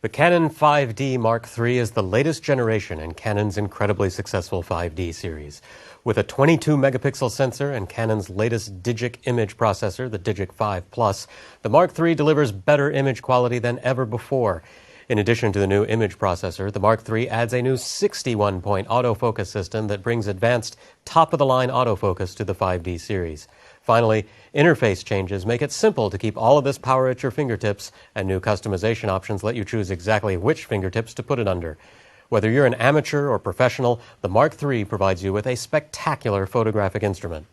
The Canon 5D Mark III is the latest generation in Canon's incredibly successful 5D series. With a 22-megapixel sensor and Canon's latest Digic image processor, the Digic 5 Plus, the Mark III delivers better image quality than ever before. In addition to the new image processor, the Mark III adds a new 61-point autofocus system that brings advanced, top-of-the-line autofocus to the 5D series. Finally, interface changes make it simple to keep all of this power at your fingertips, and new customization options let you choose exactly which fingertips to put it under. Whether you're an amateur or professional, the Mark III provides you with a spectacular photographic instrument.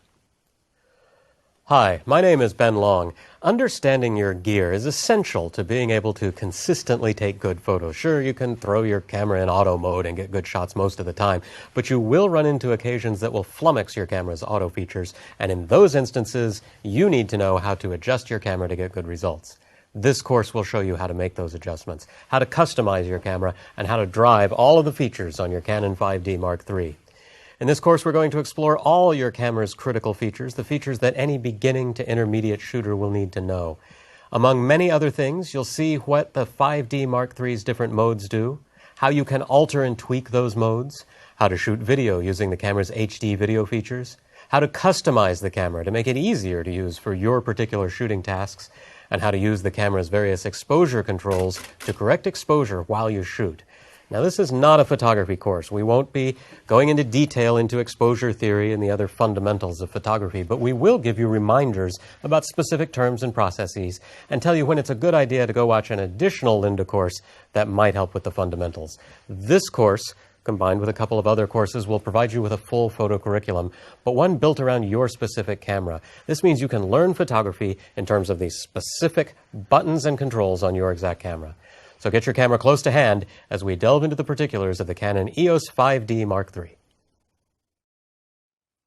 Hi, my name is Ben Long. Understanding your gear is essential to being able to consistently take good photos. Sure, you can throw your camera in auto mode and get good shots most of the time, but you will run into occasions that will flummox your camera's auto features, and in those instances, you need to know how to adjust your camera to get good results. This course will show you how to make those adjustments, how to customize your camera, and how to drive all of the features on your Canon 5D Mark III. In this course, we're going to explore all your camera's critical features, the features that any beginning to intermediate shooter will need to know. Among many other things, you'll see what the 5D Mark III's different modes do, how you can alter and tweak those modes, how to shoot video using the camera's HD video features, how to customize the camera to make it easier to use for your particular shooting tasks, and how to use the camera's various exposure controls to correct exposure while you shoot. Now, this is not a photography course. We won't be going into detail into exposure theory and the other fundamentals of photography, but we will give you reminders about specific terms and processes and tell you when it's a good idea to go watch an additional Linda course that might help with the fundamentals. This course, combined with a couple of other courses, will provide you with a full photo curriculum, but one built around your specific camera. This means you can learn photography in terms of the specific buttons and controls on your exact camera. So get your camera close to hand as we delve into the particulars of the Canon EOS 5D Mark III.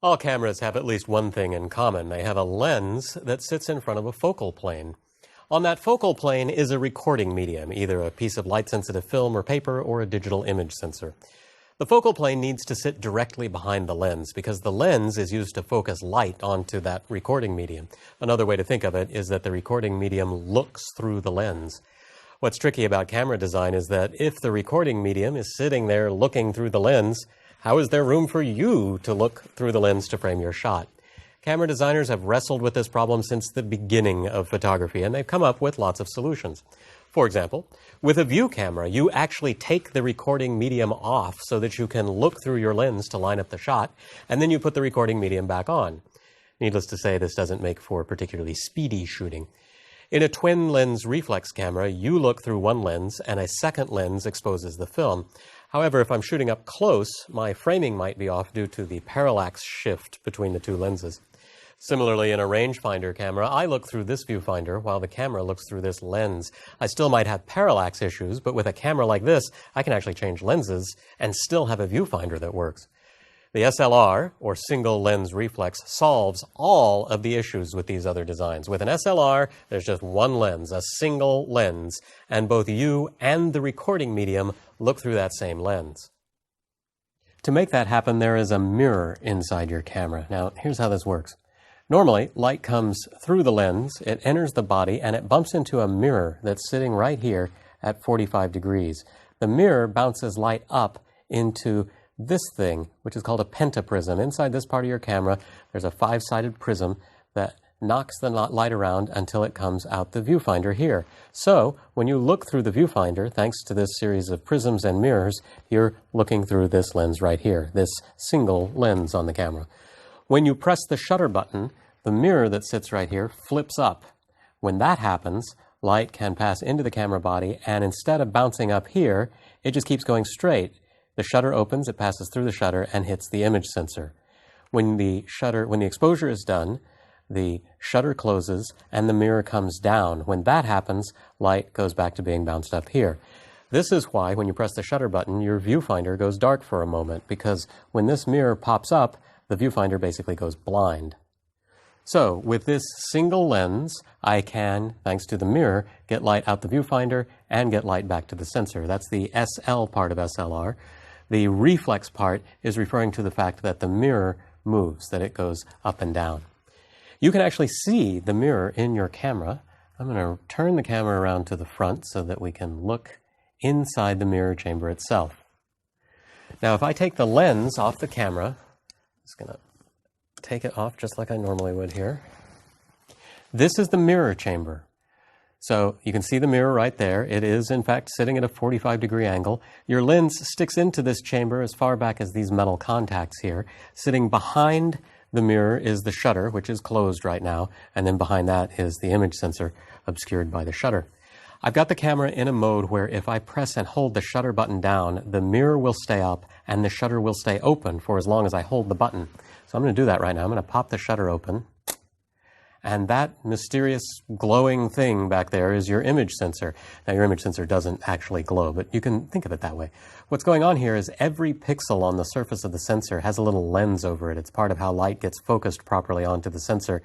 All cameras have at least one thing in common. They have a lens that sits in front of a focal plane. On that focal plane is a recording medium, either a piece of light-sensitive film or paper or a digital image sensor. The focal plane needs to sit directly behind the lens because the lens is used to focus light onto that recording medium. Another way to think of it is that the recording medium looks through the lens. What's tricky about camera design is that if the recording medium is sitting there looking through the lens, how is there room for you to look through the lens to frame your shot? Camera designers have wrestled with this problem since the beginning of photography, and they've come up with lots of solutions. For example, with a view camera, you actually take the recording medium off so that you can look through your lens to line up the shot, and then you put the recording medium back on. Needless to say, this doesn't make for particularly speedy shooting. In a twin-lens reflex camera, you look through one lens and a second lens exposes the film. However, if I'm shooting up close, my framing might be off due to the parallax shift between the two lenses. Similarly, in a rangefinder camera, I look through this viewfinder while the camera looks through this lens. I still might have parallax issues, but with a camera like this, I can actually change lenses and still have a viewfinder that works. The SLR, or single lens reflex, solves all of the issues with these other designs. With an SLR, there's just one lens, a single lens, and both you and the recording medium look through that same lens. To make that happen, there is a mirror inside your camera. Now, here's how this works. Normally, light comes through the lens, it enters the body, and it bumps into a mirror that's sitting right here at 45 degrees. The mirror bounces light up into this thing, which is called a pentaprism. Inside this part of your camera, there's a 5-sided prism that knocks the light around until it comes out the viewfinder here. So, when you look through the viewfinder, thanks to this series of prisms and mirrors, you're looking through this lens right here, this single lens on the camera. When you press the shutter button, the mirror that sits right here flips up. When that happens, light can pass into the camera body, and instead of bouncing up here, it just keeps going straight. The shutter opens, it passes through the shutter, and hits the image sensor. When the exposure is done, the shutter closes, and the mirror comes down. When that happens, light goes back to being bounced up here. This is why, when you press the shutter button, your viewfinder goes dark for a moment, because when this mirror pops up, the viewfinder basically goes blind. So, with this single lens, I can, thanks to the mirror, get light out the viewfinder and get light back to the sensor. That's the SL part of SLR. The reflex part is referring to the fact that the mirror moves, that it goes up and down. You can actually see the mirror in your camera. I'm going to turn the camera around to the front so that we can look inside the mirror chamber itself. Now, if I take the lens off the camera, I'm just going to take it off just like I normally would here. This is the mirror chamber. So you can see the mirror right there. It is, in fact, sitting at a 45-degree angle. Your lens sticks into this chamber as far back as these metal contacts here. Sitting behind the mirror is the shutter, which is closed right now, and then behind that is the image sensor, obscured by the shutter. I've got the camera in a mode where if I press and hold the shutter button down, the mirror will stay up and the shutter will stay open for as long as I hold the button. So I'm going to do that right now. I'm going to pop the shutter open. And that mysterious glowing thing back there is your image sensor. Now, your image sensor doesn't actually glow, but you can think of it that way. What's going on here is every pixel on the surface of the sensor has a little lens over it. It's part of how light gets focused properly onto the sensor.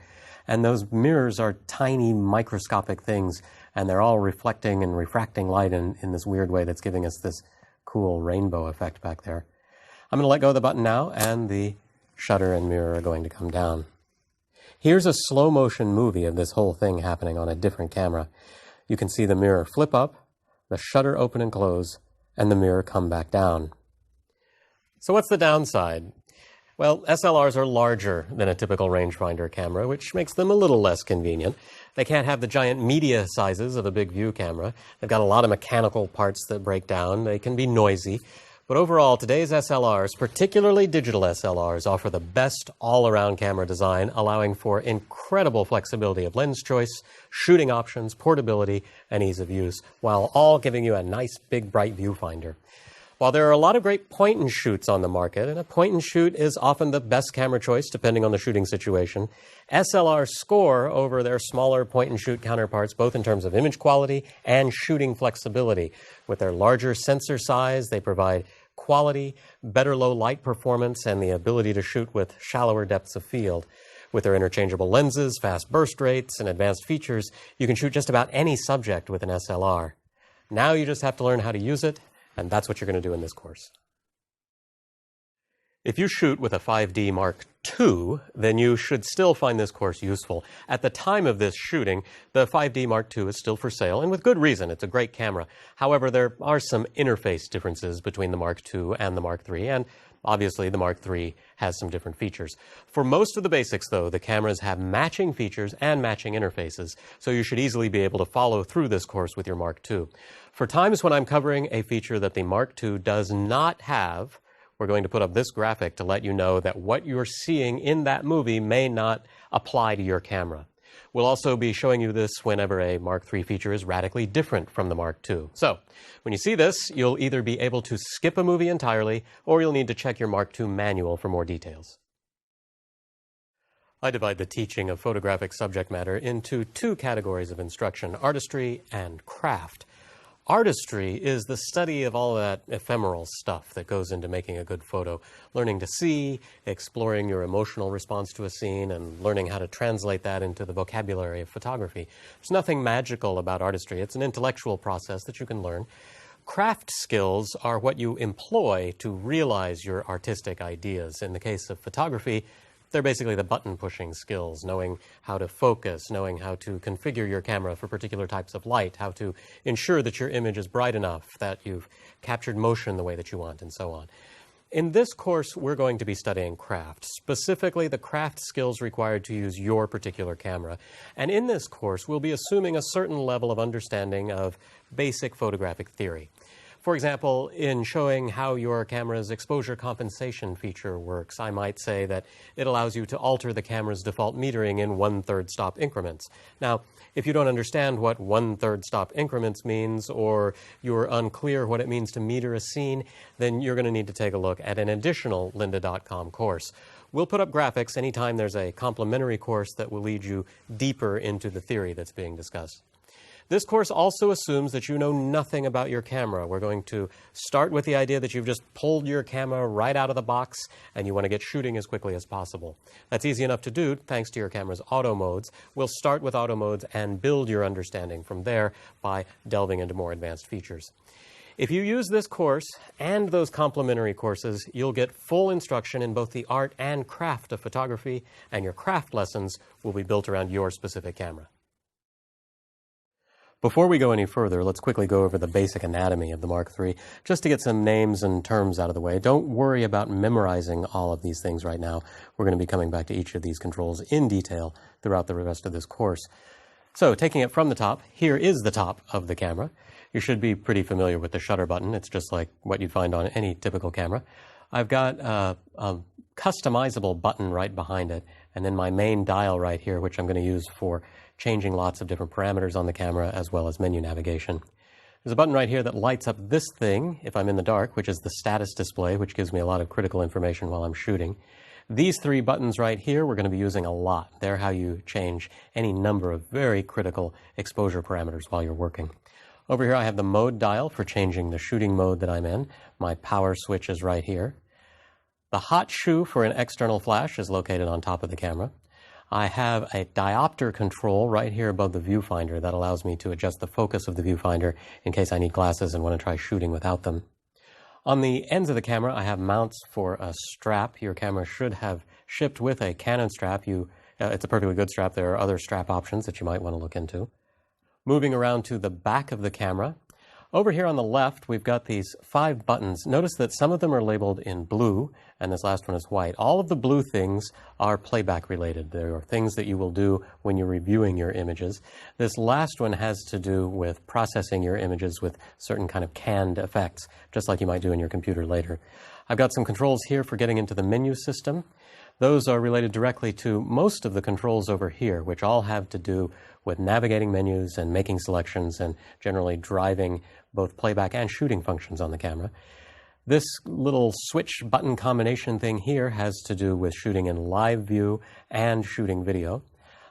And those mirrors are tiny microscopic things, and they're all reflecting and refracting light in this weird way that's giving us this cool rainbow effect back there. I'm going to let go of the button now, and the shutter and mirror are going to come down. Here's a slow motion movie of this whole thing happening on a different camera. You can see the mirror flip up, the shutter open and close, and the mirror come back down. So what's the downside? Well, SLRs are larger than a typical rangefinder camera, which makes them a little less convenient. They can't have the giant media sizes of a big view camera. They've got a lot of mechanical parts that break down. They can be noisy. But overall, today's SLRs, particularly digital SLRs, offer the best all-around camera design, allowing for incredible flexibility of lens choice, shooting options, portability, and ease of use, while all giving you a nice, big, bright viewfinder. While there are a lot of great point-and-shoots on the market, and a point-and-shoot is often the best camera choice depending on the shooting situation, SLRs score over their smaller point-and-shoot counterparts both in terms of image quality and shooting flexibility. With their larger sensor size, they provide quality, better low-light performance, and the ability to shoot with shallower depths of field. With their interchangeable lenses, fast burst rates, and advanced features, you can shoot just about any subject with an SLR. Now you just have to learn how to use it, and that's what you're going to do in this course. If you shoot with a 5D Mark II, then you should still find this course useful. At the time of this shooting, the 5D Mark II is still for sale, and with good reason. It's a great camera. However, there are some interface differences between the Mark II and the Mark III, and obviously the Mark III has some different features. For most of the basics, though, the cameras have matching features and matching interfaces, so you should easily be able to follow through this course with your Mark II. For times when I'm covering a feature that the Mark II does not have, we're going to put up this graphic to let you know that what you're seeing in that movie may not apply to your camera. We'll also be showing you this whenever a Mark III feature is radically different from the Mark II. So, when you see this, you'll either be able to skip a movie entirely, or you'll need to check your Mark II manual for more details. I divide the teaching of photographic subject matter into two categories of instruction: artistry and craft. Artistry is the study of all that ephemeral stuff that goes into making a good photo. Learning to see, exploring your emotional response to a scene, and learning how to translate that into the vocabulary of photography. There's nothing magical about artistry. It's an intellectual process that you can learn. Craft skills are what you employ to realize your artistic ideas. In the case of photography, they're basically the button-pushing skills, knowing how to focus, knowing how to configure your camera for particular types of light, how to ensure that your image is bright enough, that you've captured motion the way that you want, and so on. In this course, we're going to be studying craft, specifically the craft skills required to use your particular camera. And in this course, we'll be assuming a certain level of understanding of basic photographic theory. For example, in showing how your camera's exposure compensation feature works, I might say that it allows you to alter the camera's default metering in 1/3 stop increments. Now, if you don't understand what 1/3 stop increments means, or you're unclear what it means to meter a scene, then you're going to need to take a look at an additional lynda.com course. We'll put up graphics anytime there's a complimentary course that will lead you deeper into the theory that's being discussed. This course also assumes that you know nothing about your camera. We're going to start with the idea that you've just pulled your camera right out of the box and you want to get shooting as quickly as possible. That's easy enough to do thanks to your camera's auto modes. We'll start with auto modes and build your understanding from there by delving into more advanced features. If you use this course and those complementary courses, you'll get full instruction in both the art and craft of photography, and your craft lessons will be built around your specific camera. Before we go any further, let's quickly go over the basic anatomy of the Mark III, just to get some names and terms out of the way. Don't worry about memorizing all of these things right now. We're going to be coming back to each of these controls in detail throughout the rest of this course. So, taking it from the top, here is the top of the camera. You should be pretty familiar with the shutter button. It's just like what you'd find on any typical camera. I've got a customizable button right behind it, and then my main dial right here, which I'm going to use for changing lots of different parameters on the camera as well as menu navigation. There's a button right here that lights up this thing if I'm in the dark, which is the status display, which gives me a lot of critical information while I'm shooting. These three buttons right here we're going to be using a lot. They're how you change any number of very critical exposure parameters while you're working. Over here I have the mode dial for changing the shooting mode that I'm in. My power switch is right here. The hot shoe for an external flash is located on top of the camera. I have a diopter control right here above the viewfinder that allows me to adjust the focus of the viewfinder in case I need glasses and want to try shooting without them. On the ends of the camera, I have mounts for a strap. Your camera should have shipped with a Canon strap. It's a perfectly good strap. There are other strap options that you might want to look into. Moving around to the back of the camera, over here on the left, we've got these 5 buttons. Notice that some of them are labeled in blue, and this last one is white. All of the blue things are playback related. There are things that you will do when you're reviewing your images. This last one has to do with processing your images with certain kind of canned effects, just like you might do in your computer later. I've got some controls here for getting into the menu system. Those are related directly to most of the controls over here, which all have to do with navigating menus and making selections and generally driving both playback and shooting functions on the camera. This little switch button combination thing here has to do with shooting in live view and shooting video.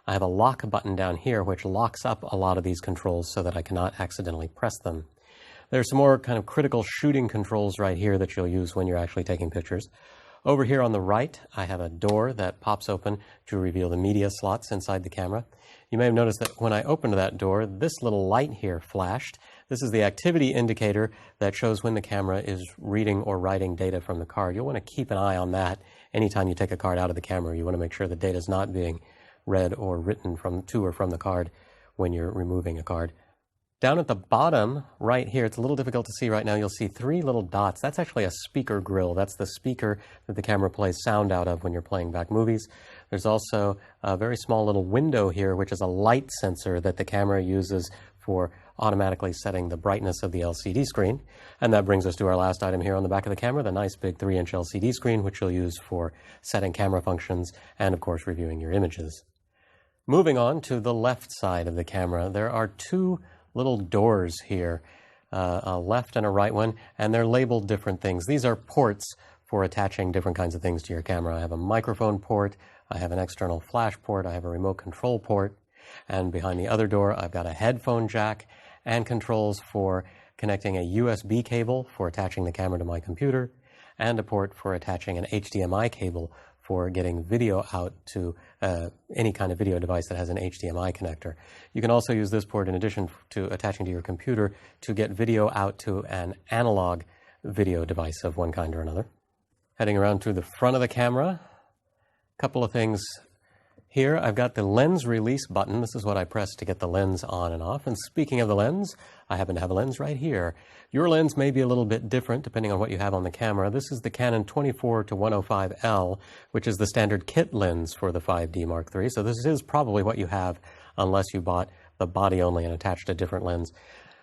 I have a lock button down here which locks up a lot of these controls so that I cannot accidentally press them. There's some more kind of critical shooting controls right here that you'll use when you're actually taking pictures. Over here on the right, I have a door that pops open to reveal the media slots inside the camera. You may have noticed that when I opened that door, this little light here flashed. This is the activity indicator that shows when the camera is reading or writing data from the card. You'll want to keep an eye on that anytime you take a card out of the camera. You want to make sure the data is not being read or written to or from the card when you're removing a card. Down at the bottom right here, it's a little difficult to see right now, you'll see 3 little dots. That's actually a speaker grill. That's the speaker that the camera plays sound out of when you're playing back movies. There's also a very small little window here, which is a light sensor that the camera uses for automatically setting the brightness of the LCD screen. And that brings us to our last item here on the back of the camera, the nice big 3-inch LCD screen, which you'll use for setting camera functions and, of course, reviewing your images. Moving on to the left side of the camera, there are 2 little doors here, a left and a right one, and they're labeled different things. These are ports for attaching different kinds of things to your camera. I have a microphone port, I have an external flash port, I have a remote control port, and behind the other door I've got a headphone jack and controls for connecting a USB cable for attaching the camera to my computer, and a port for attaching an HDMI cable for getting video out to any kind of video device that has an HDMI connector. You can also use this port in addition to attaching to your computer to get video out to an analog video device of one kind or another. Heading around to the front of the camera, a couple of things here. I've got the lens release button. This is what I press to get the lens on and off. And speaking of the lens, I happen to have a lens right here. Your lens may be a little bit different depending on what you have on the camera. This is the Canon 24-105L, which is the standard kit lens for the 5D Mark III. So this is probably what you have unless you bought the body only and attached a different lens.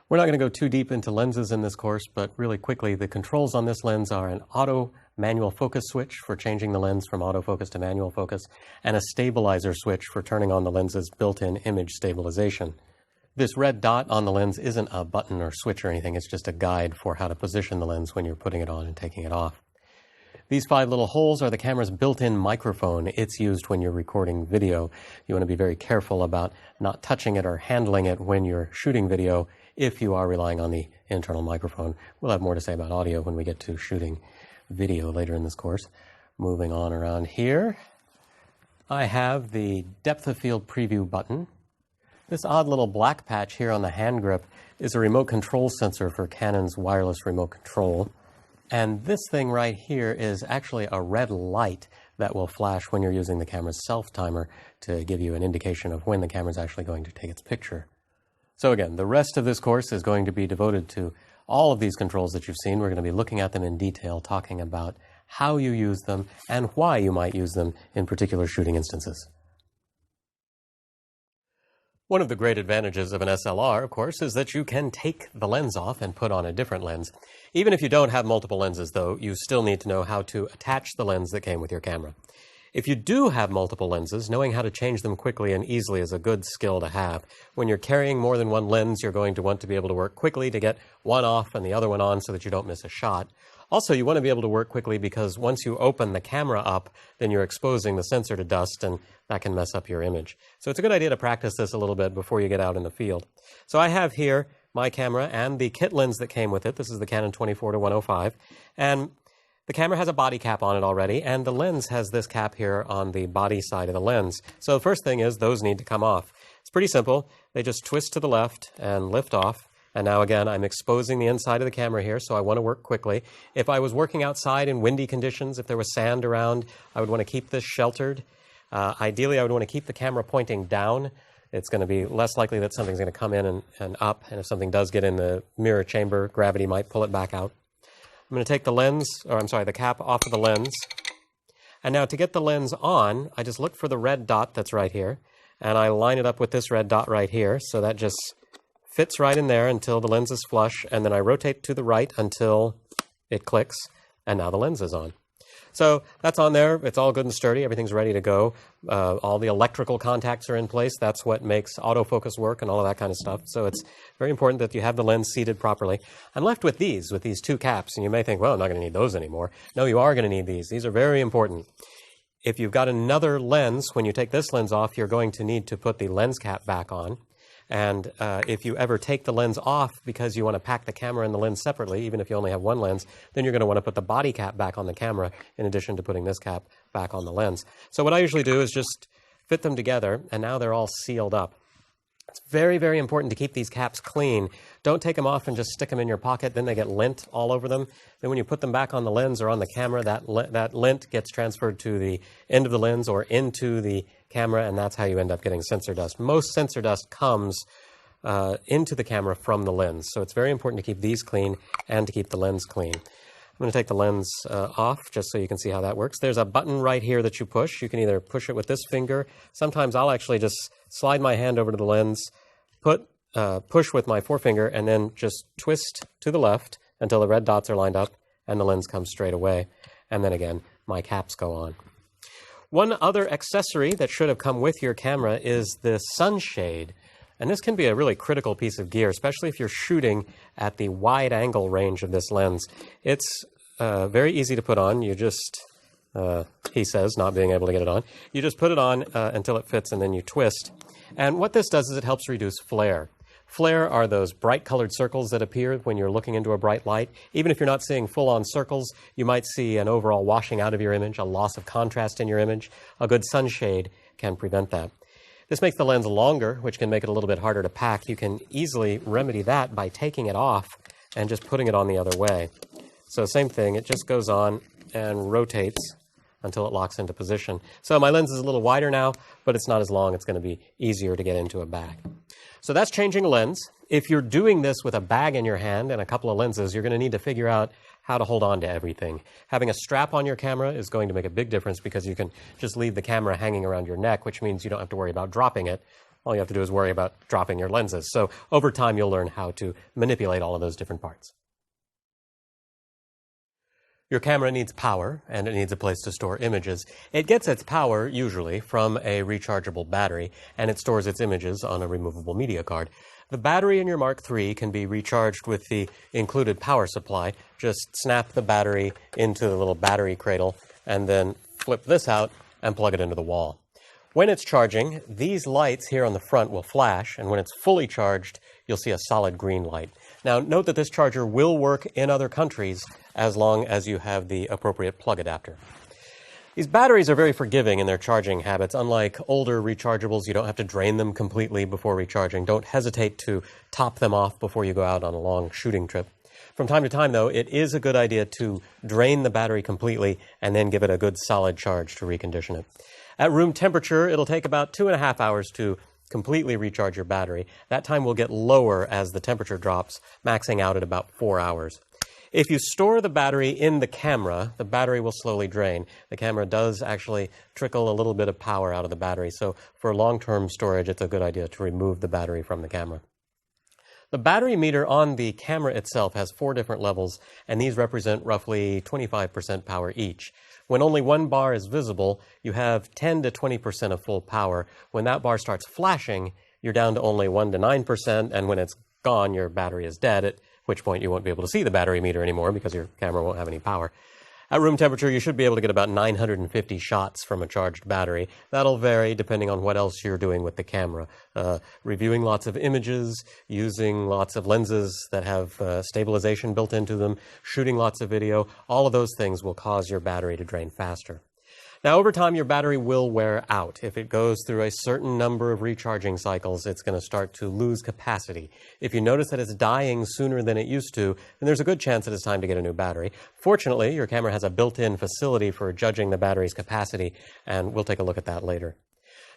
We're not going to go too deep into lenses in this course, but really quickly, the controls on this lens are an auto manual focus switch for changing the lens from autofocus to manual focus, and a stabilizer switch for turning on the lens's built-in image stabilization. This red dot on the lens isn't a button or switch or anything, it's just a guide for how to position the lens when you're putting it on and taking it off. These 5 little holes are the camera's built-in microphone. It's used when you're recording video. You want to be very careful about not touching it or handling it when you're shooting video if you are relying on the internal microphone. We'll have more to say about audio when we get to shooting video later in this course. Moving on around here, I have the depth of field preview button. This odd little black patch here on the hand grip is a remote control sensor for Canon's wireless remote control. And this thing right here is actually a red light that will flash when you're using the camera's self-timer to give you an indication of when the camera's actually going to take its picture. So again, the rest of this course is going to be devoted to all of these controls that you've seen. We're going to be looking at them in detail, talking about how you use them and why you might use them in particular shooting instances. One of the great advantages of an SLR, of course, is that you can take the lens off and put on a different lens. Even if you don't have multiple lenses, though, you still need to know how to attach the lens that came with your camera. If you do have multiple lenses, knowing how to change them quickly and easily is a good skill to have. When you're carrying more than one lens, you're going to want to be able to work quickly to get one off and the other one on so that you don't miss a shot. Also, you want to be able to work quickly because once you open the camera up, then you're exposing the sensor to dust, and that can mess up your image. So it's a good idea to practice this a little bit before you get out in the field. So I have here my camera and the kit lens that came with it. This is the Canon 24-105. And the camera has a body cap on it already, and the lens has this cap here on the body side of the lens. So the first thing is those need to come off. It's pretty simple. They just twist to the left and lift off. And now again, I'm exposing the inside of the camera here, so I want to work quickly. If I was working outside in windy conditions, if there was sand around, I would want to keep this sheltered. Ideally, I would want to keep the camera pointing down. It's going to be less likely that something's going to come in and up. And if something does get in the mirror chamber, gravity might pull it back out. I'm going to take the cap off of the lens. And now to get the lens on, I just look for the red dot that's right here. And I line it up with this red dot right here. So that just fits right in there until the lens is flush. And then I rotate to the right until it clicks. And now the lens is on. So that's on there. It's all good and sturdy. Everything's ready to go. All the electrical contacts are in place. That's what makes autofocus work and all of that kind of stuff. So it's very important that you have the lens seated properly. I'm left with these two caps. And you may think, well, I'm not going to need those anymore. No, you are going to need these. These are very important. If you've got another lens, when you take this lens off, you're going to need to put the lens cap back on. And if you ever take the lens off because you want to pack the camera and the lens separately, even if you only have one lens, then you're going to want to put the body cap back on the camera in addition to putting this cap back on the lens. So what I usually do is just fit them together, and now they're all sealed up. It's very, very important to keep these caps clean. Don't take them off and just stick them in your pocket. Then they get lint all over them. Then when you put them back on the lens or on the camera, that lint gets transferred to the end of the lens or into the camera, and that's how you end up getting sensor dust. Most sensor dust comes into the camera from the lens. So it's very important to keep these clean and to keep the lens clean. I'm going to take the lens off just so you can see how that works. There's a button right here that you push. You can either push it with this finger. Sometimes I'll actually just slide my hand over to the lens, push with my forefinger, and then just twist to the left until the red dots are lined up and the lens comes straight away. And then again, my caps go on. One other accessory that should have come with your camera is the sunshade. And this can be a really critical piece of gear, especially if you're shooting at the wide angle range of this lens. It's very easy to put on. You just, he says, not being able to get it on, you just put it on until it fits and then you twist. And what this does is it helps reduce flare. Flare are those bright colored circles that appear when you're looking into a bright light. Even if you're not seeing full-on circles, you might see an overall washing out of your image, a loss of contrast in your image. A good sunshade can prevent that. This makes the lens longer, which can make it a little bit harder to pack. You can easily remedy that by taking it off and just putting it on the other way. So same thing, it just goes on and rotates until it locks into position. So my lens is a little wider now, but it's not as long. It's going to be easier to get into a bag. So that's changing a lens. If you're doing this with a bag in your hand and a couple of lenses, you're going to need to figure out how to hold on to everything. Having a strap on your camera is going to make a big difference because you can just leave the camera hanging around your neck, which means you don't have to worry about dropping it. All you have to do is worry about dropping your lenses. So over time, you'll learn how to manipulate all of those different parts. Your camera needs power, and it needs a place to store images. It gets its power, usually, from a rechargeable battery, and it stores its images on a removable media card. The battery in your Mark III can be recharged with the included power supply. Just snap the battery into the little battery cradle, and then flip this out and plug it into the wall. When it's charging, these lights here on the front will flash, and when it's fully charged, you'll see a solid green light. Now, note that this charger will work in other countries as long as you have the appropriate plug adapter. These batteries are very forgiving in their charging habits. Unlike older rechargeables, you don't have to drain them completely before recharging. Don't hesitate to top them off before you go out on a long shooting trip. From time to time, though, it is a good idea to drain the battery completely and then give it a good solid charge to recondition it. At room temperature, it'll take about 2.5 hours to completely recharge your battery. That time will get lower as the temperature drops, maxing out at about 4 hours. If you store the battery in the camera, the battery will slowly drain. The camera does actually trickle a little bit of power out of the battery, so for long-term storage, it's a good idea to remove the battery from the camera. The battery meter on the camera itself has 4 different levels, and these represent roughly 25% power each. When only one bar is visible, you have 10 to 20% of full power. When that bar starts flashing, you're down to only 1 to 9%, and when it's gone, your battery is dead, at which point you won't be able to see the battery meter anymore because your camera won't have any power. At room temperature, you should be able to get about 950 shots from a charged battery. That'll vary depending on what else you're doing with the camera. Reviewing lots of images, using lots of lenses that have stabilization built into them, shooting lots of video, all of those things will cause your battery to drain faster. Now, over time, your battery will wear out. If it goes through a certain number of recharging cycles, it's going to start to lose capacity. If you notice that it's dying sooner than it used to, then there's a good chance that it's time to get a new battery. Fortunately, your camera has a built-in facility for judging the battery's capacity, and we'll take a look at that later.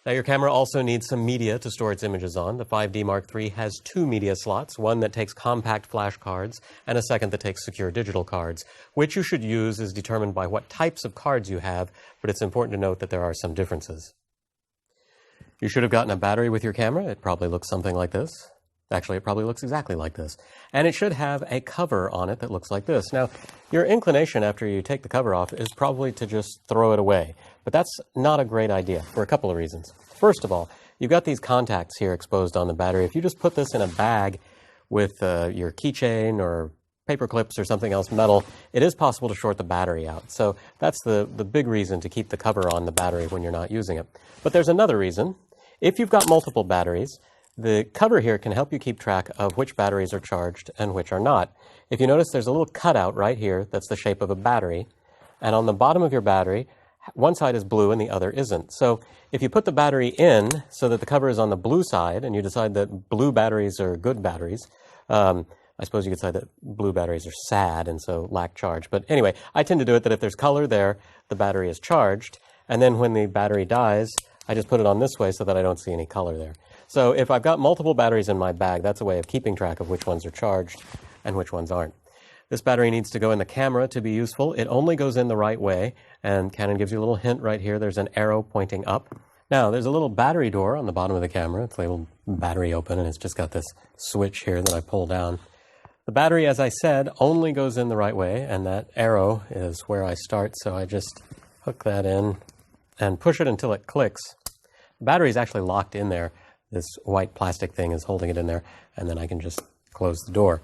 Now, your camera also needs some media to store its images on. The 5D Mark III has 2 media slots, one that takes compact flash cards and a second that takes secure digital cards. Which you should use is determined by what types of cards you have, but it's important to note that there are some differences. You should have gotten a battery with your camera. It probably looks something like this. Actually, it probably looks exactly like this. And it should have a cover on it that looks like this. Now, your inclination after you take the cover off is probably to just throw it away. But that's not a great idea for a couple of reasons. First of all, you've got these contacts here exposed on the battery. If you just put this in a bag with your keychain or paper clips or something else metal, it is possible to short the battery out. So that's the big reason to keep the cover on the battery when you're not using it. But there's another reason. If you've got multiple batteries, the cover here can help you keep track of which batteries are charged and which are not. If you notice, there's a little cutout right here that's the shape of a battery. And on the bottom of your battery, one side is blue and the other isn't. So if you put the battery in so that the cover is on the blue side and you decide that blue batteries are good batteries, I suppose you could say that blue batteries are sad and so lack charge. But anyway, I tend to do it that if there's color there, the battery is charged. And then when the battery dies, I just put it on this way so that I don't see any color there. So if I've got multiple batteries in my bag, that's a way of keeping track of which ones are charged and which ones aren't. This battery needs to go in the camera to be useful. It only goes in the right way, and Canon gives you a little hint right here. There's an arrow pointing up. Now, there's a little battery door on the bottom of the camera. It's labeled battery open, and it's just got this switch here that I pull down. The battery, as I said, only goes in the right way, and that arrow is where I start, so I just hook that in and push it until it clicks. The battery is actually locked in there. This white plastic thing is holding it in there, and then I can just close the door.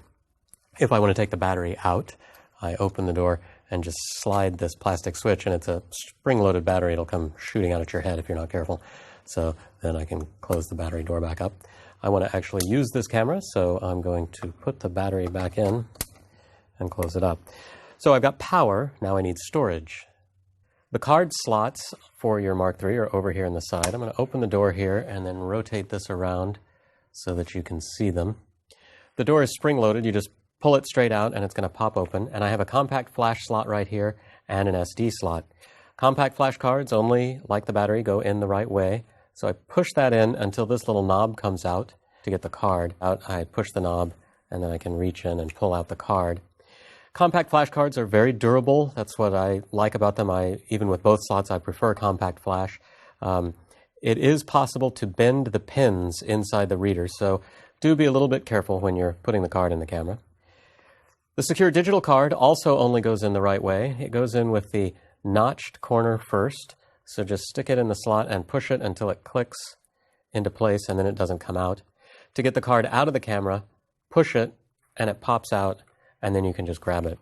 If I want to take the battery out, I open the door and just slide this plastic switch, and it's a spring-loaded battery. It'll come shooting out at your head if you're not careful. So then I can close the battery door back up. I want to actually use this camera, so I'm going to put the battery back in and close it up. So I've got power. Now I need storage. The card slots for your Mark III are over here on the side. I'm going to open the door here and then rotate this around so that you can see them. The door is spring-loaded. You just pull it straight out and it's going to pop open. And I have a compact flash slot right here and an SD slot. Compact flash cards only, like the battery, go in the right way. So I push that in until this little knob comes out to get the card out. I push the knob and then I can reach in and pull out the card. Compact flash cards are very durable. That's what I like about them. Even with both slots, I prefer compact flash. It is possible to bend the pins inside the reader, so do be a little bit careful when you're putting the card in the camera. The secure digital card also only goes in the right way. It goes in with the notched corner first, so just stick it in the slot and push it until it clicks into place and then it doesn't come out. To get the card out of the camera, push it and it pops out, and then you can just grab it.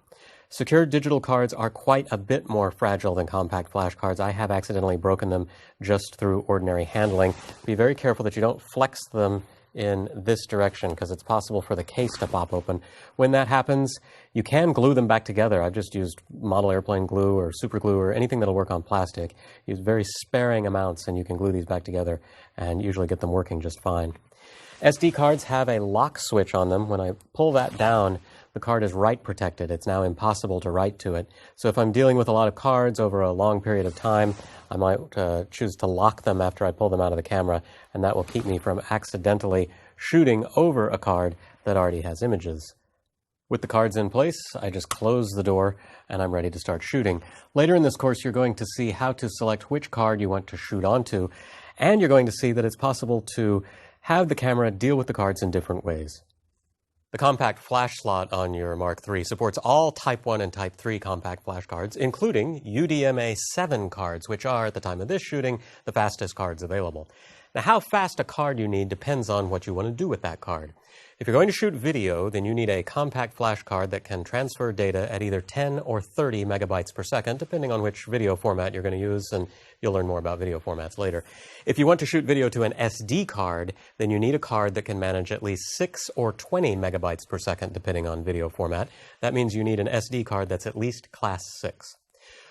Secure digital cards are quite a bit more fragile than compact flash cards. I have accidentally broken them just through ordinary handling. Be very careful that you don't flex them in this direction because it's possible for the case to pop open. When that happens, you can glue them back together. I've just used model airplane glue or super glue or anything that'll work on plastic. Use very sparing amounts and you can glue these back together and usually get them working just fine. SD cards have a lock switch on them. When I pull that down, the the card is write protected. It's now impossible to write to it. So if I'm dealing with a lot of cards over a long period of time, I might choose to lock them after I pull them out of the camera, and that will keep me from accidentally shooting over a card that already has images. With the cards in place, I just close the door and I'm ready to start shooting. Later in this course, you're going to see how to select which card you want to shoot onto, and you're going to see that it's possible to have the camera deal with the cards in different ways. The compact flash slot on your Mark III supports all Type 1 and Type 3 compact flash cards, including UDMA 7 cards, which are, at the time of this shooting, the fastest cards available. Now, how fast a card you need depends on what you want to do with that card. If you're going to shoot video, then you need a compact flash card that can transfer data at either 10 or 30 megabytes per second, depending on which video format you're going to use, and you'll learn more about video formats later. If you want to shoot video to an SD card, then you need a card that can manage at least 6 or 20 megabytes per second, depending on video format. That means you need an SD card that's at least Class 6.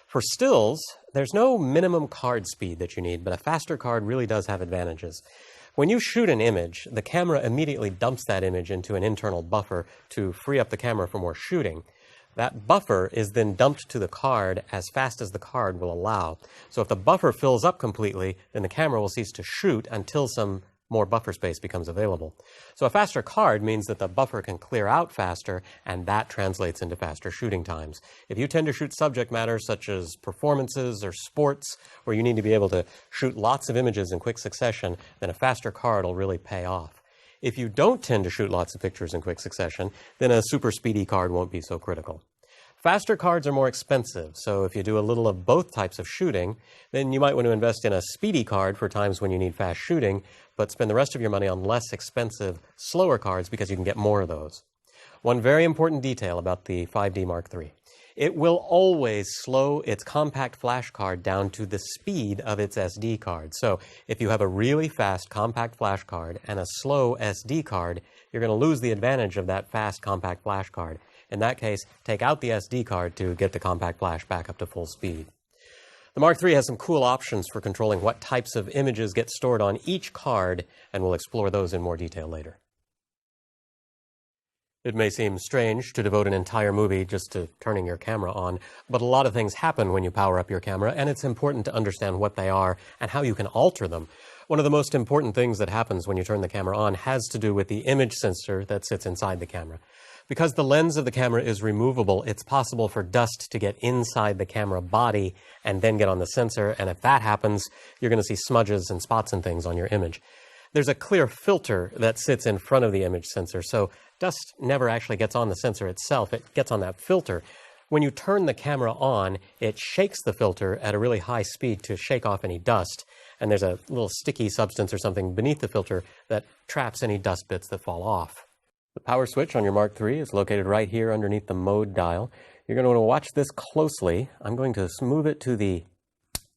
For stills, there's no minimum card speed that you need, but a faster card really does have advantages. When you shoot an image, the camera immediately dumps that image into an internal buffer to free up the camera for more shooting. That buffer is then dumped to the card as fast as the card will allow. So if the buffer fills up completely, then the camera will cease to shoot until some more buffer space becomes available. So a faster card means that the buffer can clear out faster, and that translates into faster shooting times. If you tend to shoot subject matter such as performances or sports, where you need to be able to shoot lots of images in quick succession, then a faster card will really pay off. If you don't tend to shoot lots of pictures in quick succession, then a super speedy card won't be so critical. Faster cards are more expensive, so if you do a little of both types of shooting, then you might want to invest in a speedy card for times when you need fast shooting, but spend the rest of your money on less expensive, slower cards because you can get more of those. One very important detail about the 5D Mark III. It will always slow its compact flash card down to the speed of its SD card. So if you have a really fast compact flash card and a slow SD card, you're going to lose the advantage of that fast compact flash card. In that case, take out the SD card to get the compact flash back up to full speed. The Mark III has some cool options for controlling what types of images get stored on each card, and we'll explore those in more detail later. It may seem strange to devote an entire movie just to turning your camera on, but a lot of things happen when you power up your camera, and it's important to understand what they are and how you can alter them. One of the most important things that happens when you turn the camera on has to do with the image sensor that sits inside the camera. Because the lens of the camera is removable, it's possible for dust to get inside the camera body and then get on the sensor, and if that happens, you're going to see smudges and spots and things on your image. There's a clear filter that sits in front of the image sensor, so dust never actually gets on the sensor itself. It gets on that filter. When you turn the camera on, it shakes the filter at a really high speed to shake off any dust, and there's a little sticky substance or something beneath the filter that traps any dust bits that fall off. The power switch on your Mark III is located right here underneath the mode dial. You're going to want to watch this closely. I'm going to move it to the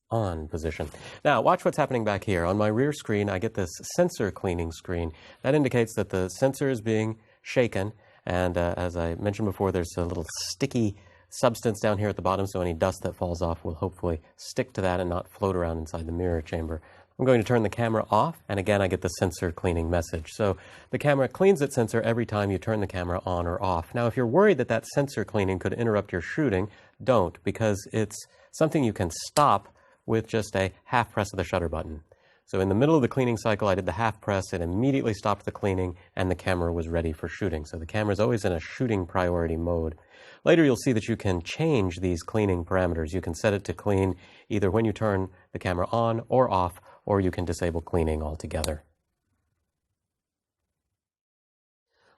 on position. Now, watch what's happening back here. On my rear screen, I get this sensor cleaning screen. That indicates that the sensor is being shaken, and as I mentioned before, there's a little sticky substance down here at the bottom, so any dust that falls off will hopefully stick to that and not float around inside the mirror chamber. I'm going to turn the camera off, and again I get the sensor cleaning message. So the camera cleans its sensor every time you turn the camera on or off. Now if you're worried that that sensor cleaning could interrupt your shooting, don't, because it's something you can stop with just a half press of the shutter button. So in the middle of the cleaning cycle, I did the half press, it immediately stopped the cleaning, and the camera was ready for shooting. So the camera is always in a shooting priority mode. Later you'll see that you can change these cleaning parameters. You can set it to clean either when you turn the camera on or off, or you can disable cleaning altogether.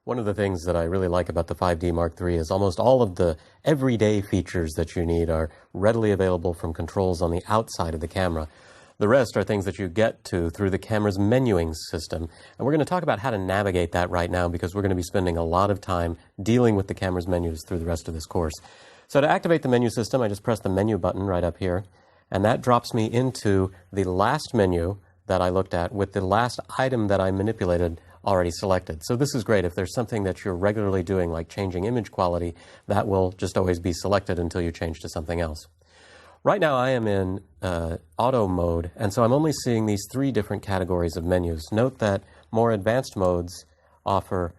One of the things that I really like about the 5D Mark III is almost all of the everyday features that you need are readily available from controls on the outside of the camera. The rest are things that you get to through the camera's menuing system. And we're going to talk about how to navigate that right now because we're going to be spending a lot of time dealing with the camera's menus through the rest of this course. So to activate the menu system, I just press the menu button right up here. And that drops me into the last menu that I looked at with the last item that I manipulated already selected. So this is great. If there's something that you're regularly doing, like changing image quality, that will just always be selected until you change to something else. Right now I am in auto mode, and so I'm only seeing these three different categories of menus. Note that more advanced modes offer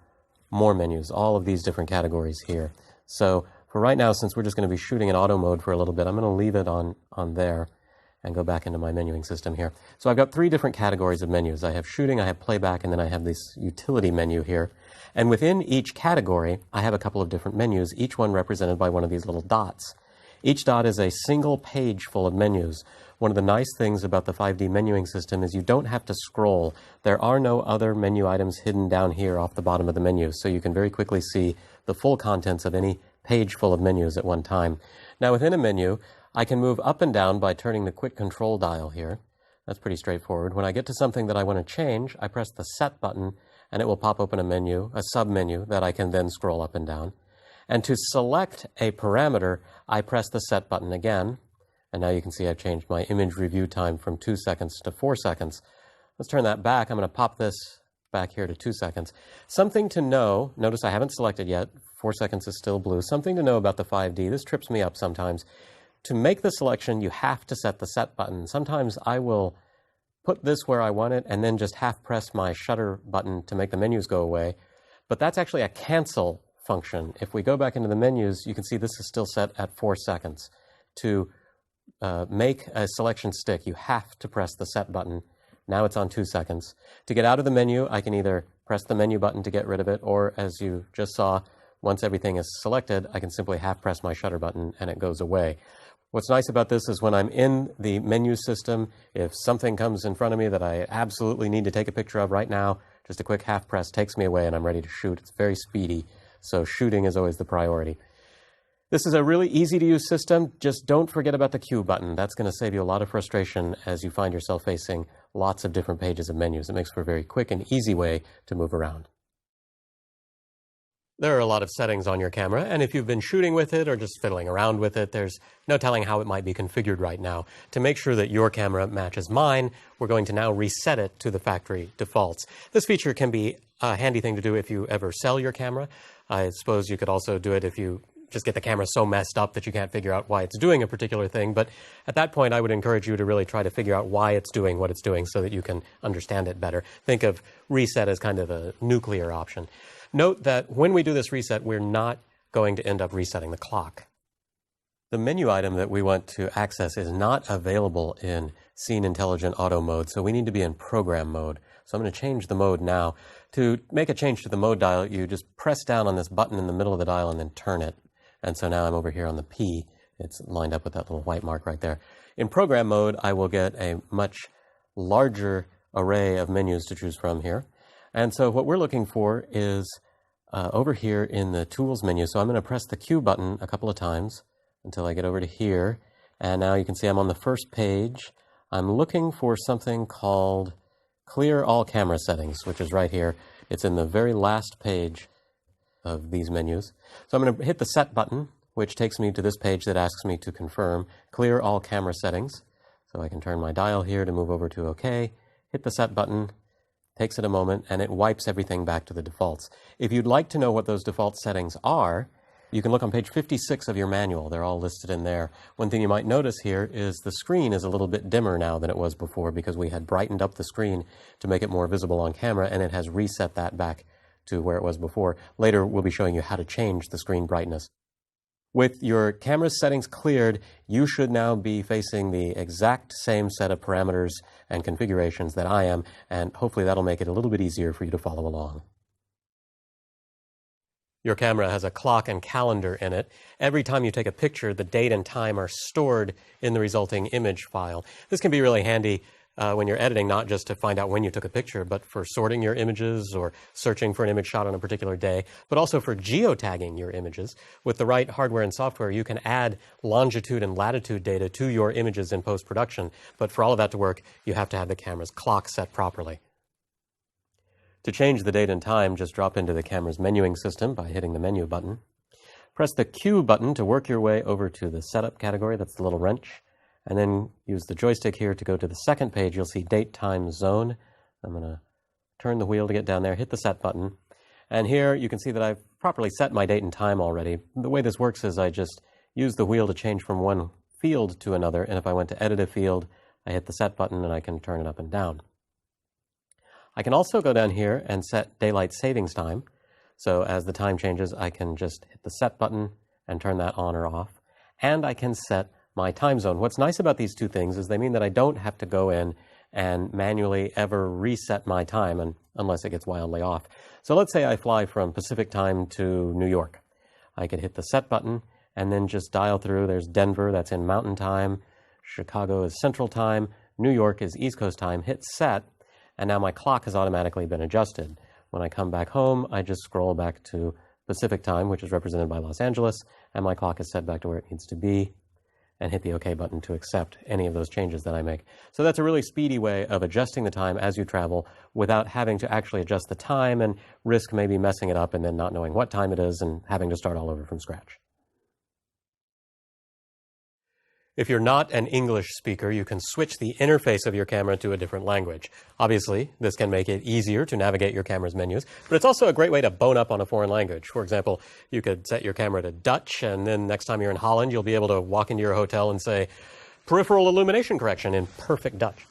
more menus, all of these different categories here. So for right now, since we're just going to be shooting in auto mode for a little bit, I'm going to leave it on there and go back into my menuing system here. So I've got 3 different categories of menus. I have shooting, I have playback, and then I have this utility menu here. And within each category, I have a couple of different menus, each one represented by one of these little dots. Each dot is a single page full of menus. One of the nice things about the 5D menuing system is you don't have to scroll. There are no other menu items hidden down here off the bottom of the menu, so you can very quickly see the full contents of any page full of menus at one time. Now within a menu, I can move up and down by turning the quick control dial here. That's pretty straightforward. When I get to something that I want to change, I press the Set button, and it will pop open a menu, a sub-menu, that I can then scroll up and down. And to select a parameter, I press the Set button again, and now you can see I've changed my image review time from 2 seconds to 4 seconds. Let's turn that back. I'm going to pop this back here to 2 seconds. Something to know, notice I haven't selected yet, 4 seconds is still blue. Something to know about the 5D, this trips me up sometimes. To make the selection, you have to set the Set button. Sometimes I will put this where I want it and then just half press my shutter button to make the menus go away. But that's actually a cancel function. If we go back into the menus, you can see this is still set at 4 seconds. To make a selection stick, you have to press the Set button. Now it's on 2 seconds. To get out of the menu, I can either press the menu button to get rid of it, or as you just saw, once everything is selected, I can simply half press my shutter button and it goes away. What's nice about this is when I'm in the menu system, if something comes in front of me that I absolutely need to take a picture of right now, just a quick half press takes me away and I'm ready to shoot. It's very speedy, so shooting is always the priority. This is a really easy to use system. Just don't forget about the Q button. That's going to save you a lot of frustration as you find yourself facing lots of different pages of menus. It makes for a very quick and easy way to move around. There are a lot of settings on your camera, and if you've been shooting with it or just fiddling around with it, there's no telling how it might be configured right now. To make sure that your camera matches mine, we're going to now reset it to the factory defaults. This feature can be a handy thing to do if you ever sell your camera. I suppose you could also do it if you just get the camera so messed up that you can't figure out why it's doing a particular thing. But at that point, I would encourage you to really try to figure out why it's doing what it's doing so that you can understand it better. Think of reset as kind of a nuclear option. Note that when we do this reset, we're not going to end up resetting the clock. The menu item that we want to access is not available in Scene Intelligent Auto mode, so we need to be in program mode. So I'm going to change the mode now. To make a change to the mode dial, you just press down on this button in the middle of the dial and then turn it. And so now I'm over here on the P. It's lined up with that little white mark right there. In program mode, I will get a much larger array of menus to choose from here. And so what we're looking for is over here in the Tools menu. So I'm going to press the Q button a couple of times until I get over to here. And now you can see I'm on the first page. I'm looking for something called Clear All Camera Settings, which is right here. It's in the very last page of these menus. So I'm going to hit the Set button, which takes me to this page that asks me to confirm Clear All Camera Settings. So I can turn my dial here to move over to OK, hit the Set button, takes it a moment, and it wipes everything back to the defaults. If you'd like to know what those default settings are, you can look on page 56 of your manual. They're all listed in there. One thing you might notice here is the screen is a little bit dimmer now than it was before because we had brightened up the screen to make it more visible on camera, and it has reset that back to where it was before. Later, we'll be showing you how to change the screen brightness. With your camera's settings cleared, you should now be facing the exact same set of parameters and configurations that I am, and hopefully that'll make it a little bit easier for you to follow along. Your camera has a clock and calendar in it. Every time you take a picture, the date and time are stored in the resulting image file. This can be really handy when you're editing, not just to find out when you took a picture, but for sorting your images or searching for an image shot on a particular day, but also for geotagging your images. With the right hardware and software, you can add longitude and latitude data to your images in post-production. But for all of that to work, you have to have the camera's clock set properly. To change the date and time, just drop into the camera's menuing system by hitting the menu button. Press the Q button to work your way over to the setup category. That's the little wrench. And then use the joystick here to go to the second page. You'll see Date, Time, Zone. I'm going to turn the wheel to get down there, hit the Set button. And here you can see that I've properly set my date and time already. The way this works is I just use the wheel to change from one field to another. And if I went to edit a field, I hit the Set button and I can turn it up and down. I can also go down here and set daylight savings time. So as the time changes, I can just hit the set button and turn that on or off. And I can set my time zone. What's nice about these two things is they mean that I don't have to go in and manually ever reset my time unless it gets wildly off. So let's say I fly from Pacific time to New York. I could hit the set button and then just dial through. There's Denver, that's in Mountain Time. Chicago is Central Time. New York is East Coast Time. Hit set, and now my clock has automatically been adjusted. When I come back home, I just scroll back to Pacific Time, which is represented by Los Angeles, and my clock is set back to where it needs to be, and hit the OK button to accept any of those changes that I make. So that's a really speedy way of adjusting the time as you travel without having to actually adjust the time and risk maybe messing it up and then not knowing what time it is and having to start all over from scratch. If you're not an English speaker, you can switch the interface of your camera to a different language. Obviously, this can make it easier to navigate your camera's menus, but it's also a great way to bone up on a foreign language. For example, you could set your camera to Dutch, and then next time you're in Holland, you'll be able to walk into your hotel and say, peripheral illumination correction in perfect Dutch.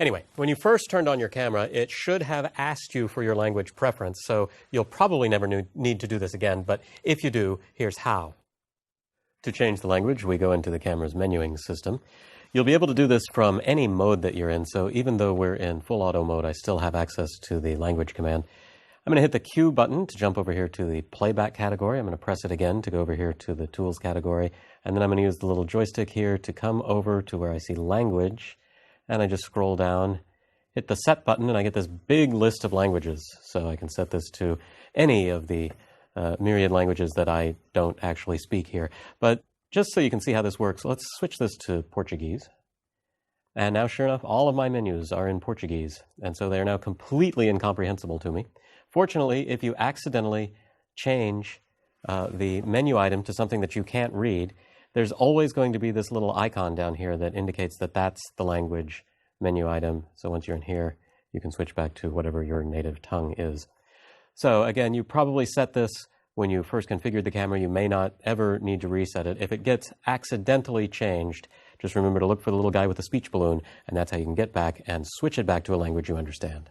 Anyway, when you first turned on your camera, it should have asked you for your language preference, so you'll probably never need to do this again, but if you do, here's how. To change the language, we go into the camera's menuing system. You'll be able to do this from any mode that you're in, so even though we're in full auto mode, I still have access to the language command. I'm going to hit the Q button to jump over here to the playback category. I'm going to press it again to go over here to the tools category, and then I'm going to use the little joystick here to come over to where I see language, and I just scroll down, hit the set button, and I get this big list of languages. So I can set this to any of the myriad languages that I don't actually speak here. But just so you can see how this works, let's switch this to Portuguese. And now, sure enough, all of my menus are in Portuguese, and so they're now completely incomprehensible to me. Fortunately, if you accidentally change the menu item to something that you can't read, there's always going to be this little icon down here that indicates that that's the language menu item. So once you're in here, you can switch back to whatever your native tongue is. So again, you probably set this when you first configured the camera. You may not ever need to reset it. If it gets accidentally changed, just remember to look for the little guy with the speech balloon, and that's how you can get back and switch it back to a language you understand.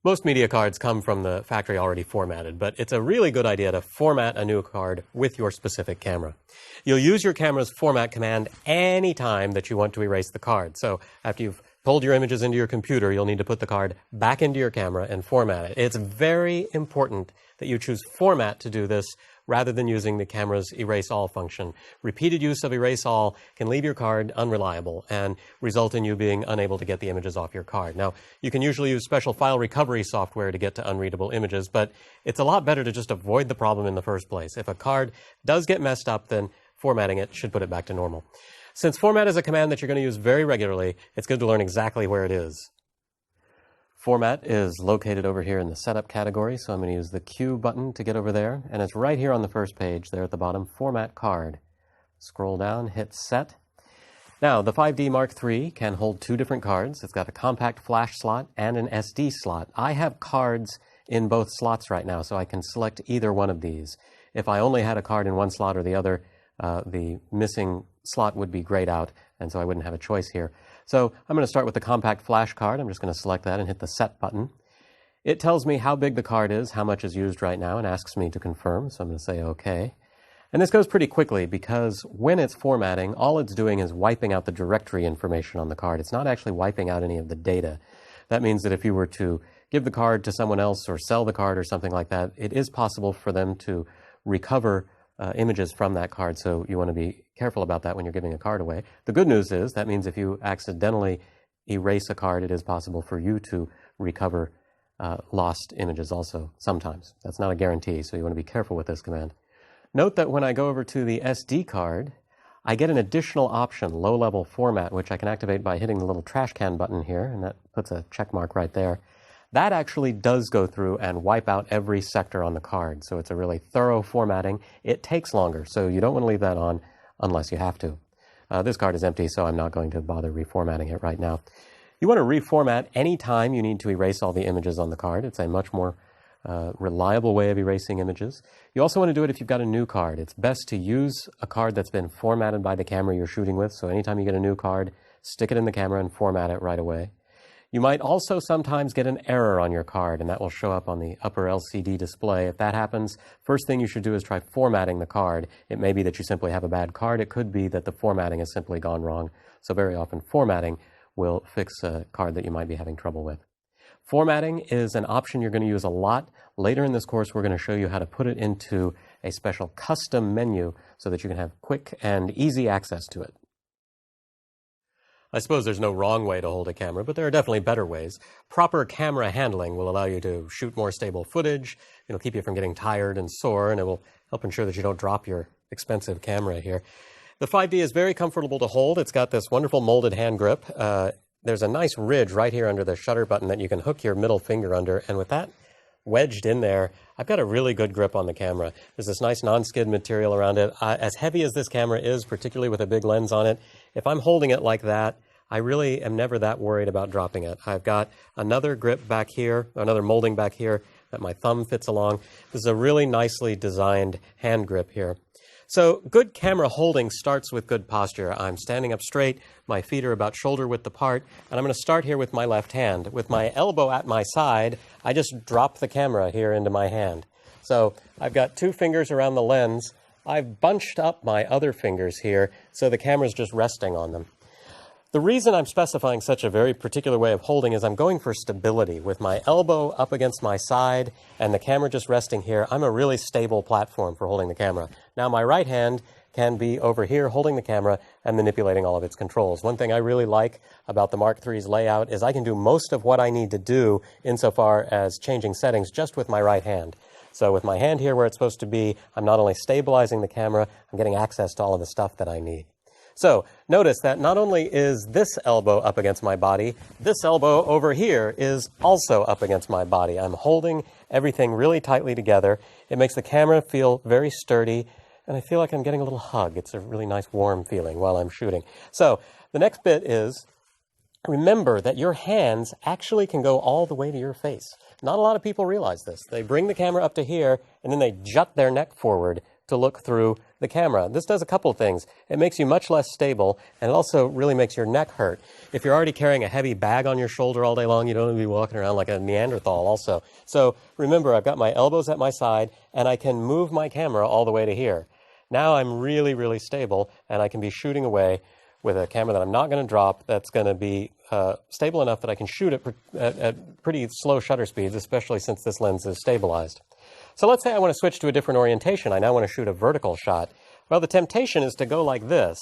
Most media cards come from the factory already formatted, but it's a really good idea to format a new card with your specific camera. You'll use your camera's format command any time that you want to erase the card. So after you've pulled your images into your computer, you'll need to put the card back into your camera and format it. It's very important that you choose format to do this rather than using the camera's erase all function. Repeated use of erase all can leave your card unreliable and result in you being unable to get the images off your card. Now, you can usually use special file recovery software to get to unreadable images, but it's a lot better to just avoid the problem in the first place. If a card does get messed up, then formatting it should put it back to normal. Since format is a command that you're going to use very regularly, it's good to learn exactly where it is. Format is located over here in the setup category, so I'm going to use the Q button to get over there, and it's right here on the first page there at the bottom, Format Card. Scroll down, hit Set. Now, the 5D Mark III can hold two different cards. It's got a compact flash slot and an SD slot. I have cards in both slots right now, so I can select either one of these. If I only had a card in one slot or the other, the missing slot would be grayed out, and so I wouldn't have a choice here. So I'm going to start with the compact flash card. I'm just going to select that and hit the Set button. It tells me how big the card is, how much is used right now, and asks me to confirm, so I'm going to say OK. And this goes pretty quickly because when it's formatting, all it's doing is wiping out the directory information on the card. It's not actually wiping out any of the data. That means that if you were to give the card to someone else or sell the card or something like that, it is possible for them to recover images from that card, so you want to be careful about that when you're giving a card away. The good news is that means if you accidentally erase a card, it is possible for you to recover lost images also sometimes. That's not a guarantee, so you want to be careful with this command. Note that when I go over to the SD card, I get an additional option, low-level format, which I can activate by hitting the little trash can button here, and that puts a check mark right there. That actually does go through and wipe out every sector on the card, so it's a really thorough formatting. It takes longer, so you don't want to leave that on unless you have to. This card is empty, so I'm not going to bother reformatting it right now. You want to reformat any time you need to erase all the images on the card. It's a much more reliable way of erasing images. You also want to do it if you've got a new card. It's best to use a card that's been formatted by the camera you're shooting with, so anytime you get a new card, stick it in the camera and format it right away. You might also sometimes get an error on your card, and that will show up on the upper LCD display. If that happens, first thing you should do is try formatting the card. It may be that you simply have a bad card. It could be that the formatting has simply gone wrong. So very often formatting will fix a card that you might be having trouble with. Formatting is an option you're going to use a lot. Later in this course, we're going to show you how to put it into a special custom menu so that you can have quick and easy access to it. I suppose there's no wrong way to hold a camera, but there are definitely better ways. Proper camera handling will allow you to shoot more stable footage. It'll keep you from getting tired and sore, and it will help ensure that you don't drop your expensive camera here. The 5D is very comfortable to hold. It's got this wonderful molded hand grip. There's a nice ridge right here under the shutter button that you can hook your middle finger under, and with that wedged in there, I've got a really good grip on the camera. There's this nice non-skid material around it. As heavy as this camera is, particularly with a big lens on it, if I'm holding it like that, I really am never that worried about dropping it. I've got another grip back here, another molding back here that my thumb fits along. This is a really nicely designed hand grip here. So good camera holding starts with good posture. I'm standing up straight, my feet are about shoulder width apart, and I'm going to start here with my left hand. With my elbow at my side, I just drop the camera here into my hand. So I've got two fingers around the lens. I've bunched up my other fingers here, so the camera's just resting on them. The reason I'm specifying such a very particular way of holding is I'm going for stability. With my elbow up against my side and the camera just resting here, I'm a really stable platform for holding the camera. Now my right hand can be over here holding the camera and manipulating all of its controls. One thing I really like about the Mark III's layout is I can do most of what I need to do insofar as changing settings just with my right hand. So with my hand here where it's supposed to be, I'm not only stabilizing the camera, I'm getting access to all of the stuff that I need. So notice that not only is this elbow up against my body, this elbow over here is also up against my body. I'm holding everything really tightly together. It makes the camera feel very sturdy, and I feel like I'm getting a little hug. It's a really nice warm feeling while I'm shooting. So the next bit is, remember that your hands actually can go all the way to your face. Not a lot of people realize this. They bring the camera up to here, and then they jut their neck forward to look through the camera. This does a couple of things. It makes you much less stable, and it also really makes your neck hurt. If you're already carrying a heavy bag on your shoulder all day long, you don't want to be walking around like a Neanderthal also. So remember, I've got my elbows at my side, and I can move my camera all the way to here. Now I'm really, really stable, and I can be shooting away with a camera that I'm not going to drop, that's going to be stable enough that I can shoot at pretty slow shutter speeds, especially since this lens is stabilized. So let's say I want to switch to a different orientation. I now want to shoot a vertical shot. Well, the temptation is to go like this,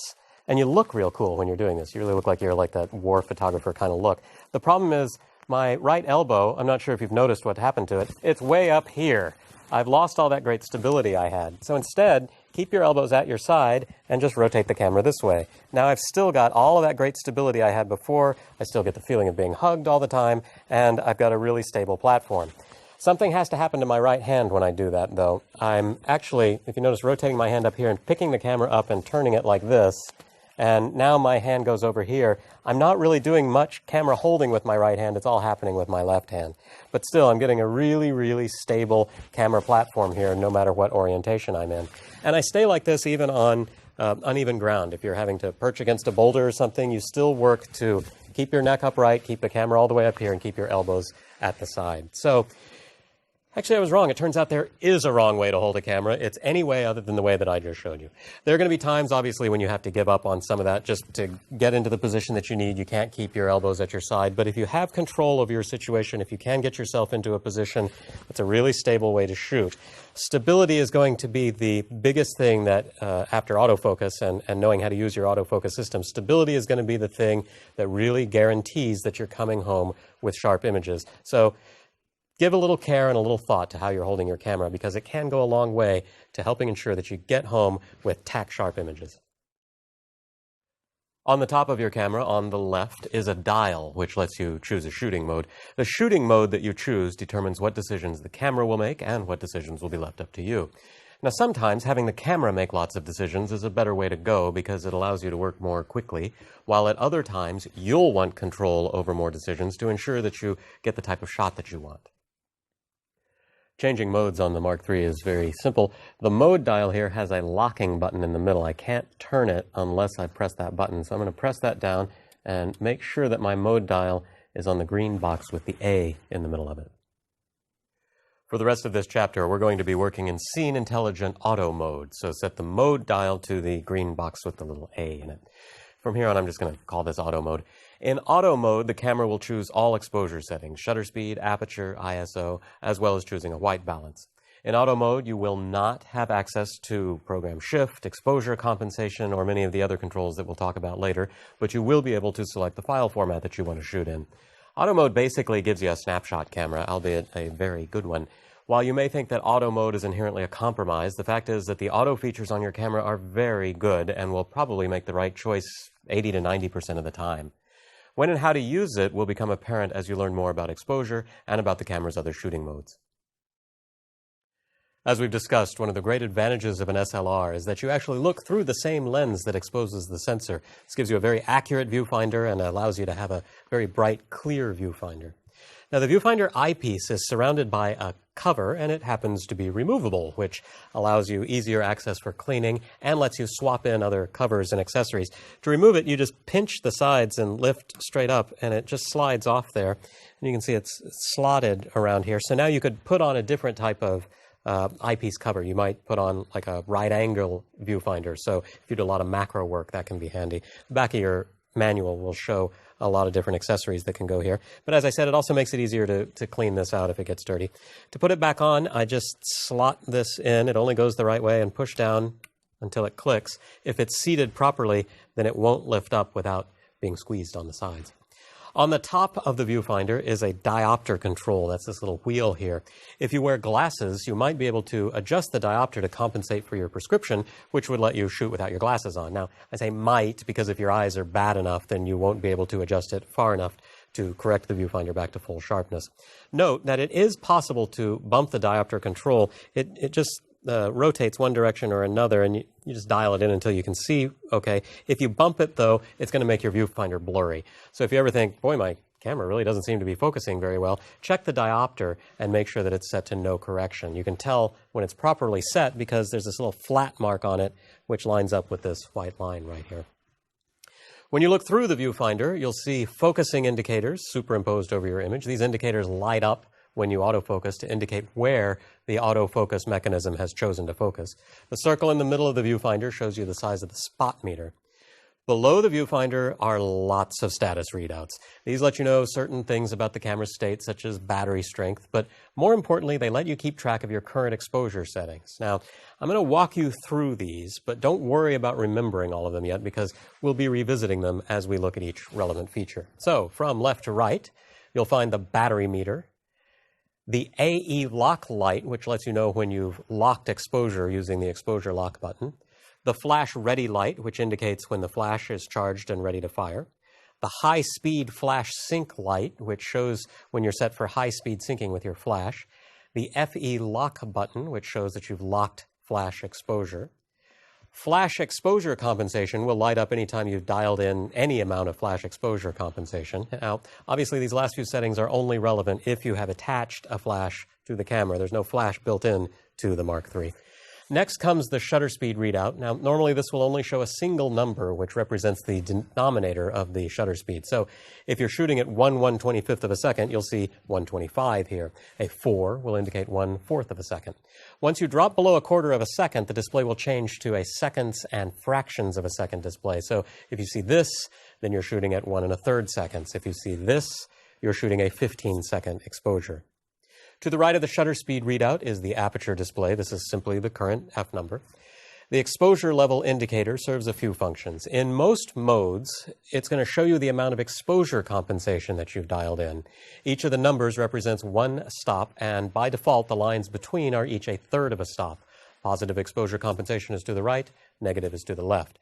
and you look real cool when you're doing this. You really look like you're like that war photographer kind of look. The problem is my right elbow, I'm not sure if you've noticed what happened to it, it's way up here. I've lost all that great stability I had. So instead, keep your elbows at your side and just rotate the camera this way. Now I've still got all of that great stability I had before. I still get the feeling of being hugged all the time, and I've got a really stable platform. Something has to happen to my right hand when I do that, though. I'm actually, if you notice, rotating my hand up here and picking the camera up and turning it like this, and now my hand goes over here. I'm not really doing much camera holding with my right hand. It's all happening with my left hand. But still, I'm getting a really, really stable camera platform here, no matter what orientation I'm in. And I stay like this even on uneven ground. If you're having to perch against a boulder or something, you still work to keep your neck upright, keep the camera all the way up here, and keep your elbows at the side. So actually, I was wrong. It turns out there is a wrong way to hold a camera. It's any way other than the way that I just showed you. There are going to be times, obviously, when you have to give up on some of that just to get into the position that you need. You can't keep your elbows at your side. But if you have control of your situation, if you can get yourself into a position, it's a really stable way to shoot. Stability is going to be the biggest thing that, after autofocus and knowing how to use your autofocus system, stability is going to be the thing that really guarantees that you're coming home with sharp images. So give a little care and a little thought to how you're holding your camera, because it can go a long way to helping ensure that you get home with tack-sharp images. On the top of your camera, on the left, is a dial, which lets you choose a shooting mode. The shooting mode that you choose determines what decisions the camera will make and what decisions will be left up to you. Now, sometimes having the camera make lots of decisions is a better way to go because it allows you to work more quickly, while at other times you'll want control over more decisions to ensure that you get the type of shot that you want. Changing modes on the Mark III is very simple. The mode dial here has a locking button in the middle. I can't turn it unless I press that button. So I'm going to press that down and make sure that my mode dial is on the green box with the A in the middle of it. For the rest of this chapter, we're going to be working in Scene Intelligent Auto Mode. So set the mode dial to the green box with the little A in it. From here on, I'm just going to call this Auto Mode. In Auto Mode, the camera will choose all exposure settings, shutter speed, aperture, ISO, as well as choosing a white balance. In Auto Mode, you will not have access to program shift, exposure compensation, or many of the other controls that we'll talk about later, but you will be able to select the file format that you want to shoot in. Auto Mode basically gives you a snapshot camera, albeit a very good one. While you may think that Auto Mode is inherently a compromise, the fact is that the auto features on your camera are very good and will probably make the right choice 80 to 90% of the time. When and how to use it will become apparent as you learn more about exposure and about the camera's other shooting modes. As we've discussed, one of the great advantages of an SLR is that you actually look through the same lens that exposes the sensor. This gives you a very accurate viewfinder and allows you to have a very bright, clear viewfinder. Now, the viewfinder eyepiece is surrounded by a cover, and it happens to be removable, which allows you easier access for cleaning and lets you swap in other covers and accessories. To remove it, you just pinch the sides and lift straight up, and it just slides off there. And you can see it's slotted around here. So now you could put on a different type of eyepiece cover. You might put on like a right angle viewfinder. So if you do a lot of macro work, that can be handy. The back of your manual will show a lot of different accessories that can go here. But as I said, it also makes it easier to clean this out if it gets dirty. To put it back on, I just slot this in. It only goes the right way and push down until it clicks. If it's seated properly, then it won't lift up without being squeezed on the sides. On the top of the viewfinder is a diopter control. That's this little wheel here. If you wear glasses, you might be able to adjust the diopter to compensate for your prescription, which would let you shoot without your glasses on. Now, I say might because if your eyes are bad enough, then you won't be able to adjust it far enough to correct the viewfinder back to full sharpness. Note that it is possible to bump the diopter control. It just rotates one direction or another, and you just dial it in until you can see okay. If you bump it, though, it's going to make your viewfinder blurry. So if you ever think, boy, my camera really doesn't seem to be focusing very well, check the diopter and make sure that it's set to no correction. You can tell when it's properly set because there's this little flat mark on it, which lines up with this white line right here. When you look through the viewfinder, you'll see focusing indicators superimposed over your image. These indicators light up when you autofocus to indicate where the autofocus mechanism has chosen to focus. The circle in the middle of the viewfinder shows you the size of the spot meter. Below the viewfinder are lots of status readouts. These let you know certain things about the camera's state, such as battery strength, but more importantly, they let you keep track of your current exposure settings. Now, I'm going to walk you through these, but don't worry about remembering all of them yet because we'll be revisiting them as we look at each relevant feature. So, from left to right, you'll find the battery meter, the AE lock light, which lets you know when you've locked exposure using the exposure lock button. The flash ready light, which indicates when the flash is charged and ready to fire. The high speed flash sync light, which shows when you're set for high speed syncing with your flash. The FE lock button, which shows that you've locked flash exposure. Flash exposure compensation will light up anytime you've dialed in any amount of flash exposure compensation. Now, obviously, these last few settings are only relevant if you have attached a flash to the camera. There's no flash built in to the Mark III. Next comes the shutter speed readout. Now, normally this will only show a single number, which represents the denominator of the shutter speed. So if you're shooting at 1/125th of a second, you'll see 125 here. A 4 will indicate 1/4 of a second. Once you drop below a quarter of a second, the display will change to a seconds and fractions of a second display. So if you see this, then you're shooting at 1 1/3 seconds. If you see this, you're shooting a 15-second exposure. To the right of the shutter speed readout is the aperture display. This is simply the current F number. The exposure level indicator serves a few functions. In most modes, it's going to show you the amount of exposure compensation that you've dialed in. Each of the numbers represents one stop, and by default, the lines between are each 1/3 of a stop. Positive exposure compensation is to the right, negative is to the left.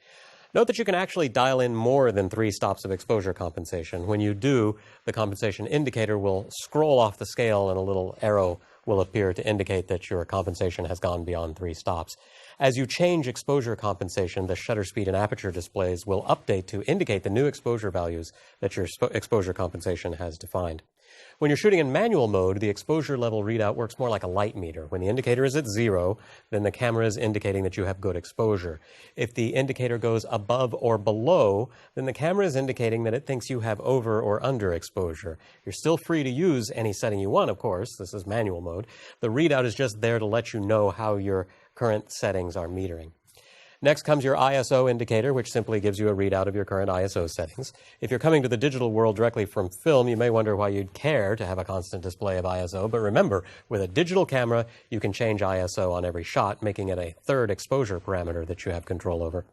Note that you can actually dial in more than 3 stops of exposure compensation. When you do, the compensation indicator will scroll off the scale and a little arrow will appear to indicate that your compensation has gone beyond 3 stops. As you change exposure compensation, the shutter speed and aperture displays will update to indicate the new exposure values that your exposure compensation has defined. When you're shooting in manual mode, the exposure level readout works more like a light meter. When the indicator is at 0, then the camera is indicating that you have good exposure. If the indicator goes above or below, then the camera is indicating that it thinks you have over or under exposure. You're still free to use any setting you want, of course. This is manual mode. The readout is just there to let you know how your current settings are metering. Next comes your ISO indicator, which simply gives you a readout of your current ISO settings. If you're coming to the digital world directly from film, you may wonder why you'd care to have a constant display of ISO. But remember, with a digital camera, you can change ISO on every shot, making it a third exposure parameter that you have control over.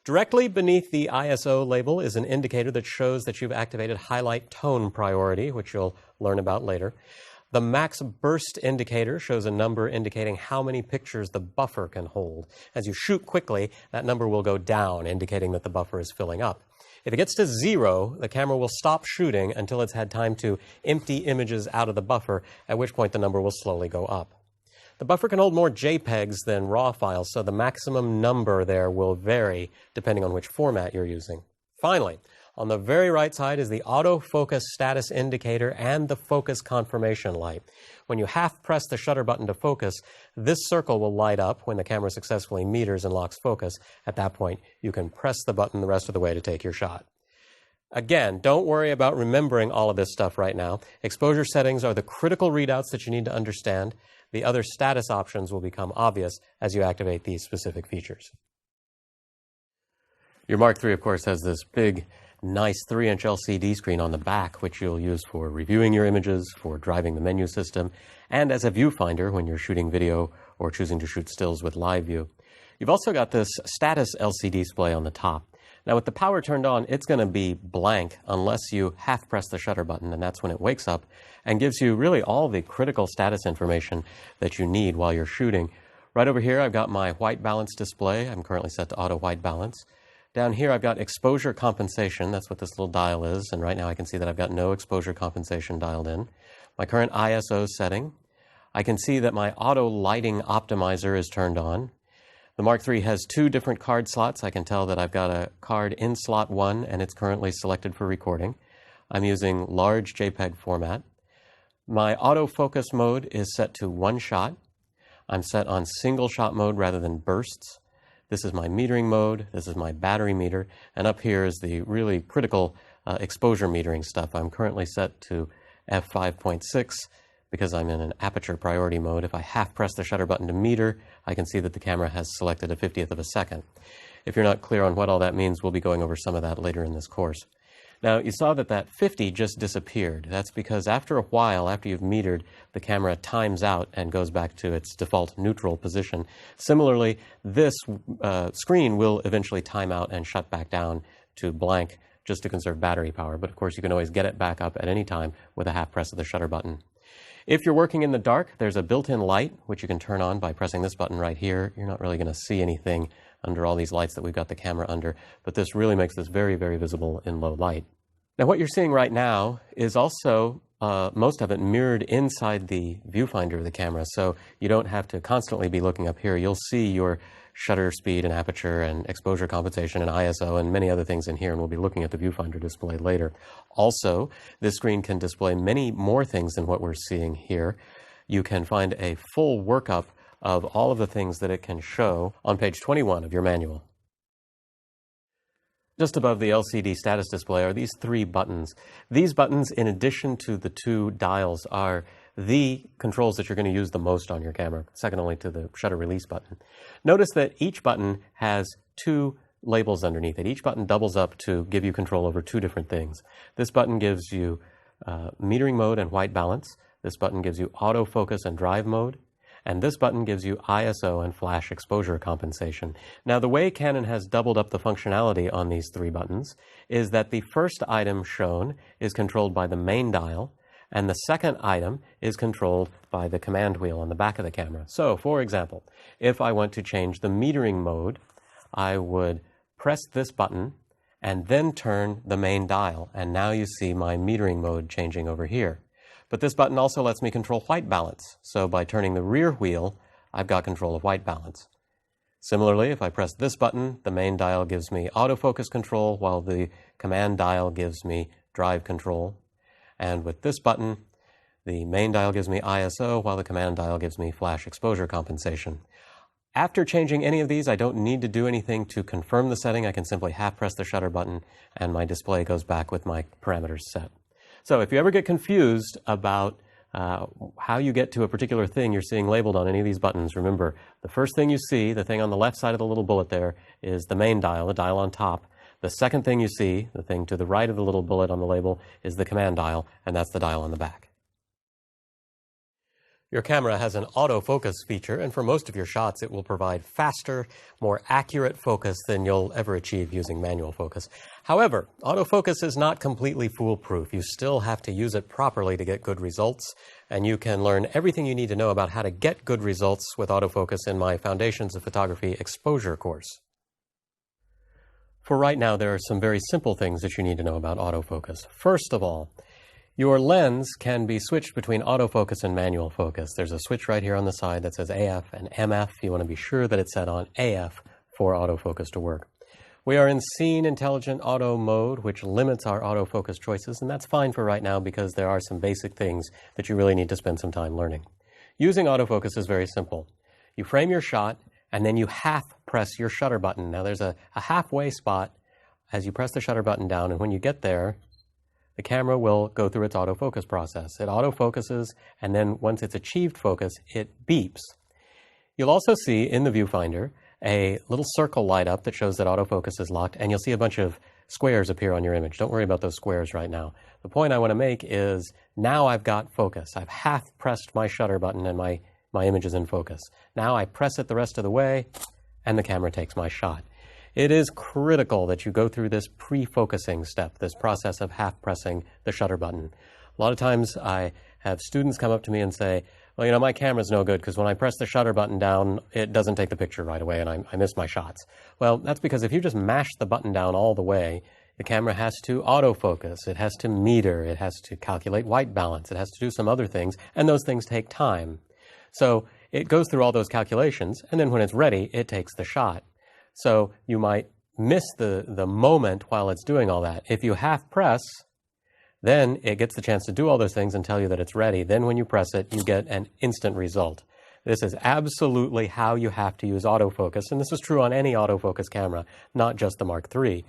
Directly beneath the ISO label is an indicator that shows that you've activated highlight tone priority, which you'll learn about later. The max burst indicator shows a number indicating how many pictures the buffer can hold. As you shoot quickly, that number will go down, indicating that the buffer is filling up. If it gets to 0, the camera will stop shooting until it's had time to empty images out of the buffer, at which point the number will slowly go up. The buffer can hold more JPEGs than RAW files, so the maximum number there will vary depending on which format you're using. Finally, on the very right side is the autofocus status indicator and the focus confirmation light. When you half press the shutter button to focus, this circle will light up when the camera successfully meters and locks focus. At that point, you can press the button the rest of the way to take your shot. Again, don't worry about remembering all of this stuff right now. Exposure settings are the critical readouts that you need to understand. The other status options will become obvious as you activate these specific features. Your Mark III, of course, has this big, nice 3-inch LCD screen on the back, which you'll use for reviewing your images, for driving the menu system, and as a viewfinder when you're shooting video or choosing to shoot stills with live view. You've also got this status LCD display on the top. Now, with the power turned on, it's going to be blank unless you half press the shutter button, and that's when it wakes up and gives you really all the critical status information that you need while you're shooting. Right over here, I've got my white balance display. I'm currently set to auto white balance. Down here, I've got exposure compensation. That's what this little dial is. And right now, I can see that I've got no exposure compensation dialed in. My current ISO setting. I can see that my auto lighting optimizer is turned on. The Mark III has 2 different card slots. I can tell that I've got a card in slot 1, and it's currently selected for recording. I'm using large JPEG format. My autofocus mode is set to 1 shot. I'm set on single shot mode rather than bursts. This is my metering mode, this is my battery meter, and up here is the really critical exposure metering stuff. I'm currently set to f5.6 because I'm in an aperture priority mode. If I half press the shutter button to meter, I can see that the camera has selected a 50th of a second. If you're not clear on what all that means, we'll be going over some of that later in this course. Now, you saw that 50 just disappeared. That's because after a while, after you've metered, the camera times out and goes back to its default neutral position. Similarly, this screen will eventually time out and shut back down to blank just to conserve battery power. But of course, you can always get it back up at any time with a half press of the shutter button. If you're working in the dark, there's a built-in light, which you can turn on by pressing this button right here. You're not really going to see anything under all these lights that we've got the camera under, but this really makes this very, very visible in low light. Now, what you're seeing right now is also most of it mirrored inside the viewfinder of the camera, so you don't have to constantly be looking up here. You'll see your shutter speed and aperture and exposure compensation and ISO and many other things in here, and we'll be looking at the viewfinder display later. Also, this screen can display many more things than what we're seeing here. You can find a full workup of all of the things that it can show on page 21 of your manual. Just above the LCD status display are these 3 buttons. These buttons, in addition to the 2 dials, are the controls that you're going to use the most on your camera, second only to the shutter release button. Notice that each button has 2 labels underneath it. Each button doubles up to give you control over 2 different things. This button gives you metering mode and white balance. This button gives you autofocus and drive mode. And this button gives you ISO and flash exposure compensation. Now, the way Canon has doubled up the functionality on these 3 buttons is that the first item shown is controlled by the main dial, and the second item is controlled by the command wheel on the back of the camera. So, for example, if I want to change the metering mode, I would press this button and then turn the main dial, and now you see my metering mode changing over here. But this button also lets me control white balance. So by turning the rear wheel, I've got control of white balance. Similarly, if I press this button, the main dial gives me autofocus control, while the command dial gives me drive control. And with this button, the main dial gives me ISO, while the command dial gives me flash exposure compensation. After changing any of these, I don't need to do anything to confirm the setting. I can simply half press the shutter button and my display goes back with my parameters set. So if you ever get confused about how you get to a particular thing you're seeing labeled on any of these buttons, remember, the first thing you see, the thing on the left side of the little bullet there, is the main dial, the dial on top. The second thing you see, the thing to the right of the little bullet on the label, is the command dial, and that's the dial on the back. Your camera has an autofocus feature, and for most of your shots, it will provide faster, more accurate focus than you'll ever achieve using manual focus. However, autofocus is not completely foolproof. You still have to use it properly to get good results, and you can learn everything you need to know about how to get good results with autofocus in my Foundations of Photography exposure course. For right now, there are some very simple things that you need to know about autofocus. First of all, your lens can be switched between autofocus and manual focus. There's a switch right here on the side that says AF and MF. You want to be sure that it's set on AF for autofocus to work. We are in Scene Intelligent Auto mode, which limits our autofocus choices, and that's fine for right now because there are some basic things that you really need to spend some time learning. Using autofocus is very simple. You frame your shot, and then you half press your shutter button. Now there's a halfway spot as you press the shutter button down, and when you get there, the camera will go through its autofocus process. It autofocuses, and then once it's achieved focus, it beeps. You'll also see in the viewfinder a little circle light up that shows that autofocus is locked, and you'll see a bunch of squares appear on your image. Don't worry about those squares right now. The point I want to make is now I've got focus. I've half pressed my shutter button and my image is in focus. Now I press it the rest of the way, and the camera takes my shot. It is critical that you go through this pre-focusing step, this process of half pressing the shutter button. A lot of times I have students come up to me and say, well, you know, my camera's no good because when I press the shutter button down, it doesn't take the picture right away and I miss my shots. Well, that's because if you just mash the button down all the way, the camera has to autofocus, it has to meter, it has to calculate white balance, it has to do some other things, and those things take time. So it goes through all those calculations, and then when it's ready, it takes the shot. So you might miss the moment while it's doing all that. If you half press, then it gets the chance to do all those things and tell you that it's ready. Then when you press it, you get an instant result. This is absolutely how you have to use autofocus, and this is true on any autofocus camera, not just the Mark III.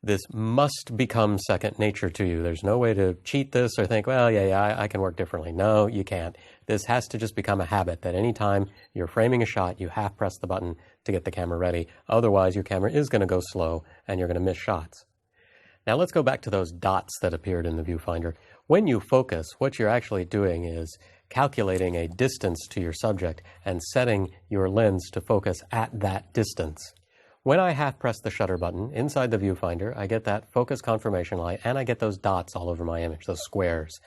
This must become second nature to you. There's no way to cheat this or think, well, yeah, I can work differently. No, you can't. This has to just become a habit that anytime you're framing a shot, you half press the button to get the camera ready. Otherwise, your camera is going to go slow and you're going to miss shots. Now let's go back to those dots that appeared in the viewfinder. When you focus, what you're actually doing is calculating a distance to your subject and setting your lens to focus at that distance. When I half press the shutter button inside the viewfinder, I get that focus confirmation light and I get those dots all over my image, those squares.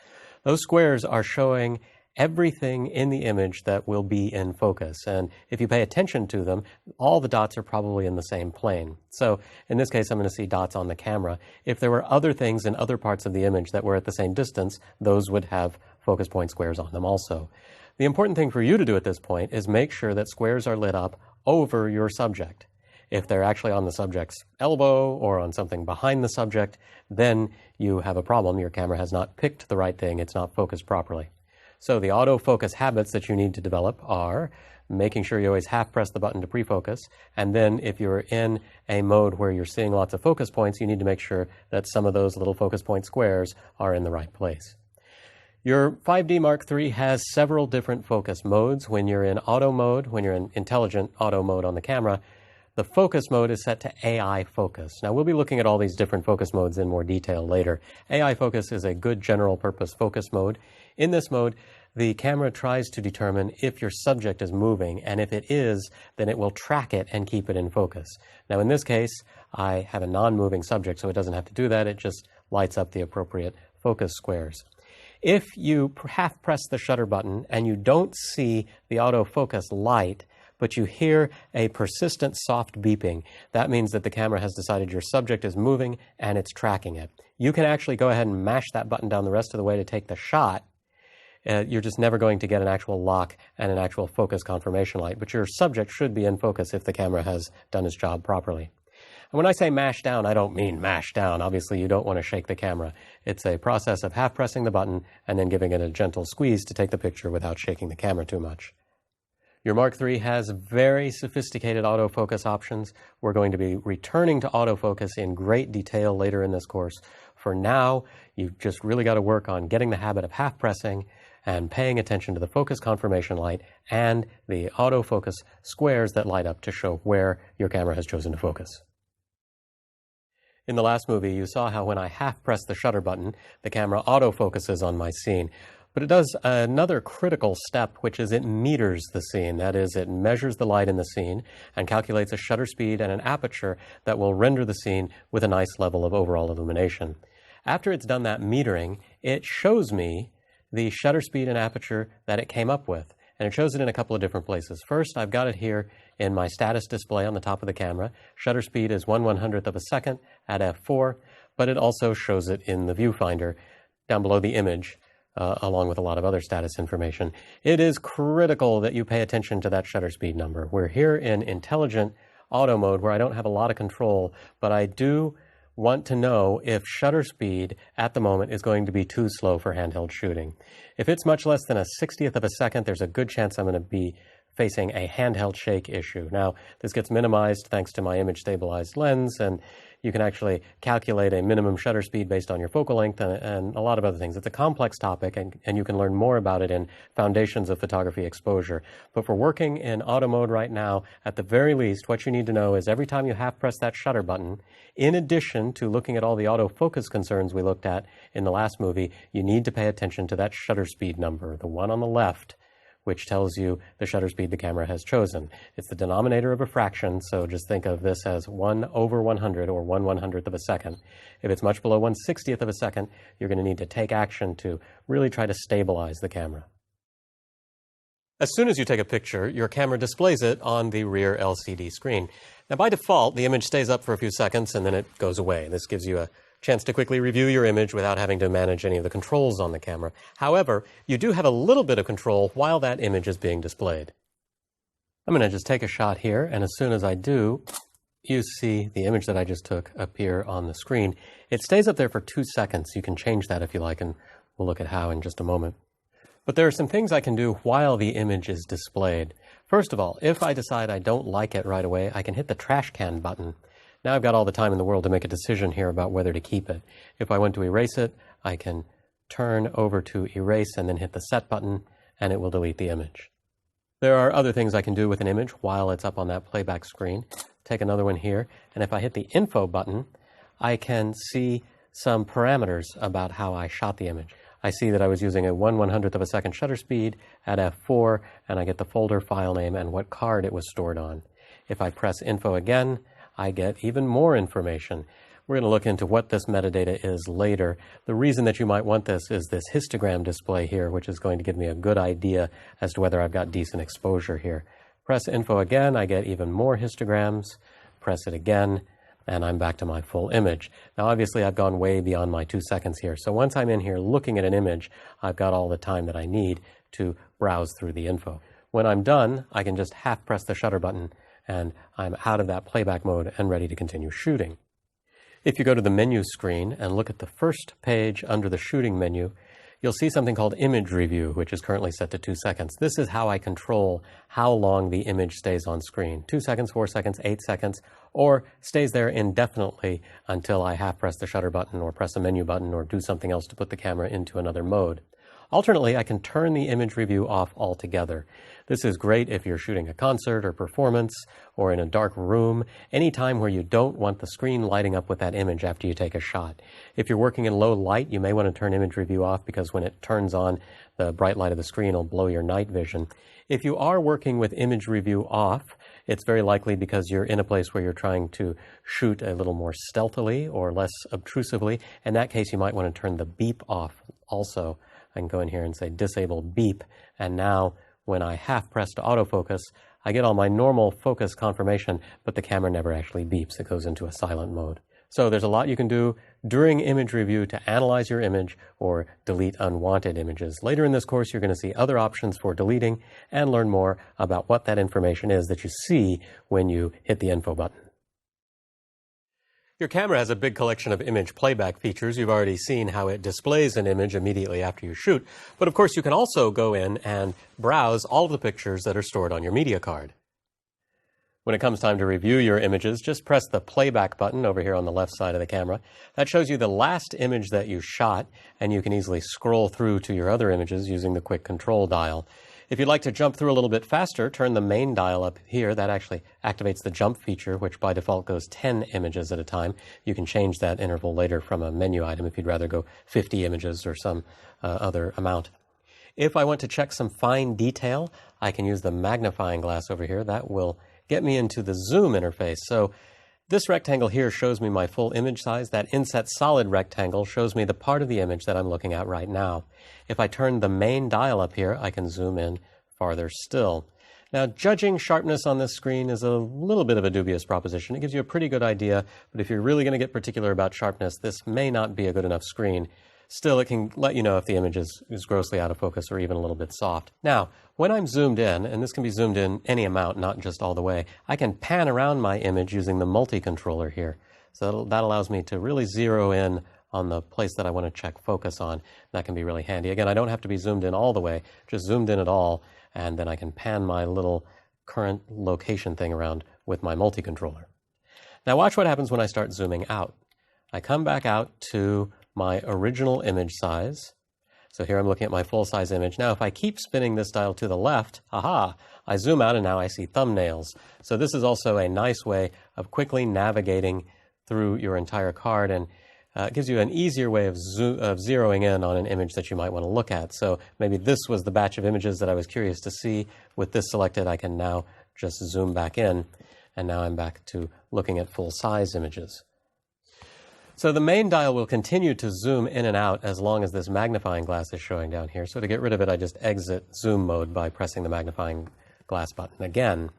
Those squares are showing everything in the image that will be in focus. And if you pay attention to them, all the dots are probably in the same plane. So in this case, I'm going to see dots on the camera. If there were other things in other parts of the image that were at the same distance, those would have focus point squares on them also. The important thing for you to do at this point is make sure that squares are lit up over your subject. If they're actually on the subject's elbow or on something behind the subject, then you have a problem. Your camera has not picked the right thing. It's not focused properly. So the autofocus habits that you need to develop are making sure you always half press the button to pre-focus, and then if you're in a mode where you're seeing lots of focus points, you need to make sure that some of those little focus point squares are in the right place. Your 5D Mark III has several different focus modes. When you're in auto mode, when you're in intelligent auto mode on the camera, the focus mode is set to AI focus. Now, we'll be looking at all these different focus modes in more detail later. AI focus is a good general purpose focus mode. In this mode, the camera tries to determine if your subject is moving, and if it is, then it will track it and keep it in focus. Now, in this case, I have a non-moving subject, so it doesn't have to do that. It just lights up the appropriate focus squares. If you half press the shutter button and you don't see the autofocus light, but you hear a persistent soft beeping, that means that the camera has decided your subject is moving and it's tracking it. You can actually go ahead and mash that button down the rest of the way to take the shot. You're just never going to get an actual lock and an actual focus confirmation light, but your subject should be in focus if the camera has done its job properly. And when I say mash down, I don't mean mash down. Obviously, you don't want to shake the camera. It's a process of half pressing the button and then giving it a gentle squeeze to take the picture without shaking the camera too much. Your Mark III has very sophisticated autofocus options. We're going to be returning to autofocus in great detail later in this course. For now, you've just really got to work on getting the habit of half pressing and paying attention to the focus confirmation light and the autofocus squares that light up to show where your camera has chosen to focus. In the last movie, you saw how when I half press the shutter button, the camera autofocuses on my scene. But it does another critical step, which is it meters the scene. That is, it measures the light in the scene and calculates a shutter speed and an aperture that will render the scene with a nice level of overall illumination. After it's done that metering, it shows me the shutter speed and aperture that it came up with. And it shows it in a couple of different places. First, I've got it here in my status display on the top of the camera. Shutter speed is 1/100th of a second at f4, but it also shows it in the viewfinder down below the image, along with a lot of other status information. It is critical that you pay attention to that shutter speed number. We're here in intelligent auto mode where I don't have a lot of control, but I do want to know if shutter speed at the moment is going to be too slow for handheld shooting. If it's much less than a 60th of a second, there's a good chance I'm going to be facing a handheld shake issue. Now, this gets minimized thanks to my image stabilized lens, and you can actually calculate a minimum shutter speed based on your focal length and a lot of other things. It's a complex topic, and you can learn more about it in Foundations of Photography Exposure. But for working in auto mode right now, at the very least, what you need to know is every time you half press that shutter button, in addition to looking at all the autofocus concerns we looked at in the last movie, you need to pay attention to that shutter speed number, the one on the left, which tells you the shutter speed the camera has chosen. It's the denominator of a fraction, so just think of this as 1/100 or 1/100th of a second. If it's much below 1/60th of a second, you're going to need to take action to really try to stabilize the camera. As soon as you take a picture, your camera displays it on the rear LCD screen. Now, by default, the image stays up for a few seconds and then it goes away. This gives you a chance to quickly review your image without having to manage any of the controls on the camera. However, you do have a little bit of control while that image is being displayed. I'm going to just take a shot here, and as soon as I do, you see the image that I just took appear on the screen. It stays up there for 2 seconds. You can change that if you like, and we'll look at how in just a moment. But there are some things I can do while the image is displayed. First of all, if I decide I don't like it right away, I can hit the trash can button. Now I've got all the time in the world to make a decision here about whether to keep it. If I want to erase it, I can turn over to erase and then hit the set button, and it will delete the image. There are other things I can do with an image while it's up on that playback screen. Take another one here, and if I hit the info button, I can see some parameters about how I shot the image. I see that I was using a 1/100th of a second shutter speed at f4, and I get the folder file name and what card it was stored on. If I press info again, I get even more information. We're going to look into what this metadata is later. The reason that you might want this is this histogram display here, which is going to give me a good idea as to whether I've got decent exposure here. Press info again, I get even more histograms. Press it again, and I'm back to my full image. Now, obviously, I've gone way beyond my 2 seconds here. So once I'm in here looking at an image, I've got all the time that I need to browse through the info. When I'm done, I can just half press the shutter button, and I'm out of that playback mode and ready to continue shooting. If you go to the menu screen and look at the first page under the shooting menu, you'll see something called image review, which is currently set to 2 seconds. This is how I control how long the image stays on screen. 2 seconds, 4 seconds, 8 seconds, or stays there indefinitely until I half press the shutter button or press a menu button or do something else to put the camera into another mode. Alternately, I can turn the image review off altogether. This is great if you're shooting a concert or performance or in a dark room, any time where you don't want the screen lighting up with that image after you take a shot. If you're working in low light, you may want to turn image review off because when it turns on, the bright light of the screen will blow your night vision. If you are working with image review off, it's very likely because you're in a place where you're trying to shoot a little more stealthily or less obtrusively. In that case, you might want to turn the beep off also. I can go in here and say disable beep, and now when I half press to autofocus, I get all my normal focus confirmation, but the camera never actually beeps. It goes into a silent mode. So there's a lot you can do during image review to analyze your image or delete unwanted images. Later in this course, you're going to see other options for deleting and learn more about what that information is that you see when you hit the info button. Your camera has a big collection of image playback features. You've already seen how it displays an image immediately after you shoot. But of course, you can also go in and browse all of the pictures that are stored on your media card. When it comes time to review your images, just press the playback button over here on the left side of the camera. That shows you the last image that you shot, and you can easily scroll through to your other images using the quick control dial. If you'd like to jump through a little bit faster, turn the main dial up here. That actually activates the jump feature, which by default goes 10 images at a time. You can change that interval later from a menu item if you'd rather go 50 images or some other amount. If I want to check some fine detail, I can use the magnifying glass over here. That will get me into the zoom interface. So this rectangle here shows me my full image size. That inset solid rectangle shows me the part of the image that I'm looking at right now. If I turn the main dial up here, I can zoom in farther still. Now, judging sharpness on this screen is a little bit of a dubious proposition. It gives you a pretty good idea, but if you're really going to get particular about sharpness, this may not be a good enough screen. Still, it can let you know if the image is grossly out of focus or even a little bit soft. Now, when I'm zoomed in, and this can be zoomed in any amount, not just all the way, I can pan around my image using the multi-controller here. So that allows me to really zero in on the place that I want to check focus on. That can be really handy. Again, I don't have to be zoomed in all the way, just zoomed in at all, and then I can pan my little current location thing around with my multi-controller. Now watch what happens when I start zooming out. I come back out to my original image size. So here I'm looking at my full-size image. Now if I keep spinning this dial to the left, I zoom out and now I see thumbnails. So this is also a nice way of quickly navigating through your entire card, and it gives you an easier way of zeroing in on an image that you might want to look at. So maybe this was the batch of images that I was curious to see. With this selected, I can now just zoom back in, and now I'm back to looking at full-size images. So the main dial will continue to zoom in and out as long as this magnifying glass is showing down here. So to get rid of it, I just exit zoom mode by pressing the magnifying glass button again.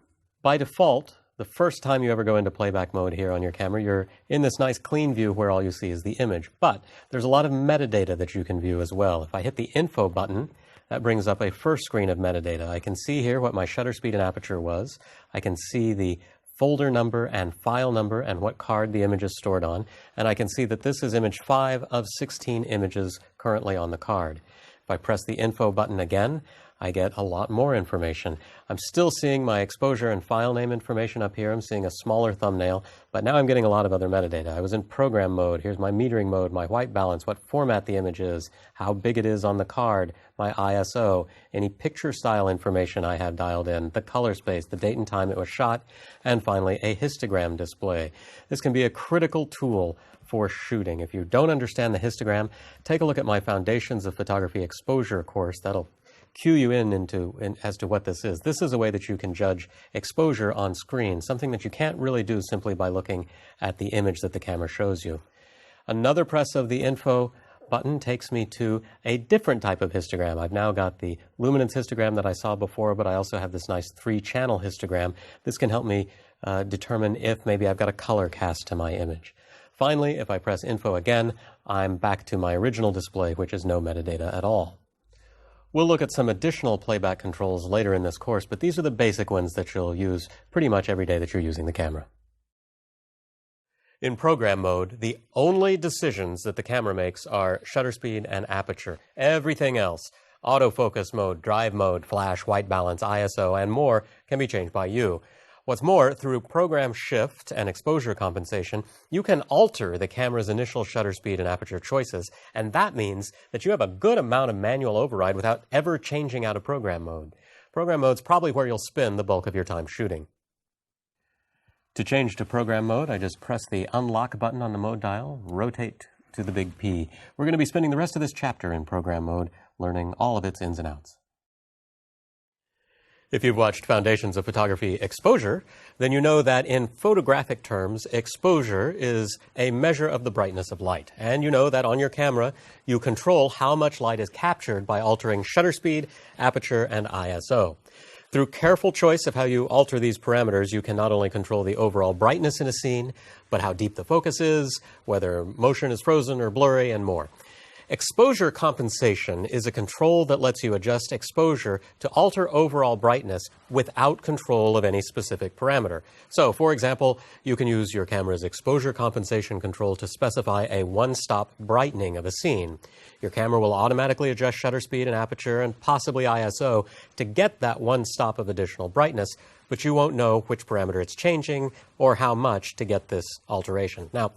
By default, the first time you ever go into playback mode here on your camera, you're in this nice clean view where all you see is the image. But there's a lot of metadata that you can view as well. If I hit the info button, that brings up a first screen of metadata. I can see here what my shutter speed and aperture was. I can see the folder number and file number and what card the image is stored on. And I can see that this is image 5 of 16 images currently on the card. If I press the info button again, I get a lot more information. I'm still seeing my exposure and file name information up here. I'm seeing a smaller thumbnail, but now I'm getting a lot of other metadata. I was in program mode. Here's my metering mode, my white balance, what format the image is, how big it is on the card, my ISO, any picture style information I have dialed in, the color space, the date and time it was shot, and finally a histogram display. This can be a critical tool for shooting. If you don't understand the histogram, take a look at my Foundations of Photography Exposure course. That'll cue you in as to what this is. This is a way that you can judge exposure on screen, something that you can't really do simply by looking at the image that the camera shows you. Another press of the info button takes me to a different type of histogram. I've now got the luminance histogram that I saw before, but I also have this nice 3-channel histogram. This can help me determine if maybe I've got a color cast to my image. Finally, if I press info again, I'm back to my original display, which is no metadata at all. We'll look at some additional playback controls later in this course, but these are the basic ones that you'll use pretty much every day that you're using the camera. In program mode, the only decisions that the camera makes are shutter speed and aperture. Everything else, autofocus mode, drive mode, flash, white balance, ISO, and more can be changed by you. What's more, through program shift and exposure compensation, you can alter the camera's initial shutter speed and aperture choices, and that means that you have a good amount of manual override without ever changing out of program mode. Program mode's probably where you'll spend the bulk of your time shooting. To change to program mode, I just press the unlock button on the mode dial, rotate to the big P. We're going to be spending the rest of this chapter in program mode, learning all of its ins and outs. If you've watched Foundations of Photography Exposure, then you know that in photographic terms, exposure is a measure of the brightness of light. And you know that on your camera, you control how much light is captured by altering shutter speed, aperture, and ISO. Through careful choice of how you alter these parameters, you can not only control the overall brightness in a scene, but how deep the focus is, whether motion is frozen or blurry, and more. Exposure compensation is a control that lets you adjust exposure to alter overall brightness without control of any specific parameter. So, for example, you can use your camera's exposure compensation control to specify a one-stop brightening of a scene. Your camera will automatically adjust shutter speed and aperture and possibly ISO to get that one stop of additional brightness, but you won't know which parameter it's changing or how much to get this alteration. Now,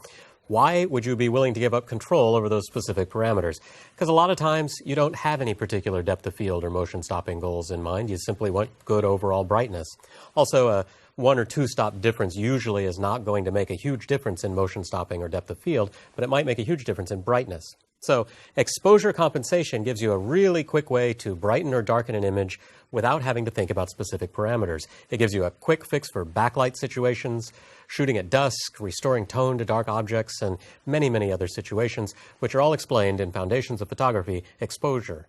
why would you be willing to give up control over those specific parameters? Because a lot of times you don't have any particular depth of field or motion stopping goals in mind. You simply want good overall brightness. Also, a 1 or 2 stop difference usually is not going to make a huge difference in motion stopping or depth of field, but it might make a huge difference in brightness. So exposure compensation gives you a really quick way to brighten or darken an image without having to think about specific parameters. It gives you a quick fix for backlight situations, shooting at dusk, restoring tone to dark objects, and many, many other situations, which are all explained in Foundations of Photography, Exposure.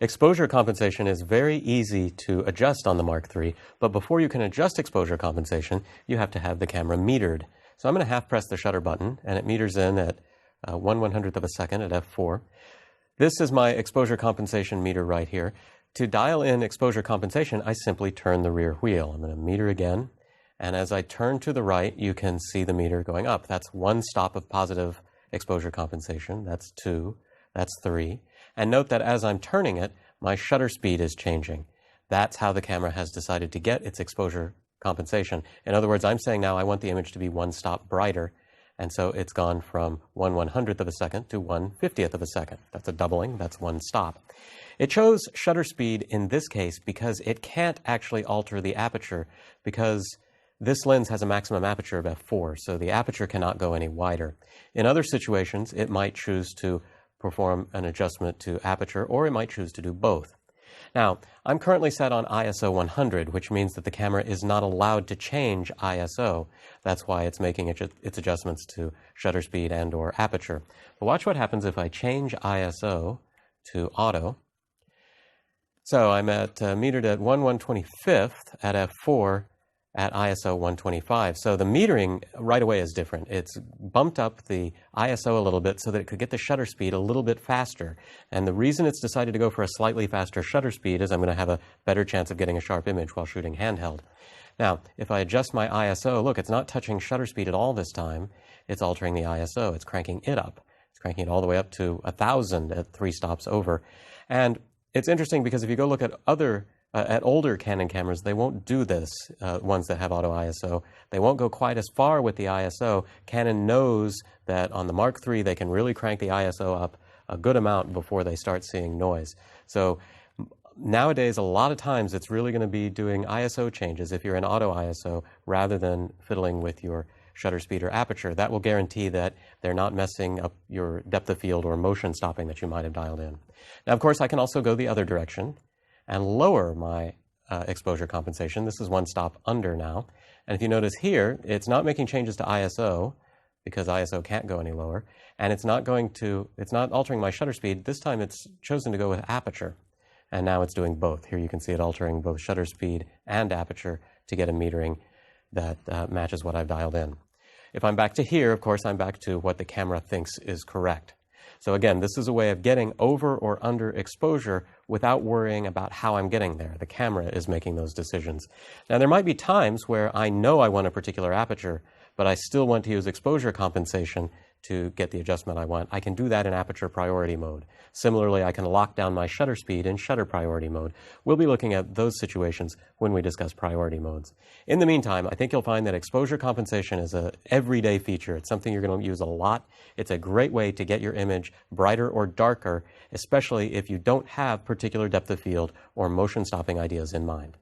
Exposure compensation is very easy to adjust on the Mark III, but before you can adjust exposure compensation, you have to have the camera metered. So I'm going to half press the shutter button, and it meters in at 1/100th of a second at f4. This is my exposure compensation meter right here. To dial in exposure compensation, I simply turn the rear wheel. I'm going to meter again, and as I turn to the right, you can see the meter going up. That's 1 stop of positive exposure compensation. That's 2. That's 3. And note that as I'm turning it, my shutter speed is changing. That's how the camera has decided to get its exposure compensation. In other words, I'm saying now I want the image to be 1 stop brighter. And so it's gone from 1/100th of a second to 1/50th of a second. That's a doubling. That's 1 stop. It chose shutter speed in this case because it can't actually alter the aperture, because this lens has a maximum aperture of f4, so the aperture cannot go any wider. In other situations, it might choose to perform an adjustment to aperture, or it might choose to do both. Now, I'm currently set on ISO 100, which means that the camera is not allowed to change ISO. That's why it's making its adjustments to shutter speed and or aperture. But watch what happens if I change ISO to auto. So I'm metered at 1/125th at f4 at ISO 125. So the metering right away is different. It's bumped up the ISO a little bit so that it could get the shutter speed a little bit faster. And the reason it's decided to go for a slightly faster shutter speed is I'm going to have a better chance of getting a sharp image while shooting handheld. Now, if I adjust my ISO, look, it's not touching shutter speed at all this time. It's altering the ISO. It's cranking it up. It's cranking it all the way up to 1,000 at 3 stops over. And it's interesting because if you go look at at older Canon cameras, they won't do this, ones that have auto ISO. They won't go quite as far with the ISO. Canon knows that on the Mark III, they can really crank the ISO up a good amount before they start seeing noise. So nowadays, a lot of times, it's really going to be doing ISO changes if you're in auto ISO rather than fiddling with your shutter speed or aperture. That will guarantee that they're not messing up your depth of field or motion stopping that you might have dialed in. Now, of course, I can also go the other direction and lower my exposure compensation. This is 1 stop under now. And if you notice here, it's not making changes to ISO because ISO can't go any lower. And it's not altering my shutter speed. This time it's chosen to go with aperture. And now it's doing both. Here you can see it altering both shutter speed and aperture to get a metering that matches what I've dialed in. If I'm back to here, of course, I'm back to what the camera thinks is correct. So again, this is a way of getting over or under exposure without worrying about how I'm getting there. The camera is making those decisions. Now, there might be times where I know I want a particular aperture, but I still want to use exposure compensation to get the adjustment I want. I can do that in aperture priority mode. Similarly, I can lock down my shutter speed in shutter priority mode. We'll be looking at those situations when we discuss priority modes. In the meantime, I think you'll find that exposure compensation is an everyday feature. It's something you're going to use a lot. It's a great way to get your image brighter or darker, especially if you don't have particular depth of field or motion stopping ideas in mind.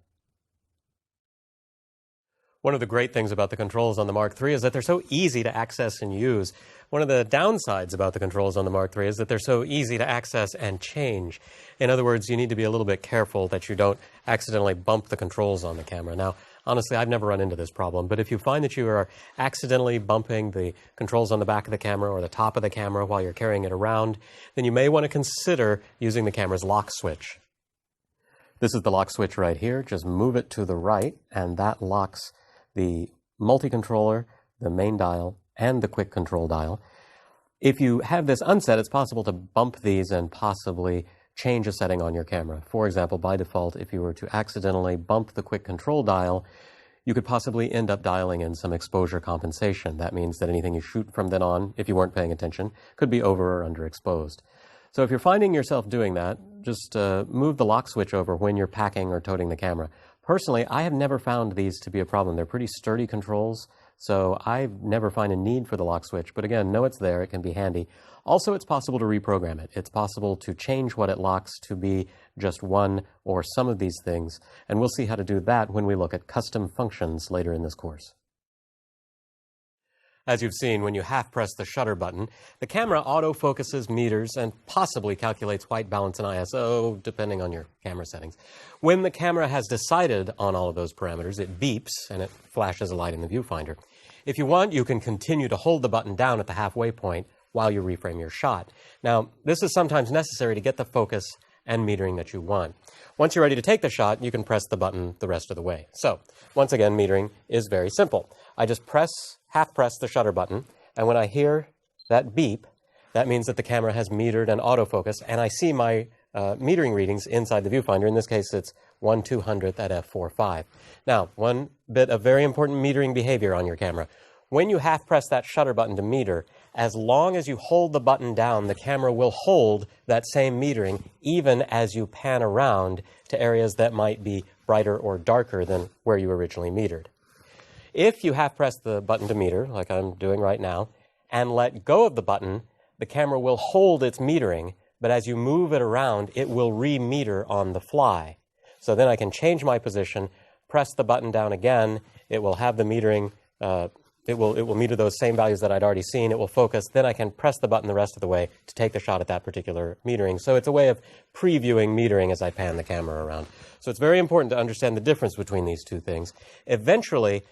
One of the great things about the controls on the Mark III is that they're so easy to access and use. One of the downsides about the controls on the Mark III is that they're so easy to access and change. In other words, you need to be a little bit careful that you don't accidentally bump the controls on the camera. Now, honestly, I've never run into this problem, but if you find that you are accidentally bumping the controls on the back of the camera or the top of the camera while you're carrying it around, then you may want to consider using the camera's lock switch. This is the lock switch right here. Just move it to the right, and that locks the multi-controller, the main dial, and the quick control dial. If you have this unset, it's possible to bump these and possibly change a setting on your camera. For example, by default, if you were to accidentally bump the quick control dial, you could possibly end up dialing in some exposure compensation. That means that anything you shoot from then on, if you weren't paying attention, could be over or underexposed. So if you're finding yourself doing that, just move the lock switch over when you're packing or toting the camera. Personally, I have never found these to be a problem. They're pretty sturdy controls, so I never find a need for the lock switch. But again, know it's there. It can be handy. Also, it's possible to reprogram it. It's possible to change what it locks to be just one or some of these things, and we'll see how to do that when we look at custom functions later in this course. As you've seen, when you half-press the shutter button, the camera autofocuses, meters, and possibly calculates white balance and ISO, depending on your camera settings. When the camera has decided on all of those parameters, it beeps and it flashes a light in the viewfinder. If you want, you can continue to hold the button down at the halfway point while you reframe your shot. Now, this is sometimes necessary to get the focus and metering that you want. Once you're ready to take the shot, you can press the button the rest of the way. So, once again, metering is very simple. I just half-press the shutter button, and when I hear that beep, that means that the camera has metered and autofocused, and I see my metering readings inside the viewfinder. In this case, it's 1/200th at f4.5. Now, one bit of very important metering behavior on your camera. When you half-press that shutter button to meter, as long as you hold the button down, the camera will hold that same metering even as you pan around to areas that might be brighter or darker than where you originally metered. If you half-press the button to meter, like I'm doing right now, and let go of the button, the camera will hold its metering, but as you move it around, it will re-meter on the fly. So then I can change my position, press the button down again, it will have the metering, it will meter those same values that I'd already seen, it will focus, then I can press the button the rest of the way to take the shot at that particular metering. So it's a way of previewing metering as I pan the camera around. So it's very important to understand the difference between these two things. Eventually,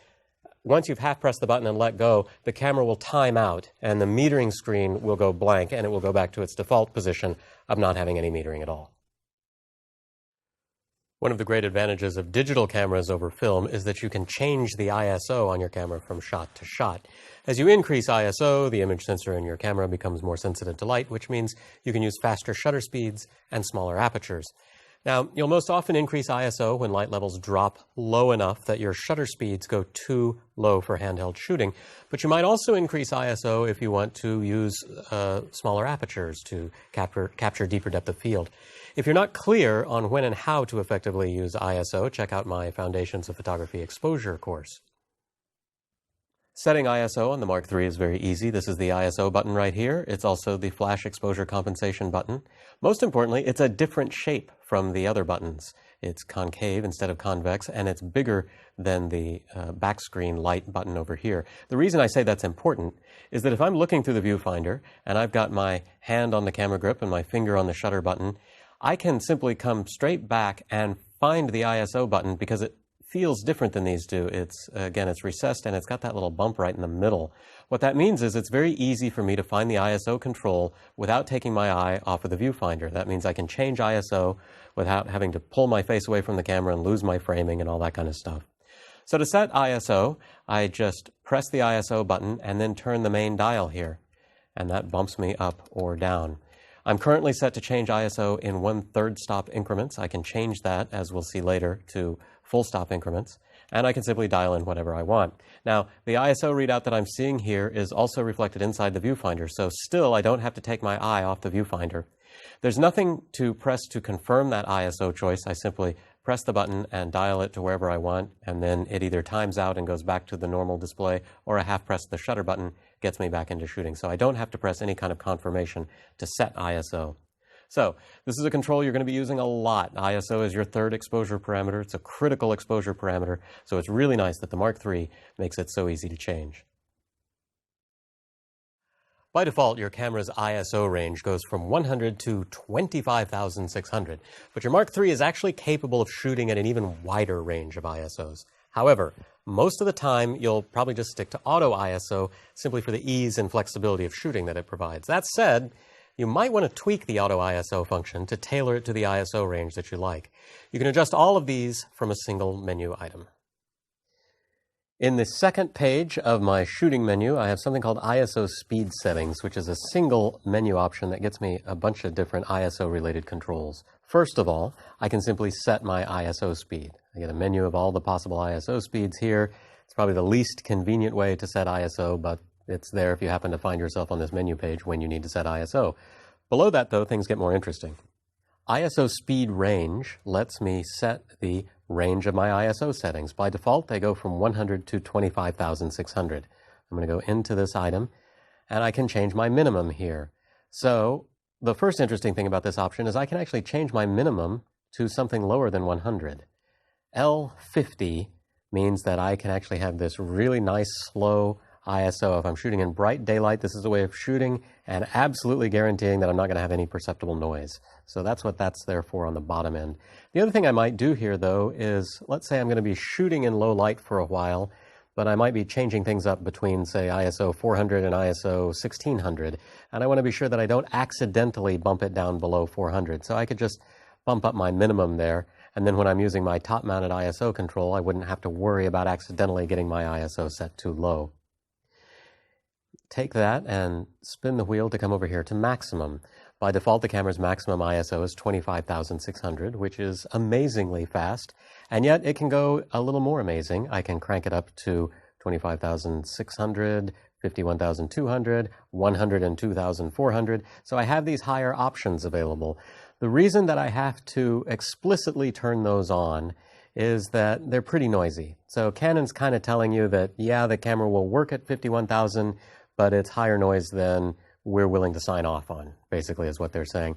once you've half-pressed the button and let go, the camera will time out, and the metering screen will go blank, and it will go back to its default position of not having any metering at all. One of the great advantages of digital cameras over film is that you can change the ISO on your camera from shot to shot. As you increase ISO, the image sensor in your camera becomes more sensitive to light, which means you can use faster shutter speeds and smaller apertures. Now, you'll most often increase ISO when light levels drop low enough that your shutter speeds go too low for handheld shooting, but you might also increase ISO if you want to use smaller apertures to capture deeper depth of field. If you're not clear on when and how to effectively use ISO, check out my Foundations of Photography Exposure course. Setting ISO on the Mark III is very easy. This is the ISO button right here. It's also the flash exposure compensation button. Most importantly, it's a different shape from the other buttons. It's concave instead of convex, and it's bigger than the back screen light button over here. The reason I say that's important is that if I'm looking through the viewfinder and I've got my hand on the camera grip and my finger on the shutter button, I can simply come straight back and find the ISO button because it feels different than these do. It's, again, it's recessed and it's got that little bump right in the middle. What that means is it's very easy for me to find the ISO control without taking my eye off of the viewfinder. That means I can change ISO without having to pull my face away from the camera and lose my framing and all that kind of stuff. So to set ISO, I just press the ISO button and then turn the main dial here, and that bumps me up or down. I'm currently set to change ISO in 1/3 stop increments. I can change that, as we'll see later, to full stop increments, and I can simply dial in whatever I want. Now, the ISO readout that I'm seeing here is also reflected inside the viewfinder, so still I don't have to take my eye off the viewfinder. There's nothing to press to confirm that ISO choice. I simply press the button and dial it to wherever I want, and then it either times out and goes back to the normal display, or a half-press the shutter button gets me back into shooting. So I don't have to press any kind of confirmation to set ISO. So this is a control you're going to be using a lot. ISO is your third exposure parameter. It's a critical exposure parameter, so it's really nice that the Mark III makes it so easy to change. By default, your camera's ISO range goes from 100 to 25,600, but your Mark III is actually capable of shooting at an even wider range of ISOs. However, most of the time, you'll probably just stick to auto ISO simply for the ease and flexibility of shooting that it provides. That said, you might want to tweak the auto ISO function to tailor it to the ISO range that you like. You can adjust all of these from a single menu item. In the second page of my shooting menu, I have something called ISO speed settings, which is a single menu option that gets me a bunch of different ISO-related controls. First of all, I can simply set my ISO speed. I get a menu of all the possible ISO speeds here. It's probably the least convenient way to set ISO, but it's there if you happen to find yourself on this menu page when you need to set ISO. Below that, though, things get more interesting. ISO speed range lets me set the range of my ISO settings. By default, they go from 100 to 25,600. I'm going to go into this item, and I can change my minimum here. So the first interesting thing about this option is I can actually change my minimum to something lower than 100. L50 means that I can actually have this really nice, slow ISO. If I'm shooting in bright daylight, this is a way of shooting and absolutely guaranteeing that I'm not going to have any perceptible noise. So that's what that's there for on the bottom end. The other thing I might do here, though, is let's say I'm going to be shooting in low light for a while, but I might be changing things up between, say, ISO 400 and ISO 1600, and I want to be sure that I don't accidentally bump it down below 400. So I could just bump up my minimum there, and then when I'm using my top-mounted ISO control, I wouldn't have to worry about accidentally getting my ISO set too low. Take that and spin the wheel to come over here to maximum. By default, the camera's maximum ISO is 25,600, which is amazingly fast, and yet it can go a little more amazing. I can crank it up to 25,600, 51,200, 102,400, so I have these higher options available. The reason that I have to explicitly turn those on is that they're pretty noisy. So Canon's kind of telling you that, yeah, the camera will work at 51,000, but it's higher noise than we're willing to sign off on, basically is what they're saying.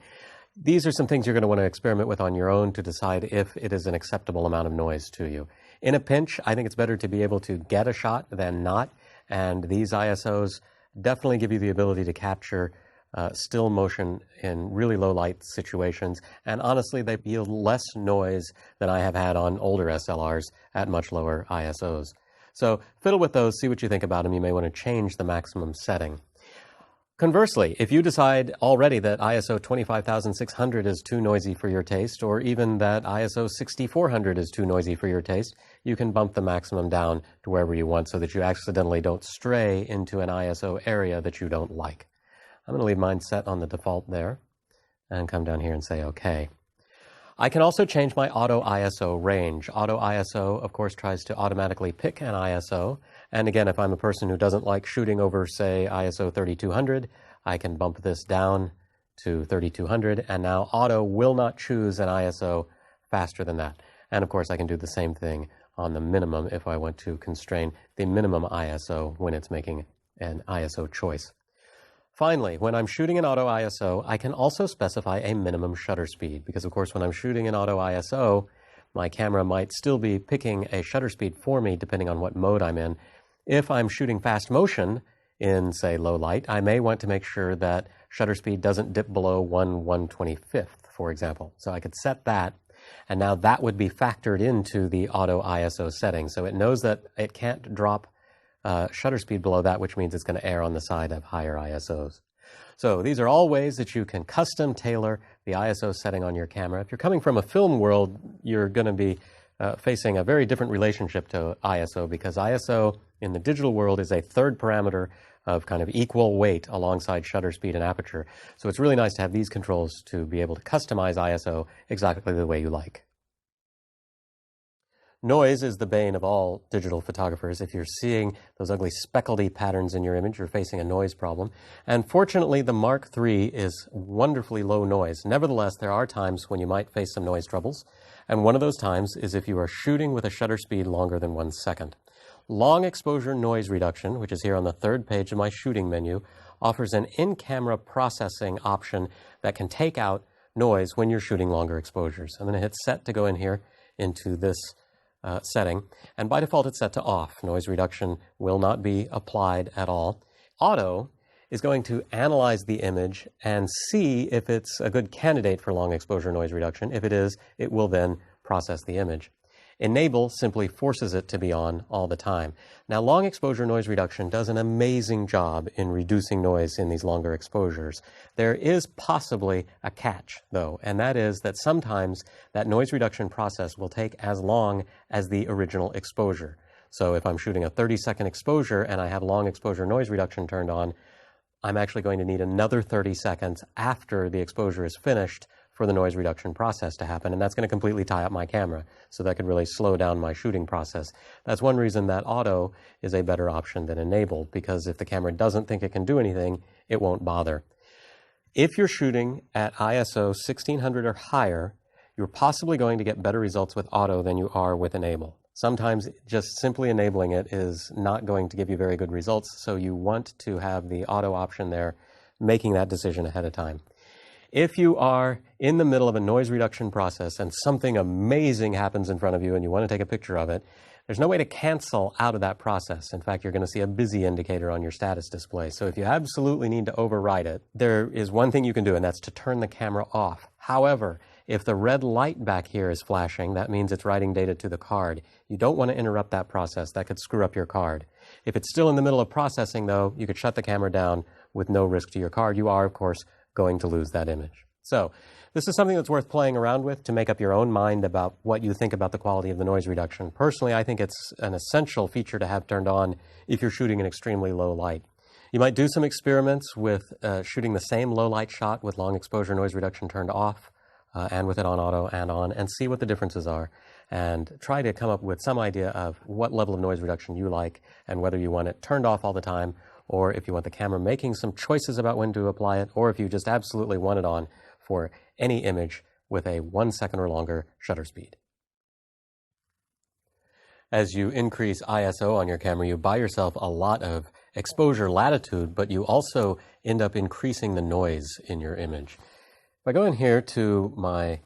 These are some things you're going to want to experiment with on your own to decide if it is an acceptable amount of noise to you. In a pinch, I think it's better to be able to get a shot than not, and these ISOs definitely give you the ability to capture still motion in really low light situations, and honestly, they yield less noise than I have had on older SLRs at much lower ISOs. So fiddle with those, see what you think about them. You may want to change the maximum setting. Conversely, if you decide already that ISO 25,600 is too noisy for your taste, or even that ISO 6400 is too noisy for your taste, you can bump the maximum down to wherever you want so that you accidentally don't stray into an ISO area that you don't like. I'm going to leave mine set on the default there and come down here and say OK. I can also change my auto ISO range. Auto ISO, of course, tries to automatically pick an ISO. And again, if I'm a person who doesn't like shooting over, say, ISO 3200, I can bump this down to 3200. And now auto will not choose an ISO faster than that. And of course, I can do the same thing on the minimum if I want to constrain the minimum ISO when it's making an ISO choice. Finally, when I'm shooting in auto ISO, I can also specify a minimum shutter speed because, of course, when I'm shooting in auto ISO, my camera might still be picking a shutter speed for me depending on what mode I'm in. If I'm shooting fast motion in, say, low light, I may want to make sure that shutter speed doesn't dip below 1/125th, for example. So I could set that, and now that would be factored into the auto ISO setting. So it knows that it can't drop shutter speed below that, which means it's going to err on the side of higher ISOs. So these are all ways that you can custom tailor the ISO setting on your camera. If you're coming from a film world, you're going to be facing a very different relationship to ISO because ISO in the digital world is a third parameter of kind of equal weight alongside shutter speed and aperture. So it's really nice to have these controls to be able to customize ISO exactly the way you like. Noise is the bane of all digital photographers. If you're seeing those ugly speckledy patterns in your image, you're facing a noise problem. And fortunately, the Mark III is wonderfully low noise. Nevertheless, there are times when you might face some noise troubles. And one of those times is if you are shooting with a shutter speed longer than 1 second. Long exposure noise reduction, which is here on the third page of my shooting menu, offers an in-camera processing option that can take out noise when you're shooting longer exposures. I'm going to hit set to go in here into this setting, and by default it's set to off. Noise reduction will not be applied at all. Auto is going to analyze the image and see if it's a good candidate for long exposure noise reduction. If it is, it will then process the image. Enable simply forces it to be on all the time. Now, long exposure noise reduction does an amazing job in reducing noise in these longer exposures. There is possibly a catch, though, and that is that sometimes that noise reduction process will take as long as the original exposure. So if I'm shooting a 30-second exposure and I have long exposure noise reduction turned on, I'm actually going to need another 30 seconds after the exposure is finished for the noise reduction process to happen, and that's going to completely tie up my camera, so that could really slow down my shooting process. That's one reason that auto is a better option than enable, because if the camera doesn't think it can do anything, it won't bother. If you're shooting at ISO 1600 or higher, you're possibly going to get better results with auto than you are with enable. Sometimes just simply enabling it is not going to give you very good results, so you want to have the auto option there, making that decision ahead of time. If you are in the middle of a noise reduction process and something amazing happens in front of you and you want to take a picture of it, there's no way to cancel out of that process. In fact, you're going to see a busy indicator on your status display. So if you absolutely need to override it, there is one thing you can do, and that's to turn the camera off. However, if the red light back here is flashing, that means it's writing data to the card. You don't want to interrupt that process. That could screw up your card. If it's still in the middle of processing, though, you could shut the camera down with no risk to your card. You are, of course, going to lose that image. So this is something that's worth playing around with to make up your own mind about what you think about the quality of the noise reduction. Personally, I think it's an essential feature to have turned on if you're shooting in extremely low light. You might do some experiments with shooting the same low light shot with long exposure noise reduction turned off and with it on auto and on, and see what the differences are, and try to come up with some idea of what level of noise reduction you like and whether you want it turned off all the time, or if you want the camera making some choices about when to apply it, or if you just absolutely want it on for any image with a 1 second or longer shutter speed. As you increase ISO on your camera, you buy yourself a lot of exposure latitude, but you also end up increasing the noise in your image. If I go in here to my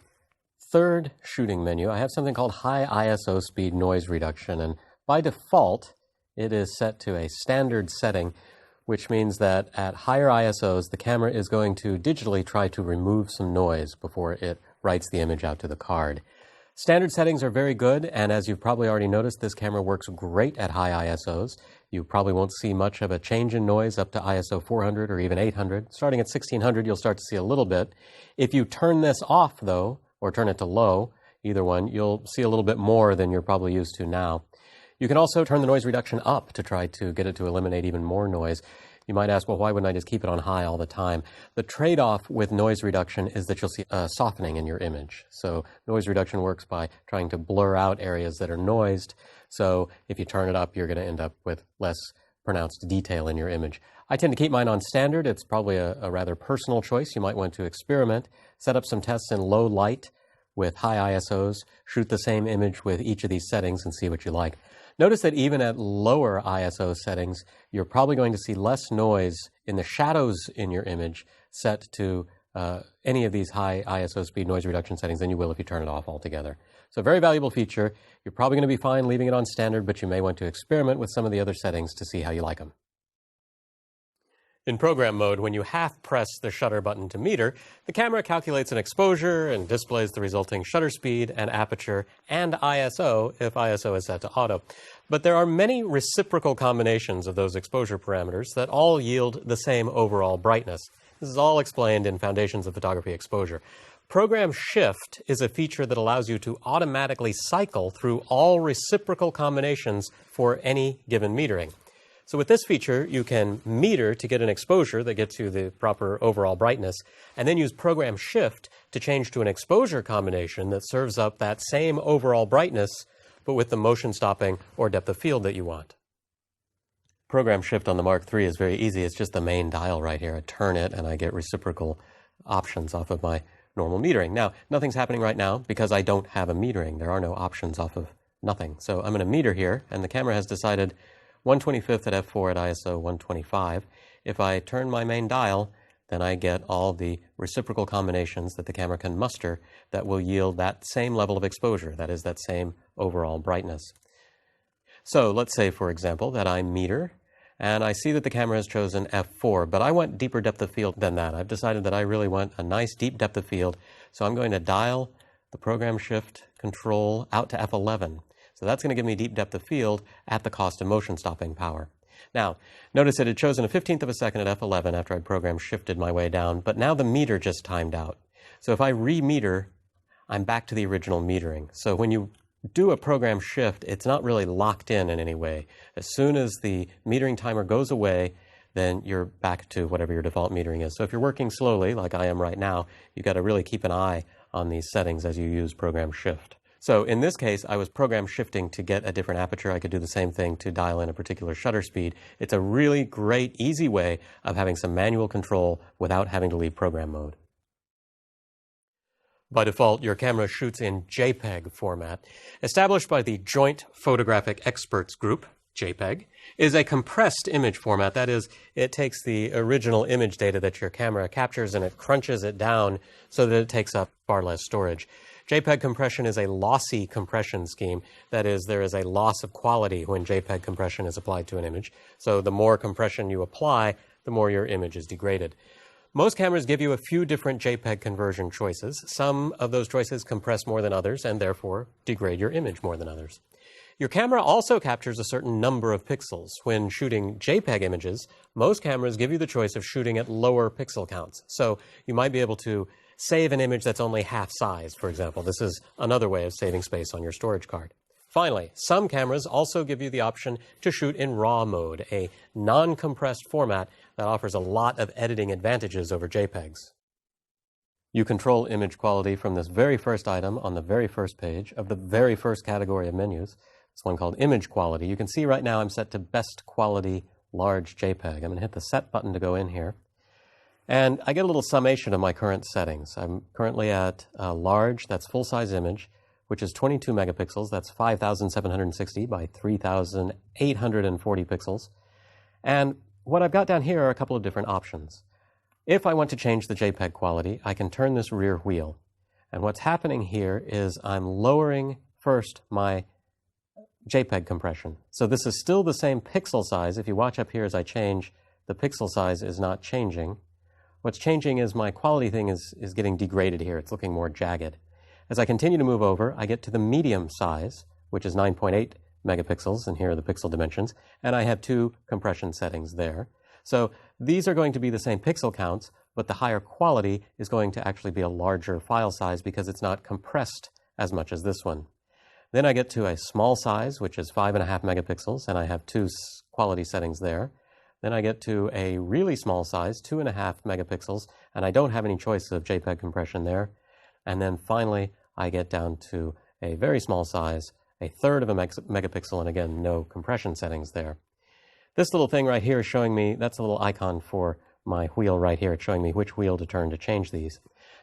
third shooting menu, I have something called high ISO speed noise reduction, and by default, it is set to a standard setting, which means that at higher ISOs, the camera is going to digitally try to remove some noise before it writes the image out to the card. Standard settings are very good, and as you've probably already noticed, this camera works great at high ISOs. You probably won't see much of a change in noise up to ISO 400 or even 800. Starting at 1600, you'll start to see a little bit. If you turn this off, though, or turn it to low, either one, you'll see a little bit more than you're probably used to now. You can also turn the noise reduction up to try to get it to eliminate even more noise. You might ask, well, why wouldn't I just keep it on high all the time? The trade-off with noise reduction is that you'll see a softening in your image. So noise reduction works by trying to blur out areas that are noised. So if you turn it up, you're going to end up with less pronounced detail in your image. I tend to keep mine on standard. It's probably a rather personal choice. You might want to experiment, set up some tests in low light with high ISOs, shoot the same image with each of these settings and see what you like. Notice that even at lower ISO settings, you're probably going to see less noise in the shadows in your image set to any of these high ISO speed noise reduction settings than you will if you turn it off altogether. So a very valuable feature. You're probably going to be fine leaving it on standard, but you may want to experiment with some of the other settings to see how you like them. In program mode, when you half-press the shutter button to meter, the camera calculates an exposure and displays the resulting shutter speed and aperture and ISO if ISO is set to auto. But there are many reciprocal combinations of those exposure parameters that all yield the same overall brightness. This is all explained in Foundations of Photography Exposure. Program Shift is a feature that allows you to automatically cycle through all reciprocal combinations for any given metering. So with this feature, you can meter to get an exposure that gets you the proper overall brightness, and then use Program Shift to change to an exposure combination that serves up that same overall brightness, but with the motion stopping or depth of field that you want. Program Shift on the Mark III is very easy. It's just the main dial right here. I turn it, and I get reciprocal options off of my normal metering. Now, nothing's happening right now because I don't have a metering. There are no options off of nothing. So I'm going to meter here, and the camera has decided 1/25th at f4 at ISO 125. If I turn my main dial, then I get all the reciprocal combinations that the camera can muster that will yield that same level of exposure, that is, that same overall brightness. So let's say, for example, that I meter, and I see that the camera has chosen f4, but I want deeper depth of field than that. I've decided that I really want a nice deep depth of field, so I'm going to dial the program shift control out to F11. So that's going to give me deep depth of field at the cost of motion stopping power. Now, notice it had chosen a 1/15 of a second at F11 after I'd program shifted my way down, but now the meter just timed out. So if I re-meter, I'm back to the original metering. So when you do a program shift, it's not really locked in any way. As soon as the metering timer goes away, then you're back to whatever your default metering is. So if you're working slowly, like I am right now, you've got to really keep an eye on these settings as you use program shift. So in this case, I was program shifting to get a different aperture. I could do the same thing to dial in a particular shutter speed. It's a really great, easy way of having some manual control without having to leave program mode. By default, your camera shoots in JPEG format. Established by the Joint Photographic Experts Group, JPEG, is a compressed image format. That is, it takes the original image data that your camera captures and it crunches it down so that it takes up far less storage. JPEG compression is a lossy compression scheme. That is, there is a loss of quality when JPEG compression is applied to an image. So the more compression you apply, the more your image is degraded. Most cameras give you a few different JPEG conversion choices. Some of those choices compress more than others and therefore degrade your image more than others. Your camera also captures a certain number of pixels. When shooting JPEG images, most cameras give you the choice of shooting at lower pixel counts. So you might be able to save an image that's only half size, for example. This is another way of saving space on your storage card. Finally, some cameras also give you the option to shoot in RAW mode, a non-compressed format that offers a lot of editing advantages over JPEGs. You control image quality from this very first item on the very first page of the very first category of menus. It's one called Image Quality. You can see right now I'm set to Best Quality Large JPEG. I'm going to hit the Set button to go in here. And I get a little summation of my current settings. I'm currently at large, that's full-size image, which is 22 megapixels. That's 5,760 by 3,840 pixels. And what I've got down here are a couple of different options. If I want to change the JPEG quality, I can turn this rear wheel. And what's happening here is I'm lowering first my JPEG compression. So this is still the same pixel size. If you watch up here as I change, the pixel size is not changing. What's changing is my quality thing is getting degraded here. It's looking more jagged. As I continue to move over, I get to the medium size, which is 9.8 megapixels, and here are the pixel dimensions, and I have two compression settings there. So these are going to be the same pixel counts, but the higher quality is going to actually be a larger file size because it's not compressed as much as this one. Then I get to a small size, which is 5.5 megapixels, and I have two quality settings there. Then I get to a really small size, 2.5 megapixels, and I don't have any choice of JPEG compression there. And then finally, I get down to a very small size, a third of a megapixel, and again, no compression settings there. This little thing right here is showing me, that's a little icon for my wheel right here. It's showing me which wheel to turn to change these.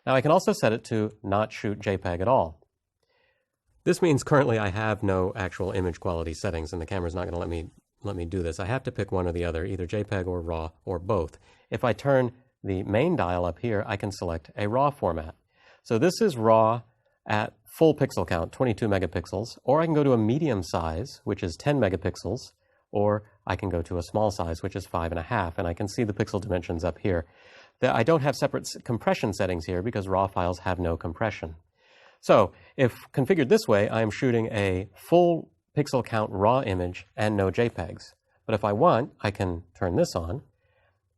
Now I can also set it to not shoot JPEG at all. This means currently I have no actual image quality settings, and the camera's not going to let me do this. I have to pick one or the other, either JPEG or RAW or both. If I turn the main dial up here, I can select a RAW format. So this is RAW at full pixel count, 22 megapixels, or I can go to a medium size, which is 10 megapixels, or I can go to a small size, which is 5.5, and I can see the pixel dimensions up here. I don't have separate compression settings here because RAW files have no compression. So if configured this way, I am shooting a full pixel count RAW image and no JPEGs. But if I want, I can turn this on,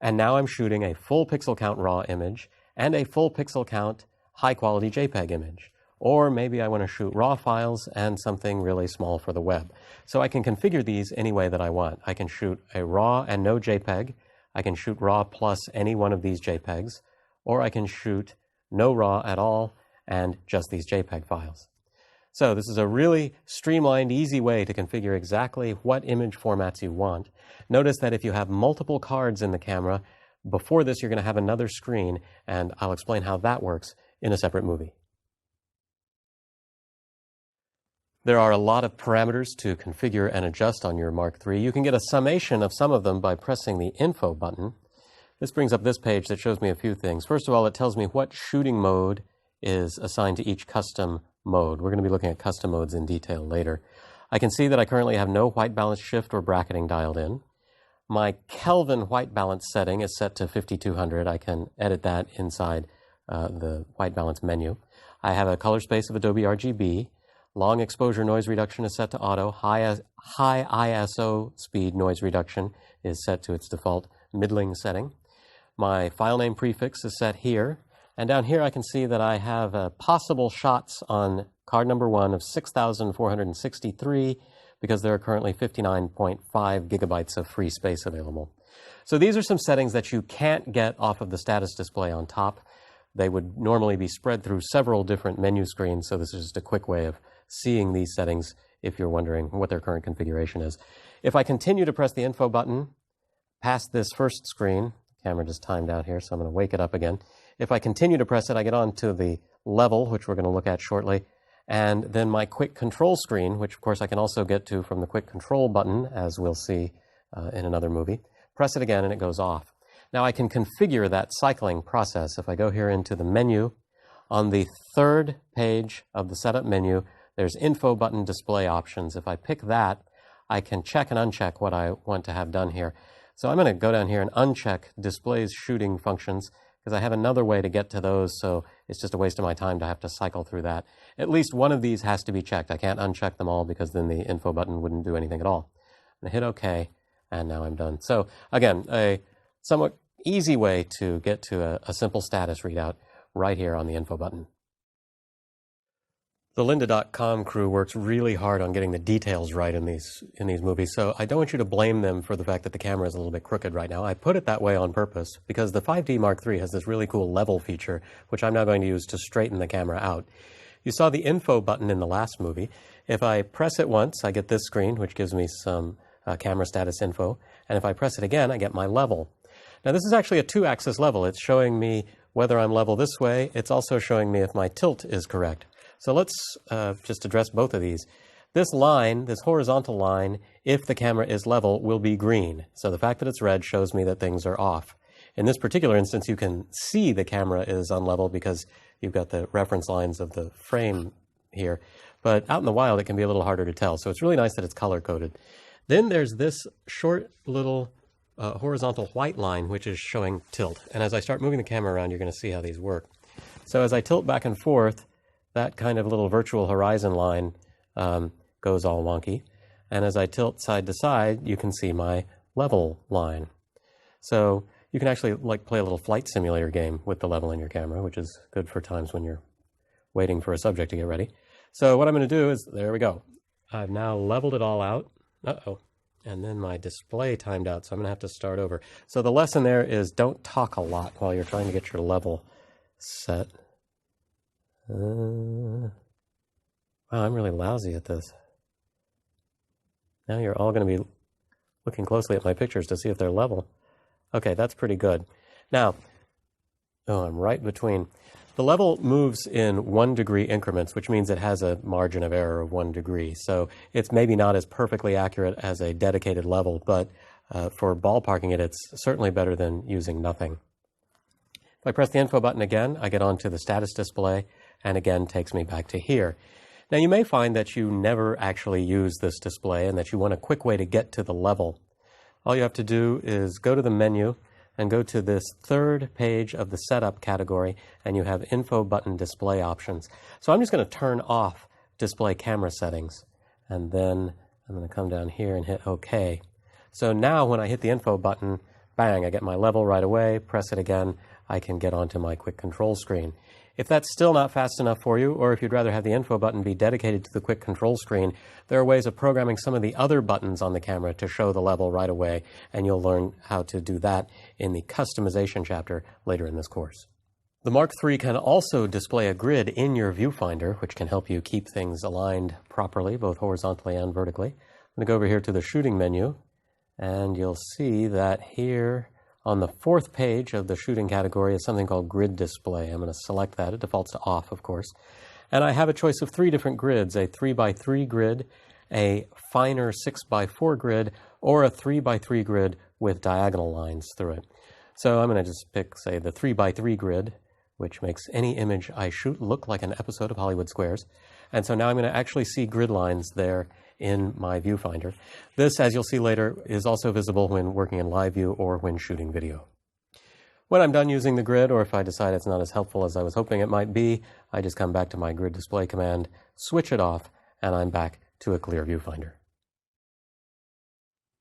and now I'm shooting a full pixel count RAW image and a full pixel count high quality JPEG image. Or maybe I want to shoot RAW files and something really small for the web. So I can configure these any way that I want. I can shoot a RAW and no JPEG. I can shoot RAW plus any one of these JPEGs. Or I can shoot no RAW at all and just these JPEG files. So this is a really streamlined, easy way to configure exactly what image formats you want. Notice that if you have multiple cards in the camera, before this you're going to have another screen, and I'll explain how that works in a separate movie. There are a lot of parameters to configure and adjust on your Mark III. You can get a summation of some of them by pressing the Info button. This brings up this page that shows me a few things. First of all, it tells me what shooting mode is assigned to each custom mode. We're going to be looking at custom modes in detail later. I can see that I currently have no white balance shift or bracketing dialed in. My Kelvin white balance setting is set to 5200. I can edit that inside the white balance menu. I have a color space of Adobe RGB. Long exposure noise reduction is set to auto. High ISO speed noise reduction is set to its default middling setting. My file name prefix is set here. And down here I can see that I have possible shots on card number 1 of 6,463 because there are currently 59.5 gigabytes of free space available. So these are some settings that you can't get off of the status display on top. They would normally be spread through several different menu screens, so this is just a quick way of seeing these settings if you're wondering what their current configuration is. If I continue to press the info button past this first screen, the camera just timed out here, so I'm going to wake it up again. If I continue to press it, I get on to the level, which we're going to look at shortly, and then my quick control screen, which of course I can also get to from the quick control button, as we'll see in another movie. Press it again and it goes off. Now I can configure that cycling process. If I go here into the menu, on the third page of the setup menu, there's info button display options. If I pick that, I can check and uncheck what I want to have done here. So I'm going to go down here and uncheck displays shooting functions because I have another way to get to those, so it's just a waste of my time to have to cycle through that. At least one of these has to be checked. I can't uncheck them all because then the info button wouldn't do anything at all. I'm going to hit OK, and now I'm done. So again, a somewhat easy way to get to a simple status readout right here on the info button. The lynda.com crew works really hard on getting the details right in these movies, so I don't want you to blame them for the fact that the camera is a little bit crooked right now. I put it that way on purpose because the 5D Mark III has this really cool level feature, which I'm now going to use to straighten the camera out. You saw the info button in the last movie. If I press it once, I get this screen, which gives me some camera status info, and if I press it again, I get my level. Now this is actually a 2-axis level. It's showing me whether I'm level this way. It's also showing me if my tilt is correct. So let's just address both of these. This line, this horizontal line, if the camera is level, will be green. So the fact that it's red shows me that things are off. In this particular instance, you can see the camera is unlevel because you've got the reference lines of the frame here. But out in the wild, it can be a little harder to tell. So it's really nice that it's color-coded. Then there's this short little horizontal white line, which is showing tilt. And as I start moving the camera around, you're going to see how these work. So as I tilt back and forth, that kind of little virtual horizon line goes all wonky. And as I tilt side to side, you can see my level line. So you can actually play a little flight simulator game with the level in your camera, which is good for times when you're waiting for a subject to get ready. So what I'm going to do is, there we go. I've now leveled it all out. Uh-oh. And then my display timed out, so I'm going to have to start over. So the lesson there is don't talk a lot while you're trying to get your level set. Wow, I'm really lousy at this. Now you're all going to be looking closely at my pictures to see if they're level. Okay, that's pretty good. Now, I'm right between. The level moves in 1 degree increments, which means it has a margin of error of 1 degree. So it's maybe not as perfectly accurate as a dedicated level, but for ballparking it, it's certainly better than using nothing. If I press the info button again, I get onto the status display, and again takes me back to here. Now you may find that you never actually use this display and that you want a quick way to get to the level. All you have to do is go to the menu and go to this third page of the setup category, and you have info button display options. So I'm just going to turn off display camera settings, and then I'm going to come down here and hit OK. So now when I hit the info button, bang, I get my level right away. Press it again, I can get onto my quick control screen. If that's still not fast enough for you, or if you'd rather have the info button be dedicated to the quick control screen, there are ways of programming some of the other buttons on the camera to show the level right away, and you'll learn how to do that in the customization chapter later in this course. The Mark III can also display a grid in your viewfinder, which can help you keep things aligned properly, both horizontally and vertically. I'm going to go over here to the shooting menu, and you'll see that here on the fourth page of the shooting category is something called grid display. I'm going to select that. It defaults to off, of course. And I have a choice of 3 different grids, a 3x3 grid, a finer 6x4 grid, or a 3x3 grid with diagonal lines through it. So I'm going to just pick, say, the 3x3 grid, which makes any image I shoot look like an episode of Hollywood Squares. And so now I'm going to actually see grid lines there in my viewfinder. This, as you'll see later, is also visible when working in live view or when shooting video. When I'm done using the grid, or if I decide it's not as helpful as I was hoping it might be, I just come back to my grid display command, switch it off, and I'm back to a clear viewfinder.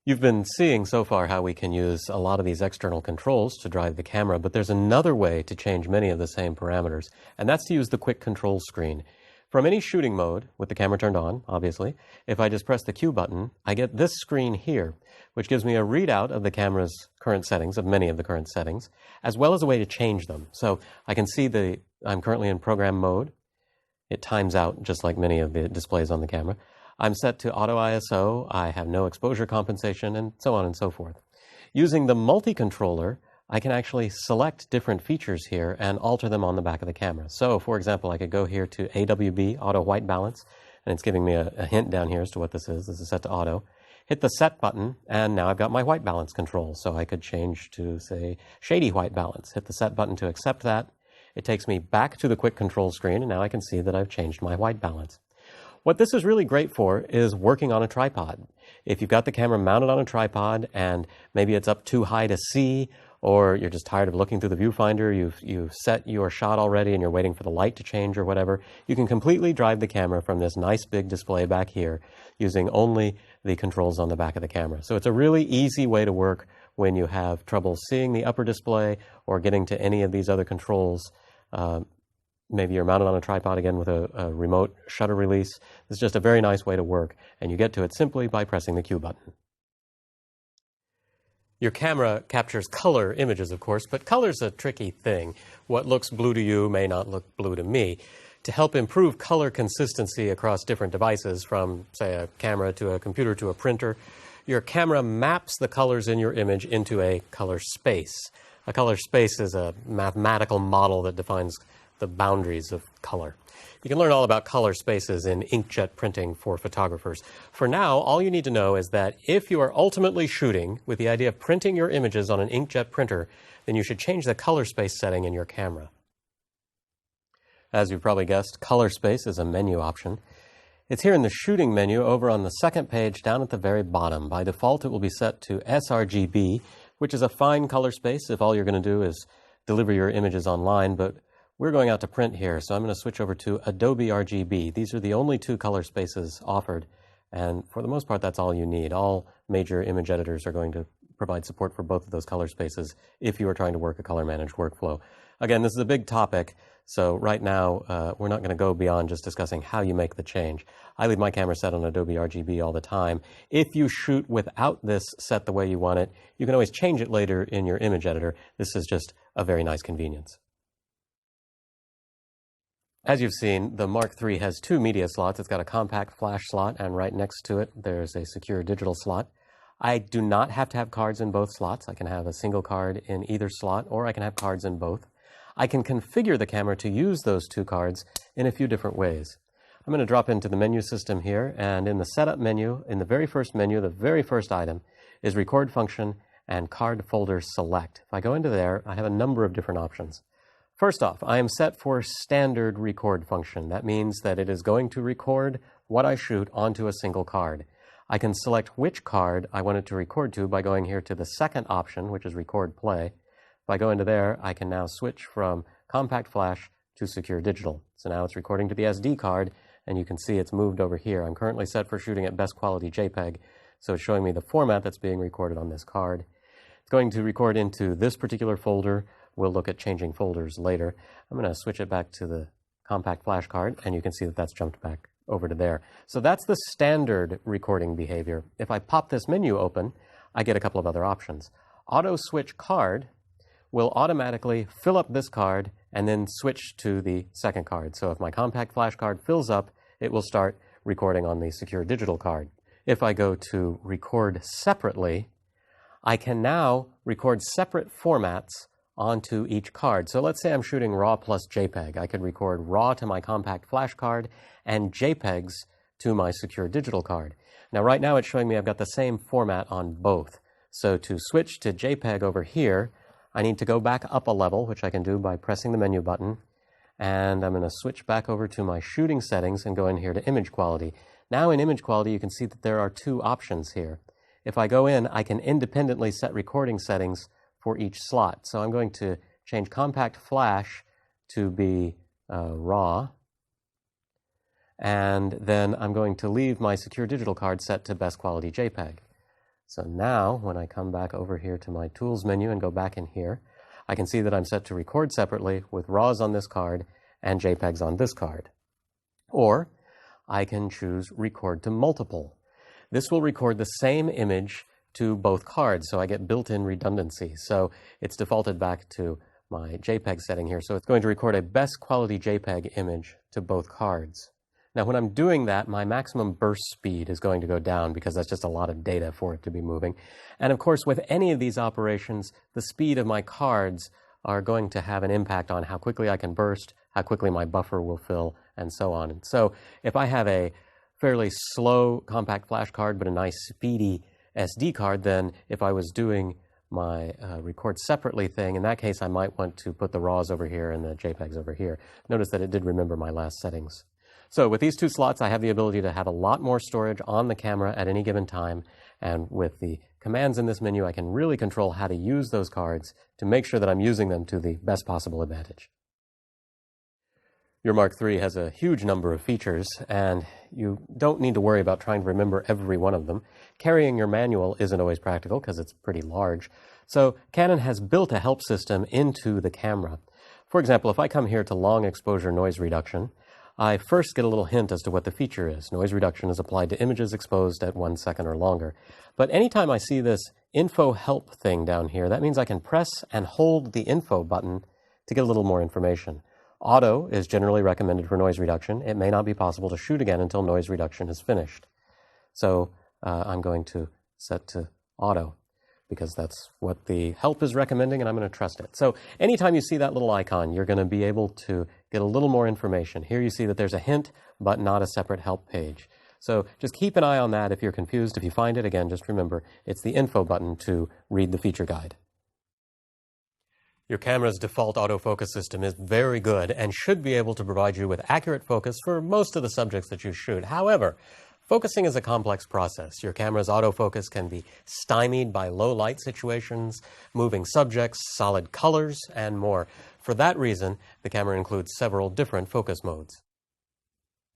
You've been seeing so far how we can use a lot of these external controls to drive the camera, but there's another way to change many of the same parameters, and that's to use the quick control screen. From any shooting mode, with the camera turned on, obviously, if I just press the Q button, I get this screen here, which gives me a readout of the camera's current settings, of many of the current settings, as well as a way to change them. So I can see I'm currently in program mode. It times out just like many of the displays on the camera. I'm set to auto ISO, I have no exposure compensation, and so on and so forth. Using the multi-controller, I can actually select different features here and alter them on the back of the camera. So, for example, I could go here to AWB, Auto White Balance, and it's giving me a hint down here as to what this is. This is set to auto. Hit the Set button, and now I've got my white balance control. So I could change to, say, Shady White Balance. Hit the Set button to accept that. It takes me back to the quick control screen, and now I can see that I've changed my white balance. What this is really great for is working on a tripod. If you've got the camera mounted on a tripod and maybe it's up too high to see, or you're just tired of looking through the viewfinder, you've set your shot already and you're waiting for the light to change or whatever, you can completely drive the camera from this nice big display back here using only the controls on the back of the camera. So it's a really easy way to work when you have trouble seeing the upper display or getting to any of these other controls. Maybe you're mounted on a tripod again with a remote shutter release. It's just a very nice way to work, and you get to it simply by pressing the Q button. Your camera captures color images, of course, but color's a tricky thing. What looks blue to you may not look blue to me. To help improve color consistency across different devices, from, say, a camera to a computer to a printer, your camera maps the colors in your image into a color space. A color space is a mathematical model that defines the boundaries of color. You can learn all about color spaces in inkjet printing for photographers. For now, all you need to know is that if you are ultimately shooting with the idea of printing your images on an inkjet printer, then you should change the color space setting in your camera. As you've probably guessed, color space is a menu option. It's here in the shooting menu over on the second page down at the very bottom. By default, it will be set to sRGB, which is a fine color space if all you're going to do is deliver your images online, but we're going out to print here, so I'm going to switch over to Adobe RGB. These are the only two color spaces offered, and for the most part, that's all you need. All major image editors are going to provide support for both of those color spaces if you are trying to work a color-managed workflow. Again, this is a big topic, so right now, we're not going to go beyond just discussing how you make the change. I leave my camera set on Adobe RGB all the time. If you shoot without this set the way you want it, you can always change it later in your image editor. This is just a very nice convenience. As you've seen, the Mark III has two media slots. It's got a compact flash slot, and right next to it, there's a secure digital slot. I do not have to have cards in both slots. I can have a single card in either slot, or I can have cards in both. I can configure the camera to use those two cards in a few different ways. I'm going to drop into the menu system here, and in the setup menu, in the very first menu, the very first item is record function and card folder select. If I go into there, I have a number of different options. First off, I am set for standard record function. That means that it is going to record what I shoot onto a single card. I can select which card I want it to record to by going here to the second option, which is record play. If I go into there, I can now switch from compact flash to secure digital. So now it's recording to the SD card, and you can see it's moved over here. I'm currently set for shooting at best quality JPEG, so it's showing me the format that's being recorded on this card. It's going to record into this particular folder. We'll look at changing folders later. I'm going to switch it back to the compact flash card, and you can see that that's jumped back over to there. So that's the standard recording behavior. If I pop this menu open, I get a couple of other options. Auto switch card will automatically fill up this card and then switch to the second card. So if my compact flash card fills up, it will start recording on the secure digital card. If I go to record separately, I can now record separate formats onto each card. So let's say I'm shooting RAW plus JPEG. I could record RAW to my compact flash card and JPEGs to my secure digital card. Now right now it's showing me I've got the same format on both. So to switch to JPEG over here, I need to go back up a level, which I can do by pressing the menu button. And I'm going to switch back over to my shooting settings and go in here to image quality. Now in image quality, you can see that there are two options here. If I go in, I can independently set recording settings for each slot. So I'm going to change compact flash to be RAW, and then I'm going to leave my secure digital card set to best quality JPEG. So now, when I come back over here to my Tools menu and go back in here, I can see that I'm set to record separately with RAWs on this card and JPEGs on this card. Or I can choose Record to Multiple. This will record the same image to both cards, so I get built-in redundancy. So it's defaulted back to my JPEG setting here, so it's going to record a best quality JPEG image to both cards. Now, when I'm doing that, my maximum burst speed is going to go down because that's just a lot of data for it to be moving. And of course, with any of these operations, the speed of my cards are going to have an impact on how quickly I can burst, how quickly my buffer will fill, and so on. And so if I have a fairly slow compact flash card but a nice speedy SD card, then if I was doing my record separately thing, in that case I might want to put the RAWs over here and the JPEGs over here. Notice that it did remember my last settings. So with these two slots, I have the ability to have a lot more storage on the camera at any given time, and with the commands in this menu, I can really control how to use those cards to make sure that I'm using them to the best possible advantage. Your Mark III has a huge number of features, and you don't need to worry about trying to remember every one of them. Carrying your manual isn't always practical because it's pretty large. So Canon has built a help system into the camera. For example, if I come here to long exposure noise reduction, I first get a little hint as to what the feature is. Noise reduction is applied to images exposed at 1 second or longer. But anytime I see this info help thing down here, that means I can press and hold the info button to get a little more information. Auto is generally recommended for noise reduction. It may not be possible to shoot again until noise reduction is finished. So I'm going to set to auto, because that's what the help is recommending, and I'm going to trust it. So anytime you see that little icon, you're going to be able to get a little more information. Here you see that there's a hint, but not a separate help page. So just keep an eye on that if you're confused. If you find it, again, just remember, it's the info button to read the feature guide. Your camera's default autofocus system is very good and should be able to provide you with accurate focus for most of the subjects that you shoot. However, focusing is a complex process. Your camera's autofocus can be stymied by low light situations, moving subjects, solid colors, and more. For that reason, the camera includes several different focus modes.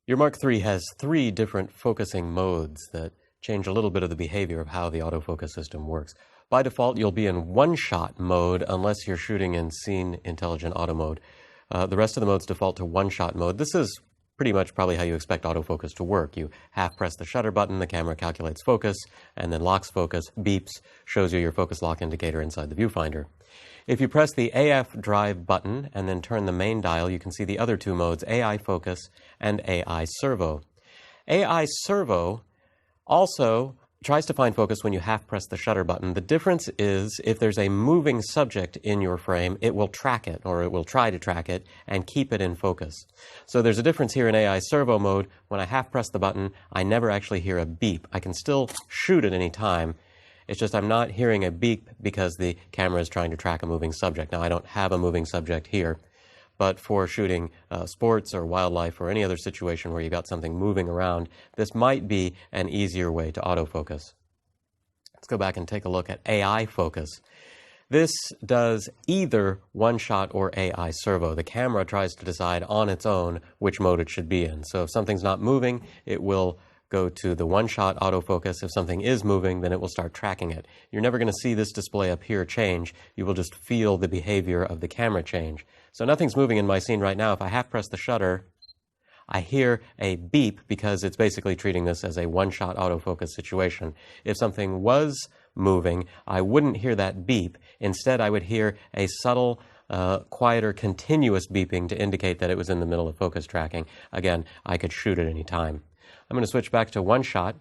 Your Mark III has 3 different focusing modes that change a little bit of the behavior of how the autofocus system works. By default, you'll be in one-shot mode unless you're shooting in Scene Intelligent Auto mode. The rest of the modes default to one-shot mode. This is pretty much probably how you expect autofocus to work. You half-press the shutter button, the camera calculates focus, and then locks focus, beeps, shows you your focus lock indicator inside the viewfinder. If you press the AF drive button and then turn the main dial, you can see the other 2 modes, AI focus and AI servo. AI servo also tries to find focus when you half-press the shutter button. The difference is if there's a moving subject in your frame, it will track it, or it will try to track it, and keep it in focus. So there's a difference here in AI servo mode. When I half-press the button, I never actually hear a beep. I can still shoot at any time. It's just I'm not hearing a beep because the camera is trying to track a moving subject. Now, I don't have a moving subject here, but for shooting sports or wildlife or any other situation where you've got something moving around, this might be an easier way to autofocus. Let's go back and take a look at AI focus. This does either one-shot or AI servo. The camera tries to decide on its own which mode it should be in. So if something's not moving, it will go to the one-shot autofocus. If something is moving, then it will start tracking it. You're never going to see this display up here change. You will just feel the behavior of the camera change. So nothing's moving in my scene right now. If I half-press the shutter, I hear a beep because it's basically treating this as a one-shot autofocus situation. If something was moving, I wouldn't hear that beep. Instead, I would hear a subtle, quieter, continuous beeping to indicate that it was in the middle of focus tracking. Again, I could shoot at any time. I'm going to switch back to one shot.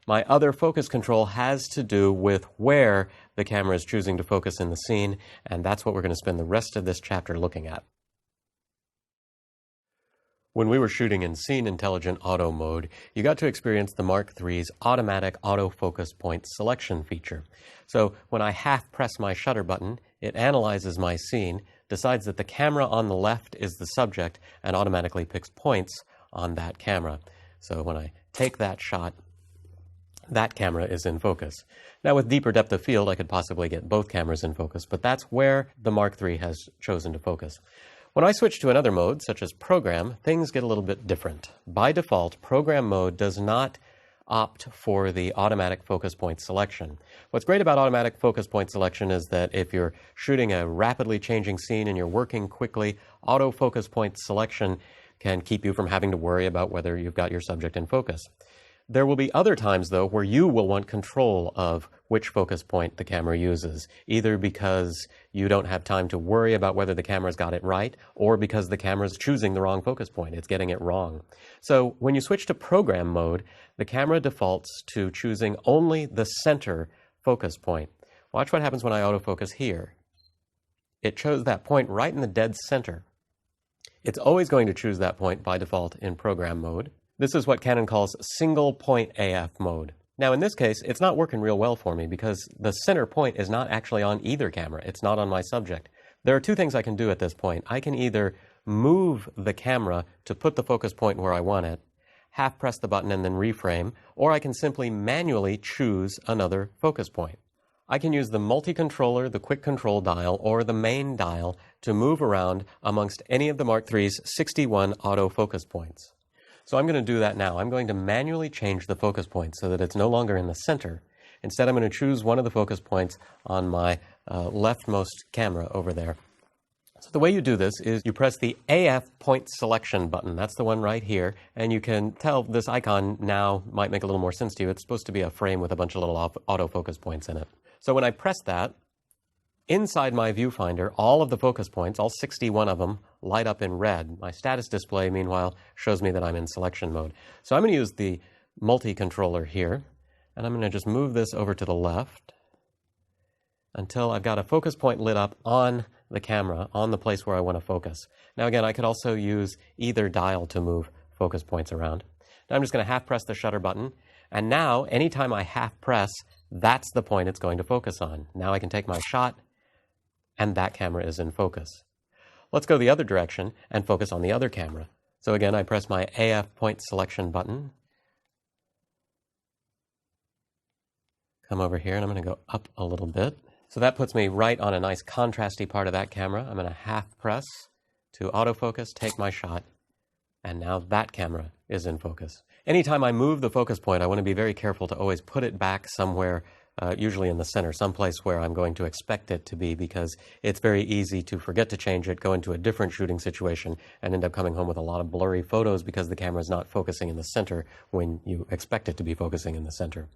My other focus control has to do with where the camera is choosing to focus in the scene, and that's what we're going to spend the rest of this chapter looking at. When we were shooting in Scene Intelligent Auto mode, you got to experience the Mark III's automatic autofocus point selection feature. So when I half-press my shutter button, it analyzes my scene, decides that the camera on the left is the subject, and automatically picks points on that camera. So when I take that shot, that camera is in focus. Now with deeper depth of field, I could possibly get both cameras in focus, but that's where the Mark III has chosen to focus. When I switch to another mode, such as program, things get a little bit different. By default, program mode does not opt for the automatic focus point selection. What's great about automatic focus point selection is that if you're shooting a rapidly changing scene and you're working quickly, auto focus point selection can keep you from having to worry about whether you've got your subject in focus. There will be other times, though, where you will want control of which focus point the camera uses, either because you don't have time to worry about whether the camera's got it right, or because the camera's choosing the wrong focus point. It's getting it wrong. So when you switch to program mode, the camera defaults to choosing only the center focus point. Watch what happens when I autofocus here. It chose that point right in the dead center. It's always going to choose that point by default in program mode. This is what Canon calls single point AF mode. Now in this case, it's not working real well for me because the center point is not actually on either camera. It's not on my subject. There are two things I can do at this point. I can either move the camera to put the focus point where I want it, half press the button and then reframe, or I can simply manually choose another focus point. I can use the multi-controller, the quick control dial, or the main dial to move around amongst any of the Mark III's 61 autofocus points. So I'm going to do that now. I'm going to manually change the focus point so that it's no longer in the center. Instead, I'm going to choose one of the focus points on my leftmost camera over there. So the way you do this is you press the AF point selection button. That's the one right here. And you can tell this icon now might make a little more sense to you. It's supposed to be a frame with a bunch of little autofocus points in it. So when I press that, inside my viewfinder, all of the focus points, all 61 of them, light up in red. My status display, meanwhile, shows me that I'm in selection mode. So I'm going to use the multi-controller here, and I'm going to just move this over to the left until I've got a focus point lit up on the camera, on the place where I want to focus. Now again, I could also use either dial to move focus points around. Now I'm just going to half press the shutter button, and now anytime I half press, that's the point it's going to focus on. Now I can take my shot, and that camera is in focus. Let's go the other direction and focus on the other camera. So again, I press my AF point selection button. Come over here, and I'm going to go up a little bit. So that puts me right on a nice contrasty part of that camera. I'm going to half press to autofocus, take my shot, and now that camera is in focus. Anytime I move the focus point, I want to be very careful to always put it back somewhere, usually in the center, someplace where I'm going to expect it to be, because it's very easy to forget to change it, go into a different shooting situation, and end up coming home with a lot of blurry photos because the camera is not focusing in the center when you expect it to be focusing in the center.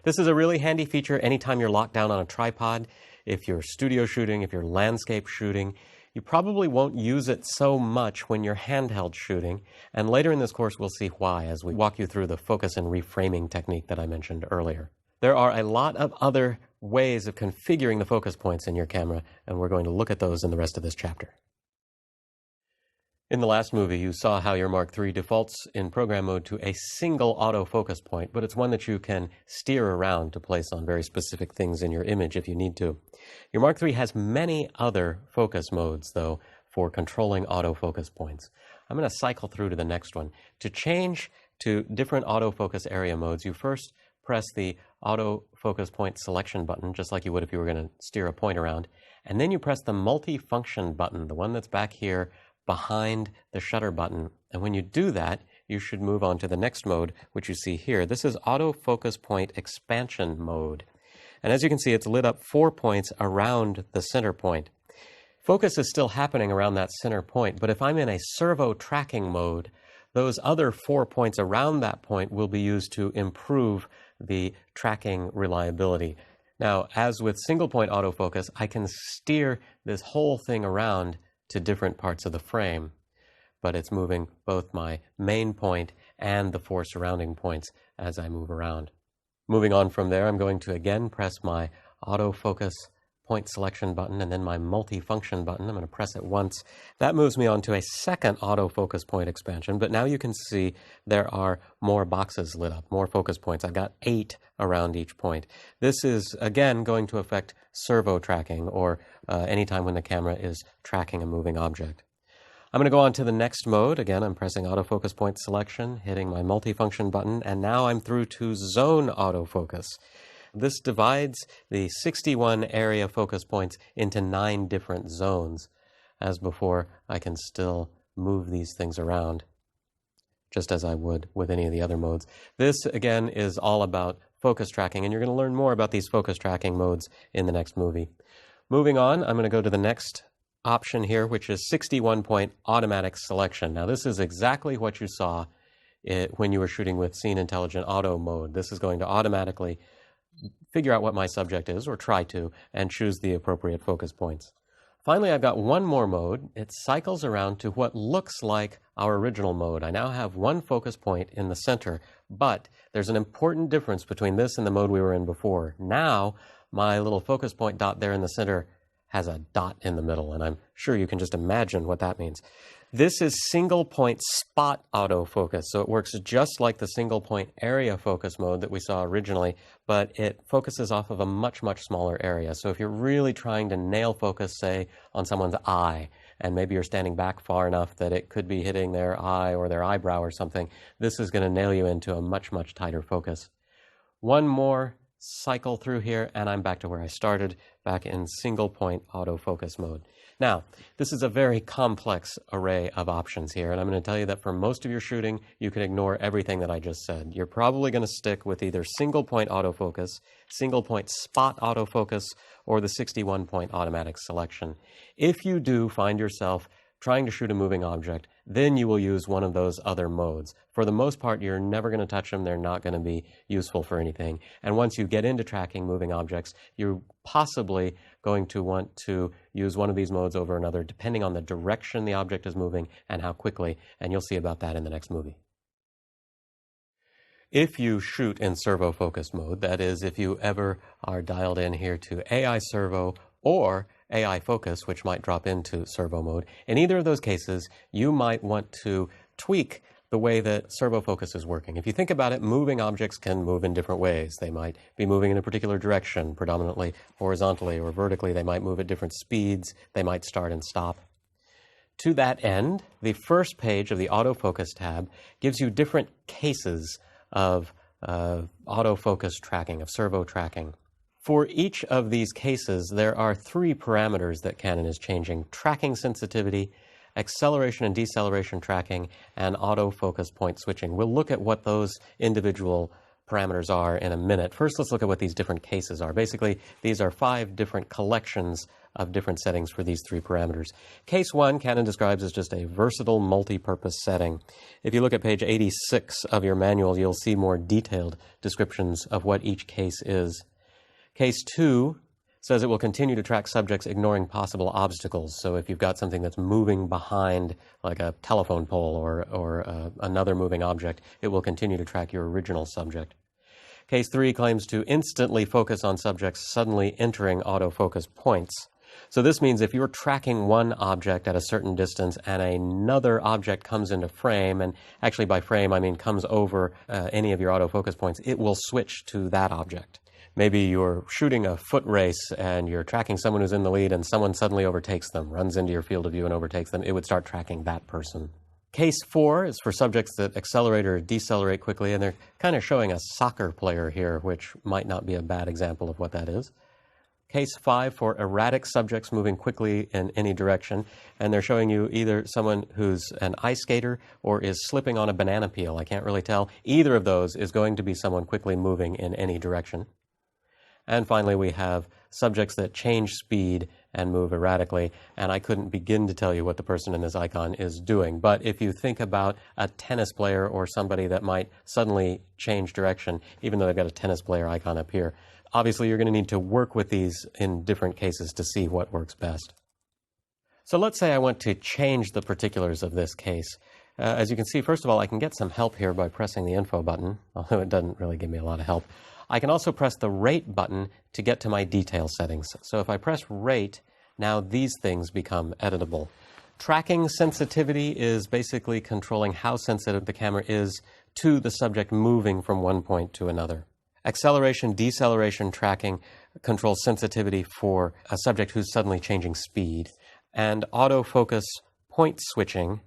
This is a really handy feature anytime you're locked down on a tripod. If you're studio shooting, if you're landscape shooting, you probably won't use it so much when you're handheld shooting, and later in this course we'll see why as we walk you through the focus and reframing technique that I mentioned earlier. There are a lot of other ways of configuring the focus points in your camera, and we're going to look at those in the rest of this chapter. In the last movie, you saw how your Mark III defaults in program mode to a single autofocus point, but it's one that you can steer around to place on very specific things in your image if you need to. Your Mark III has many other focus modes, though, for controlling autofocus points. I'm going to cycle through to the next one. To change to different autofocus area modes, you first press the autofocus point selection button, just like you would if you were going to steer a point around, and then you press the multi-function button, the one that's back here behind the shutter button. And when you do that, you should move on to the next mode, which you see here. This is autofocus point expansion mode. And as you can see, it's lit up 4 points around the center point. Focus is still happening around that center point, but if I'm in a servo tracking mode, those other 4 points around that point will be used to improve the tracking reliability. Now, as with single point autofocus, I can steer this whole thing around to different parts of the frame, but it's moving both my main point and the 4 surrounding points as I move around. Moving on from there, I'm going to again press my autofocus point selection button and then my multi-function button. I'm going to press it once. That moves me on to a second autofocus point expansion, but now you can see there are more boxes lit up, more focus points. I've got 8 around each point. This is, again, going to affect servo tracking, or anytime when the camera is tracking a moving object. I'm going to go on to the next mode. Again, I'm pressing autofocus point selection, hitting my multifunction button, and now I'm through to zone autofocus. This divides the 61 area focus points into 9 different zones. As before, I can still move these things around, just as I would with any of the other modes. This, again, is all about focus tracking, and you're going to learn more about these focus tracking modes in the next movie. Moving on, I'm going to go to the next option here, which is 61-point automatic selection. Now, this is exactly what you saw when you were shooting with Scene Intelligent Auto mode. This is going to automatically figure out what my subject is, or try to, and choose the appropriate focus points. Finally, I've got one more mode. It cycles around to what looks like our original mode. I now have one focus point in the center, but there's an important difference between this and the mode we were in before. Now, my little focus point dot there in the center has a dot in the middle, and I'm sure you can just imagine what that means. This is single point spot autofocus, so it works just like the single point area focus mode that we saw originally, but it focuses off of a much, much smaller area. So if you're really trying to nail focus, say, on someone's eye, and maybe you're standing back far enough that it could be hitting their eye or their eyebrow or something, this is going to nail you into a much, much tighter focus. One more cycle through here, and I'm back to where I started, back in single point autofocus mode. Now, this is a very complex array of options here, and I'm going to tell you that for most of your shooting, you can ignore everything that I just said. You're probably going to stick with either single point autofocus, single point spot autofocus, or the 61-point automatic selection. If you do find yourself trying to shoot a moving object, then you will use one of those other modes. For the most part, you're never going to touch them. They're not going to be useful for anything. And once you get into tracking moving objects, you're possibly going to want to use one of these modes over another, depending on the direction the object is moving and how quickly. And you'll see about that in the next movie. If you shoot in servo focus mode, that is, if you ever are dialed in here to AI servo or AI focus, which might drop into servo mode, in either of those cases, you might want to tweak the way that servo focus is working. If you think about it, moving objects can move in different ways. They might be moving in a particular direction, predominantly horizontally or vertically. They might move at different speeds. They might start and stop. To that end, the first page of the autofocus tab gives you different cases of autofocus tracking, of servo tracking. For each of these cases, there are 3 parameters that Canon is changing: tracking sensitivity, acceleration and deceleration tracking, and autofocus point switching. We'll look at what those individual parameters are in a minute. First, let's look at what these different cases are. Basically, these are 5 different collections of different settings for these 3 parameters. Case 1, Canon describes as just a versatile multi-purpose setting. If you look at page 86 of your manual, you'll see more detailed descriptions of what each case is. Case 2 says it will continue to track subjects ignoring possible obstacles. So if you've got something that's moving behind, like a telephone pole or another moving object, it will continue to track your original subject. Case 3 claims to instantly focus on subjects suddenly entering autofocus points. So this means if you're tracking one object at a certain distance and another object comes into frame, and actually by frame I mean comes over any of your autofocus points, it will switch to that object. Maybe you're shooting a foot race and you're tracking someone who's in the lead and someone suddenly overtakes them, runs into your field of view and overtakes them. It would start tracking that person. Case 4 is for subjects that accelerate or decelerate quickly, and they're kind of showing a soccer player here, which might not be a bad example of what that is. Case 5 for erratic subjects moving quickly in any direction, and they're showing you either someone who's an ice skater or is slipping on a banana peel. I can't really tell. Either of those is going to be someone quickly moving in any direction. And finally, we have subjects that change speed and move erratically, and I couldn't begin to tell you what the person in this icon is doing. But if you think about a tennis player or somebody that might suddenly change direction, even though they've got a tennis player icon up here, obviously you're going to need to work with these in different cases to see what works best. So let's say I want to change the particulars of this case. As you can see, first of all, I can get some help here by pressing the info button, although it doesn't really give me a lot of help. I can also press the rate button to get to my detail settings. So if I press rate, now these things become editable. Tracking sensitivity is basically controlling how sensitive the camera is to the subject moving from one point to another. Acceleration, deceleration tracking controls sensitivity for a subject who's suddenly changing speed. And autofocus point switching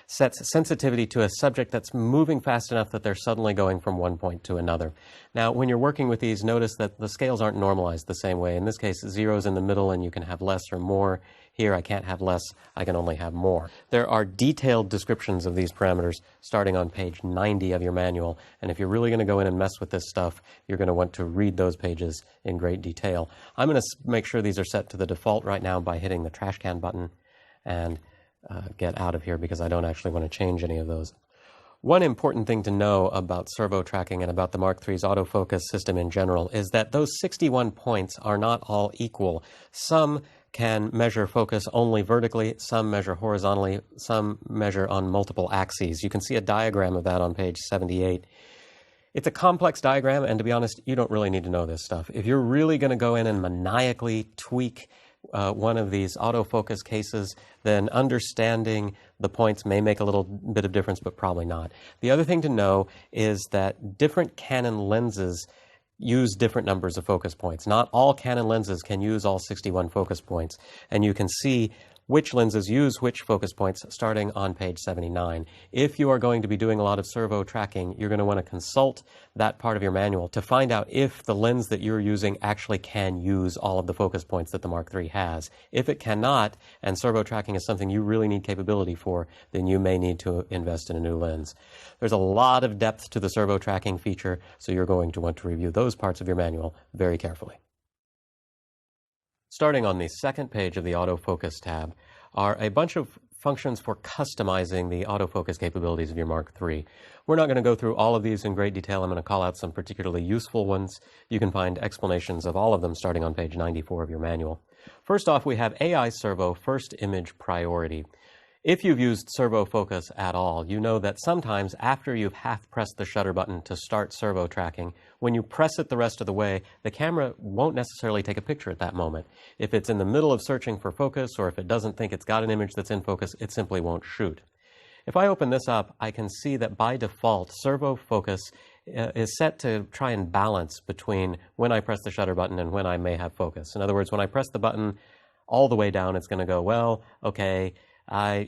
sets sensitivity to a subject that's moving fast enough that they're suddenly going from one point to another. Now, when you're working with these, notice that the scales aren't normalized the same way. In this case, 0's in the middle, and you can have less or more. Here, I can't have less, I can only have more. There are detailed descriptions of these parameters starting on page 90 of your manual, and if you're really going to go in and mess with this stuff, you're going to want to read those pages in great detail. I'm going to make sure these are set to the default right now by hitting the trash can button and get out of here because I don't actually want to change any of those. One important thing to know about servo tracking and about the Mark III's autofocus system in general is that those 61 points are not all equal. Some can measure focus only vertically, some measure horizontally, some measure on multiple axes. You can see a diagram of that on page 78. It's a complex diagram, and to be honest, you don't really need to know this stuff. If you're really going to go in and maniacally tweak one of these autofocus cases, then understanding the points may make a little bit of difference, but probably not. The other thing to know is that different Canon lenses use different numbers of focus points. Not all Canon lenses can use all 61 focus points, and you can see which lenses use which focus points starting on page 79. If you are going to be doing a lot of servo tracking, you're going to want to consult that part of your manual to find out if the lens that you're using actually can use all of the focus points that the Mark III has. If it cannot, and servo tracking is something you really need capability for, then you may need to invest in a new lens. There's a lot of depth to the servo tracking feature, so you're going to want to review those parts of your manual very carefully. Starting on the second page of the autofocus tab are a bunch of functions for customizing the autofocus capabilities of your Mark III. We're not going to go through all of these in great detail. I'm going to call out some particularly useful ones. You can find explanations of all of them starting on page 94 of your manual. First off, we have AI Servo First Image Priority. If you've used servo focus at all, you know that sometimes after you've half-pressed the shutter button to start servo tracking, when you press it the rest of the way, the camera won't necessarily take a picture at that moment. If it's in the middle of searching for focus, or if it doesn't think it's got an image that's in focus, it simply won't shoot. If I open this up, I can see that by default, servo focus is set to try and balance between when I press the shutter button and when I may have focus. In other words, when I press the button all the way down, it's going to go, well, okay,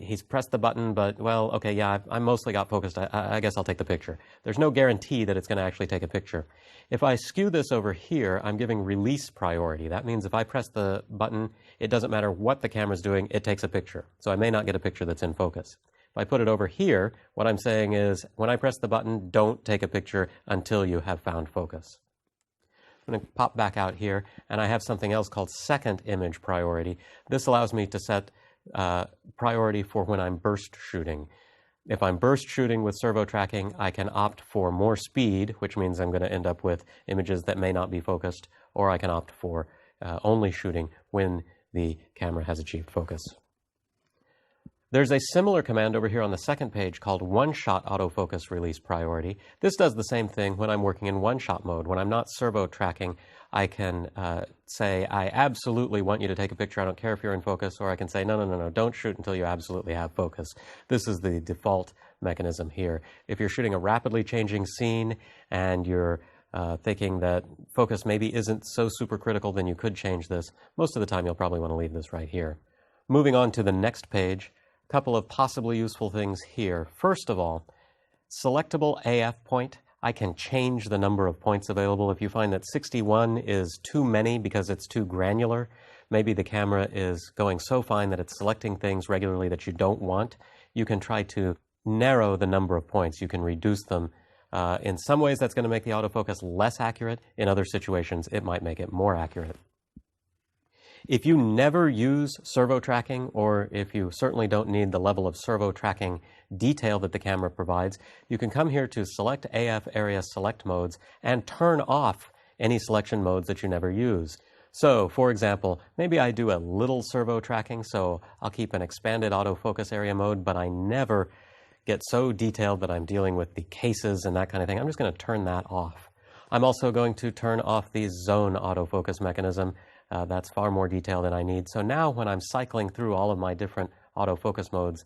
he's pressed the button, but, well, okay, yeah, I mostly got focused. I guess I'll take the picture. There's no guarantee that it's going to actually take a picture. If I skew this over here, I'm giving release priority. That means if I press the button, it doesn't matter what the camera's doing, it takes a picture. So I may not get a picture that's in focus. If I put it over here, what I'm saying is, when I press the button, don't take a picture until you have found focus. I'm going to pop back out here, and I have something else called second image priority. This allows me to set priority for when I'm burst shooting. If I'm burst shooting with servo tracking, I can opt for more speed, which means I'm going to end up with images that may not be focused, or I can opt for only shooting when the camera has achieved focus. There's a similar command over here on the second page called one-shot autofocus release priority. This does the same thing when I'm working in one-shot mode. When I'm not servo tracking, I can say, I absolutely want you to take a picture. I don't care if you're in focus. Or I can say, no, don't shoot until you absolutely have focus. This is the default mechanism here. If you're shooting a rapidly changing scene and you're thinking that focus maybe isn't so super critical, then you could change this. Most of the time, you'll probably want to leave this right here. Moving on to the next page, a couple of possibly useful things here. First of all, selectable AF point. I can change the number of points available. If you find that 61 is too many because it's too granular, maybe the camera is going so fine that it's selecting things regularly that you don't want, you can try to narrow the number of points. You can reduce them. In some ways, that's going to make the autofocus less accurate. In other situations, it might make it more accurate. If you never use servo tracking, or if you certainly don't need the level of servo tracking detail that the camera provides, you can come here to Select AF Area Select Modes and turn off any selection modes that you never use. So, for example, maybe I do a little servo tracking, so I'll keep an expanded autofocus area mode, but I never get so detailed that I'm dealing with the cases and that kind of thing. I'm just going to turn that off. I'm also going to turn off the zone autofocus mechanism. That's far more detail than I need. So now when I'm cycling through all of my different autofocus modes,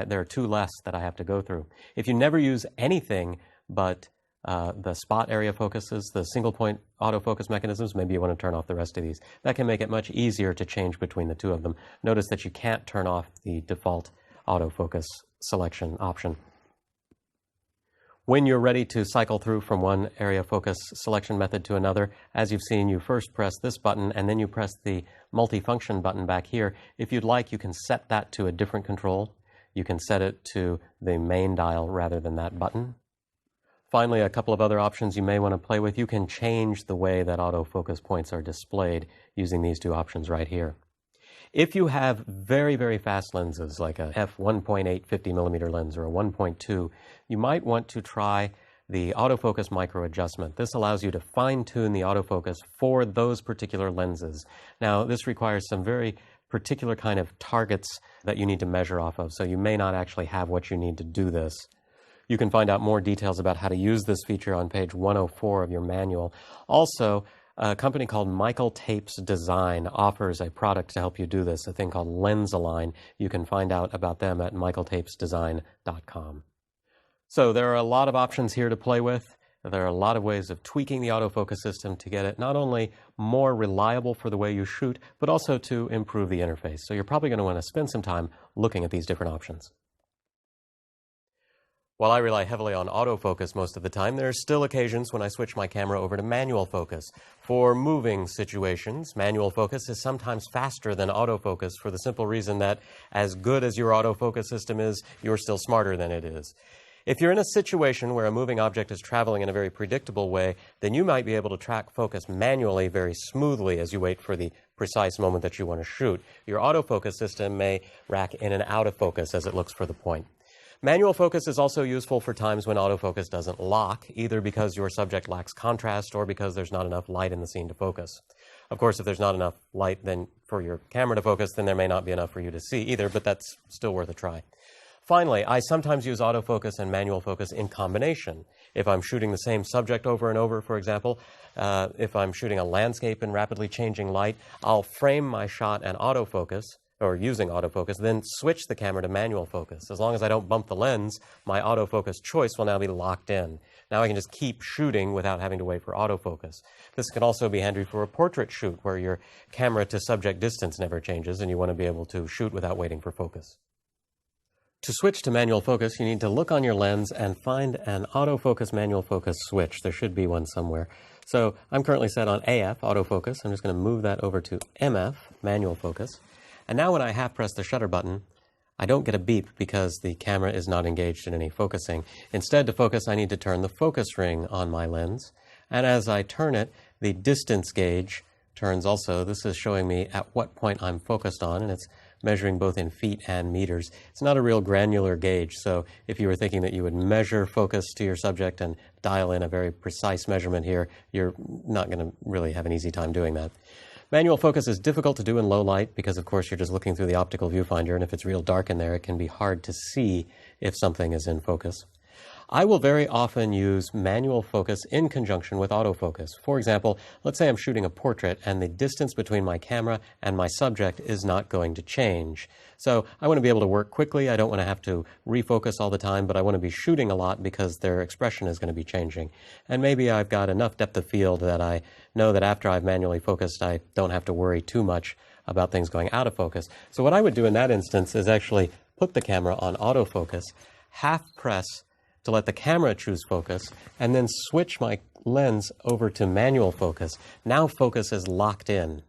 there are two less that I have to go through. If you never use anything but the spot area focuses, the single point autofocus mechanisms, maybe you want to turn off the rest of these. That can make it much easier to change between the two of them. Notice that you can't turn off the default autofocus selection option. When you're ready to cycle through from one area focus selection method to another, as you've seen, you first press this button and then you press the multifunction button back here. If you'd like, you can set that to a different control. You can set it to the main dial rather than that button. Finally, a couple of other options you may want to play with. You can change the way that autofocus points are displayed using these two options right here. If you have very, very fast lenses, like a f1.8 50mm lens or a 1.2, you might want to try the autofocus micro adjustment. This allows you to fine-tune the autofocus for those particular lenses. Now, this requires some very particular kind of targets that you need to measure off of, so you may not actually have what you need to do this. You can find out more details about how to use this feature on page 104 of your manual. Also, a company called Michael Tapes Design offers a product to help you do this, a thing called Lens Align. You can find out about them at michaeltapesdesign.com. So there are a lot of options here to play with. There are a lot of ways of tweaking the autofocus system to get it not only more reliable for the way you shoot, but also to improve the interface. So you're probably going to want to spend some time looking at these different options. While I rely heavily on autofocus most of the time, there are still occasions when I switch my camera over to manual focus. For moving situations, manual focus is sometimes faster than autofocus for the simple reason that as good as your autofocus system is, you're still smarter than it is. If you're in a situation where a moving object is traveling in a very predictable way, then you might be able to track focus manually very smoothly as you wait for the precise moment that you want to shoot. Your autofocus system may rack in and out of focus as it looks for the point. Manual focus is also useful for times when autofocus doesn't lock, either because your subject lacks contrast or because there's not enough light in the scene to focus. Of course, if there's not enough light then for your camera to focus, then there may not be enough for you to see either, but that's still worth a try. Finally, I sometimes use autofocus and manual focus in combination. If I'm shooting the same subject over and over, for example, if I'm shooting a landscape in rapidly changing light, I'll frame my shot and autofocus, or using autofocus, then switch the camera to manual focus. As long as I don't bump the lens, my autofocus choice will now be locked in. Now I can just keep shooting without having to wait for autofocus. This can also be handy for a portrait shoot where your camera to subject distance never changes and you want to be able to shoot without waiting for focus. To switch to manual focus, you need to look on your lens and find an autofocus manual focus switch. There should be one somewhere. So I'm currently set on AF, autofocus. I'm just going to move that over to MF, manual focus. And now when I half press the shutter button, I don't get a beep because the camera is not engaged in any focusing. Instead, to focus, I need to turn the focus ring on my lens. And as I turn it, the distance gauge turns also. This is showing me at what point I'm focused on, and it's measuring both in feet and meters. It's not a real granular gauge, so if you were thinking that you would measure focus to your subject and dial in a very precise measurement here, you're not going to really have an easy time doing that. Manual focus is difficult to do in low light because, of course, you're just looking through the optical viewfinder, and if it's real dark in there, it can be hard to see if something is in focus. I will very often use manual focus in conjunction with autofocus. For example, let's say I'm shooting a portrait and the distance between my camera and my subject is not going to change. So I want to be able to work quickly. I don't want to have to refocus all the time, but I want to be shooting a lot because their expression is going to be changing. And maybe I've got enough depth of field that I know that after I've manually focused, I don't have to worry too much about things going out of focus. So what I would do in that instance is actually put the camera on autofocus, half press to let the camera choose focus, and then switch my lens over to manual focus. Now focus is locked in.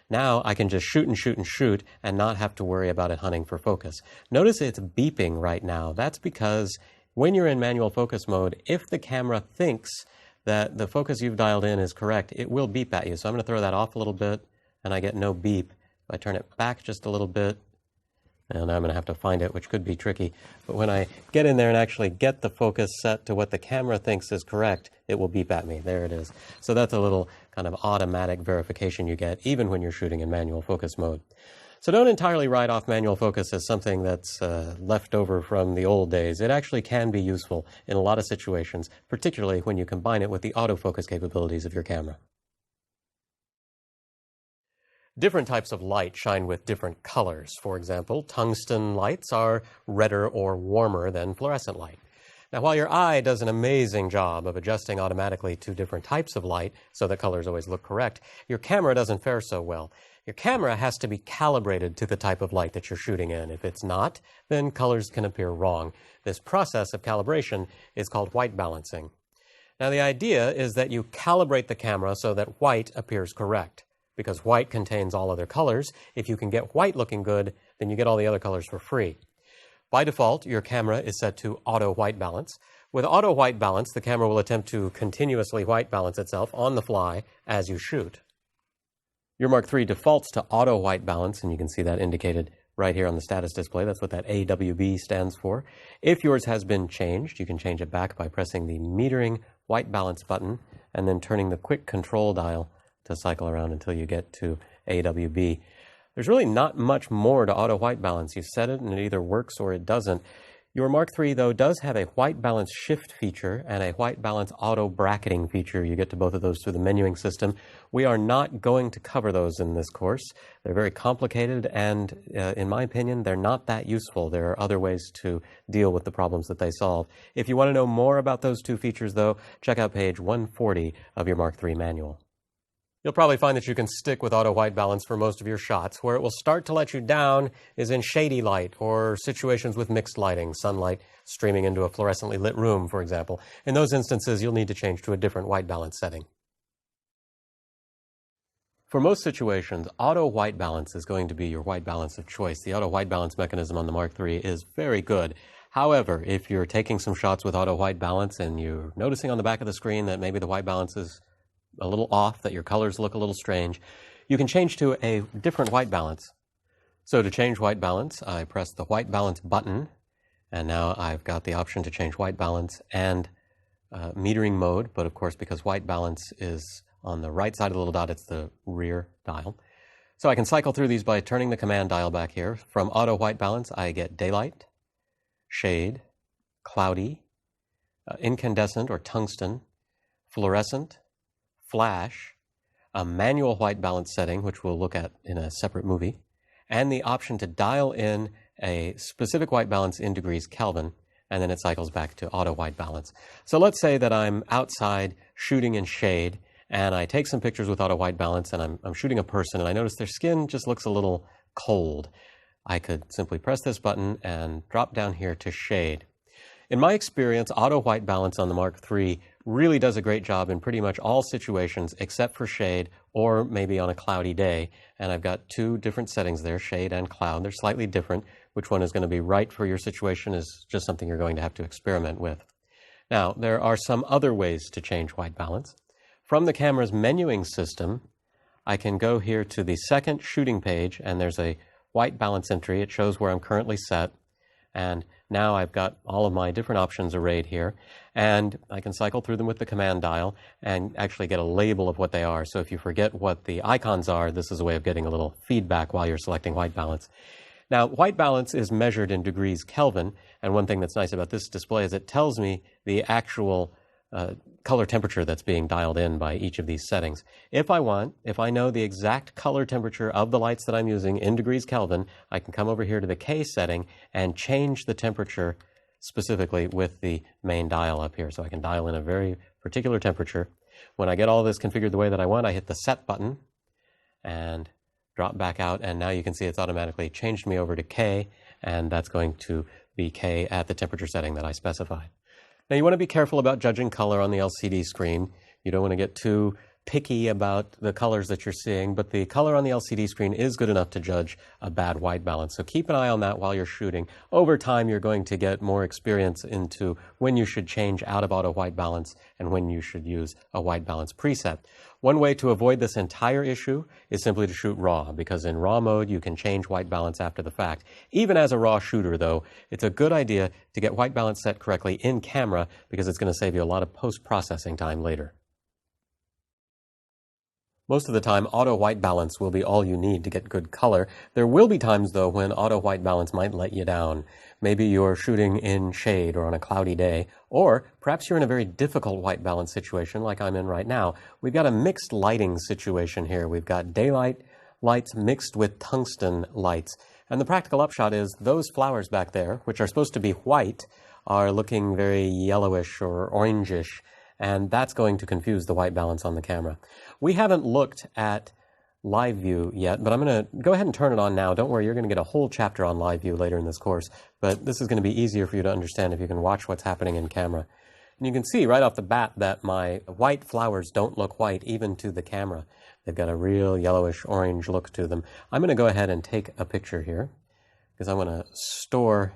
Now I can just shoot and shoot and shoot and not have to worry about it hunting for focus. Notice it's beeping right now. That's because when you're in manual focus mode, if the camera thinks that the focus you've dialed in is correct, it will beep at you. So I'm going to throw that off a little bit, and I get no beep. If I turn it back just a little bit, and I'm going to have to find it, which could be tricky. But when I get in there and actually get the focus set to what the camera thinks is correct, it will beep at me. There it is. So that's a little kind of automatic verification you get, even when you're shooting in manual focus mode. So don't entirely write off manual focus as something that's left over from the old days. It actually can be useful in a lot of situations, particularly when you combine it with the autofocus capabilities of your camera. Different types of light shine with different colors. For example, tungsten lights are redder or warmer than fluorescent light. Now, while your eye does an amazing job of adjusting automatically to different types of light so that colors always look correct, your camera doesn't fare so well. Your camera has to be calibrated to the type of light that you're shooting in. If it's not, then colors can appear wrong. This process of calibration is called white balancing. Now, the idea is that you calibrate the camera so that white appears correct. Because white contains all other colors, if you can get white looking good, then you get all the other colors for free. By default, your camera is set to auto white balance. With auto white balance, the camera will attempt to continuously white balance itself on the fly as you shoot. Your Mark III defaults to auto white balance, and you can see that indicated right here on the status display. That's what that AWB stands for. If yours has been changed, you can change it back by pressing the metering white balance button and then turning the quick control dial to cycle around until you get to AWB. There's really not much more to auto white balance. You set it and it either works or it doesn't. Your Mark III, though, does have a white balance shift feature and a white balance auto bracketing feature. You get to both of those through the menuing system. We are not going to cover those in this course. They're very complicated and, in my opinion, they're not that useful. There are other ways to deal with the problems that they solve. If you want to know more about those two features, though, check out page 140 of your Mark III manual. You'll probably find that you can stick with auto white balance for most of your shots. Where it will start to let you down is in shady light or situations with mixed lighting, sunlight streaming into a fluorescently lit room, for example. In those instances, you'll need to change to a different white balance setting. For most situations, auto white balance is going to be your white balance of choice. The auto white balance mechanism on the Mark III is very good. However, if you're taking some shots with auto white balance and you're noticing on the back of the screen that maybe the white balance is a little off, that your colors look a little strange, you can change to a different white balance. So to change white balance, I press the white balance button, and now I've got the option to change white balance and metering mode, but of course because white balance is on the right side of the little dot, it's the rear dial. So I can cycle through these by turning the command dial back here. From auto white balance, I get daylight, shade, cloudy, incandescent or tungsten, fluorescent, flash, a manual white balance setting, which we'll look at in a separate movie, and the option to dial in a specific white balance in degrees Kelvin, and then it cycles back to auto white balance. So let's say that I'm outside shooting in shade, and I take some pictures with auto white balance, and I'm shooting a person, and I notice their skin just looks a little cold. I could simply press this button and drop down here to shade. In my experience, auto white balance on the Mark III really does a great job in pretty much all situations except for shade or maybe on a cloudy day. And I've got two different settings there, shade and cloud. They're slightly different. Which one is going to be right for your situation is just something you're going to have to experiment with. Now, there are some other ways to change white balance. From the camera's menuing system, I can go here to the second shooting page, and there's a white balance entry. It shows where I'm currently set. And now I've got all of my different options arrayed here, and I can cycle through them with the command dial and actually get a label of what they are. So if you forget what the icons are, this is a way of getting a little feedback while you're selecting white balance. Now, white balance is measured in degrees Kelvin, and one thing that's nice about this display is it tells me the actual color temperature that's being dialed in by each of these settings. If I know the exact color temperature of the lights that I'm using in degrees Kelvin, I can come over here to the K setting and change the temperature specifically with the main dial up here. So I can dial in a very particular temperature. When I get all this configured the way that I want, I hit the set button and drop back out, and now you can see it's automatically changed me over to K, and that's going to be K at the temperature setting that I specified. Now, you want to be careful about judging color on the LCD screen. You don't want to get too picky about the colors that you're seeing, but the color on the LCD screen is good enough to judge a bad white balance. So keep an eye on that while you're shooting. Over time, you're going to get more experience into when you should change out of auto white balance and when you should use a white balance preset. One way to avoid this entire issue is simply to shoot RAW, because in RAW mode, you can change white balance after the fact. Even as a RAW shooter, though, it's a good idea to get white balance set correctly in camera because it's going to save you a lot of post-processing time later. Most of the time, auto white balance will be all you need to get good color. There will be times, though, when auto white balance might let you down. Maybe you're shooting in shade or on a cloudy day, or perhaps you're in a very difficult white balance situation like I'm in right now. We've got a mixed lighting situation here. We've got daylight lights mixed with tungsten lights. And the practical upshot is those flowers back there, which are supposed to be white, are looking very yellowish or orangish, and that's going to confuse the white balance on the camera. We haven't looked at live view yet, but I'm going to go ahead and turn it on now. Don't worry, you're going to get a whole chapter on live view later in this course, but this is going to be easier for you to understand if you can watch what's happening in camera. And you can see right off the bat that my white flowers don't look white even to the camera. They've got a real yellowish orange look to them. I'm going to go ahead and take a picture here because I want to store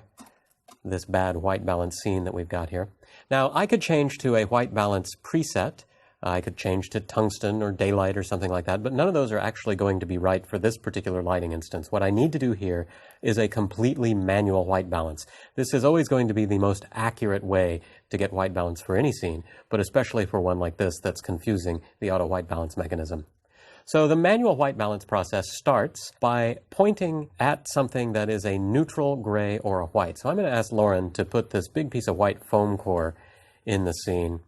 this bad white balance scene that we've got here. Now, I could change to a white balance preset. I could change to tungsten or daylight or something like that, but none of those are actually going to be right for this particular lighting instance. What I need to do here is a completely manual white balance. This is always going to be the most accurate way to get white balance for any scene, but especially for one like this that's confusing the auto white balance mechanism. So the manual white balance process starts by pointing at something that is a neutral gray or a white. So I'm going to ask Lauren to put this big piece of white foam core in the scene.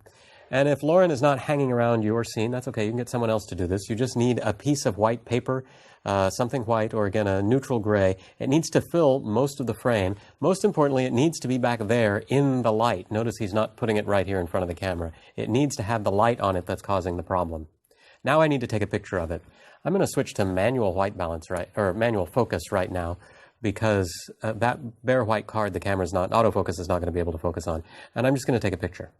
And if Lauren is not hanging around your scene, that's okay. You can get someone else to do this. You just need a piece of white paper, something white, or again, a neutral gray. It needs to fill most of the frame. Most importantly, it needs to be back there in the light. Notice he's not putting it right here in front of the camera. It needs to have the light on it that's causing the problem. Now I need to take a picture of it. I'm going to switch to manual white balance or manual focus right now because that bare white card the camera's not, autofocus is not going to be able to focus on. And I'm just going to take a picture.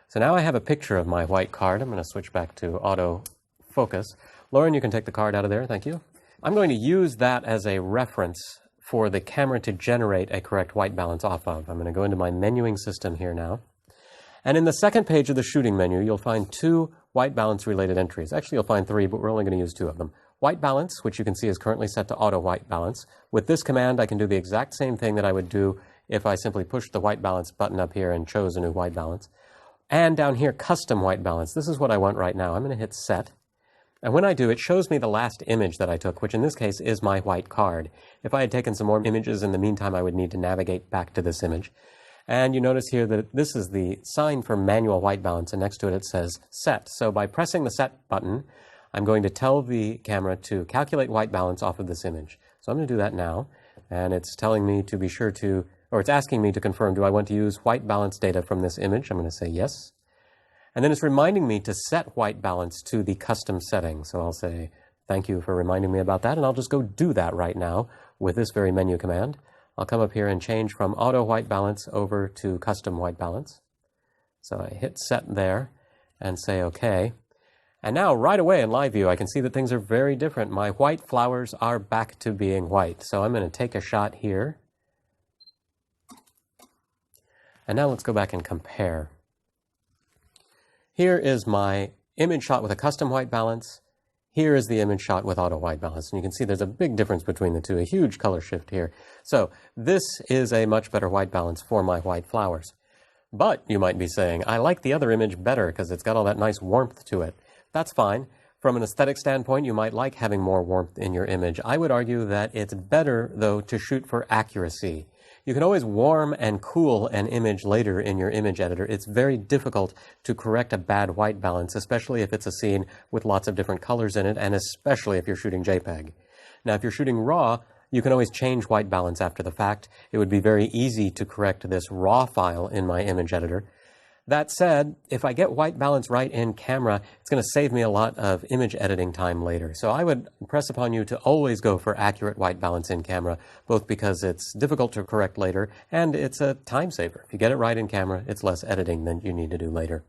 So now I have a picture of my white card. I'm going to switch back to autofocus. Lauren, you can take the card out of there. Thank you. I'm going to use that as a reference for the camera to generate a correct white balance off of. I'm going to go into my menuing system here now. And in the second page of the shooting menu, you'll find two white balance related entries. Actually, you'll find three, but we're only going to use two of them. White balance, which you can see is currently set to auto white balance. With this command, I can do the exact same thing that I would do if I simply pushed the white balance button up here and chose a new white balance. And down here, custom white balance. This is what I want right now. I'm going to hit set. And when I do, it shows me the last image that I took, which in this case is my white card. If I had taken some more images in the meantime, I would need to navigate back to this image. And you notice here that this is the sign for manual white balance, and next to it says set. So by pressing the set button, I'm going to tell the camera to calculate white balance off of this image. So I'm going to do that now, and it's telling me to be sure to, or it's asking me to confirm, do I want to use white balance data from this image? I'm going to say yes. And then it's reminding me to set white balance to the custom setting. So I'll say, thank you for reminding me about that, and I'll just go do that right now with this very menu command. I'll come up here and change from auto white balance over to custom white balance. So I hit set there and say OK. And now right away in live view, I can see that things are very different. My white flowers are back to being white. So I'm going to take a shot here. And now let's go back and compare. Here is my image shot with a custom white balance. Here is the image shot with auto white balance. And you can see there's a big difference between the two, a huge color shift here. So this is a much better white balance for my white flowers. But you might be saying, I like the other image better because it's got all that nice warmth to it. That's fine. From an aesthetic standpoint, you might like having more warmth in your image. I would argue that it's better, though, to shoot for accuracy. You can always warm and cool an image later in your image editor. It's very difficult to correct a bad white balance, especially if it's a scene with lots of different colors in it, and especially if you're shooting JPEG. Now, if you're shooting RAW, you can always change white balance after the fact. It would be very easy to correct this RAW file in my image editor. That said, if I get white balance right in camera, it's going to save me a lot of image editing time later. So I would press upon you to always go for accurate white balance in camera, both because it's difficult to correct later and it's a time saver. If you get it right in camera, it's less editing than you need to do later.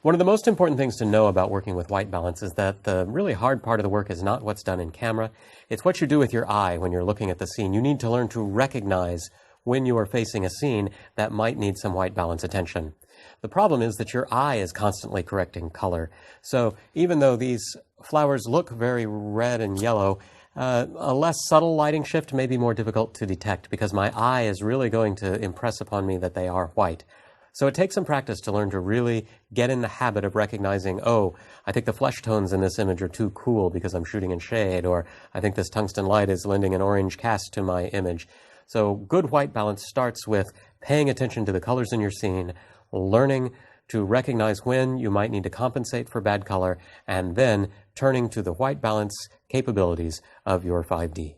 One of the most important things to know about working with white balance is that the really hard part of the work is not what's done in camera. It's what you do with your eye when you're looking at the scene. You need to learn to recognize when you are facing a scene that might need some white balance attention. The problem is that your eye is constantly correcting color. So even though these flowers look very red and yellow, a less subtle lighting shift may be more difficult to detect because my eye is really going to impress upon me that they are white. So it takes some practice to learn to really get in the habit of recognizing, oh, I think the flesh tones in this image are too cool because I'm shooting in shade, or I think this tungsten light is lending an orange cast to my image. So good white balance starts with paying attention to the colors in your scene, learning to recognize when you might need to compensate for bad color, and then turning to the white balance capabilities of your 5D.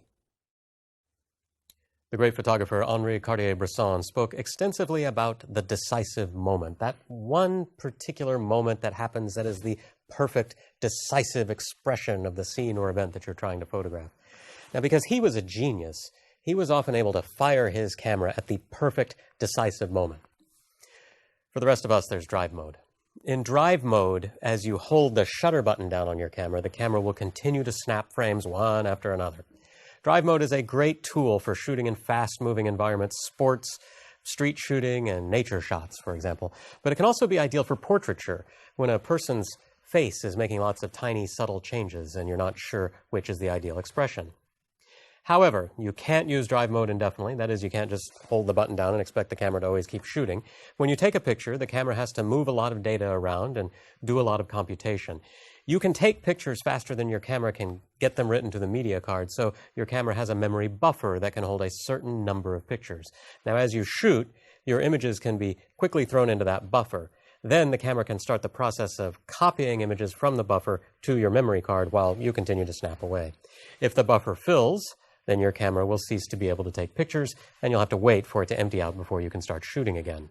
The great photographer Henri Cartier-Bresson spoke extensively about the decisive moment, that one particular moment that happens that is the perfect, decisive expression of the scene or event that you're trying to photograph. Now, because he was a genius, he was often able to fire his camera at the perfect, decisive moment. For the rest of us, there's drive mode. In drive mode, as you hold the shutter button down on your camera, the camera will continue to snap frames one after another. Drive mode is a great tool for shooting in fast-moving environments, sports, street shooting, and nature shots, for example. But it can also be ideal for portraiture, when a person's face is making lots of tiny, subtle changes, and you're not sure which is the ideal expression. However, you can't use drive mode indefinitely. That is, you can't just hold the button down and expect the camera to always keep shooting. When you take a picture, the camera has to move a lot of data around and do a lot of computation. You can take pictures faster than your camera can get them written to the media card, so your camera has a memory buffer that can hold a certain number of pictures. Now, as you shoot, your images can be quickly thrown into that buffer. Then the camera can start the process of copying images from the buffer to your memory card while you continue to snap away. If the buffer fills, then your camera will cease to be able to take pictures, and you'll have to wait for it to empty out before you can start shooting again.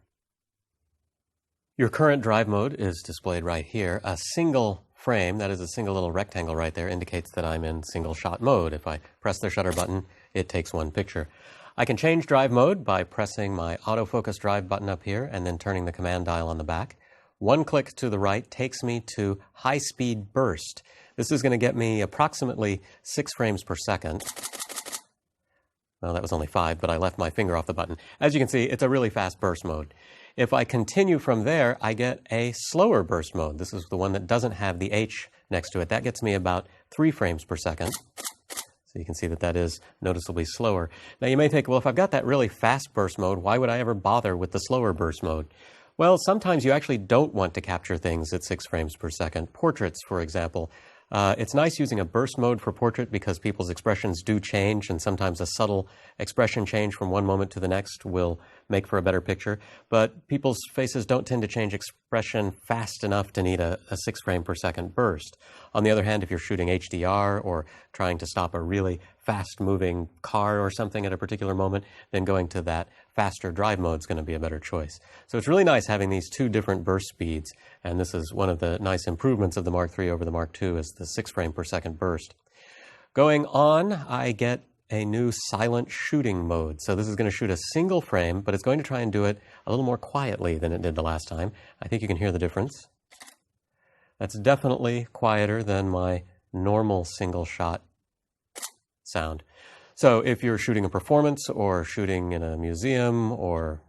Your current drive mode is displayed right here. A single frame, that is a single little rectangle right there, indicates that I'm in single shot mode. If I press the shutter button, it takes one picture. I can change drive mode by pressing my autofocus drive button up here and then turning the command dial on the back. One click to the right takes me to high-speed burst. This is going to get me approximately 6 frames per second. Well, that was only 5, but I left my finger off the button. As you can see, it's a really fast burst mode. If I continue from there, I get a slower burst mode. This is the one that doesn't have the H next to it. That gets me about 3 frames per second. So you can see that that is noticeably slower. Now you may think, well, if I've got that really fast burst mode, why would I ever bother with the slower burst mode? Well, sometimes you actually don't want to capture things at 6 frames per second. Portraits, for example. It's nice using a burst mode for portrait because people's expressions do change, and sometimes a subtle expression change from one moment to the next will make for a better picture. But people's faces don't tend to change expression fast enough to need a 6 frame per second burst. On the other hand, if you're shooting HDR or trying to stop a really fast-moving car or something at a particular moment, then going to that faster drive mode is going to be a better choice. So it's really nice having these two different burst speeds, and this is one of the nice improvements of the Mark III over the Mark II is the 6 frame per second burst. Going on, I get a new silent shooting mode. So this is going to shoot a single frame, but it's going to try and do it a little more quietly than it did the last time. I think you can hear the difference. That's definitely quieter than my normal single shot sound. So if you're shooting a performance or shooting in a museum or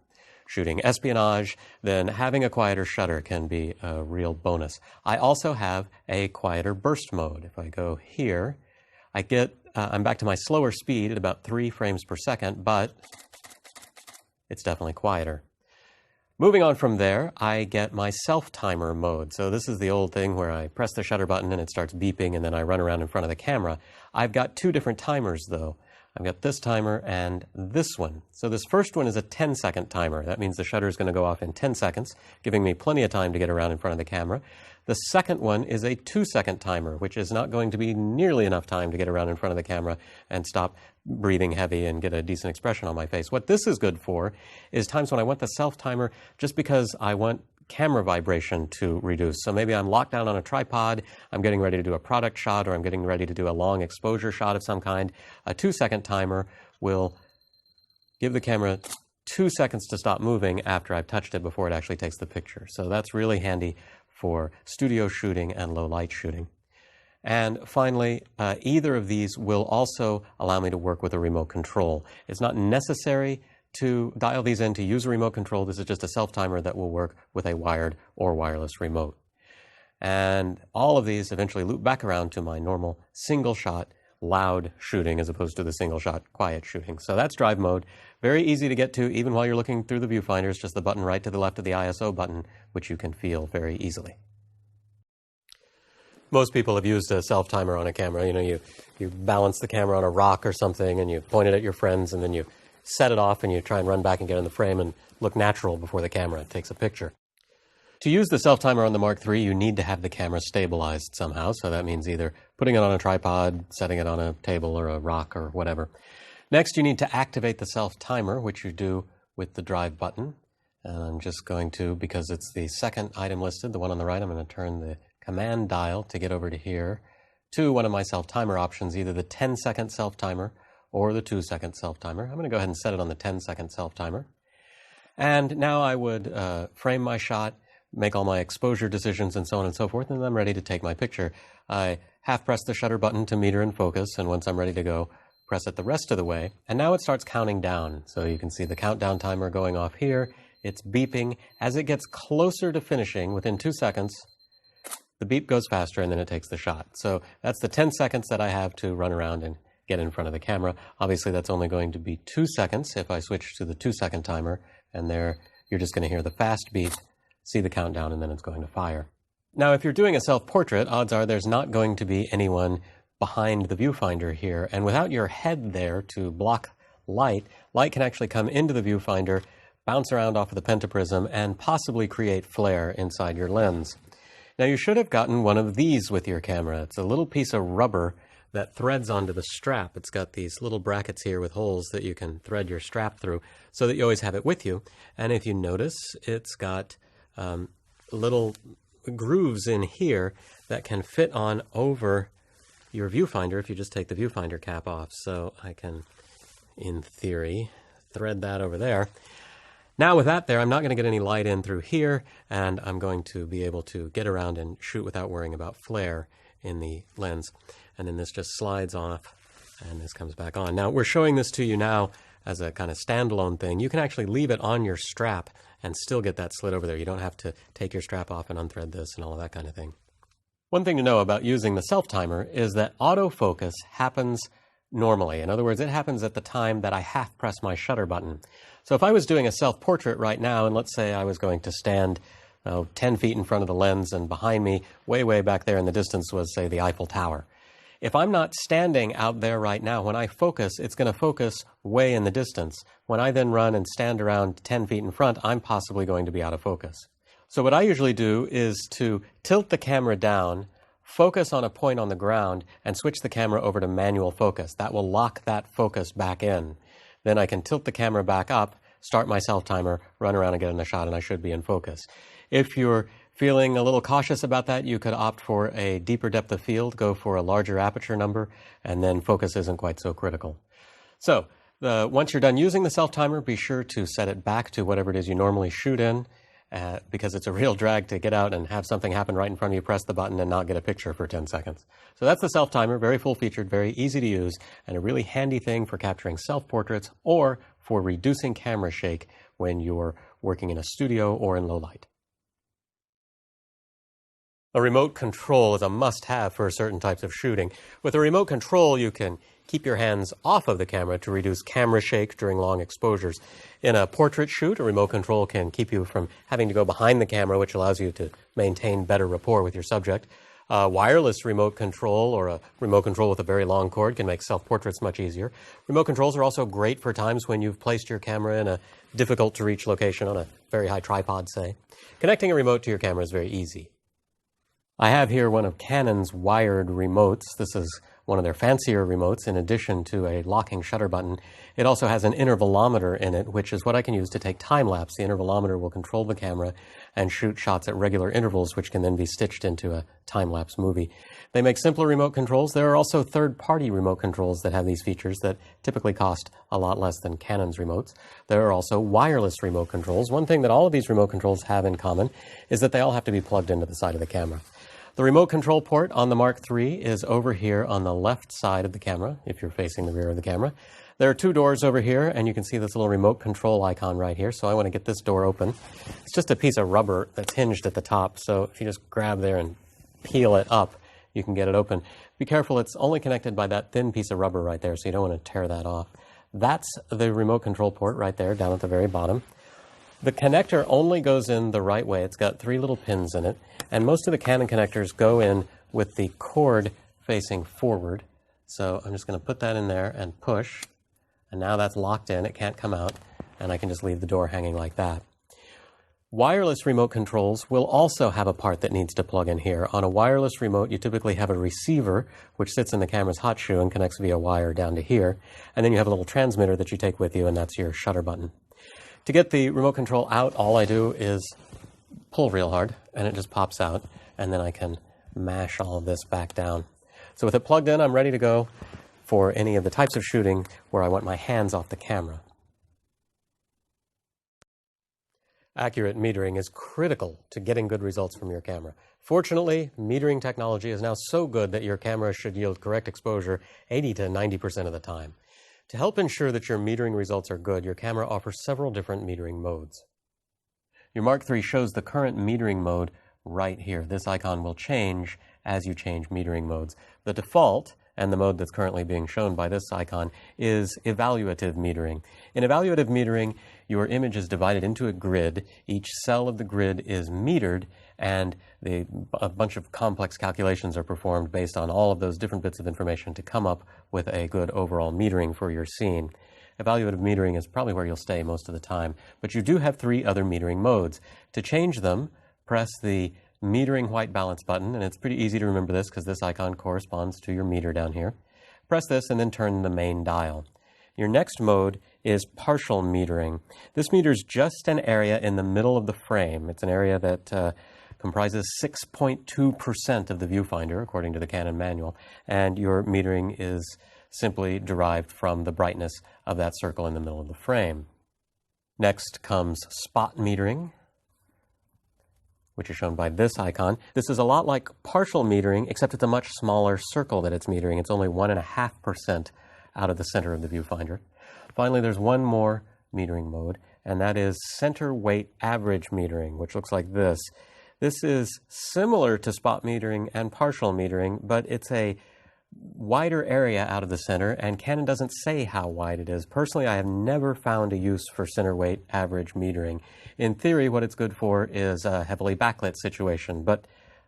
shooting espionage, then having a quieter shutter can be a real bonus. I also have a quieter burst mode. If I go here, I'm back to my slower speed at about 3 frames per second, but it's definitely quieter. Moving on from there, I get my self-timer mode. So this is the old thing where I press the shutter button and it starts beeping and then I run around in front of the camera. I've got 2 different timers though. I've got this timer and this one. So this first one is a 10-second timer. That means the shutter is going to go off in 10 seconds, giving me plenty of time to get around in front of the camera. The second one is a 2-second timer, which is not going to be nearly enough time to get around in front of the camera and stop breathing heavy and get a decent expression on my face. What this is good for is times when I want the self-timer just because I want camera vibration to reduce. So maybe I'm locked down on a tripod, I'm getting ready to do a product shot, or I'm getting ready to do a long exposure shot of some kind. A 2-second timer will give the camera 2 seconds to stop moving after I've touched it before it actually takes the picture. So that's really handy for studio shooting and low light shooting. And finally, either of these will also allow me to work with a remote control. It's not necessary to dial these in to use a remote control. This is just a self-timer that will work with a wired or wireless remote. And all of these eventually loop back around to my normal single-shot loud shooting as opposed to the single-shot quiet shooting. So that's drive mode. Very easy to get to even while you're looking through the viewfinder. It's just the button right to the left of the ISO button, which you can feel very easily. Most people have used a self-timer on a camera. You know, you balance the camera on a rock or something and you point it at your friends and then you set it off and you try and run back and get in the frame and look natural before the camera takes a picture. To use the self-timer on the Mark III, you need to have the camera stabilized somehow. So that means either putting it on a tripod, setting it on a table or a rock or whatever. Next, you need to activate the self-timer, which you do with the drive button. And I'm just going to, because it's the second item listed, the one on the right, I'm going to turn the command dial to get over to here to one of my self-timer options, either the 10-second self-timer or the 2-second self-timer. I'm going to go ahead and set it on the 10-second self-timer. And now I would frame my shot, make all my exposure decisions and so on and so forth, and I'm ready to take my picture. I half press the shutter button to meter and focus, and once I'm ready to go, press it the rest of the way. And now it starts counting down. So you can see the countdown timer going off here. It's beeping. As it gets closer to finishing, within 2 seconds, the beep goes faster and then it takes the shot. So that's the 10 seconds that I have to run around and get in front of the camera. Obviously, that's only going to be 2 seconds if I switch to the 2-second timer. And there, you're just going to hear the fast beep, see the countdown, and then it's going to fire. Now, if you're doing a self-portrait, odds are there's not going to be anyone behind the viewfinder here. And without your head there to block light, light can actually come into the viewfinder, bounce around off of the pentaprism, and possibly create flare inside your lens. Now, you should have gotten one of these with your camera. It's a little piece of rubber that threads onto the strap. It's got these little brackets here with holes that you can thread your strap through so that you always have it with you. And if you notice, it's got little grooves in here that can fit on over your viewfinder if you just take the viewfinder cap off. So I can, in theory, thread that over there. Now with that there, I'm not going to get any light in through here, and I'm going to be able to get around and shoot without worrying about flare in the lens. And then this just slides off, and this comes back on. Now, we're showing this to you now as a kind of standalone thing. You can actually leave it on your strap and still get that slit over there. You don't have to take your strap off and unthread this and all of that kind of thing. One thing to know about using the self-timer is that autofocus happens normally. In other words, it happens at the time that I half press my shutter button. So if I was doing a self-portrait right now, and let's say I was going to stand 10 feet in front of the lens, and behind me, way back there in the distance was, say, the Eiffel Tower. If I'm not standing out there right now, when I focus, it's going to focus way in the distance. When I then run and stand around 10 feet in front, I'm possibly going to be out of focus. So what I usually do is to tilt the camera down, focus on a point on the ground, and switch the camera over to manual focus. That will lock that focus back in. Then I can tilt the camera back up, start my self-timer, run around and get in the shot, and I should be in focus. If you're feeling a little cautious about that, you could opt for a deeper depth of field, go for a larger aperture number, and then focus isn't quite so critical. So once you're done using the self-timer, be sure to set it back to whatever it is you normally shoot in, because it's a real drag to get out and have something happen right in front of you, press the button, and not get a picture for 10 seconds. So that's the self-timer, very full-featured, very easy to use, and a really handy thing for capturing self-portraits or for reducing camera shake when you're working in a studio or in low light. A remote control is a must-have for certain types of shooting. With a remote control, you can keep your hands off of the camera to reduce camera shake during long exposures. In a portrait shoot, a remote control can keep you from having to go behind the camera, which allows you to maintain better rapport with your subject. A wireless remote control or a remote control with a very long cord can make self-portraits much easier. Remote controls are also great for times when you've placed your camera in a difficult-to-reach location on a very high tripod, say. Connecting a remote to your camera is very easy. I have here one of Canon's wired remotes. This is one of their fancier remotes in addition to a locking shutter button. It also has an intervalometer in it, which is what I can use to take time-lapse. The intervalometer will control the camera and shoot shots at regular intervals, which can then be stitched into a time-lapse movie. They make simpler remote controls. There are also third-party remote controls that have these features that typically cost a lot less than Canon's remotes. There are also wireless remote controls. One thing that all of these remote controls have in common is that they all have to be plugged into the side of the camera. The remote control port on the Mark III is over here on the left side of the camera, if you're facing the rear of the camera. There are two doors over here, and you can see this little remote control icon right here. So I want to get this door open. It's just a piece of rubber that's hinged at the top. So if you just grab there and peel it up, you can get it open. Be careful, it's only connected by that thin piece of rubber right there, so you don't want to tear that off. That's the remote control port right there, down at the very bottom. The connector only goes in the right way. It's got 3 little pins in it, and most of the Canon connectors go in with the cord facing forward. So I'm just going to put that in there and push, and now that's locked in. It can't come out, and I can just leave the door hanging like that. Wireless remote controls will also have a part that needs to plug in here. On a wireless remote, you typically have a receiver, which sits in the camera's hot shoe and connects via wire down to here. And then you have a little transmitter that you take with you, and that's your shutter button. To get the remote control out, all I do is pull real hard, and it just pops out. And then I can mash all of this back down. So with it plugged in, I'm ready to go for any of the types of shooting where I want my hands off the camera. Accurate metering is critical to getting good results from your camera. Fortunately, metering technology is now so good that your camera should yield correct exposure 80 to 90% of the time. To help ensure that your metering results are good, your camera offers several different metering modes. Your Mark III shows the current metering mode right here. This icon will change as you change metering modes. The default, and the mode that's currently being shown by this icon, is evaluative metering. In evaluative metering, your image is divided into a grid. Each cell of the grid is metered, and a bunch of complex calculations are performed based on all of those different bits of information to come up with a good overall metering for your scene. Evaluative metering is probably where you'll stay most of the time, but you do have 3 other metering modes. To change them, press the metering white balance button, and it's pretty easy to remember this because this icon corresponds to your meter down here. Press this and then turn the main dial. Your next mode is partial metering. This meters just an area in the middle of the frame. It's an area that comprises 6.2% of the viewfinder, according to the Canon manual, and your metering is simply derived from the brightness of that circle in the middle of the frame. Next comes spot metering, which is shown by this icon. This is a lot like partial metering, except it's a much smaller circle that it's metering. It's only 1.5% out of the center of the viewfinder. Finally, there's one more metering mode, and that is center weight average metering, which looks like this. This is similar to spot metering and partial metering, but it's a wider area out of the center, and Canon doesn't say how wide it is. Personally, I have never found a use for center weight average metering. In theory, what it's good for is a heavily backlit situation, but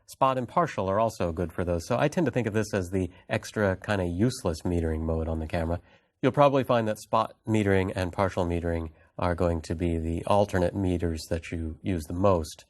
spot and partial are also good for those. So I tend to think of this as the extra kind of useless metering mode on the camera. You'll probably find that spot metering and partial metering are going to be the alternate meters that you use the most.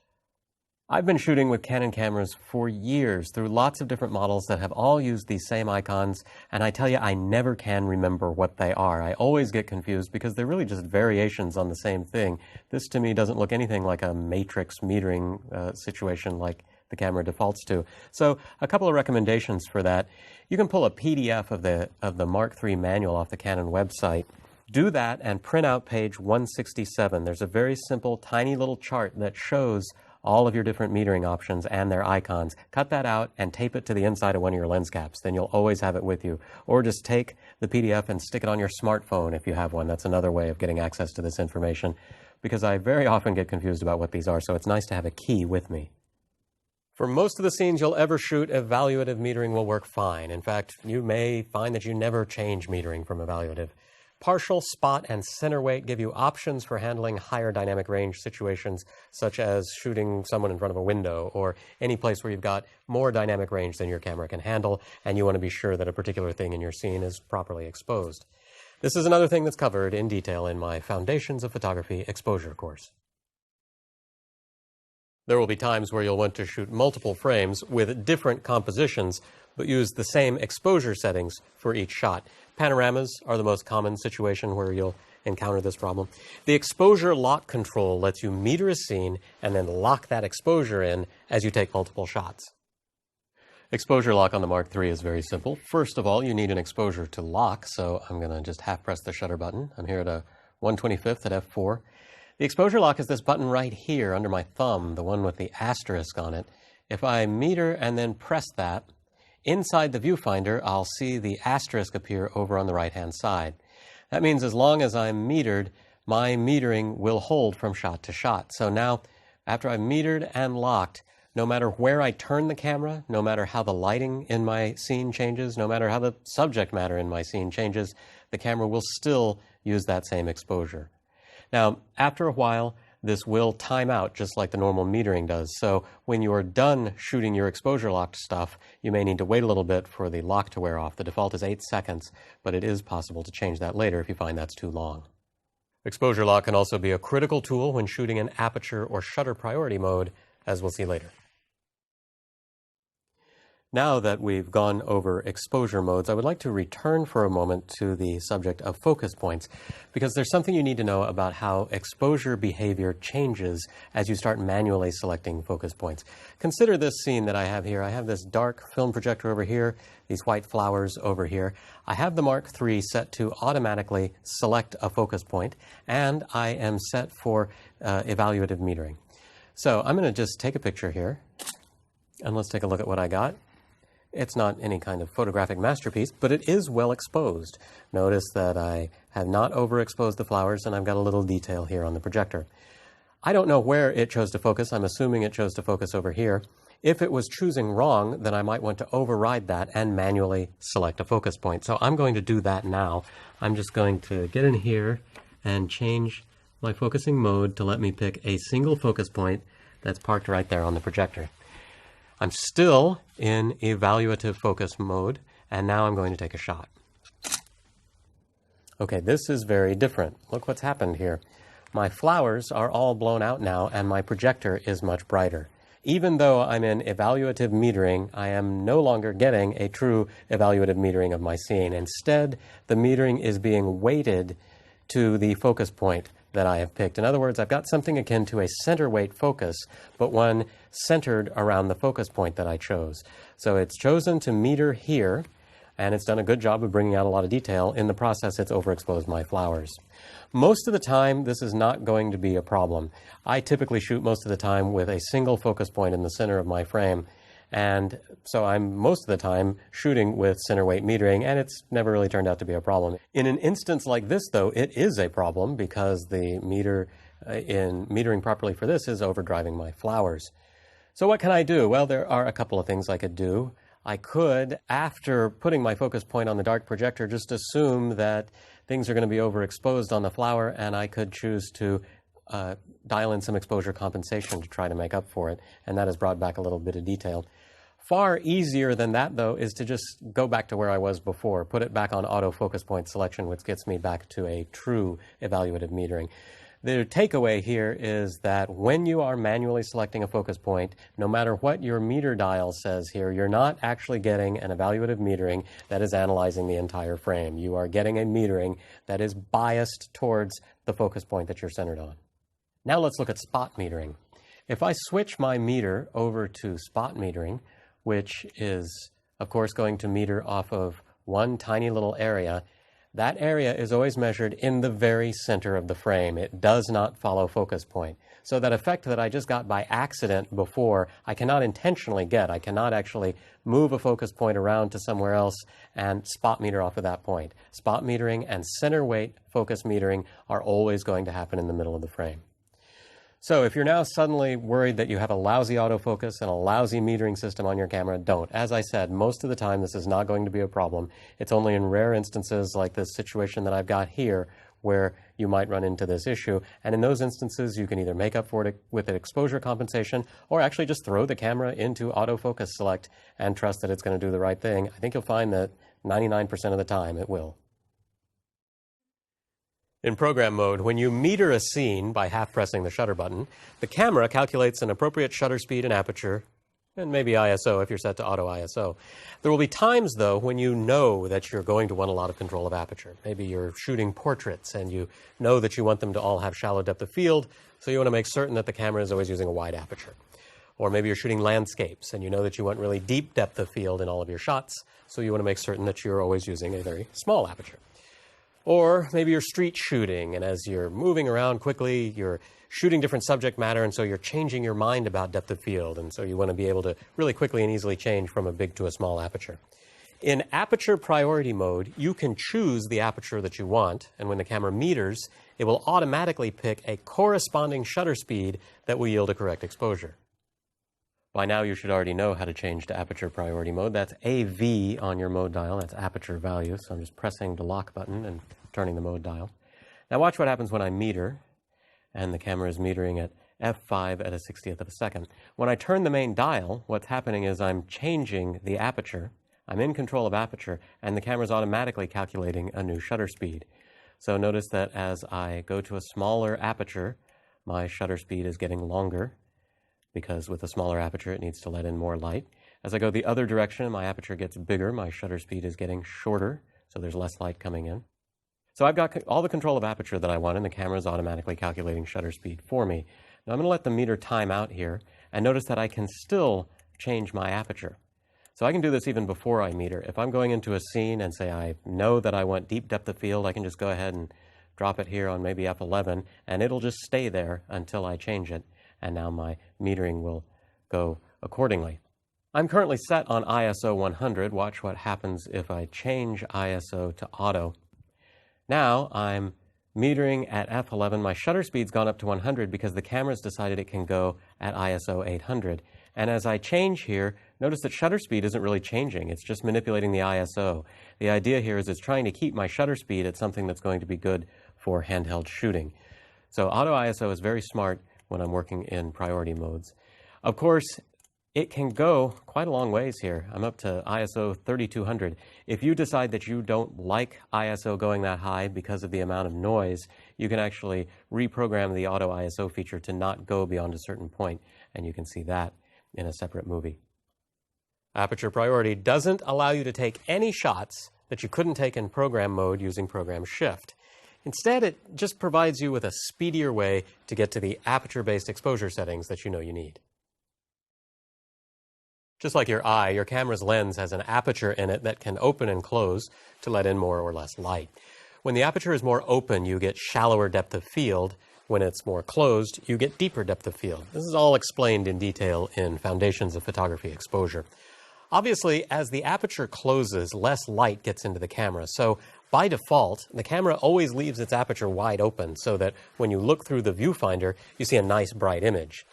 I've been shooting with Canon cameras for years through lots of different models that have all used these same icons, and I tell you, I never can remember what they are. I always get confused because they're really just variations on the same thing. This, to me, doesn't look anything like a matrix metering situation like the camera defaults to. So a couple of recommendations for that. You can pull a PDF of the Mark III manual off the Canon website. Do that and print out page 167. There's a very simple, tiny little chart that shows all of your different metering options and their icons. Cut that out and tape it to the inside of one of your lens caps. Then you'll always have it with you. Or just take the PDF and stick it on your smartphone if you have one. That's another way of getting access to this information, because I very often get confused about what these are, so it's nice to have a key with me. For most of the scenes you'll ever shoot, evaluative metering will work fine. In fact, you may find that you never change metering from evaluative. Partial, spot, and center weight give you options for handling higher dynamic range situations, such as shooting someone in front of a window or any place where you've got more dynamic range than your camera can handle, and you want to be sure that a particular thing in your scene is properly exposed. This is another thing that's covered in detail in my Foundations of Photography exposure course. There will be times where you'll want to shoot multiple frames with different compositions, but use the same exposure settings for each shot. Panoramas are the most common situation where you'll encounter this problem. The exposure lock control lets you meter a scene and then lock that exposure in as you take multiple shots. Exposure lock on the Mark III is very simple. First of all, you need an exposure to lock, so I'm going to just half press the shutter button. I'm here at a 1/25th at f4. The exposure lock is this button right here under my thumb, the one with the asterisk on it. If I meter and then press that, inside the viewfinder, I'll see the asterisk appear over on the right-hand side. That means as long as I'm metered, my metering will hold from shot to shot. So now, after I've metered and locked, no matter where I turn the camera, no matter how the lighting in my scene changes, no matter how the subject matter in my scene changes, the camera will still use that same exposure. Now, after a while, this will time out just like the normal metering does. So when you are done shooting your exposure locked stuff, you may need to wait a little bit for the lock to wear off. The default is 8 seconds, but it is possible to change that later if you find that's too long. Exposure lock can also be a critical tool when shooting in aperture or shutter priority mode, as we'll see later. Now that we've gone over exposure modes, I would like to return for a moment to the subject of focus points, because there's something you need to know about how exposure behavior changes as you start manually selecting focus points. Consider this scene that I have here. I have this dark film projector over here, these white flowers over here. I have the Mark III set to automatically select a focus point, and I am set for evaluative metering. So I'm going to just take a picture here, and let's take a look at what I got. It's not any kind of photographic masterpiece, but it is well exposed. Notice that I have not overexposed the flowers, and I've got a little detail here on the projector. I don't know where it chose to focus. I'm assuming it chose to focus over here. If it was choosing wrong, then I might want to override that and manually select a focus point. So I'm going to do that now. I'm just going to get in here and change my focusing mode to let me pick a single focus point that's parked right there on the projector. I'm still in evaluative focus mode, and now I'm going to take a shot. Okay, this is very different. Look what's happened here. My flowers are all blown out now, and my projector is much brighter. Even though I'm in evaluative metering, I am no longer getting a true evaluative metering of my scene. Instead, the metering is being weighted to the focus point that I have picked. In other words, I've got something akin to a center weight focus, but one centered around the focus point that I chose. So it's chosen to meter here, and it's done a good job of bringing out a lot of detail. In the process, it's overexposed my flowers. Most of the time, this is not going to be a problem. I typically shoot most of the time with a single focus point in the center of my frame, and so I'm most of the time shooting with center weight metering, and it's never really turned out to be a problem. In an instance like this, though, it is a problem because the meter in metering properly for this is overdriving my flowers. So what can I do? Well, there are a couple of things I could do. I could, after putting my focus point on the dark projector, just assume that things are going to be overexposed on the flower, and I could choose to dial in some exposure compensation to try to make up for it, and that has brought back a little bit of detail. Far easier than that, though, is to just go back to where I was before, put it back on auto focus point selection, which gets me back to a true evaluative metering. The takeaway here is that when you are manually selecting a focus point, no matter what your meter dial says here, you're not actually getting an evaluative metering that is analyzing the entire frame. You are getting a metering that is biased towards the focus point that you're centered on. Now let's look at spot metering. If I switch my meter over to spot metering, which is, of course, going to meter off of one tiny little area, that area is always measured in the very center of the frame. It does not follow focus point. So that effect that I just got by accident before, I cannot intentionally get. I cannot actually move a focus point around to somewhere else and spot meter off of that point. Spot metering and center weight focus metering are always going to happen in the middle of the frame. So if you're now suddenly worried that you have a lousy autofocus and a lousy metering system on your camera, don't. As I said, most of the time this is not going to be a problem. It's only in rare instances like this situation that I've got here where you might run into this issue. And in those instances, you can either make up for it with an exposure compensation or actually just throw the camera into autofocus select and trust that it's going to do the right thing. I think you'll find that 99% of the time it will. In program mode, when you meter a scene by half-pressing the shutter button, the camera calculates an appropriate shutter speed and aperture, and maybe ISO if you're set to auto ISO. There will be times, though, when you know that you're going to want a lot of control of aperture. Maybe you're shooting portraits and you know that you want them to all have shallow depth of field, so you want to make certain that the camera is always using a wide aperture. Or maybe you're shooting landscapes and you know that you want really deep depth of field in all of your shots, so you want to make certain that you're always using a very small aperture. Or maybe you're street shooting, and as you're moving around quickly, you're shooting different subject matter, and so you're changing your mind about depth of field, and so you want to be able to really quickly and easily change from a big to a small aperture. In aperture priority mode, you can choose the aperture that you want, and when the camera meters, it will automatically pick a corresponding shutter speed that will yield a correct exposure. By now, you should already know how to change to aperture priority mode. That's AV on your mode dial. That's aperture value. So I'm just pressing the lock button and turning the mode dial. Now watch what happens when I meter, and the camera is metering at f5 at a 60th of a second. When I turn the main dial, what's happening is I'm changing the aperture. I'm in control of aperture, and the camera is automatically calculating a new shutter speed. So notice that as I go to a smaller aperture, my shutter speed is getting longer, because with a smaller aperture it needs to let in more light. As I go the other direction, my aperture gets bigger, my shutter speed is getting shorter, so there's less light coming in. So I've got all the control of aperture that I want, and the camera is automatically calculating shutter speed for me. Now I'm going to let the meter time out here, and notice that I can still change my aperture. So I can do this even before I meter. If I'm going into a scene and say I know that I want deep depth of field, I can just go ahead and drop it here on maybe f11, and it'll just stay there until I change it, and now my metering will go accordingly. I'm currently set on ISO 100. Watch what happens if I change ISO to auto. Now I'm metering at f11. My shutter speed's gone up to 100 because the camera's decided it can go at ISO 800. And as I change here, notice that shutter speed isn't really changing. It's just manipulating the ISO. The idea here is it's trying to keep my shutter speed at something that's going to be good for handheld shooting. So auto ISO is very smart when I'm working in priority modes. Of course, it can go quite a long ways here. I'm up to ISO 3200. If you decide that you don't like ISO going that high because of the amount of noise, you can actually reprogram the auto ISO feature to not go beyond a certain point, and you can see that in a separate movie. Aperture priority doesn't allow you to take any shots that you couldn't take in program mode using program shift. Instead, it just provides you with a speedier way to get to the aperture-based exposure settings that you know you need. Just like your eye, your camera's lens has an aperture in it that can open and close to let in more or less light. When the aperture is more open, you get shallower depth of field. When it's more closed, you get deeper depth of field. This is all explained in detail in Foundations of Photography Exposure. Obviously, as the aperture closes, less light gets into the camera. So by default, the camera always leaves its aperture wide open so that when you look through the viewfinder, you see a nice bright image.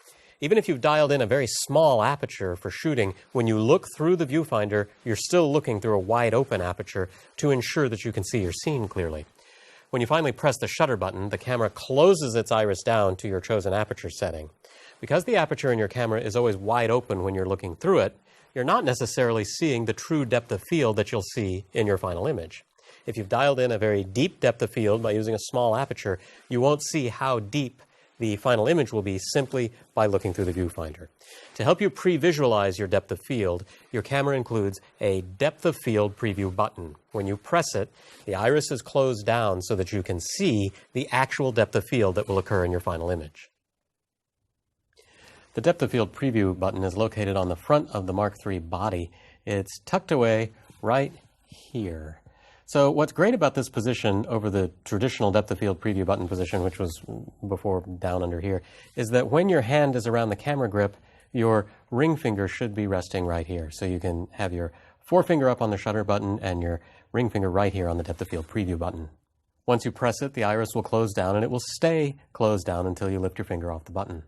Even if you've dialed in a very small aperture for shooting, when you look through the viewfinder, you're still looking through a wide open aperture to ensure that you can see your scene clearly. When you finally press the shutter button, the camera closes its iris down to your chosen aperture setting. Because the aperture in your camera is always wide open when you're looking through it, you're not necessarily seeing the true depth of field that you'll see in your final image. If you've dialed in a very deep depth of field by using a small aperture, you won't see how deep the final image will be simply by looking through the viewfinder. To help you pre-visualize your depth of field, your camera includes a depth of field preview button. When you press it, the iris is closed down so that you can see the actual depth of field that will occur in your final image. The depth of field preview button is located on the front of the Mark III body. It's tucked away right here. So what's great about this position over the traditional depth of field preview button position, which was before down under here, is that when your hand is around the camera grip, your ring finger should be resting right here. So you can have your forefinger up on the shutter button and your ring finger right here on the depth of field preview button. Once you press it, the iris will close down, and it will stay closed down until you lift your finger off the button.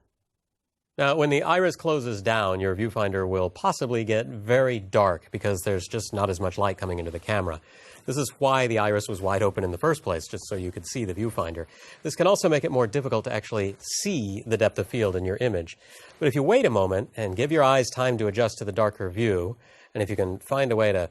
Now, when the iris closes down, your viewfinder will possibly get very dark because there's just not as much light coming into the camera. This is why the iris was wide open in the first place, just so you could see the viewfinder. This can also make it more difficult to actually see the depth of field in your image. But if you wait a moment and give your eyes time to adjust to the darker view, and if you can find a way to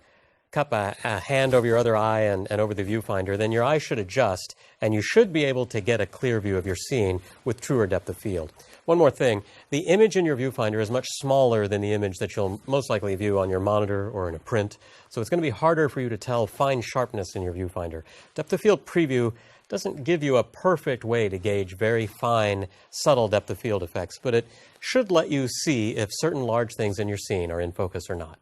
cup a hand over your other eye and over the viewfinder, then your eyes should adjust, and you should be able to get a clear view of your scene with truer depth of field. One more thing, the image in your viewfinder is much smaller than the image that you'll most likely view on your monitor or in a print, so it's going to be harder for you to tell fine sharpness in your viewfinder. Depth of field preview doesn't give you a perfect way to gauge very fine, subtle depth of field effects, but it should let you see if certain large things in your scene are in focus or not.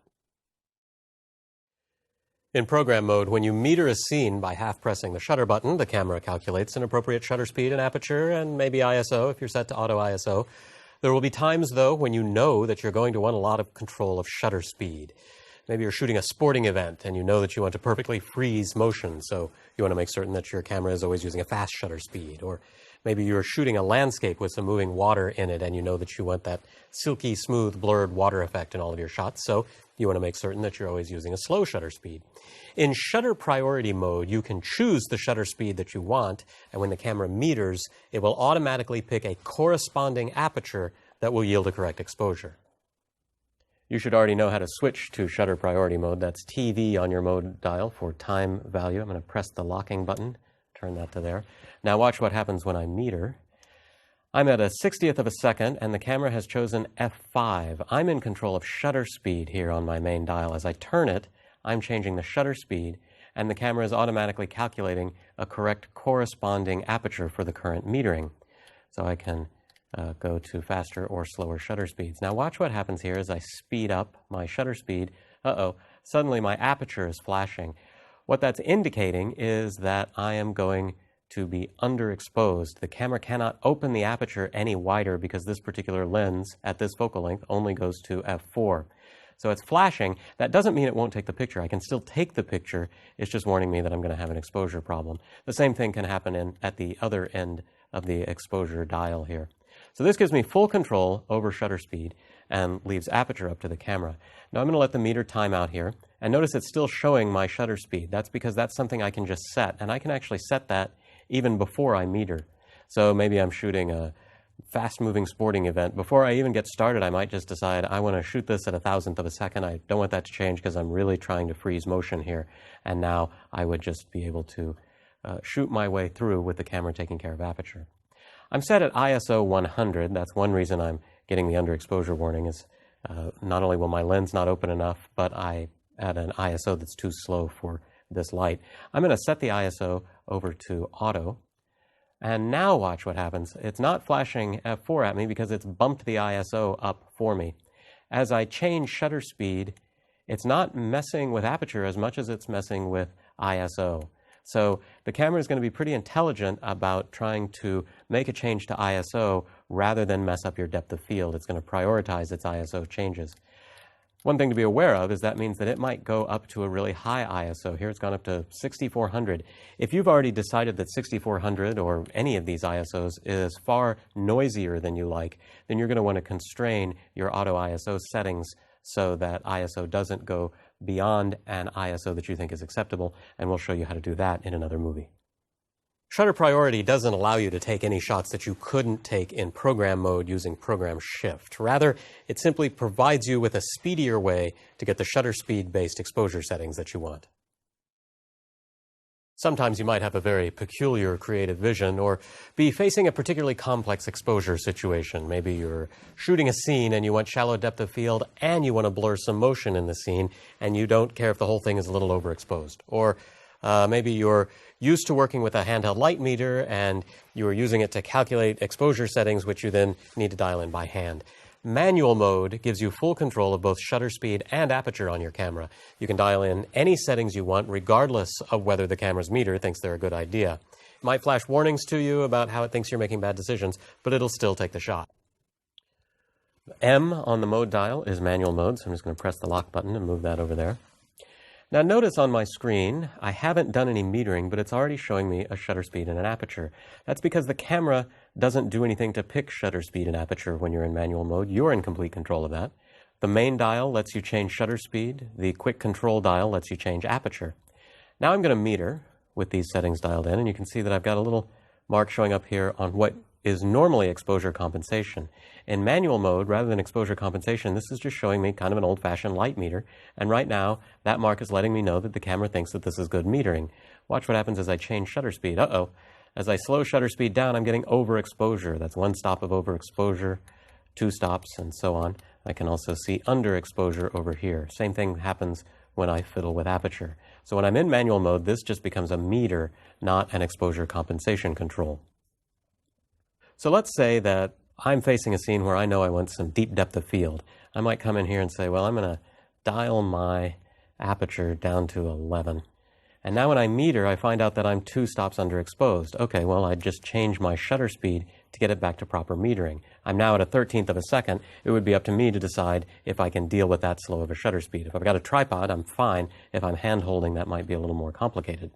In program mode, when you meter a scene by half-pressing the shutter button, the camera calculates an appropriate shutter speed and aperture and maybe ISO if you're set to auto ISO. There will be times, though, when you know that you're going to want a lot of control of shutter speed. Maybe you're shooting a sporting event and you know that you want to perfectly freeze motion, so you want to make certain that your camera is always using a fast shutter speed. Or maybe you're shooting a landscape with some moving water in it and you know that you want that silky, smooth, blurred water effect in all of your shots, so you want to make certain that you're always using a slow shutter speed. In shutter priority mode, you can choose the shutter speed that you want, and when the camera meters, it will automatically pick a corresponding aperture that will yield a correct exposure. You should already know how to switch to shutter priority mode. That's TV on your mode dial for time value. I'm going to press the locking button, turn that to there. Now watch what happens when I meter. I'm at a 60th of a second, and the camera has chosen f5. I'm in control of shutter speed here on my main dial. As I turn it, I'm changing the shutter speed, and the camera is automatically calculating a correct corresponding aperture for the current metering. So I can go to faster or slower shutter speeds. Now watch what happens here as I speed up my shutter speed. Suddenly my aperture is flashing. What that's indicating is that I am going to be underexposed. The camera cannot open the aperture any wider because this particular lens at this focal length only goes to f4. So it's flashing. That doesn't mean it won't take the picture. I can still take the picture. It's just warning me that I'm going to have an exposure problem. The same thing can happen at the other end of the exposure dial here. So this gives me full control over shutter speed and leaves aperture up to the camera. Now I'm going to let the meter time out here, and notice it's still showing my shutter speed. That's because that's something I can just set, and I can actually set that even before I meter. So maybe I'm shooting a fast-moving sporting event. Before I even get started, I might just decide I want to shoot this at 1,000th of a second. I don't want that to change because I'm really trying to freeze motion here. And now I would just be able to shoot my way through with the camera taking care of aperture. I'm set at ISO 100. That's one reason I'm getting the underexposure warning is not only will my lens not open enough, but I at an ISO that's too slow for this light. I'm going to set the ISO over to auto. And now watch what happens. It's not flashing f4 at me because it's bumped the ISO up for me. As I change shutter speed, it's not messing with aperture as much as it's messing with ISO. So the camera is going to be pretty intelligent about trying to make a change to ISO rather than mess up your depth of field. It's going to prioritize its ISO changes. One thing to be aware of is that means that it might go up to a really high ISO. Here it's gone up to 6400. If you've already decided that 6400 or any of these ISOs is far noisier than you like, then you're going to want to constrain your auto ISO settings so that ISO doesn't go beyond an ISO that you think is acceptable, and we'll show you how to do that in another movie. Shutter priority doesn't allow you to take any shots that you couldn't take in program mode using program shift. Rather, it simply provides you with a speedier way to get the shutter speed-based exposure settings that you want. Sometimes you might have a very peculiar creative vision or be facing a particularly complex exposure situation. Maybe you're shooting a scene and you want shallow depth of field and you want to blur some motion in the scene and you don't care if the whole thing is a little overexposed. Or maybe you're used to working with a handheld light meter and you are using it to calculate exposure settings, which you then need to dial in by hand. Manual mode gives you full control of both shutter speed and aperture on your camera. You can dial in any settings you want, regardless of whether the camera's meter thinks they're a good idea. It might flash warnings to you about how it thinks you're making bad decisions, but it'll still take the shot. M on the mode dial is manual mode, so I'm just going to press the lock button and move that over there. Now notice on my screen, I haven't done any metering, but it's already showing me a shutter speed and an aperture. That's because the camera doesn't do anything to pick shutter speed and aperture when you're in manual mode. You're in complete control of that. The main dial lets you change shutter speed. The quick control dial lets you change aperture. Now I'm going to meter with these settings dialed in, and you can see that I've got a little mark showing up here on what is normally exposure compensation. In manual mode, rather than exposure compensation, this is just showing me kind of an old-fashioned light meter. And right now, that mark is letting me know that the camera thinks that this is good metering. Watch what happens as I change shutter speed. As I slow shutter speed down, I'm getting overexposure. That's one stop of overexposure, two stops, and so on. I can also see underexposure over here. Same thing happens when I fiddle with aperture. So when I'm in manual mode, this just becomes a meter, not an exposure compensation control. So let's say that I'm facing a scene where I know I want some deep depth of field. I might come in here and say, well, I'm going to dial my aperture down to 11. And now when I meter, I find out that I'm 2 stops underexposed. Okay, well, I just changed my shutter speed to get it back to proper metering. I'm now at a 13th of a second. It would be up to me to decide if I can deal with that slow of a shutter speed. If I've got a tripod, I'm fine. If I'm hand-holding, that might be a little more complicated.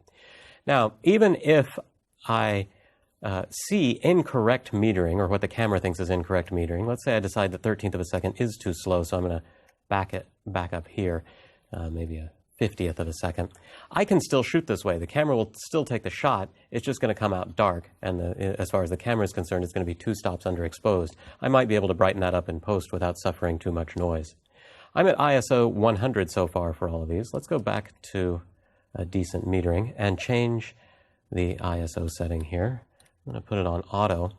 Now, even if I see incorrect metering, or what the camera thinks is incorrect metering. Let's say I decide the 13th of a second is too slow, so I'm going to back up here, maybe a 50th of a second. I can still shoot this way. The camera will still take the shot. It's just going to come out dark, and as far as the camera is concerned, it's going to be 2 stops underexposed. I might be able to brighten that up in post without suffering too much noise. I'm at ISO 100 so far for all of these. Let's go back to a decent metering and change the ISO setting here. I'm going to put it on auto.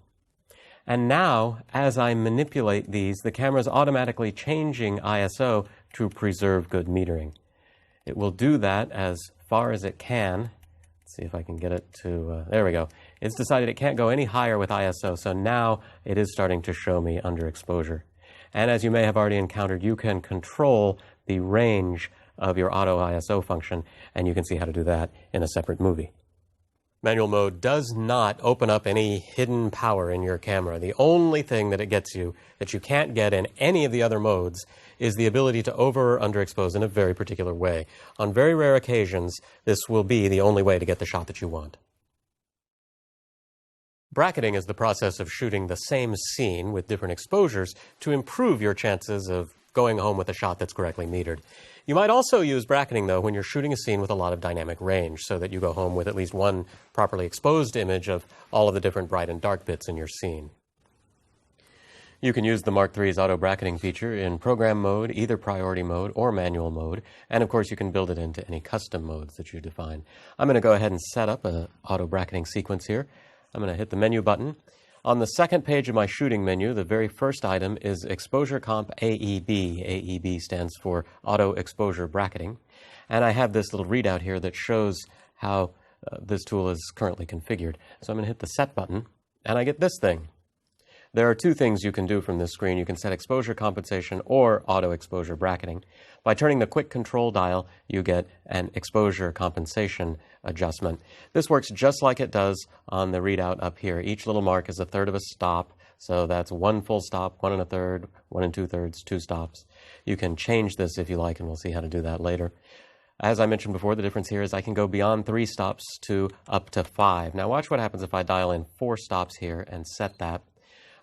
And now, as I manipulate these, the camera is automatically changing ISO to preserve good metering. It will do that as far as it can. Let's see if I can get it to, there we go. It's decided it can't go any higher with ISO, so now it is starting to show me underexposure. And as you may have already encountered, you can control the range of your auto ISO function, and you can see how to do that in a separate movie. Manual mode does not open up any hidden power in your camera. The only thing that it gets you that you can't get in any of the other modes is the ability to over or underexpose in a very particular way. On very rare occasions, this will be the only way to get the shot that you want. Bracketing is the process of shooting the same scene with different exposures to improve your chances of going home with a shot that's correctly metered. You might also use bracketing, though, when you're shooting a scene with a lot of dynamic range, so that you go home with at least one properly exposed image of all of the different bright and dark bits in your scene. You can use the Mark III's auto bracketing feature in program mode, either priority mode or manual mode, and of course you can build it into any custom modes that you define. I'm going to go ahead and set up an auto bracketing sequence here. I'm going to hit the menu button. On the second page of my shooting menu, the very first item is Exposure Comp AEB. AEB stands for Auto Exposure Bracketing. And I have this little readout here that shows how this tool is currently configured. So I'm going to hit the Set button, and I get this thing. There are two things you can do from this screen. You can set exposure compensation or auto exposure bracketing. By turning the quick control dial, you get an exposure compensation adjustment. This works just like it does on the readout up here. Each little mark is a third of a stop, so that's 1 full stop, 1 1/3, 1 2/3, 2 stops. You can change this if you like, and we'll see how to do that later. As I mentioned before, the difference here is I can go beyond 3 stops to up to 5. Now watch what happens if I dial in 4 stops here and set that.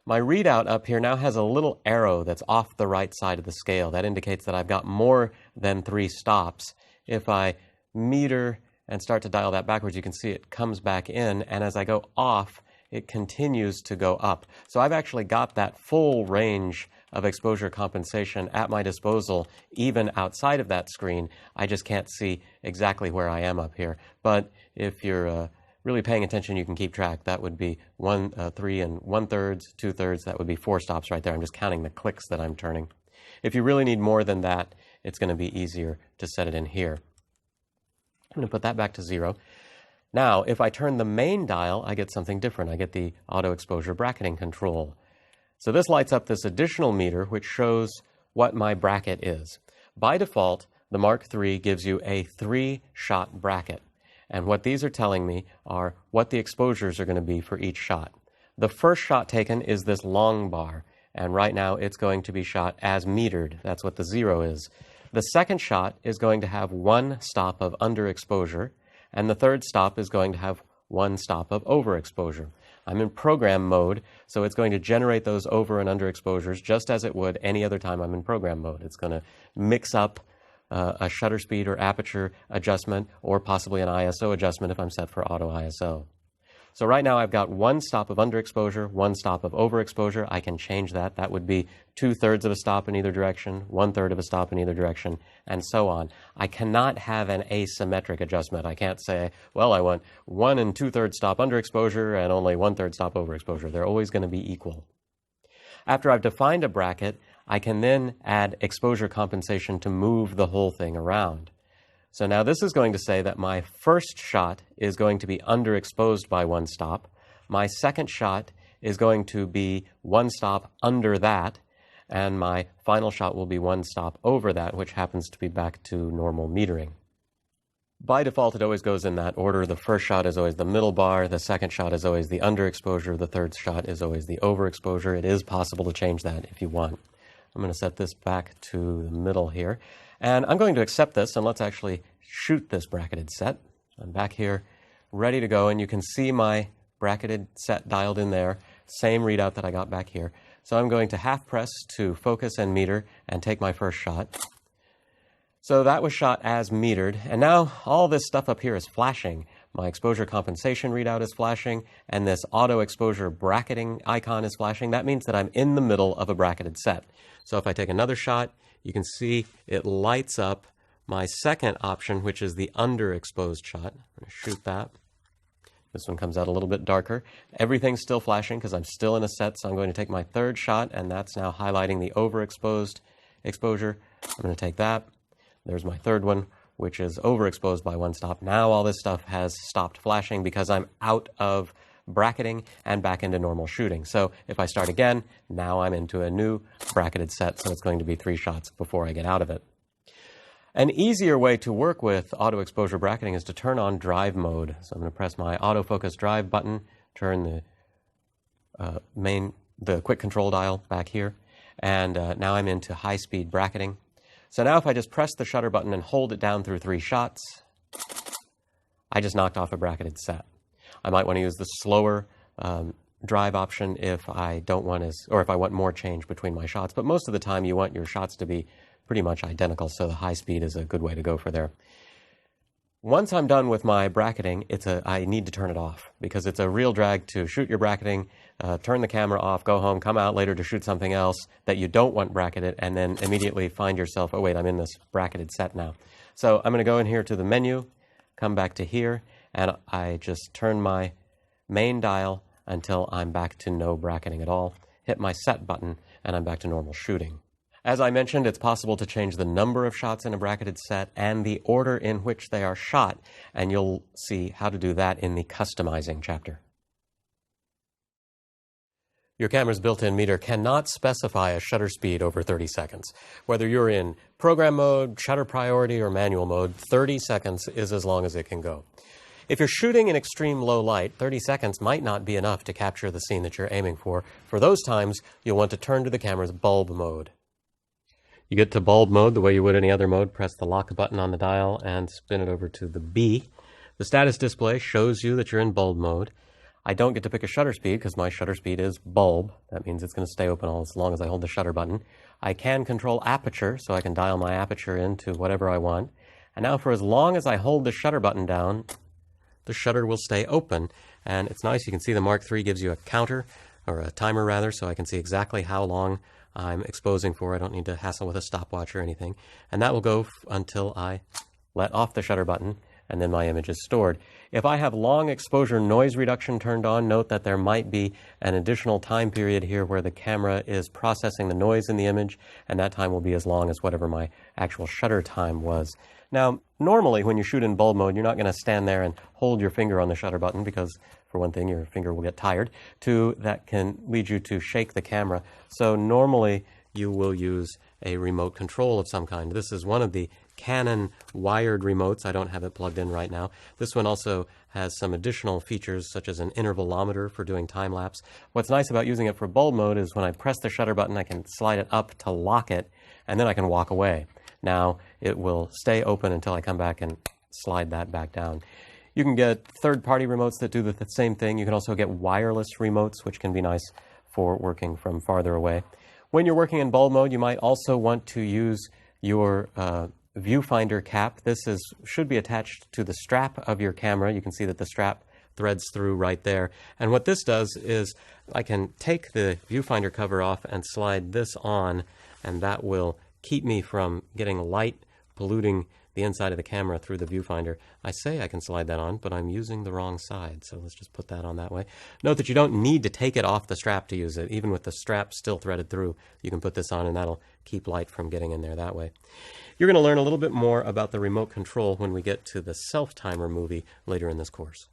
My readout up here now has a little arrow that's off the right side of the scale. That indicates that I've got more than 3 stops. If I meter and start to dial that backwards, you can see it comes back in, and as I go off, it continues to go up. So I've actually got that full range of exposure compensation at my disposal, even outside of that screen. I just can't see exactly where I am up here. But if you're really paying attention, you can keep track. That would be 3 1/3, 2/3. That would be 4 stops right there. I'm just counting the clicks that I'm turning. If you really need more than that, it's going to be easier to set it in here. I'm going to put that back to 0. Now, if I turn the main dial, I get something different. I get the auto exposure bracketing control. So this lights up this additional meter, which shows what my bracket is. By default, the Mark III gives you a 3-shot bracket. And what these are telling me are what the exposures are going to be for each shot. The first shot taken is this long bar, and right now it's going to be shot as metered. That's what the 0 is. The second shot is going to have 1 stop of underexposure, and the third stop is going to have 1 stop of overexposure. I'm in program mode, so it's going to generate those over and underexposures just as it would any other time I'm in program mode. It's going to mix up a shutter speed or aperture adjustment, or possibly an ISO adjustment if I'm set for auto ISO. So right now I've got 1 stop of underexposure, 1 stop of overexposure. I can change that. That would be 2/3 of a stop in either direction, 1/3 of a stop in either direction, and so on. I cannot have an asymmetric adjustment. I can't say, well, I want 1 2/3 stop underexposure and only 1/3 stop overexposure. They're always going to be equal. After I've defined a bracket, I can then add exposure compensation to move the whole thing around. So now this is going to say that my first shot is going to be underexposed by 1 stop. My second shot is going to be 1 stop under that, and my final shot will be 1 stop over that, which happens to be back to normal metering. By default, it always goes in that order. The first shot is always the middle bar, the second shot is always the underexposure, the third shot is always the overexposure. It is possible to change that if you want. I'm going to set this back to the middle here. And I'm going to accept this, and let's actually shoot this bracketed set. I'm back here, ready to go, and you can see my bracketed set dialed in there. Same readout that I got back here. So I'm going to half press to focus and meter and take my first shot. So that was shot as metered, and now all this stuff up here is flashing. My exposure compensation readout is flashing, and this auto exposure bracketing icon is flashing. That means that I'm in the middle of a bracketed set. So if I take another shot, you can see it lights up my second option, which is the underexposed shot. I'm going to shoot that. This one comes out a little bit darker. Everything's still flashing because I'm still in a set, so I'm going to take my third shot, and that's now highlighting the overexposed exposure. I'm going to take that. There's my third one, which is overexposed by one stop. Now all this stuff has stopped flashing because I'm out of bracketing and back into normal shooting. So if I start again, now I'm into a new bracketed set, so it's going to be 3 shots before I get out of it. An easier way to work with auto exposure bracketing is to turn on drive mode. So I'm going to press my autofocus drive button, turn the quick control dial back here, and now I'm into high-speed bracketing. So now if I just press the shutter button and hold it down through 3 shots, I just knocked off a bracketed set. I might want to use the slower drive option if I don't want if I want more change between my shots. But most of the time you want your shots to be pretty much identical, so the high speed is a good way to go for there. Once I'm done with my bracketing, I need to turn it off because it's a real drag to shoot your bracketing, turn the camera off, go home, come out later to shoot something else that you don't want bracketed, and then immediately find yourself, oh wait, I'm in this bracketed set now. So I'm going to go in here to the menu, come back to here, and I just turn my main dial until I'm back to no bracketing at all, hit my set button, and I'm back to normal shooting. As I mentioned, it's possible to change the number of shots in a bracketed set and the order in which they are shot, and you'll see how to do that in the customizing chapter. Your camera's built-in meter cannot specify a shutter speed over 30 seconds. Whether you're in program mode, shutter priority, or manual mode, 30 seconds is as long as it can go. If you're shooting in extreme low light, 30 seconds might not be enough to capture the scene that you're aiming for. For those times, you'll want to turn to the camera's bulb mode. You get to bulb mode the way you would any other mode. Press the lock button on the dial and spin it over to the B. The status display shows you that you're in bulb mode. I don't get to pick a shutter speed because my shutter speed is bulb. That means it's going to stay open as long as I hold the shutter button. I can control aperture, so I can dial my aperture into whatever I want. And now for as long as I hold the shutter button down, the shutter will stay open. And it's nice, you can see the Mark III gives you a counter, or a timer rather, so I can see exactly how long I'm exposing for. I don't need to hassle with a stopwatch or anything. And that will go until I let off the shutter button, and then my image is stored. If I have long exposure noise reduction turned on, note that there might be an additional time period here where the camera is processing the noise in the image, and that time will be as long as whatever my actual shutter time was. Now, normally when you shoot in bulb mode, you're not going to stand there and hold your finger on the shutter button because, for one thing, your finger will get tired. Two, that can lead you to shake the camera. So normally you will use a remote control of some kind. This is one of the Canon wired remotes. I don't have it plugged in right now. This one also has some additional features such as an intervalometer for doing time-lapse. What's nice about using it for bulb mode is when I press the shutter button, I can slide it up to lock it, and then I can walk away. Now it will stay open until I come back and slide that back down. You can get third-party remotes that do the same thing. You can also get wireless remotes, which can be nice for working from farther away. When you're working in bulb mode, you might also want to use your viewfinder cap. This should be attached to the strap of your camera. You can see that the strap threads through right there. And what this does is I can take the viewfinder cover off and slide this on, and that will keep me from getting light polluting the inside of the camera through the viewfinder. I say I can slide that on, but I'm using the wrong side, so let's just put that on that way. Note that you don't need to take it off the strap to use it. Even with the strap still threaded through, you can put this on and that'll keep light from getting in there that way. You're going to learn a little bit more about the remote control when we get to the self-timer movie later in this course.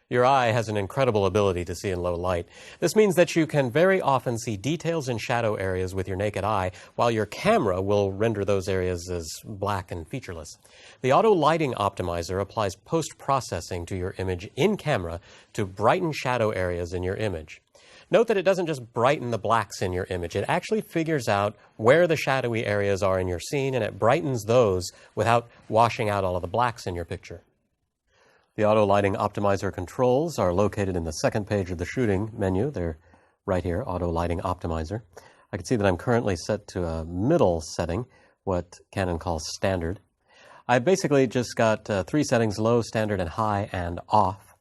Your eye has an incredible ability to see in low light. This means that you can very often see details in shadow areas with your naked eye, while your camera will render those areas as black and featureless. The auto lighting optimizer applies post-processing to your image in camera to brighten shadow areas in your image. Note that it doesn't just brighten the blacks in your image. It actually figures out where the shadowy areas are in your scene, and it brightens those without washing out all of the blacks in your picture. The auto lighting optimizer controls are located in the second page of the shooting menu. They're right here, auto lighting optimizer. I can see that I'm currently set to a middle setting, what Canon calls standard. I've basically just got 3 settings, low, standard, and high, and off.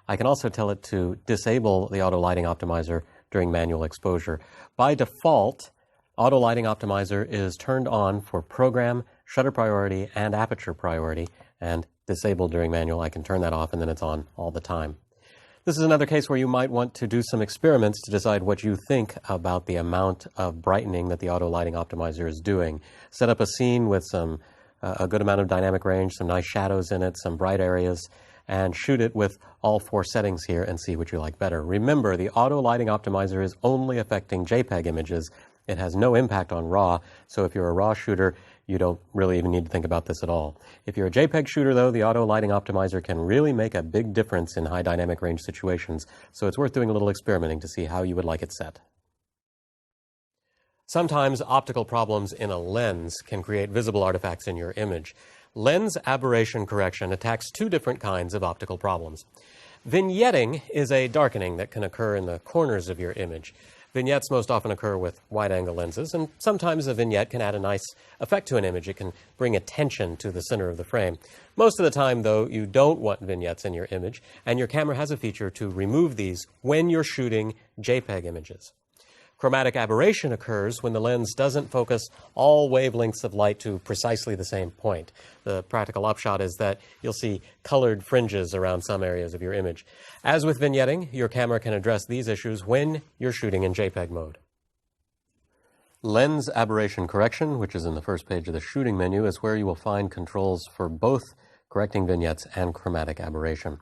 I can also tell it to disable the auto lighting optimizer during manual exposure. By default, auto lighting optimizer is turned on for program, shutter priority, and aperture priority, and disabled during manual, I can turn that off and then it's on all the time. This is another case where you might want to do some experiments to decide what you think about the amount of brightening that the auto lighting optimizer is doing. Set up a scene with a good amount of dynamic range, some nice shadows in it, some bright areas, and shoot it with all 4 settings here and see what you like better. Remember, the auto lighting optimizer is only affecting JPEG images. It has no impact on RAW, so if you're a RAW shooter, you don't really even need to think about this at all. If you're a JPEG shooter, though, the auto lighting optimizer can really make a big difference in high dynamic range situations, so it's worth doing a little experimenting to see how you would like it set. Sometimes optical problems in a lens can create visible artifacts in your image. Lens aberration correction attacks 2 different kinds of optical problems. Vignetting is a darkening that can occur in the corners of your image. Vignettes most often occur with wide-angle lenses, and sometimes a vignette can add a nice effect to an image. It can bring attention to the center of the frame. Most of the time, though, you don't want vignettes in your image, and your camera has a feature to remove these when you're shooting JPEG images. Chromatic aberration occurs when the lens doesn't focus all wavelengths of light to precisely the same point. The practical upshot is that you'll see colored fringes around some areas of your image. As with vignetting, your camera can address these issues when you're shooting in JPEG mode. Lens aberration correction, which is in the first page of the shooting menu, is where you will find controls for both correcting vignettes and chromatic aberration.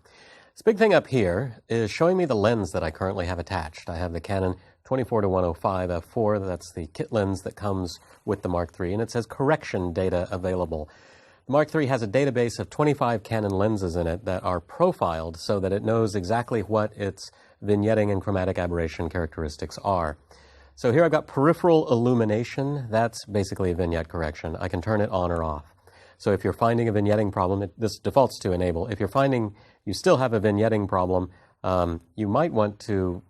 This big thing up here is showing me the lens that I currently have attached. I have the Canon 24-105 f4, that's the kit lens that comes with the Mark III, and it says correction data available. The Mark III has a database of 25 Canon lenses in it that are profiled so that it knows exactly what its vignetting and chromatic aberration characteristics are. So here I've got peripheral illumination. That's basically a vignette correction. I can turn it on or off. So if you're finding a vignetting problem, this defaults to enable. If you're finding you still have a vignetting problem, you might want to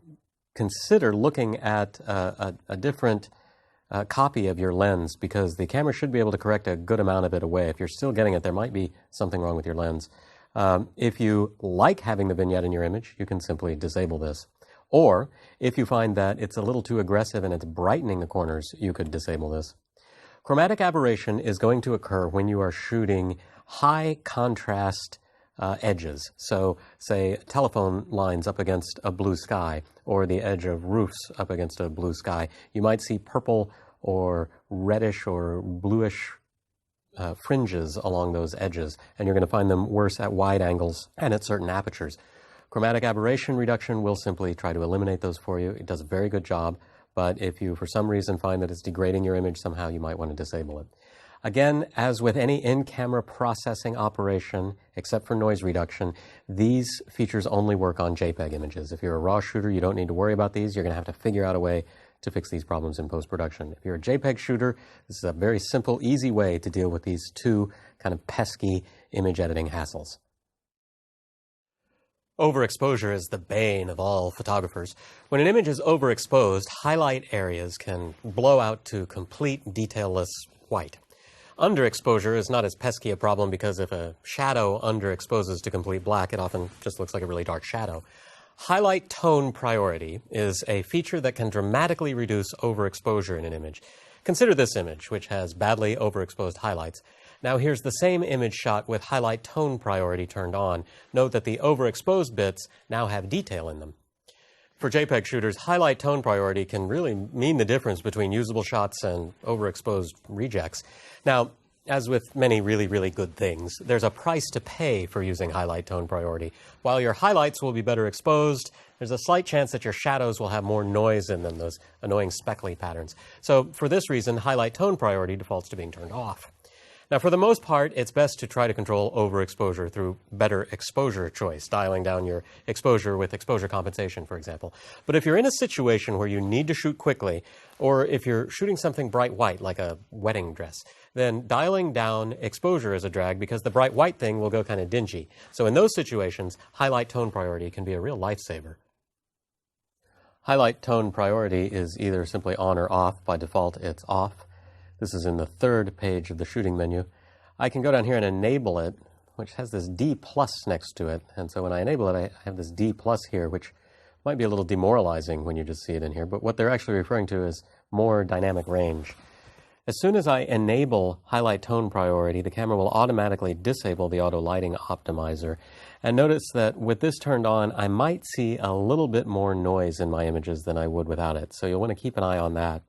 consider looking at a different copy of your lens, because the camera should be able to correct a good amount of it away. If you're still getting it, there might be something wrong with your lens. If you like having the vignette in your image, you can simply disable this. Or if you find that it's a little too aggressive and it's brightening the corners, you could disable this. Chromatic aberration is going to occur when you are shooting high contrast edges. So, say, telephone lines up against a blue sky, or the edge of roofs up against a blue sky. You might see purple or reddish or bluish fringes along those edges, and you're going to find them worse at wide angles and at certain apertures. Chromatic aberration reduction will simply try to eliminate those for you. It does a very good job, but if you, for some reason, find that it's degrading your image somehow, you might want to disable it. Again, as with any in-camera processing operation, except for noise reduction, these features only work on JPEG images. If you're a RAW shooter, you don't need to worry about these. You're going to have to figure out a way to fix these problems in post-production. If you're a JPEG shooter, this is a very simple, easy way to deal with these 2 kind of pesky image editing hassles. Overexposure is the bane of all photographers. When an image is overexposed, highlight areas can blow out to complete detailless white. Underexposure is not as pesky a problem, because if a shadow underexposes to complete black, it often just looks like a really dark shadow. Highlight tone priority is a feature that can dramatically reduce overexposure in an image. Consider this image, which has badly overexposed highlights. Now here's the same image shot with highlight tone priority turned on. Note that the overexposed bits now have detail in them. For JPEG shooters, highlight tone priority can really mean the difference between usable shots and overexposed rejects. Now, as with many really, really good things, there's a price to pay for using highlight tone priority. While your highlights will be better exposed, there's a slight chance that your shadows will have more noise in them, those annoying speckly patterns. So for this reason, highlight tone priority defaults to being turned off. Now, for the most part, it's best to try to control overexposure through better exposure choice, dialing down your exposure with exposure compensation, for example. But if you're in a situation where you need to shoot quickly, or if you're shooting something bright white, like a wedding dress, then dialing down exposure is a drag, because the bright white thing will go kind of dingy. So in those situations, highlight tone priority can be a real lifesaver. Highlight tone priority is either simply on or off. By default, it's off. This is in the 3rd page of the shooting menu. I can go down here and enable it, which has this D plus next to it. And so when I enable it, I have this D plus here, which might be a little demoralizing when you just see it in here. But what they're actually referring to is more dynamic range. As soon as I enable highlight tone priority, the camera will automatically disable the auto lighting optimizer. And notice that with this turned on, I might see a little bit more noise in my images than I would without it. So you'll want to keep an eye on that.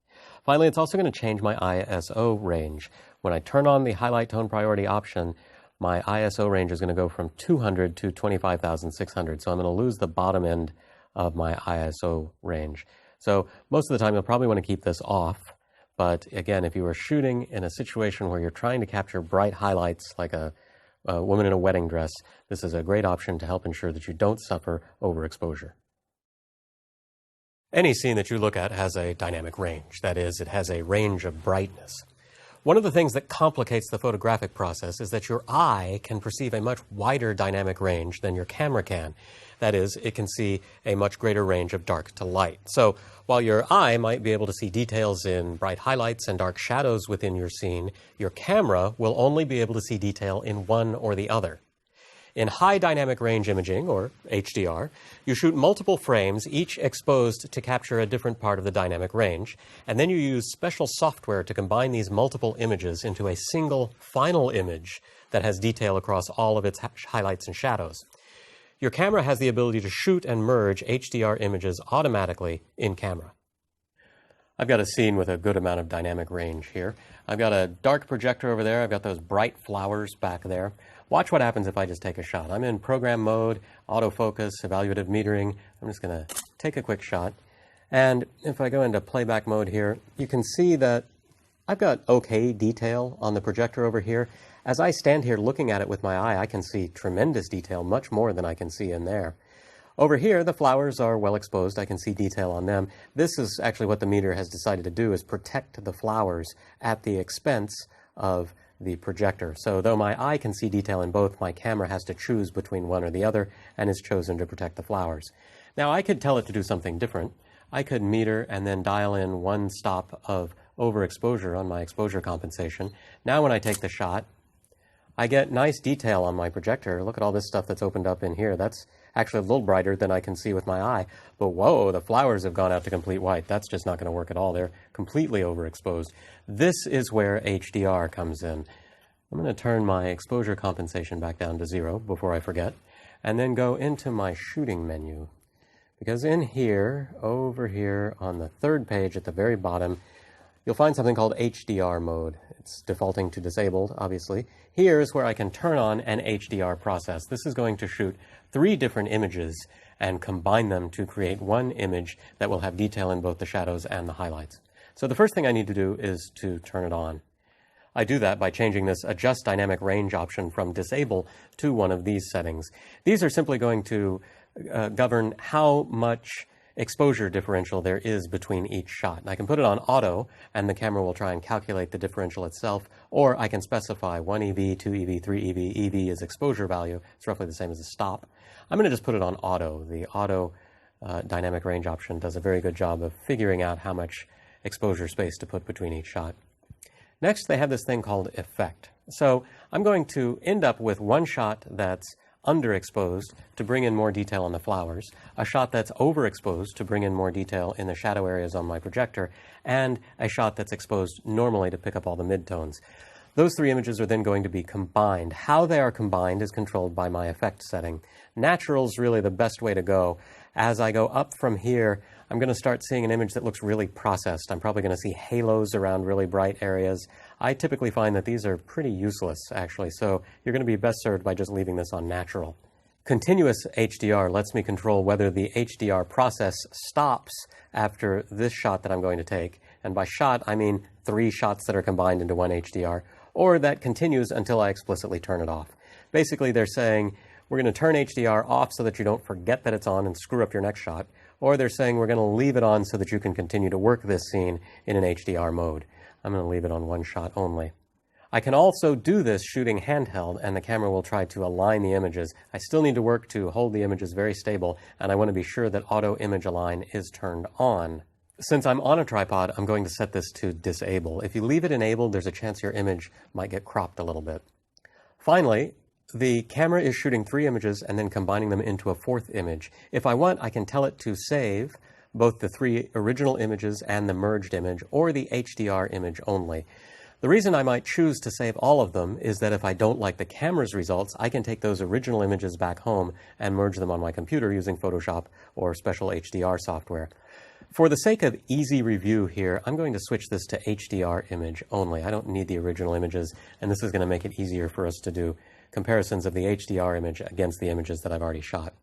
Finally, it's also going to change my ISO range. When I turn on the highlight tone priority option, my ISO range is going to go from 200 to 25,600. So I'm going to lose the bottom end of my ISO range. So most of the time, you'll probably want to keep this off. But again, if you are shooting in a situation where you're trying to capture bright highlights like a woman in a wedding dress, this is a great option to help ensure that you don't suffer overexposure. Any scene that you look at has a dynamic range. That is, it has a range of brightness. One of the things that complicates the photographic process is that your eye can perceive a much wider dynamic range than your camera can. That is, it can see a much greater range of dark to light. So while your eye might be able to see details in bright highlights and dark shadows within your scene, your camera will only be able to see detail in one or the other. In high dynamic range imaging, or HDR, you shoot multiple frames, each exposed to capture a different part of the dynamic range, and then you use special software to combine these multiple images into a single final image that has detail across all of its highlights and shadows. Your camera has the ability to shoot and merge HDR images automatically in camera. I've got a scene with a good amount of dynamic range here. I've got a dark projector over there. I've got those bright flowers back there. Watch what happens if I just take a shot. I'm in program mode, autofocus, evaluative metering. I'm just going to take a quick shot. And if I go into playback mode here, you can see that I've got okay detail on the projector over here. As I stand here looking at it with my eye, I can see tremendous detail, much more than I can see in there. Over here, the flowers are well exposed. I can see detail on them. This is actually what the meter has decided to do, is protect the flowers at the expense of the projector. So though my eye can see detail in both, my camera has to choose between one or the other and has chosen to protect the flowers. Now I could tell it to do something different. I could meter and then dial in one stop of overexposure on my exposure compensation. Now when I take the shot, I get nice detail on my projector. Look at all this stuff that's opened up in here. That's actually a little brighter than I can see with my eye. But whoa, the flowers have gone out to complete white. That's just not going to work at all. They're completely overexposed. This is where HDR comes in. I'm going to turn my exposure compensation back down to 0 before I forget, and then go into my shooting menu. Because in here, over here on the third page at the very bottom, you'll find something called HDR mode. It's defaulting to disabled, obviously. Here's where I can turn on an HDR process. This is going to shoot 3 different images and combine them to create one image that will have detail in both the shadows and the highlights. So the first thing I need to do is to turn it on. I do that by changing this Adjust Dynamic Range option from Disable to one of these settings. These are simply going to govern how much exposure differential there is between each shot. And I can put it on auto, and the camera will try and calculate the differential itself, or I can specify 1 EV, 2 EV, 3 EV. EV is exposure value. It's roughly the same as a stop. I'm going to just put it on auto. The auto dynamic range option does a very good job of figuring out how much exposure space to put between each shot. Next, they have this thing called effect. So I'm going to end up with one shot that's underexposed to bring in more detail on the flowers, a shot that's overexposed to bring in more detail in the shadow areas on my projector, and a shot that's exposed normally to pick up all the midtones. Those 3 images are then going to be combined. How they are combined is controlled by my effect setting. Natural is really the best way to go. As I go up from here, I'm going to start seeing an image that looks really processed. I'm probably going to see halos around really bright areas. I typically find that these are pretty useless, actually, so you're going to be best served by just leaving this on natural. Continuous HDR lets me control whether the HDR process stops after this shot that I'm going to take, and by shot, I mean 3 shots that are combined into one HDR, or that continues until I explicitly turn it off. Basically, they're saying, we're going to turn HDR off so that you don't forget that it's on and screw up your next shot, or they're saying we're going to leave it on so that you can continue to work this scene in an HDR mode. I'm going to leave it on one shot only. I can also do this shooting handheld, and the camera will try to align the images. I still need to work to hold the images very stable, and I want to be sure that Auto Image Align is turned on. Since I'm on a tripod, I'm going to set this to disable. If you leave it enabled, there's a chance your image might get cropped a little bit. Finally, the camera is shooting 3 images and then combining them into a 4th image. If I want, I can tell it to save, both the 3 original images and the merged image, or the HDR image only. The reason I might choose to save all of them is that if I don't like the camera's results, I can take those original images back home and merge them on my computer using Photoshop or special HDR software. For the sake of easy review here, I'm going to switch this to HDR image only. I don't need the original images, and this is going to make it easier for us to do comparisons of the HDR image against the images that I've already shot.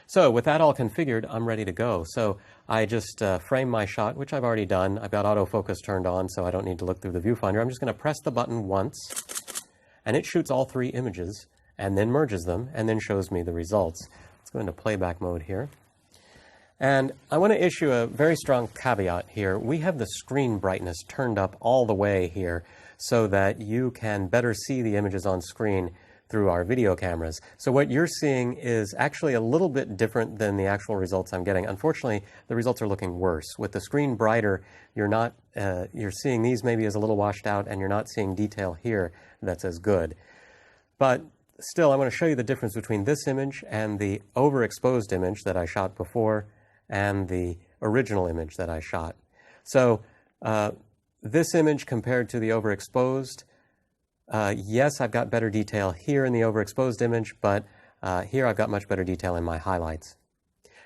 So with that all configured, I'm ready to go. So I just frame my shot, which I've already done. I've got autofocus turned on, so I don't need to look through the viewfinder. I'm just going to press the button once, and it shoots all 3 images, and then merges them, and then shows me the results. Let's go into playback mode here. And I want to issue a very strong caveat here. We have the screen brightness turned up all the way here so that you can better see the images on screen through our video cameras. So what you're seeing is actually a little bit different than the actual results I'm getting. Unfortunately, the results are looking worse. With the screen brighter, you're seeing these maybe as a little washed out, and you're not seeing detail here that's as good. But still, I want to show you the difference between this image and the overexposed image that I shot before and the original image that I shot. So this image compared to the overexposed, yes, I've got better detail here in the overexposed image, but here I've got much better detail in my highlights.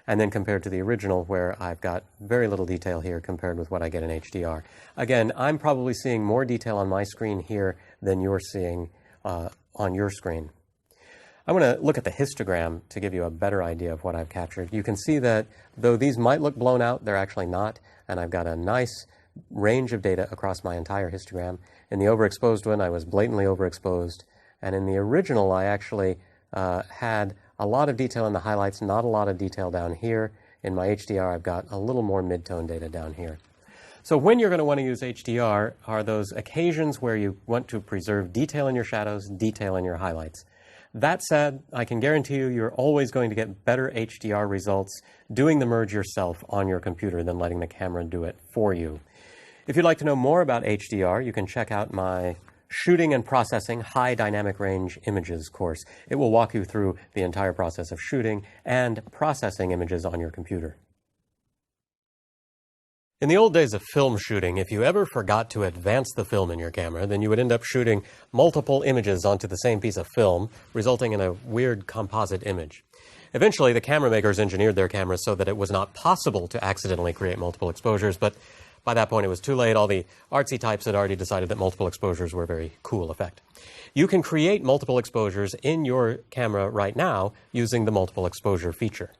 And then compared to the original, where I've got very little detail here compared with what I get in HDR. Again, I'm probably seeing more detail on my screen here than you're seeing on your screen. I want to look at the histogram to give you a better idea of what I've captured. You can see that though these might look blown out, they're actually not, and I've got a nice range of data across my entire histogram. In the overexposed one, I was blatantly overexposed, and in the original, I actually had a lot of detail in the highlights, not a lot of detail down here. In my HDR, I've got a little more mid-tone data down here. So when you're going to want to use HDR are those occasions where you want to preserve detail in your shadows, detail in your highlights. That said, I can guarantee you you're always going to get better HDR results doing the merge yourself on your computer than letting the camera do it for you. If you'd like to know more about HDR, you can check out my Shooting and Processing High Dynamic Range Images course. It will walk you through the entire process of shooting and processing images on your computer. In the old days of film shooting, if you ever forgot to advance the film in your camera, then you would end up shooting multiple images onto the same piece of film, resulting in a weird composite image. Eventually, the camera makers engineered their cameras so that it was not possible to accidentally create multiple exposures, but by that point it was too late. All the artsy types had already decided that multiple exposures were a very cool effect. You can create multiple exposures in your camera right now using the multiple exposure feature.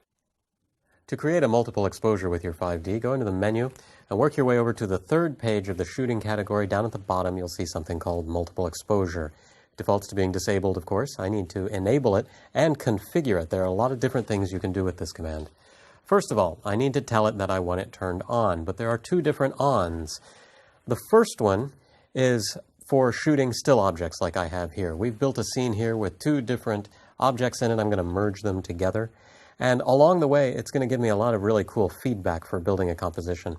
To create a multiple exposure with your 5D, go into the menu and work your way over to the 3rd page of the shooting category. Down at the bottom, you'll see something called multiple exposure. It defaults to being disabled, of course. I need to enable it and configure it. There are a lot of different things you can do with this command. First of all, I need to tell it that I want it turned on, but there are 2 different ons. The first one is for shooting still objects like I have here. We've built a scene here with 2 different objects in it. I'm going to merge them together. And along the way, it's going to give me a lot of really cool feedback for building a composition.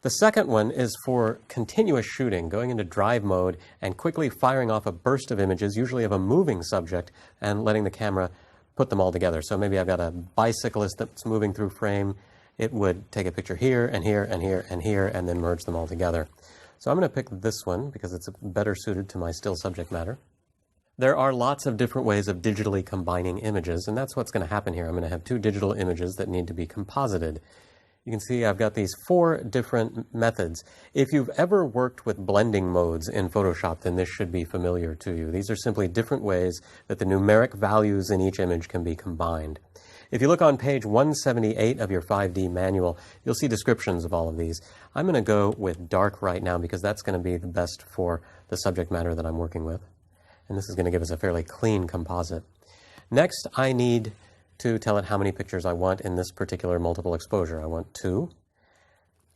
The second one is for continuous shooting, going into drive mode and quickly firing off a burst of images, usually of a moving subject, and letting the camera put them all together. So maybe I've got a bicyclist that's moving through frame. It would take a picture here and here and here and here and then merge them all together. So I'm going to pick this one because it's better suited to my still subject matter. There are lots of different ways of digitally combining images, and that's what's going to happen here. I'm going to have 2 digital images that need to be composited. You can see I've got these 4 different methods. If you've ever worked with blending modes in Photoshop, then this should be familiar to you. These are simply different ways that the numeric values in each image can be combined. If you look on page 178 of your 5D manual, you'll see descriptions of all of these. I'm going to go with dark right now because that's going to be the best for the subject matter that I'm working with. And this is going to give us a fairly clean composite. Next, I need to tell it how many pictures I want in this particular multiple exposure. I want 2.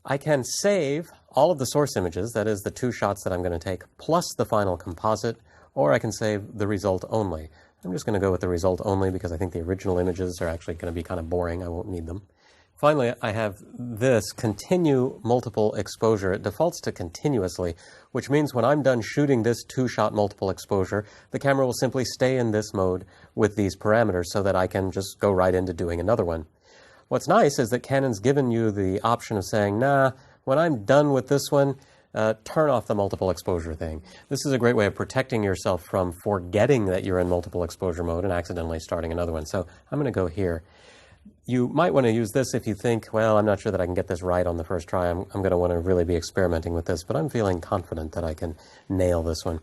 I can save all of the source images, that is the 2 shots that I'm going to take, plus the final composite, or I can save the result only. I'm just going to go with the result only because I think the original images are actually going to be kind of boring. I won't need them. Finally, I have this continue multiple exposure. It defaults to continuously, which means when I'm done shooting this 2-shot multiple exposure, the camera will simply stay in this mode with these parameters so that I can just go right into doing another one. What's nice is that Canon's given you the option of saying, nah, when I'm done with this one, turn off the multiple exposure thing. This is a great way of protecting yourself from forgetting that you're in multiple exposure mode and accidentally starting another one. So I'm going to go here. You might want to use this if you think, well, I'm not sure that I can get this right on the first try. I'm going to want to really be experimenting with this, but I'm feeling confident that I can nail this one.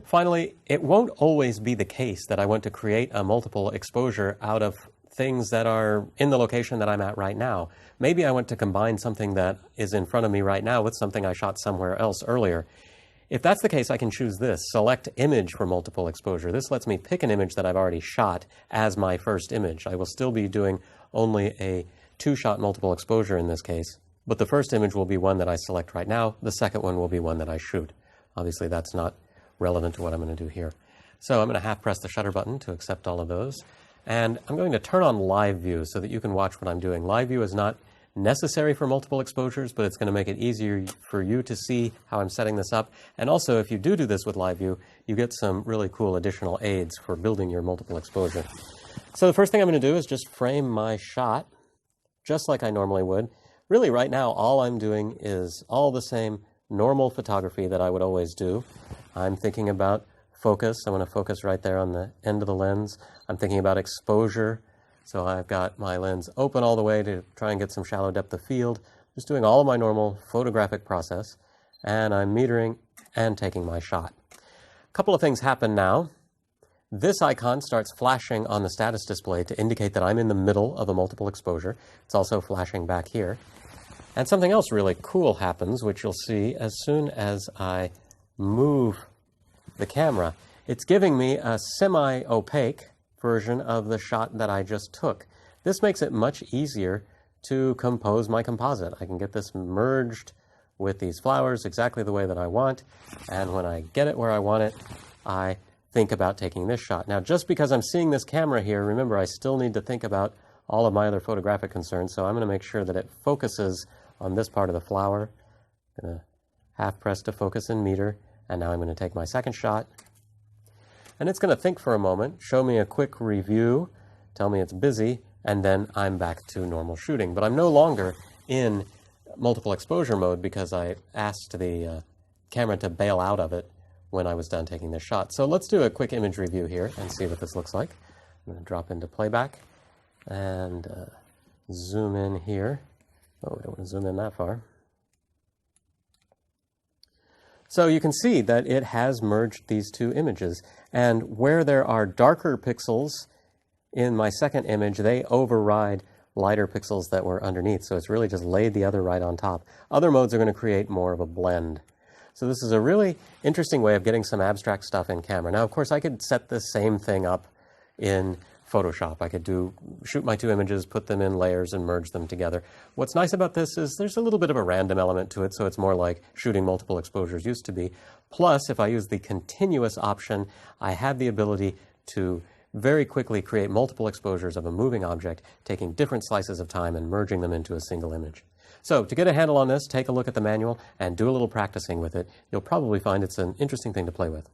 Finally, it won't always be the case that I want to create a multiple exposure out of things that are in the location that I'm at right now. Maybe I want to combine something that is in front of me right now with something I shot somewhere else earlier. If that's the case, I can choose this, Select Image for Multiple Exposure. This lets me pick an image that I've already shot as my first image. I will still be doing only a 2-shot multiple exposure in this case, but the first image will be one that I select right now. The second one will be one that I shoot. Obviously, that's not relevant to what I'm going to do here. So I'm going to half press the shutter button to accept all of those. And I'm going to turn on live view so that you can watch what I'm doing. Live view is not necessary for multiple exposures, but it's going to make it easier for you to see how I'm setting this up. And also, if you do this with live view, you get some really cool additional aids for building your multiple exposure. So the first thing I'm going to do is just frame my shot just like I normally would. Really, right now, all I'm doing is all the same normal photography that I would always do. I'm thinking about focus. I want to focus right there on the end of the lens. I'm thinking about exposure. So I've got my lens open all the way to try and get some shallow depth of field. Just doing all of my normal photographic process. And I'm metering and taking my shot. A couple of things happen now. This icon starts flashing on the status display to indicate that I'm in the middle of a multiple exposure. It's also flashing back here. And something else really cool happens, which you'll see as soon as I move the camera. It's giving me a semi-opaque version of the shot that I just took. This makes it much easier to compose my composite. I can get this merged with these flowers exactly the way that I want, and when I get it where I want it, I think about taking this shot. Now, just because I'm seeing this camera here, remember, I still need to think about all of my other photographic concerns, so I'm going to make sure that it focuses on this part of the flower. I'm going to half press to focus and meter, and now I'm going to take my second shot. And it's going to think for a moment, show me a quick review, tell me it's busy, and then I'm back to normal shooting. But I'm no longer in multiple exposure mode because I asked the camera to bail out of it when I was done taking this shot. So let's do a quick image review here and see what this looks like. I'm going to drop into playback and zoom in here. Oh, we don't want to zoom in that far. So you can see that it has merged these two images. And where there are darker pixels in my second image, they override lighter pixels that were underneath. So it's really just laid the other right on top. Other modes are going to create more of a blend. So this is a really interesting way of getting some abstract stuff in camera. Now, of course, I could set this same thing up in Photoshop. I could shoot my two images, put them in layers, and merge them together. What's nice about this is there's a little bit of a random element to it, so it's more like shooting multiple exposures used to be. Plus, if I use the continuous option, I have the ability to very quickly create multiple exposures of a moving object, taking different slices of time and merging them into a single image. So to get a handle on this, take a look at the manual and do a little practicing with it. You'll probably find it's an interesting thing to play with.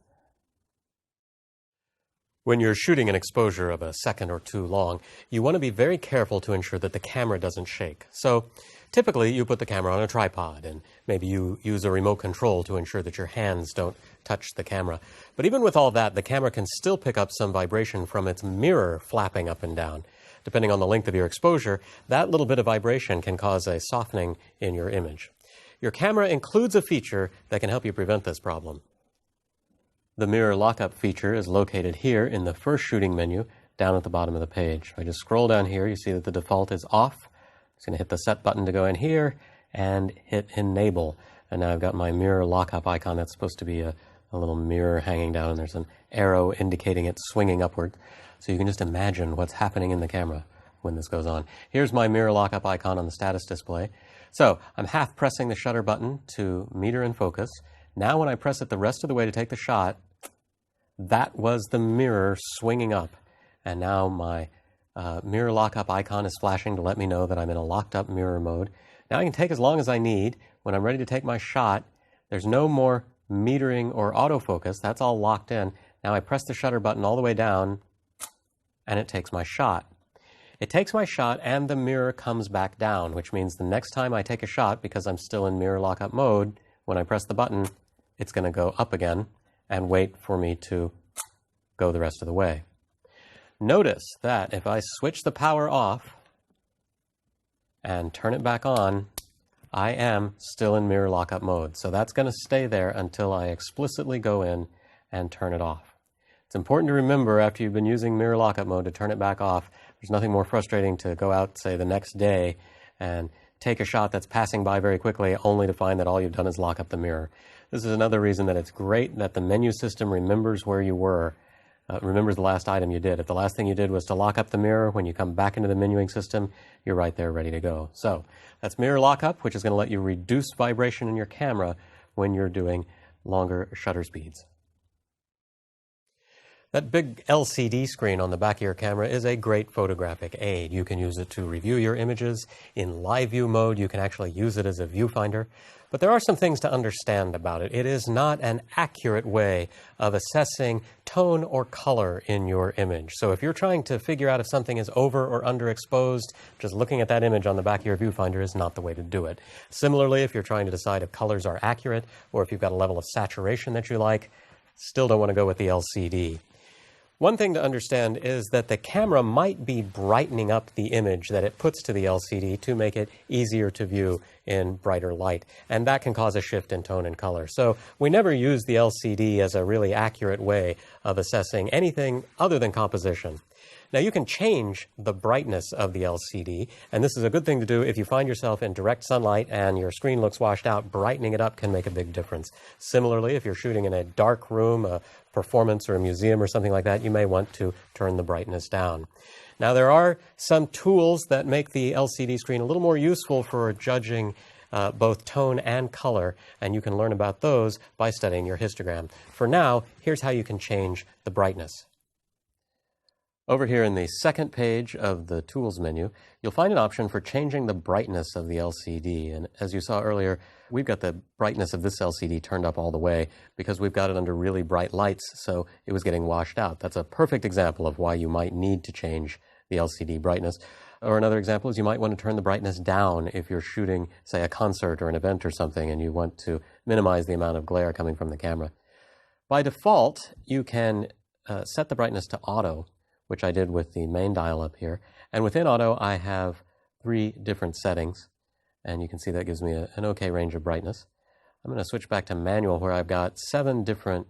When you're shooting an exposure of a second or two long, you want to be very careful to ensure that the camera doesn't shake. So typically you put the camera on a tripod and maybe you use a remote control to ensure that your hands don't touch the camera. But even with all that, the camera can still pick up some vibration from its mirror flapping up and down. Depending on the length of your exposure, that little bit of vibration can cause a softening in your image. Your camera includes a feature that can help you prevent this problem. The mirror lockup feature is located here in the first shooting menu down at the bottom of the page. If I just scroll down here, you see that the default is off. I'm just going to hit the set button to go in here and hit enable. And now I've got my mirror lockup icon. That's supposed to be a little mirror hanging down, and there's an arrow indicating it's swinging upward. So you can just imagine what's happening in the camera when this goes on. Here's my mirror lockup icon on the status display. So I'm half pressing the shutter button to meter and focus. Now when I press it the rest of the way to take the shot, that was the mirror swinging up. And now my mirror lockup icon is flashing to let me know that I'm in a locked up mirror mode. Now I can take as long as I need. When I'm ready to take my shot, there's no more metering or autofocus. That's all locked in. Now I press the shutter button all the way down and it takes my shot. It takes my shot and the mirror comes back down, which means the next time I take a shot, because I'm still in mirror lockup mode, when I press the button, it's going to go up again and wait for me to go the rest of the way. Notice that if I switch the power off and turn it back on, I am still in mirror lockup mode. So that's going to stay there until I explicitly go in and turn it off. It's important to remember after you've been using mirror lockup mode to turn it back off. There's nothing more frustrating to go out, say, the next day and take a shot that's passing by very quickly only to find that all you've done is lock up the mirror. This is another reason that it's great that the menu system remembers where you were, remembers the last item you did. If the last thing you did was to lock up the mirror, when you come back into the menuing system, you're right there ready to go. So that's mirror lockup, which is going to let you reduce vibration in your camera when you're doing longer shutter speeds. That big LCD screen on the back of your camera is a great photographic aid. You can use it to review your images. In live view mode, you can actually use it as a viewfinder. But there are some things to understand about it. It is not an accurate way of assessing tone or color in your image. So if you're trying to figure out if something is over or underexposed, just looking at that image on the back of your viewfinder is not the way to do it. Similarly, if you're trying to decide if colors are accurate or if you've got a level of saturation that you like, still don't want to go with the LCD. One thing to understand is that the camera might be brightening up the image that it puts to the LCD to make it easier to view in brighter light, and that can cause a shift in tone and color. So we never use the LCD as a really accurate way of assessing anything other than composition. Now, you can change the brightness of the LCD, and this is a good thing to do if you find yourself in direct sunlight and your screen looks washed out. Brightening it up can make a big difference. Similarly, if you're shooting in a dark room, a performance or a museum or something like that, you may want to turn the brightness down. Now, there are some tools that make the LCD screen a little more useful for judging both tone and color, and you can learn about those by studying your histogram. For now, here's how you can change the brightness. Over here in the second page of the Tools menu, you'll find an option for changing the brightness of the LCD. And as you saw earlier, we've got the brightness of this LCD turned up all the way because we've got it under really bright lights, so it was getting washed out. That's a perfect example of why you might need to change the LCD brightness. Or another example is you might want to turn the brightness down if you're shooting, say, a concert or an event or something, and you want to minimize the amount of glare coming from the camera. By default, you can set the brightness to auto, which I did with the main dial up here. And within auto, I have 3 different settings. And you can see that gives me an okay range of brightness. I'm going to switch back to manual, where I've got 7 different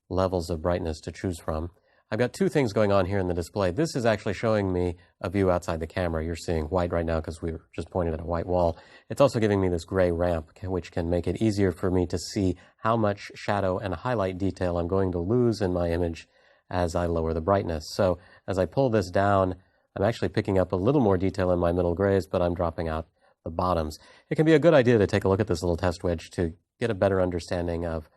levels of brightness to choose from. I've got 2 things going on here in the display. This is actually showing me a view outside the camera. You're seeing white right now because we were just pointed at a white wall. It's also giving me this gray ramp, which can make it easier for me to see how much shadow and highlight detail I'm going to lose in my image as I lower the brightness. So as I pull this down, I'm actually picking up a little more detail in my middle grays, but I'm dropping out the bottoms. It can be a good idea to take a look at this little test wedge to get a better understanding of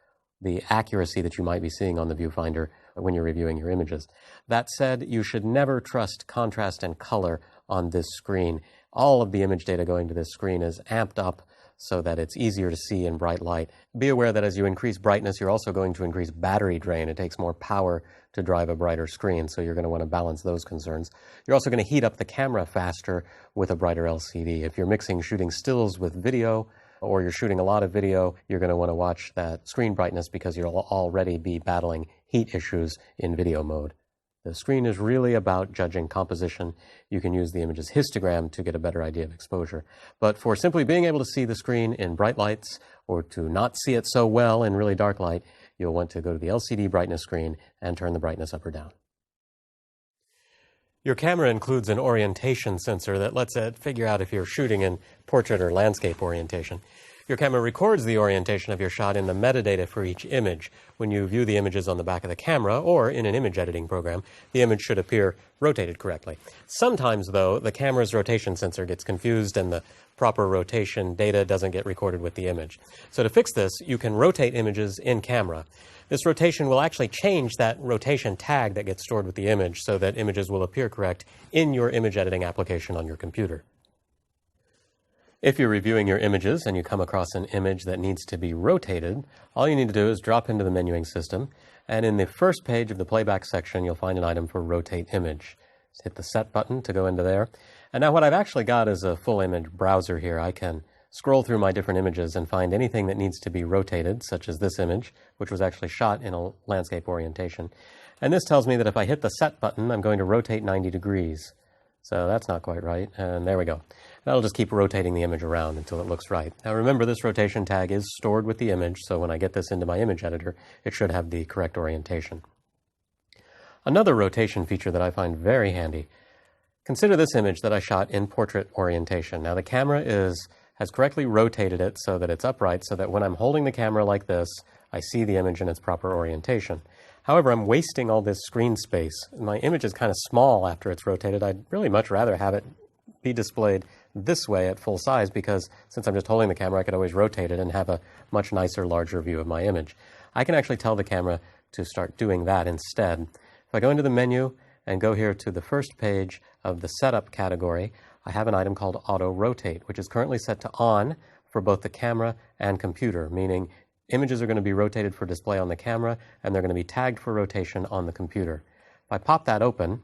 the accuracy that you might be seeing on the viewfinder when you're reviewing your images. That said, you should never trust contrast and color on this screen. All of the image data going to this screen is amped up so that it's easier to see in bright light. Be aware that as you increase brightness, you're also going to increase battery drain. It takes more power to drive a brighter screen, so you're going to want to balance those concerns. You're also going to heat up the camera faster with a brighter LCD. If you're mixing shooting stills with video, or you're shooting a lot of video, you're going to want to watch that screen brightness because you'll already be battling heat issues in video mode. The screen is really about judging composition. You can use the image's histogram to get a better idea of exposure. But for simply being able to see the screen in bright lights or to not see it so well in really dark light, you'll want to go to the LCD brightness screen and turn the brightness up or down. Your camera includes an orientation sensor that lets it figure out if you're shooting in portrait or landscape orientation. Your camera records the orientation of your shot in the metadata for each image. When you view the images on the back of the camera or in an image editing program, the image should appear rotated correctly. Sometimes, though, the camera's rotation sensor gets confused and the proper rotation data doesn't get recorded with the image. So to fix this, you can rotate images in camera. This rotation will actually change that rotation tag that gets stored with the image so that images will appear correct in your image editing application on your computer. If you're reviewing your images and you come across an image that needs to be rotated, all you need to do is drop into the menuing system, and in the first page of the playback section, you'll find an item for Rotate Image. Just hit the Set button to go into there. And now what I've actually got is a full image browser here. I can scroll through my different images and find anything that needs to be rotated, such as this image, which was actually shot in a landscape orientation. And this tells me that if I hit the Set button, I'm going to rotate 90 degrees. So that's not quite right, and there we go. That'll just keep rotating the image around until it looks right. Now remember, this rotation tag is stored with the image, so when I get this into my image editor, it should have the correct orientation. Another rotation feature that I find very handy, consider this image that I shot in portrait orientation. Now the camera has correctly rotated it so that it's upright, so that when I'm holding the camera like this, I see the image in its proper orientation. However, I'm wasting all this screen space. My image is kind of small after it's rotated. I'd really much rather have it be displayed this way at full size, because since I'm just holding the camera, I could always rotate it and have a much nicer, larger view of my image. I can actually tell the camera to start doing that instead. If I go into the menu and go here to the first page of the Setup category, I have an item called Auto Rotate, which is currently set to on for both the camera and computer, meaning images are going to be rotated for display on the camera, and they're going to be tagged for rotation on the computer. If I pop that open,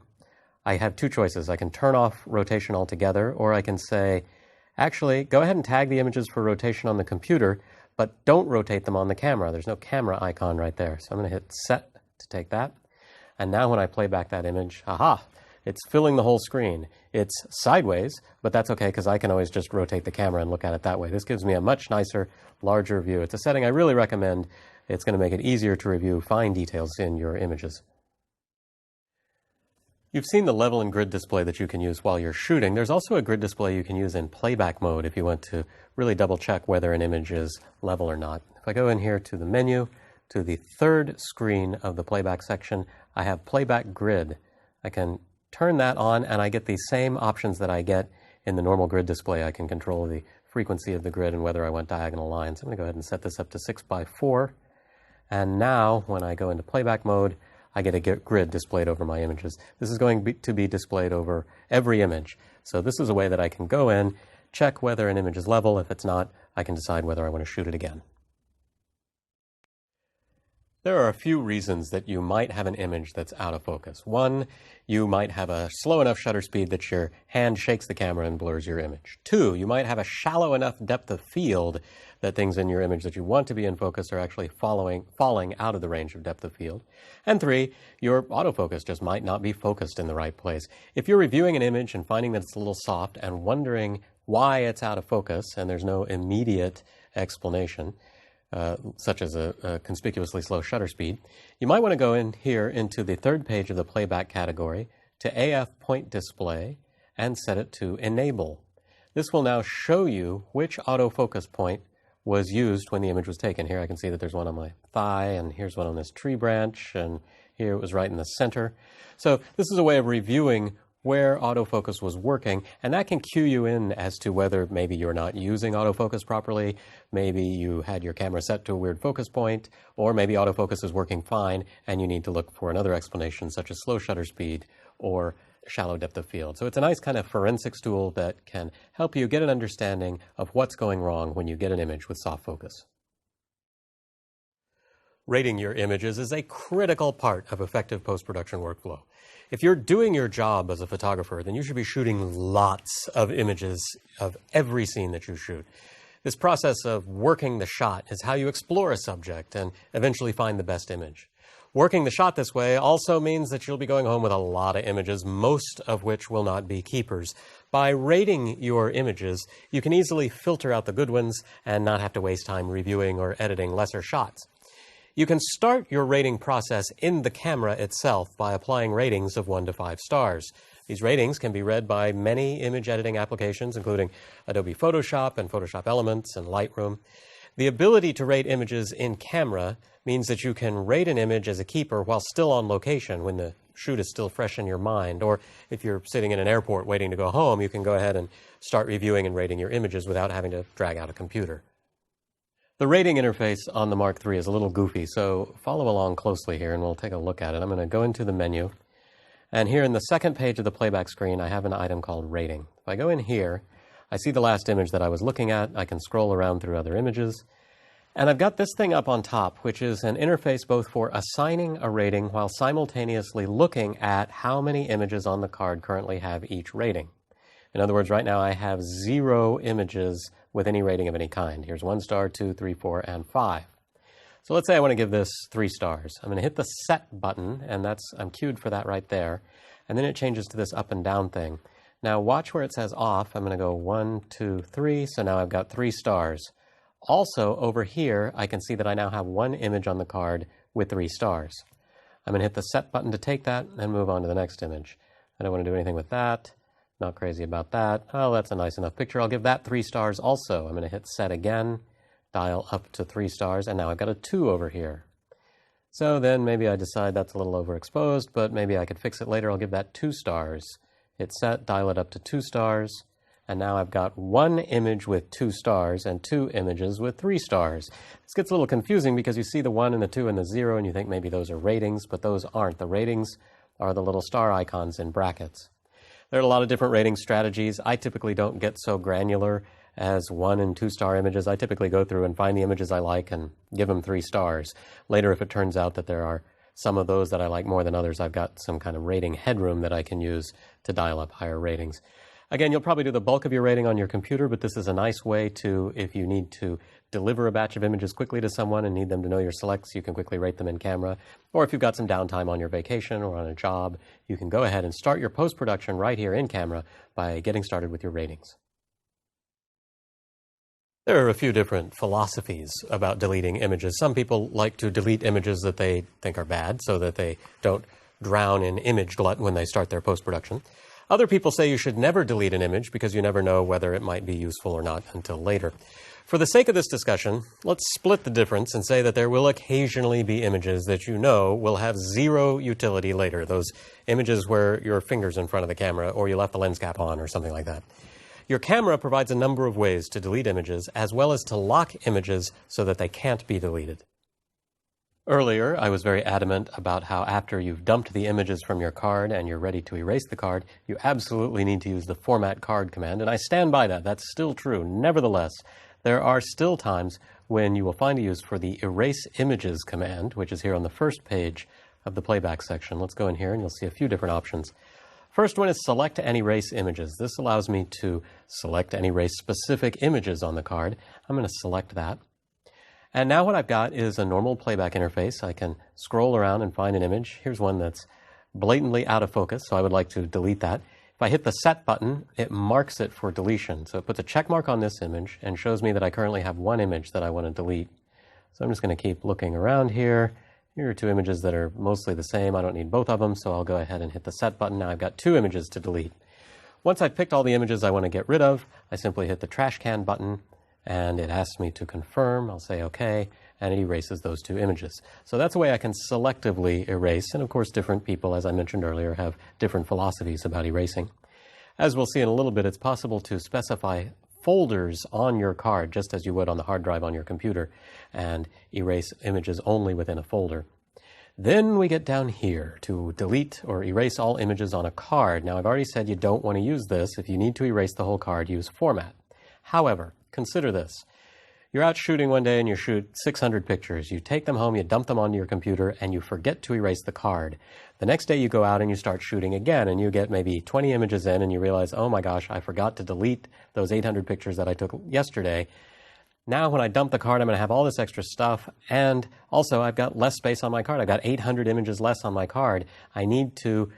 I have two choices. I can turn off rotation altogether, or I can say, actually, go ahead and tag the images for rotation on the computer, but don't rotate them on the camera. There's no camera icon right there. So I'm going to hit Set to take that. And now when I play back that image, aha, it's filling the whole screen. It's sideways, but that's okay because I can always just rotate the camera and look at it that way. This gives me a much nicer, larger view. It's a setting I really recommend. It's going to make it easier to review fine details in your images. You've seen the level and grid display that you can use while you're shooting. There's also a grid display you can use in playback mode if you want to really double check whether an image is level or not. If I go in here to the menu, to the third screen of the playback section, I have playback grid. I can turn that on and I get the same options that I get in the normal grid display. I can control the frequency of the grid and whether I want diagonal lines. I'm going to go ahead and set this up to 6x4. And now when I go into playback mode, I get a grid displayed over my images. This is going to be displayed over every image. So this is a way that I can go in, check whether an image is level. If it's not, I can decide whether I want to shoot it again. There are a few reasons that you might have an image that's out of focus. One, you might have a slow enough shutter speed that your hand shakes the camera and blurs your image. Two, you might have a shallow enough depth of field that things in your image that you want to be in focus are actually falling out of the range of depth of field. And three, your autofocus just might not be focused in the right place. If you're reviewing an image and finding that it's a little soft and wondering why it's out of focus and there's no immediate explanation, such as a conspicuously slow shutter speed, you might want to go in here into the third page of the playback category to AF Point Display and set it to Enable. This will now show you which autofocus point was used when the image was taken. Here I can see that there's one on my thigh, and here's one on this tree branch, and here it was right in the center. So this is a way of reviewing where autofocus was working, and that can cue you in as to whether maybe you're not using autofocus properly, maybe you had your camera set to a weird focus point, or maybe autofocus is working fine and you need to look for another explanation such as slow shutter speed or shallow depth of field. So it's a nice kind of forensics tool that can help you get an understanding of what's going wrong when you get an image with soft focus. Rating your images is a critical part of effective post-production workflow. If you're doing your job as a photographer, then you should be shooting lots of images of every scene that you shoot. This process of working the shot is how you explore a subject and eventually find the best image. Working the shot this way also means that you'll be going home with a lot of images, most of which will not be keepers. By rating your images, you can easily filter out the good ones and not have to waste time reviewing or editing lesser shots. You can start your rating process in the camera itself by applying ratings of 1 to 5 stars. These ratings can be read by many image editing applications, including Adobe Photoshop and Photoshop Elements and Lightroom. The ability to rate images in camera means that you can rate an image as a keeper while still on location when the shoot is still fresh in your mind. Or if you're sitting in an airport waiting to go home, you can go ahead and start reviewing and rating your images without having to drag out a computer. The rating interface on the Mark III is a little goofy, so follow along closely here and we'll take a look at it. I'm going to go into the menu, and here in the second page of the playback screen, I have an item called Rating. If I go in here, I see the last image that I was looking at. I can scroll around through other images, And I've got this thing up on top, which is an interface both for assigning a rating while simultaneously looking at how many images on the card currently have each rating. In other words, right now I have 0 images with any rating of any kind. Here's 1 star, 2, 3, 4, and 5. So let's say I want to give this 3 stars. I'm going to hit the set button, and I'm cued for that right there. And then it changes to this up and down thing. Now watch where it says off. I'm going to go 1, 2, 3. So now I've got 3 stars. Also, over here, I can see that I now have 1 image on the card with 3 stars. I'm going to hit the set button to take that and move on to the next image. I don't want to do anything with that. Not crazy about that. Oh, that's a nice enough picture. I'll give that 3 stars also. I'm going to hit set again, dial up to 3 stars, and now I've got a 2 over here. So then maybe I decide that's a little overexposed, but maybe I could fix it later. I'll give that 2 stars. Hit set, dial it up to 2 stars. And now I've got 1 image with 2 stars and 2 images with 3 stars. This gets a little confusing because you see the 1 and the 2 and the 0 and you think maybe those are ratings, but those aren't. The ratings are the little star icons in brackets. There are a lot of different rating strategies. I typically don't get so granular as 1 and 2 star images. I typically go through and find the images I like and give them 3 stars. Later, if it turns out that there are some of those that I like more than others, I've got some kind of rating headroom that I can use to dial up higher ratings. Again, you'll probably do the bulk of your rating on your computer, but this is a nice way to, if you need to deliver a batch of images quickly to someone and need them to know your selects, you can quickly rate them in camera. Or if you've got some downtime on your vacation or on a job, you can go ahead and start your post-production right here in camera by getting started with your ratings. There are a few different philosophies about deleting images. Some people like to delete images that they think are bad so that they don't drown in image glut when they start their post-production. Other people say you should never delete an image because you never know whether it might be useful or not until later. For the sake of this discussion, let's split the difference and say that there will occasionally be images that you know will have 0 utility later. Those images where your finger's in front of the camera or you left the lens cap on or something like that. Your camera provides a number of ways to delete images as well as to lock images so that they can't be deleted. Earlier, I was very adamant about how after you've dumped the images from your card and you're ready to erase the card, you absolutely need to use the Format Card command, and I stand by that. That's still true. Nevertheless, there are still times when you will find a use for the Erase Images command, which is here on the first page of the playback section. Let's go in here and you'll see a few different options. First one is Select and Erase Images. This allows me to select and erase specific images on the card. I'm going to select that. And now what I've got is a normal playback interface. I can scroll around and find an image. Here's one that's blatantly out of focus, so I would like to delete that. If I hit the Set button, it marks it for deletion. So it puts a check mark on this image and shows me that I currently have 1 image that I want to delete. So I'm just going to keep looking around here. Here are 2 images that are mostly the same. I don't need both of them, so I'll go ahead and hit the Set button. Now I've got 2 images to delete. Once I've picked all the images I want to get rid of, I simply hit the Trash Can button, and it asks me to confirm. I'll say OK, and it erases those 2 images. So that's a way I can selectively erase, and of course different people, as I mentioned earlier, have different philosophies about erasing. As we'll see in a little bit, it's possible to specify folders on your card, just as you would on the hard drive on your computer, and erase images only within a folder. Then we get down here to delete or erase all images on a card. Now I've already said you don't want to use this. If you need to erase the whole card, use Format. However, consider this. You're out shooting one day and you shoot 600 pictures. You take them home, you dump them onto your computer, and you forget to erase the card. The next day you go out and you start shooting again, and you get maybe 20 images in, and you realize, oh my gosh, I forgot to delete those 800 pictures that I took yesterday. Now when I dump the card, I'm going to have all this extra stuff, and also I've got less space on my card. I've got 800 images less on my card. I need to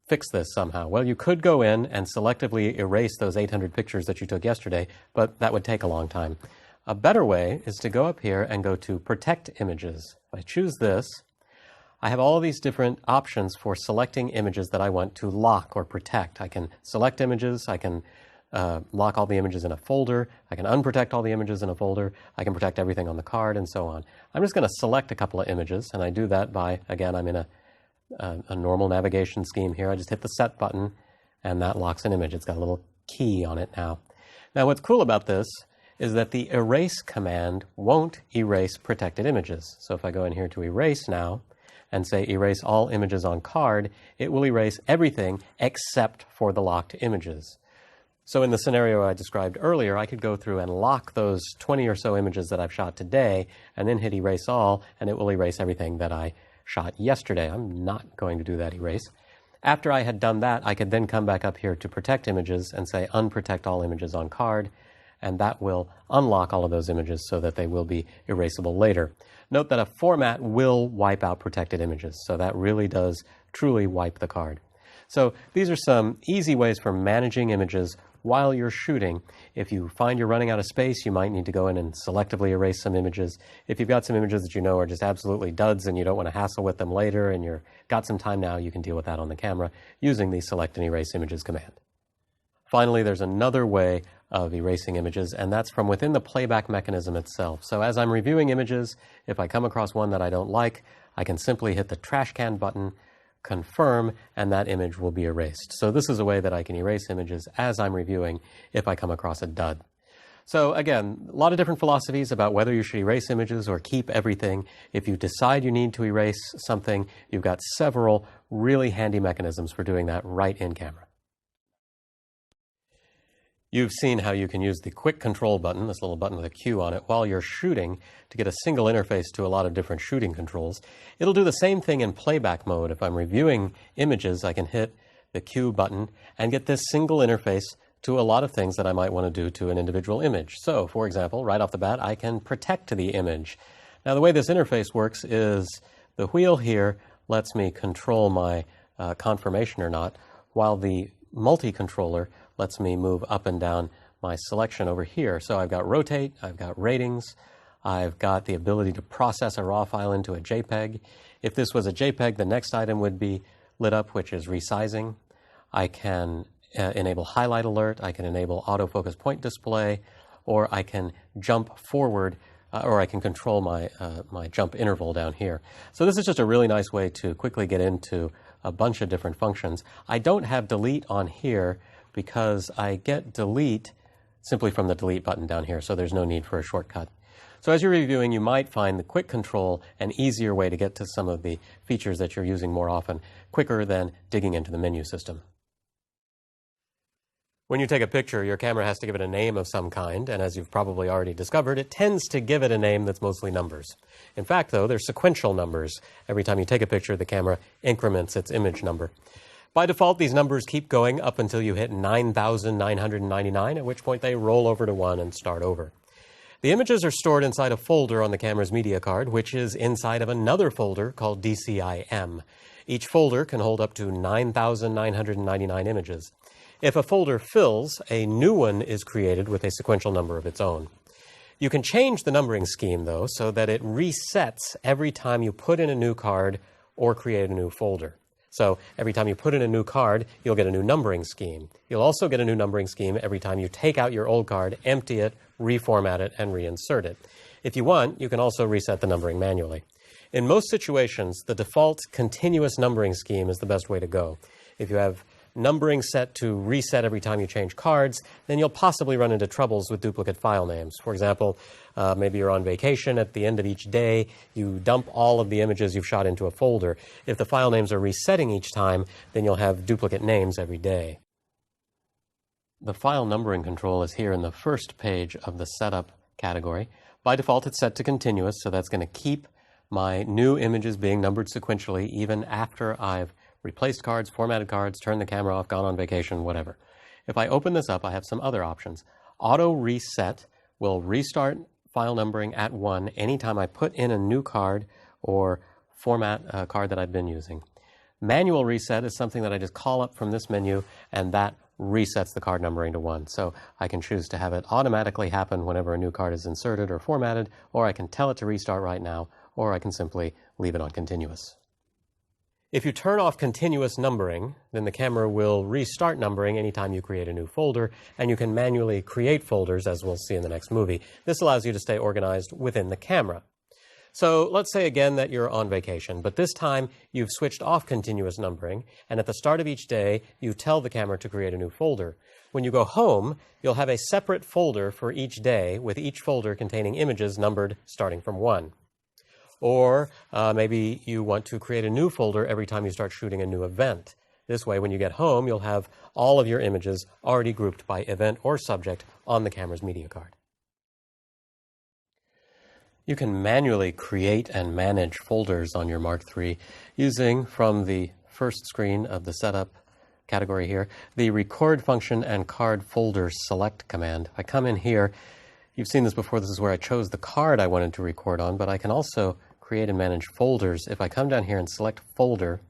fix this somehow. Well, you could go in and selectively erase those 800 pictures that you took yesterday, but that would take a long time. A better way is to go up here and go to Protect Images. If I choose this, I have all these different options for selecting images that I want to lock or protect. I can select images, I can lock all the images in a folder, I can unprotect all the images in a folder, I can protect everything on the card, and so on. I'm just going to select a couple of images, and I do that by, again, I'm in a normal navigation scheme here. I just hit the Set button, and that locks an image. It's got a little key on it now. Now what's cool about this is that the Erase command won't erase protected images. So if I go in here to Erase now, and say Erase all images on card, it will erase everything except for the locked images. So in the scenario I described earlier, I could go through and lock those 20 or so images that I've shot today and then hit erase all, and it will erase everything that I shot yesterday. I'm not going to do that erase. After I had done that, I could then come back up here to protect images and say unprotect all images on card, and that will unlock all of those images so that they will be erasable later. Note that a format will wipe out protected images, so that really does truly wipe the card. So these are some easy ways for managing images while you're shooting. If you find you're running out of space, you might need to go in and selectively erase some images. If you've got some images that you know are just absolutely duds and you don't want to hassle with them later and you've got some time now, you can deal with that on the camera using the Select and Erase Images command. Finally, there's another way of erasing images, and that's from within the playback mechanism itself. So as I'm reviewing images, if I come across one that I don't like, I can simply hit the trash can button, confirm, and that image will be erased. So this is a way that I can erase images as I'm reviewing if I come across a dud. So again, a lot of different philosophies about whether you should erase images or keep everything. If you decide you need to erase something, you've got several really handy mechanisms for doing that right in camera. You've seen how you can use the quick control button, this little button with a Q on it, while you're shooting to get a single interface to a lot of different shooting controls. It'll do the same thing in playback mode. If I'm reviewing images, I can hit the Q button and get this single interface to a lot of things that I might want to do to an individual image. So, for example, right off the bat, I can protect the image. Now, the way this interface works is the wheel here lets me control my confirmation or not, while the multi-controller lets me move up and down my selection over here. So I've got rotate, I've got ratings, I've got the ability to process a RAW file into a JPEG. If this was a JPEG, the next item would be lit up, which is resizing. I can enable highlight alert, I can enable autofocus point display, or I can jump forward, or I can control my, my jump interval down here. So this is just a really nice way to quickly get into a bunch of different functions. I don't have delete on here because I get delete simply from the delete button down here, so there's no need for a shortcut. So as you're reviewing, you might find the quick control an easier way to get to some of the features that you're using more often, quicker than digging into the menu system. When you take a picture, your camera has to give it a name of some kind, and as you've probably already discovered, it tends to give it a name that's mostly numbers. In fact, though, they're sequential numbers. Every time you take a picture, the camera increments its image number. By default, these numbers keep going up until you hit 9,999, at which point they roll over to 1 and start over. The images are stored inside a folder on the camera's media card, which is inside of another folder called DCIM. Each folder can hold up to 9,999 images. If a folder fills, a new one is created with a sequential number of its own. You can change the numbering scheme, though, so that it resets every time you put in a new card or create a new folder. So every time you put in a new card, you'll get a new numbering scheme. You'll also get a new numbering scheme every time you take out your old card, empty it, reformat it, and reinsert it. If you want, you can also reset the numbering manually. In most situations, the default continuous numbering scheme is the best way to go. If you have numbering set to reset every time you change cards, then you'll possibly run into troubles with duplicate file names. For example, maybe you're on vacation. At the end of each day, you dump all of the images you've shot into a folder. If the file names are resetting each time, then you'll have duplicate names every day. The file numbering control is here in the first page of the setup category. By default, it's set to continuous, so that's going to keep my new images being numbered sequentially even after I've replaced cards, formatted cards, turned the camera off, gone on vacation, whatever. If I open this up, I have some other options. Auto reset will restart file numbering at 1 anytime I put in a new card or format a card that I've been using. Manual reset is something that I just call up from this menu, and that resets the card numbering to 1. So I can choose to have it automatically happen whenever a new card is inserted or formatted, or I can tell it to restart right now, or I can simply leave it on continuous. If you turn off continuous numbering, then the camera will restart numbering anytime you create a new folder, and you can manually create folders, as we'll see in the next movie. This allows you to stay organized within the camera. So let's say again that you're on vacation, but this time you've switched off continuous numbering, and at the start of each day, you tell the camera to create a new folder. When you go home, you'll have a separate folder for each day, with each folder containing images numbered starting from 1. Or maybe you want to create a new folder every time you start shooting a new event. This way, when you get home, you'll have all of your images already grouped by event or subject on the camera's media card. You can manually create and manage folders on your Mark III using, from the first screen of the setup category here, the record function and card folder select command. If I come in here, you've seen this before, this is where I chose the card I wanted to record on, but I can also create and manage folders. If I come down here and select folder,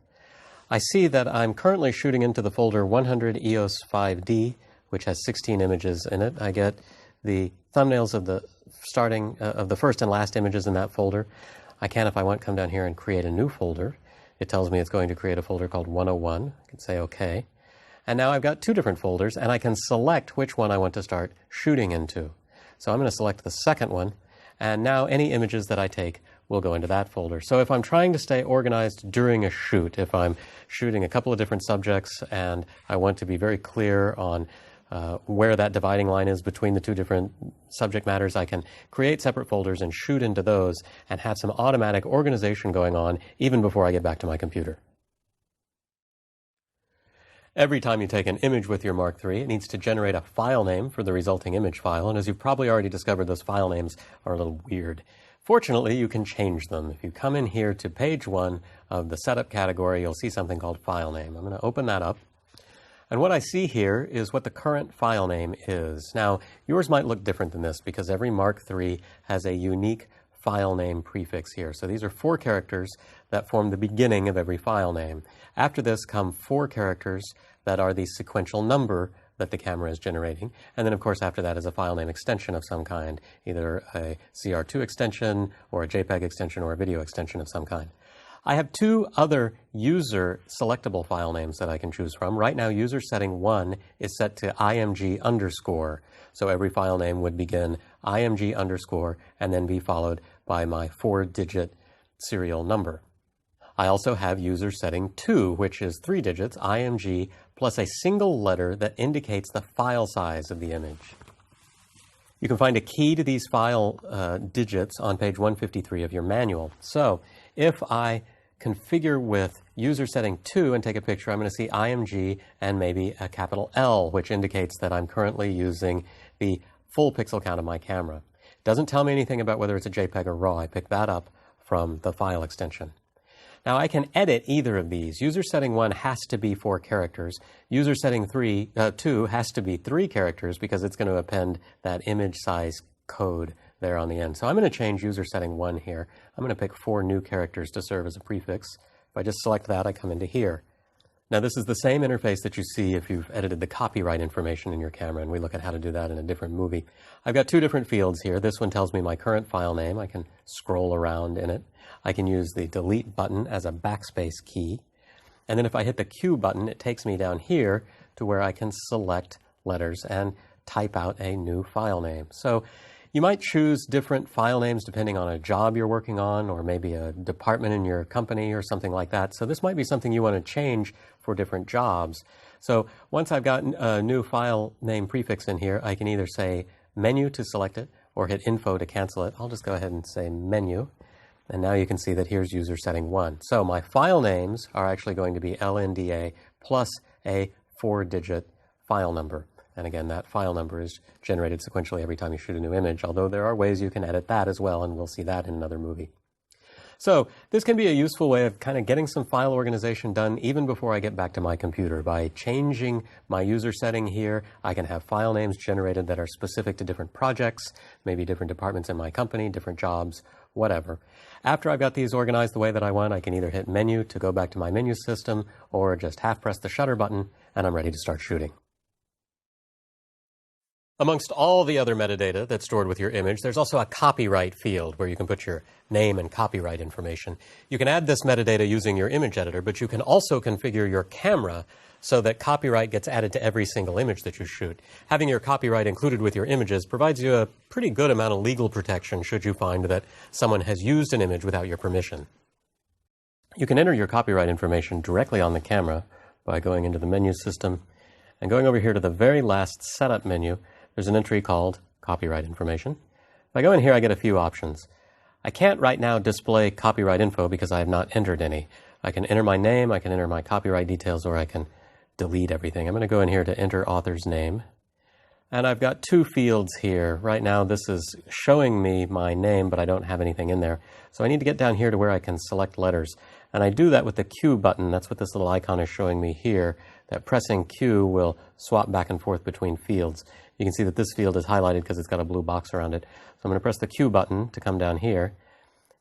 I see that I'm currently shooting into the folder 100 EOS 5D, which has 16 images in it. I get the thumbnails of the first and last images in that folder. I can, if I want, come down here and create a new folder. It tells me it's going to create a folder called 101. I can say OK. And now I've got two different folders, and I can select which one I want to start shooting into. So I'm going to select the second one, and now any images that I take will go into that folder. So if I'm trying to stay organized during a shoot, if I'm shooting a couple of different subjects and I want to be very clear on where that dividing line is between the two different subject matters, I can create separate folders and shoot into those and have some automatic organization going on even before I get back to my computer. Every time you take an image with your Mark III, it needs to generate a file name for the resulting image file, and as you've probably already discovered, those file names are a little weird. Fortunately, you can change them. If you come in here to page 1 of the setup category, you'll see something called file name. I'm going to open that up. And what I see here is what the current file name is. Now, yours might look different than this because every Mark III has a unique file name prefix here. So these are 4 characters that form the beginning of every file name. After this come 4 characters that are the sequential number that the camera is generating. And then, of course, after that is a file name extension of some kind, either a CR2 extension or a JPEG extension or a video extension of some kind. I have 2 other user selectable file names that I can choose from. Right now, user setting 1 is set to img_. So every file name would begin img_ and then be followed by my 4-digit serial number. I also have user setting 2, which is 3 digits, img, plus a single letter that indicates the file size of the image. You can find a key to these file digits on page 153 of your manual. So if I configure with user setting 2 and take a picture, I'm going to see img and maybe a capital L, which indicates that I'm currently using the full pixel count of my camera. It doesn't tell me anything about whether it's a JPEG or RAW. I picked that up from the file extension. Now, I can edit either of these. User setting 1 has to be 4 characters. User setting 2 has to be 3 characters because it's going to append that image size code there on the end. So I'm going to change user setting 1 here. I'm going to pick 4 new characters to serve as a prefix. If I just select that, I come into here. Now, this is the same interface that you see if you've edited the copyright information in your camera, and we look at how to do that in a different movie. I've got 2 different fields here. This one tells me my current file name. I can scroll around in it. I can use the delete button as a backspace key. And then if I hit the Q button, it takes me down here to where I can select letters and type out a new file name. So you might choose different file names depending on a job you're working on or maybe a department in your company or something like that. So this might be something you want to change for different jobs. So once I've got a new file name prefix in here, I can either say menu to select it or hit info to cancel it. I'll just go ahead and say menu. And now you can see that here's user setting 1. So my file names are actually going to be LNDA plus a 4-digit file number. And again, that file number is generated sequentially every time you shoot a new image, although there are ways you can edit that as well, and we'll see that in another movie. So this can be a useful way of kind of getting some file organization done even before I get back to my computer. By changing my user setting here, I can have file names generated that are specific to different projects, maybe different departments in my company, different jobs, whatever. After I've got these organized the way that I want, I can either hit menu to go back to my menu system or just half press the shutter button and I'm ready to start shooting. Amongst all the other metadata that's stored with your image, there's also a copyright field where you can put your name and copyright information. You can add this metadata using your image editor, but you can also configure your camera so that copyright gets added to every single image that you shoot. Having your copyright included with your images provides you a pretty good amount of legal protection should you find that someone has used an image without your permission. You can enter your copyright information directly on the camera by going into the menu system and going over here to the very last setup menu. There's an entry called Copyright Information. If I go in here, I get a few options. I can't right now display copyright info because I have not entered any. I can enter my name, I can enter my copyright details, or I can delete everything. I'm going to go in here to enter author's name. And I've got two fields here. Right now this is showing me my name, but I don't have anything in there. So I need to get down here to where I can select letters. And I do that with the Q button. That's what this little icon is showing me here, that pressing Q will swap back and forth between fields. You can see that this field is highlighted because it's got a blue box around it. So I'm going to press the Q button to come down here.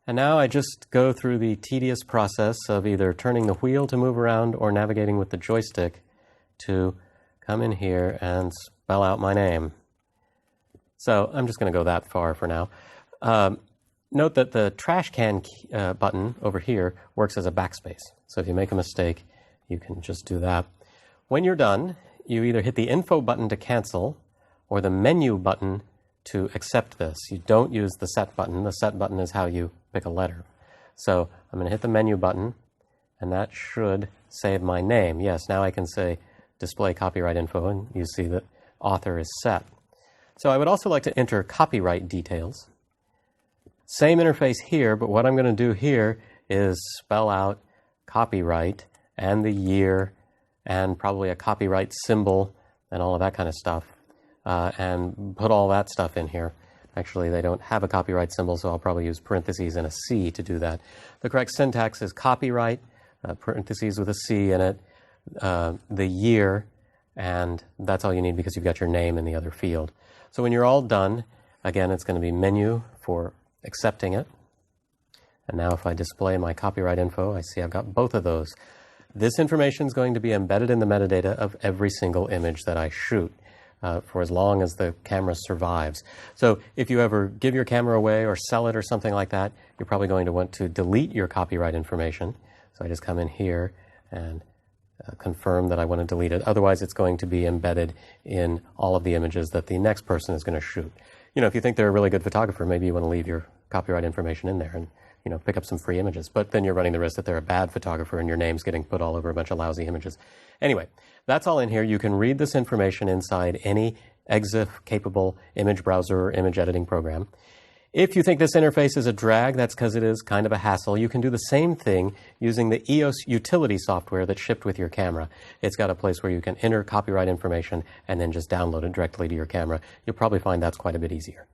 And now I just go through the tedious process of either turning the wheel to move around or navigating with the joystick to come in here and spell out my name. So I'm just going to go that far for now. Note that the trash can button over here works as a backspace. So if you make a mistake, you can just do that. When you're done, you either hit the info button to cancel or the menu button to accept this. You don't use the set button. The set button is how you pick a letter. So I'm going to hit the menu button, and that should save my name. Yes, now I can say display copyright info, and you see that author is set. So I would also like to enter copyright details. Same interface here, but what I'm going to do here is spell out copyright and the year and probably a copyright symbol and all of that kind of stuff, and put all that stuff in here. Actually, they don't have a copyright symbol, so I'll probably use parentheses and a C to do that. The correct syntax is copyright, parentheses with a C in it, the year, and that's all you need because you've got your name in the other field. So when you're all done, again, it's going to be menu for accepting it. And now if I display my copyright info, I see I've got both of those. This information is going to be embedded in the metadata of every single image that I shoot for as long as the camera survives. So if you ever give your camera away or sell it or something like that, you're probably going to want to delete your copyright information. So I just come in here and confirm that I want to delete it. Otherwise, it's going to be embedded in all of the images that the next person is going to shoot. You know, if you think they're a really good photographer, maybe you want to leave your copyright information in there and, you know, pick up some free images. But then you're running the risk that they're a bad photographer and your name's getting put all over a bunch of lousy images. Anyway, that's all in here. You can read this information inside any EXIF-capable image browser or image editing program. If you think this interface is a drag, that's because it is kind of a hassle. You can do the same thing using the EOS utility software that's shipped with your camera. It's got a place where you can enter copyright information and then just download it directly to your camera. You'll probably find that's quite a bit easier.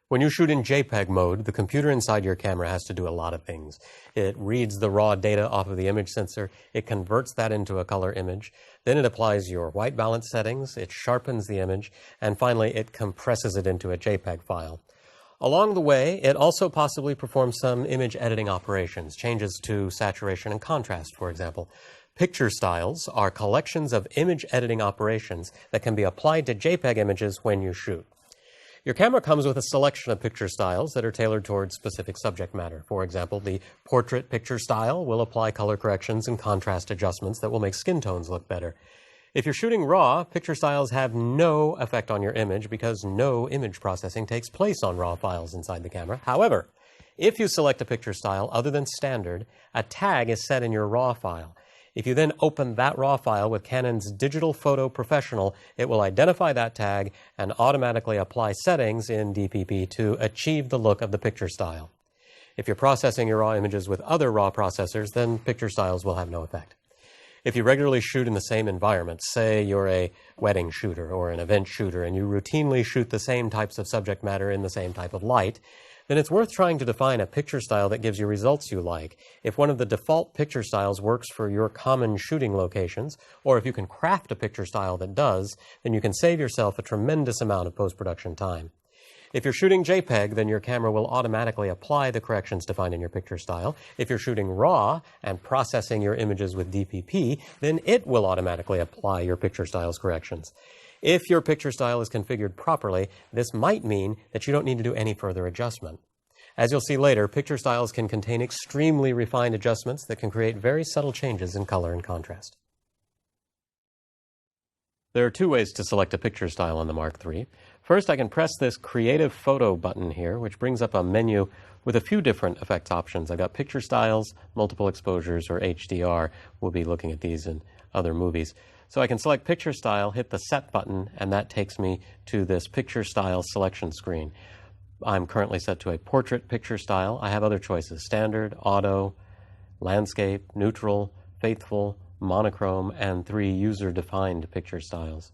When you shoot in JPEG mode, the computer inside your camera has to do a lot of things. It reads the raw data off of the image sensor, it converts that into a color image, then it applies your white balance settings, it sharpens the image, and finally it compresses it into a JPEG file. Along the way, it also possibly performs some image editing operations, changes to saturation and contrast, for example. Picture styles are collections of image editing operations that can be applied to JPEG images when you shoot. Your camera comes with a selection of picture styles that are tailored towards specific subject matter. For example, the portrait picture style will apply color corrections and contrast adjustments that will make skin tones look better. If you're shooting RAW, picture styles have no effect on your image because no image processing takes place on RAW files inside the camera. However, if you select a picture style other than standard, a tag is set in your RAW file. If you then open that RAW file with Canon's Digital Photo Professional, it will identify that tag and automatically apply settings in DPP to achieve the look of the picture style. If you're processing your RAW images with other RAW processors, then picture styles will have no effect. If you regularly shoot in the same environment, say you're a wedding shooter or an event shooter, and you routinely shoot the same types of subject matter in the same type of light, then it's worth trying to define a picture style that gives you results you like. If one of the default picture styles works for your common shooting locations, or if you can craft a picture style that does, then you can save yourself a tremendous amount of post-production time. If you're shooting JPEG, then your camera will automatically apply the corrections defined in your picture style. If you're shooting RAW and processing your images with DPP, then it will automatically apply your picture style's corrections. If your picture style is configured properly, this might mean that you don't need to do any further adjustment. As you'll see later, picture styles can contain extremely refined adjustments that can create very subtle changes in color and contrast. There are two ways to select a picture style on the Mark III. First, I can press this Creative Photo button here, which brings up a menu with a few different effects options. I've got picture styles, multiple exposures, or HDR. We'll be looking at these in other movies. So I can select picture style, hit the set button, and that takes me to this picture style selection screen. I'm currently set to a portrait picture style. I have other choices: standard, auto, landscape, neutral, faithful, monochrome, and 3 user-defined picture styles.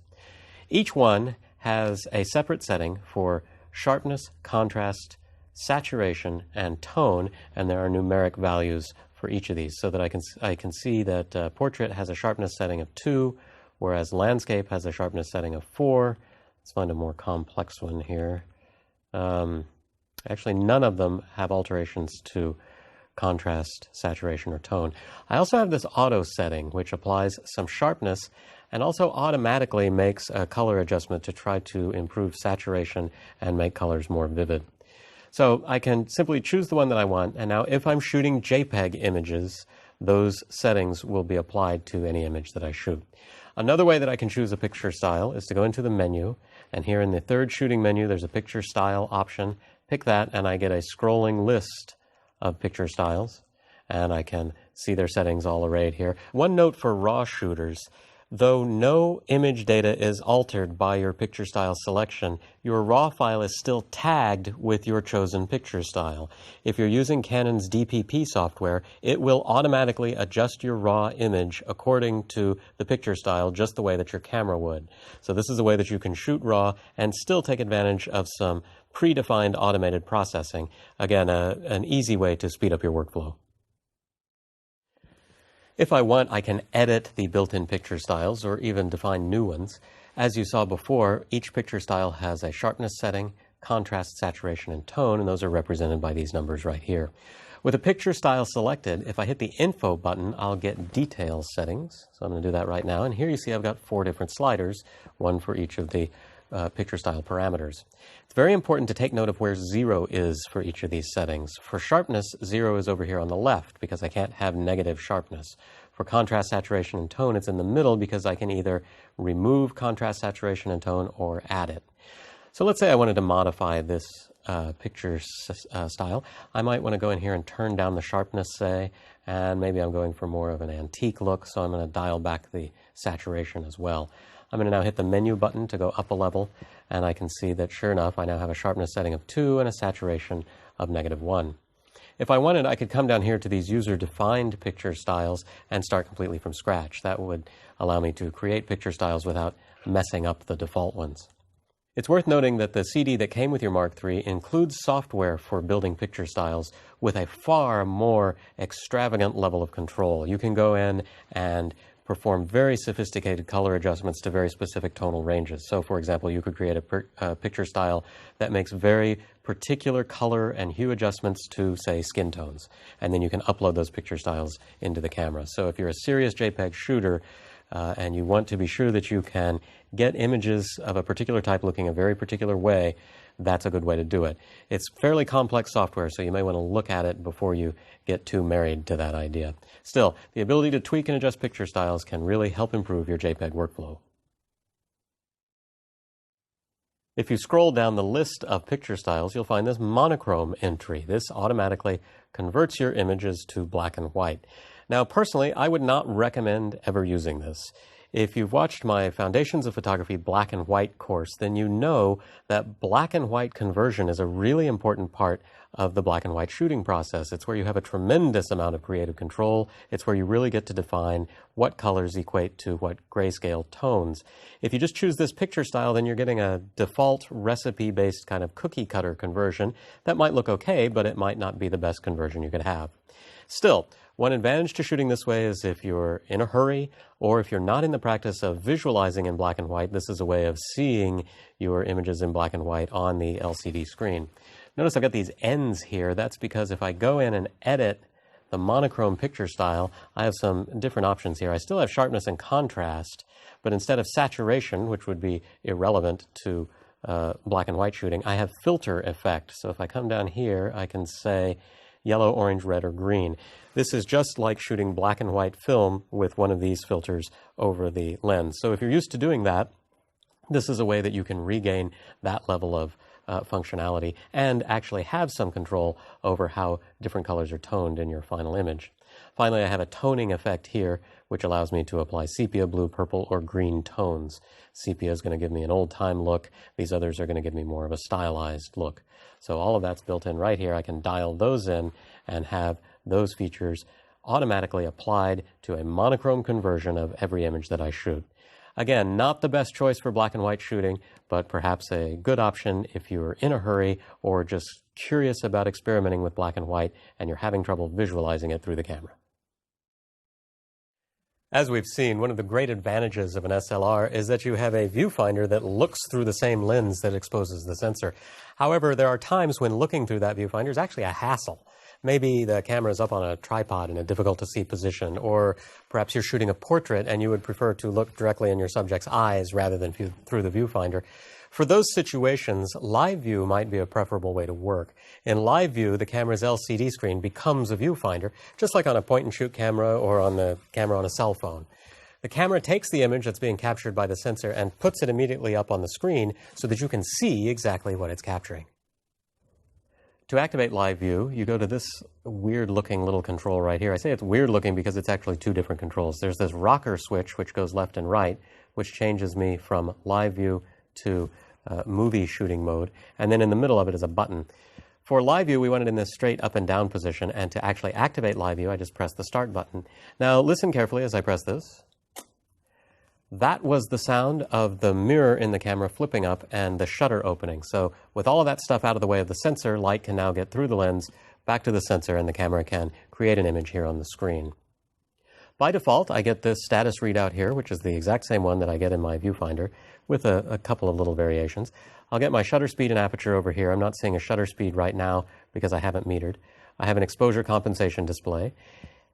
Each one has a separate setting for sharpness, contrast, saturation, and tone, and there are numeric values for each of these, so that I can see that portrait has a sharpness setting of 2, whereas landscape has a sharpness setting of 4. Let's find a more complex one here. Actually, none of them have alterations to contrast, saturation, or tone. I also have this auto setting, which applies some sharpness and also automatically makes a color adjustment to try to improve saturation and make colors more vivid. So I can simply choose the one that I want, and now if I'm shooting JPEG images, those settings will be applied to any image that I shoot. Another way that I can choose a picture style is to go into the menu, and here in the third shooting menu, there's a picture style option. Pick that, and I get a scrolling list of picture styles, and I can see their settings all arrayed here. One note for RAW shooters: though no image data is altered by your picture style selection, your RAW file is still tagged with your chosen picture style. If you're using Canon's DPP software, it will automatically adjust your RAW image according to the picture style, just the way that your camera would. So this is a way that you can shoot RAW and still take advantage of some predefined automated processing. Again, an easy way to speed up your workflow. If I want, I can edit the built-in picture styles or even define new ones. As you saw before, each picture style has a sharpness setting, contrast, saturation, and tone, and those are represented by these numbers right here. With a picture style selected, if I hit the Info button, I'll get Detail settings. So I'm going to do that right now. And here you see I've got 4 different sliders, one for each of the picture style parameters. It's very important to take note of where 0 is for each of these settings. For sharpness, 0 is over here on the left because I can't have negative sharpness. For contrast, saturation, and tone, it's in the middle because I can either remove contrast, saturation, and tone or add it. So let's say I wanted to modify this picture style. I might want to go in here and turn down the sharpness, say, and maybe I'm going for more of an antique look, so I'm going to dial back the saturation as well. I'm going to now hit the menu button to go up a level, and I can see that sure enough, I now have a sharpness setting of 2 and a saturation of -1. If I wanted, I could come down here to these user-defined picture styles and start completely from scratch. That would allow me to create picture styles without messing up the default ones. It's worth noting that the CD that came with your Mark III includes software for building picture styles with a far more extravagant level of control. You can go in and perform very sophisticated color adjustments to very specific tonal ranges. So, for example, you could create a picture style that makes very particular color and hue adjustments to, say, skin tones. And then you can upload those picture styles into the camera. So if you're a serious JPEG shooter and you want to be sure that you can get images of a particular type looking a very particular way, that's a good way to do it. It's fairly complex software, so you may want to look at it before you get too married to that idea. Still, the ability to tweak and adjust picture styles can really help improve your JPEG workflow. If you scroll down the list of picture styles, you'll find this monochrome entry. This automatically converts your images to black and white. Now, personally, I would not recommend ever using this. If you've watched my Foundations of Photography black and white course, then you know that black and white conversion is a really important part of the black and white shooting process. It's where you have a tremendous amount of creative control. It's where you really get to define what colors equate to what grayscale tones. If you just choose this picture style, then you're getting a default recipe-based kind of cookie cutter conversion. That might look okay, but it might not be the best conversion you could have. Still, one advantage to shooting this way is if you're in a hurry or if you're not in the practice of visualizing in black and white, this is a way of seeing your images in black and white on the LCD screen. Notice I've got these ends here. That's because if I go in and edit the monochrome picture style, I have some different options here. I still have sharpness and contrast, but instead of saturation, which would be irrelevant to black and white shooting, I have filter effect. So if I come down here, I can say yellow, orange, red, or green. This is just like shooting black and white film with one of these filters over the lens. So if you're used to doing that, this is a way that you can regain that level of functionality and actually have some control over how different colors are toned in your final image. Finally, I have a toning effect here, which allows me to apply sepia, blue, purple, or green tones. Sepia is going to give me an old-time look. These others are going to give me more of a stylized look. So all of that's built in right here. I can dial those in and have those features automatically applied to a monochrome conversion of every image that I shoot. Again, not the best choice for black and white shooting, but perhaps a good option if you're in a hurry or just curious about experimenting with black and white and you're having trouble visualizing it through the camera. As we've seen, one of the great advantages of an SLR is that you have a viewfinder that looks through the same lens that exposes the sensor. However, there are times when looking through that viewfinder is actually a hassle. Maybe the camera is up on a tripod in a difficult-to-see position, or perhaps you're shooting a portrait and you would prefer to look directly in your subject's eyes rather than through the viewfinder. For those situations, live view might be a preferable way to work. In live view, the camera's LCD screen becomes a viewfinder, just like on a point-and-shoot camera or on the camera on a cell phone. The camera takes the image that's being captured by the sensor and puts it immediately up on the screen so that you can see exactly what it's capturing. To activate live view, you go to this weird-looking little control right here. I say it's weird-looking because it's actually two different controls. There's this rocker switch, which goes left and right, which changes me from live view to movie shooting mode. And then in the middle of it is a button. For live view, we want it in this straight up and down position. And to actually activate live view, I just press the start button. Now, listen carefully as I press this. That was the sound of the mirror in the camera flipping up and the shutter opening. So with all of that stuff out of the way of the sensor, light can now get through the lens, back to the sensor, and the camera can create an image here on the screen. By default, I get this status readout here, which is the exact same one that I get in my viewfinder, with a couple of little variations. I'll get my shutter speed and aperture over here. I'm not seeing a shutter speed right now because I haven't metered. I have an exposure compensation display.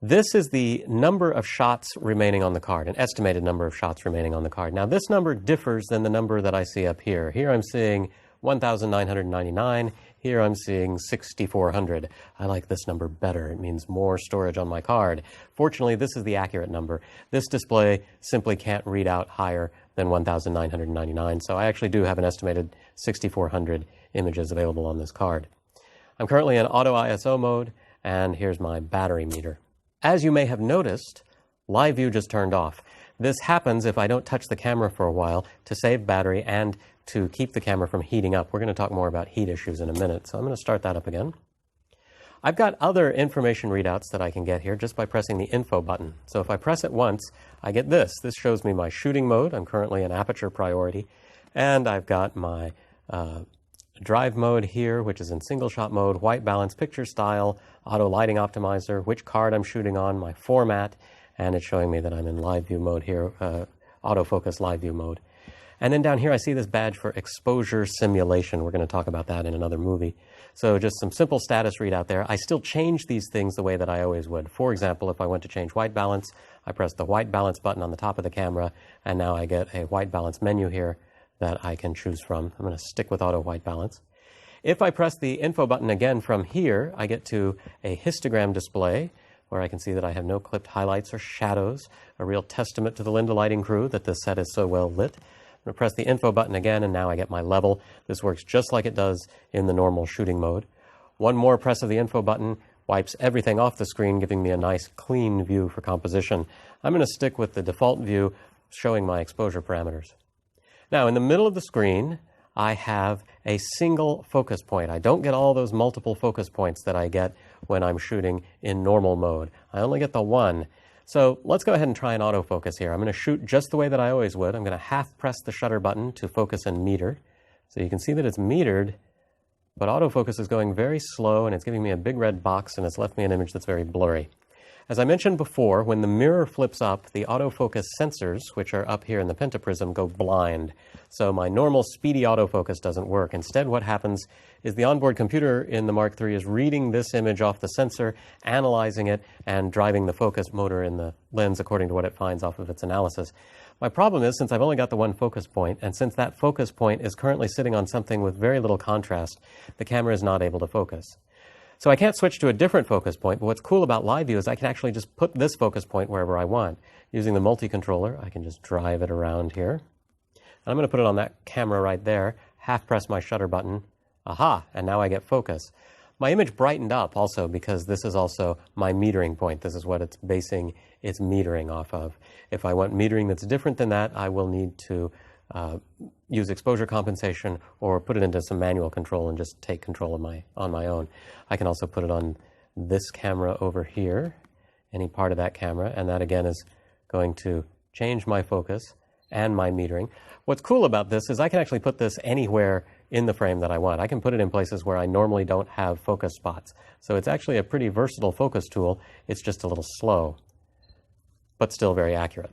This is the number of shots remaining on the card, an estimated number of shots remaining on the card. Now, this number differs than the number that I see up here. Here I'm seeing 1,999. Here I'm seeing 6,400. I like this number better. It means more storage on my card. Fortunately, this is the accurate number. This display simply can't read out higher than 1,999, so I actually do have an estimated 6,400 images available on this card. I'm currently in auto ISO mode, and here's my battery meter. As you may have noticed, live view just turned off. This happens if I don't touch the camera for a while to save battery and to keep the camera from heating up. We're going to talk more about heat issues in a minute, so I'm going to start that up again. I've got other information readouts that I can get here just by pressing the info button. So if I press it once, I get this. This shows me my shooting mode. I'm currently in aperture priority. And I've got my drive mode here, which is in single shot mode, white balance, picture style, auto lighting optimizer, which card I'm shooting on, my format, and it's showing me that I'm in live view mode here, autofocus live view mode. And then down here I see this badge for exposure simulation. We're going to talk about that in another movie. So just some simple status readout there. I still change these things the way that I always would. For example, if I went to change white balance, I press the white balance button on the top of the camera, and now I get a white balance menu here that I can choose from. I'm going to stick with auto white balance. If I press the info button again from here, I get to a histogram display where I can see that I have no clipped highlights or shadows, a real testament to the Linda lighting crew that this set is so well lit. I'm going to press the info button again, and now I get my level. This works just like it does in the normal shooting mode. One more press of the info button wipes everything off the screen, giving me a nice clean view for composition. I'm going to stick with the default view showing my exposure parameters. Now, in the middle of the screen, I have a single focus point. I don't get all those multiple focus points that I get when I'm shooting in normal mode. I only get the one. So let's go ahead and try an autofocus here. I'm going to shoot just the way that I always would. I'm going to half press the shutter button to focus and meter. So you can see that it's metered, but autofocus is going very slow, and it's giving me a big red box, and it's left me an image that's very blurry. As I mentioned before, when the mirror flips up, the autofocus sensors, which are up here in the pentaprism, go blind. So my normal speedy autofocus doesn't work. Instead, what happens is the onboard computer in the Mark III is reading this image off the sensor, analyzing it, and driving the focus motor in the lens according to what it finds off of its analysis. My problem is, since I've only got the one focus point, and since that focus point is currently sitting on something with very little contrast, the camera is not able to focus. So I can't switch to a different focus point, but what's cool about live view is I can actually just put this focus point wherever I want. Using the multi-controller, I can just drive it around here. And I'm going to put it on that camera right there, half press my shutter button. Aha, and now I get focus. My image brightened up also because this is also my metering point. This is what it's basing its metering off of. If I want metering that's different than that, I will need to use exposure compensation or put it into some manual control and just take control of on my own. I can also put it on this camera over here, any part of that camera, and that again is going to change my focus and my metering. What's cool about this is I can actually put this anywhere in the frame that I want. I can put it in places where I normally don't have focus spots. So it's actually a pretty versatile focus tool. It's just a little slow, but still very accurate.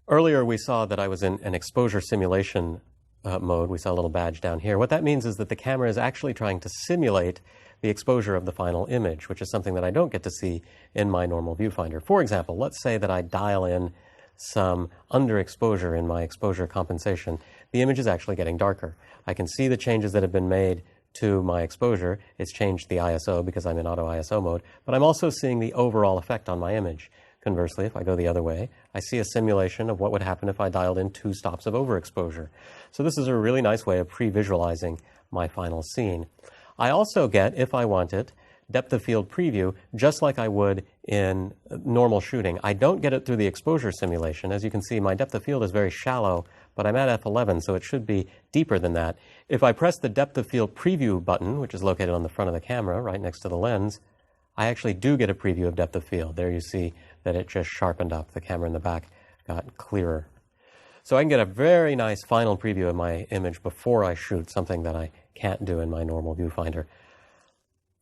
Earlier we saw that I was in an exposure simulation mode. We saw a little badge down here. What that means is that the camera is actually trying to simulate the exposure of the final image, which is something that I don't get to see in my normal viewfinder. For example, let's say that I dial in some underexposure in my exposure compensation. The image is actually getting darker. I can see the changes that have been made to my exposure. It's changed the ISO because I'm in auto ISO mode, but I'm also seeing the overall effect on my image. Conversely, if I go the other way, I see a simulation of what would happen if I dialed in 2 stops of overexposure. So this is a really nice way of pre-visualizing my final scene. I also get, if I want it, depth of field preview, just like I would in normal shooting. I don't get it through the exposure simulation. As you can see, my depth of field is very shallow, but I'm at f11, so it should be deeper than that. If I press the depth of field preview button, which is located on the front of the camera, right next to the lens, I actually do get a preview of depth of field. There you see that it just sharpened up. The camera in the back got clearer. So I can get a very nice final preview of my image before I shoot, something that I can't do in my normal viewfinder.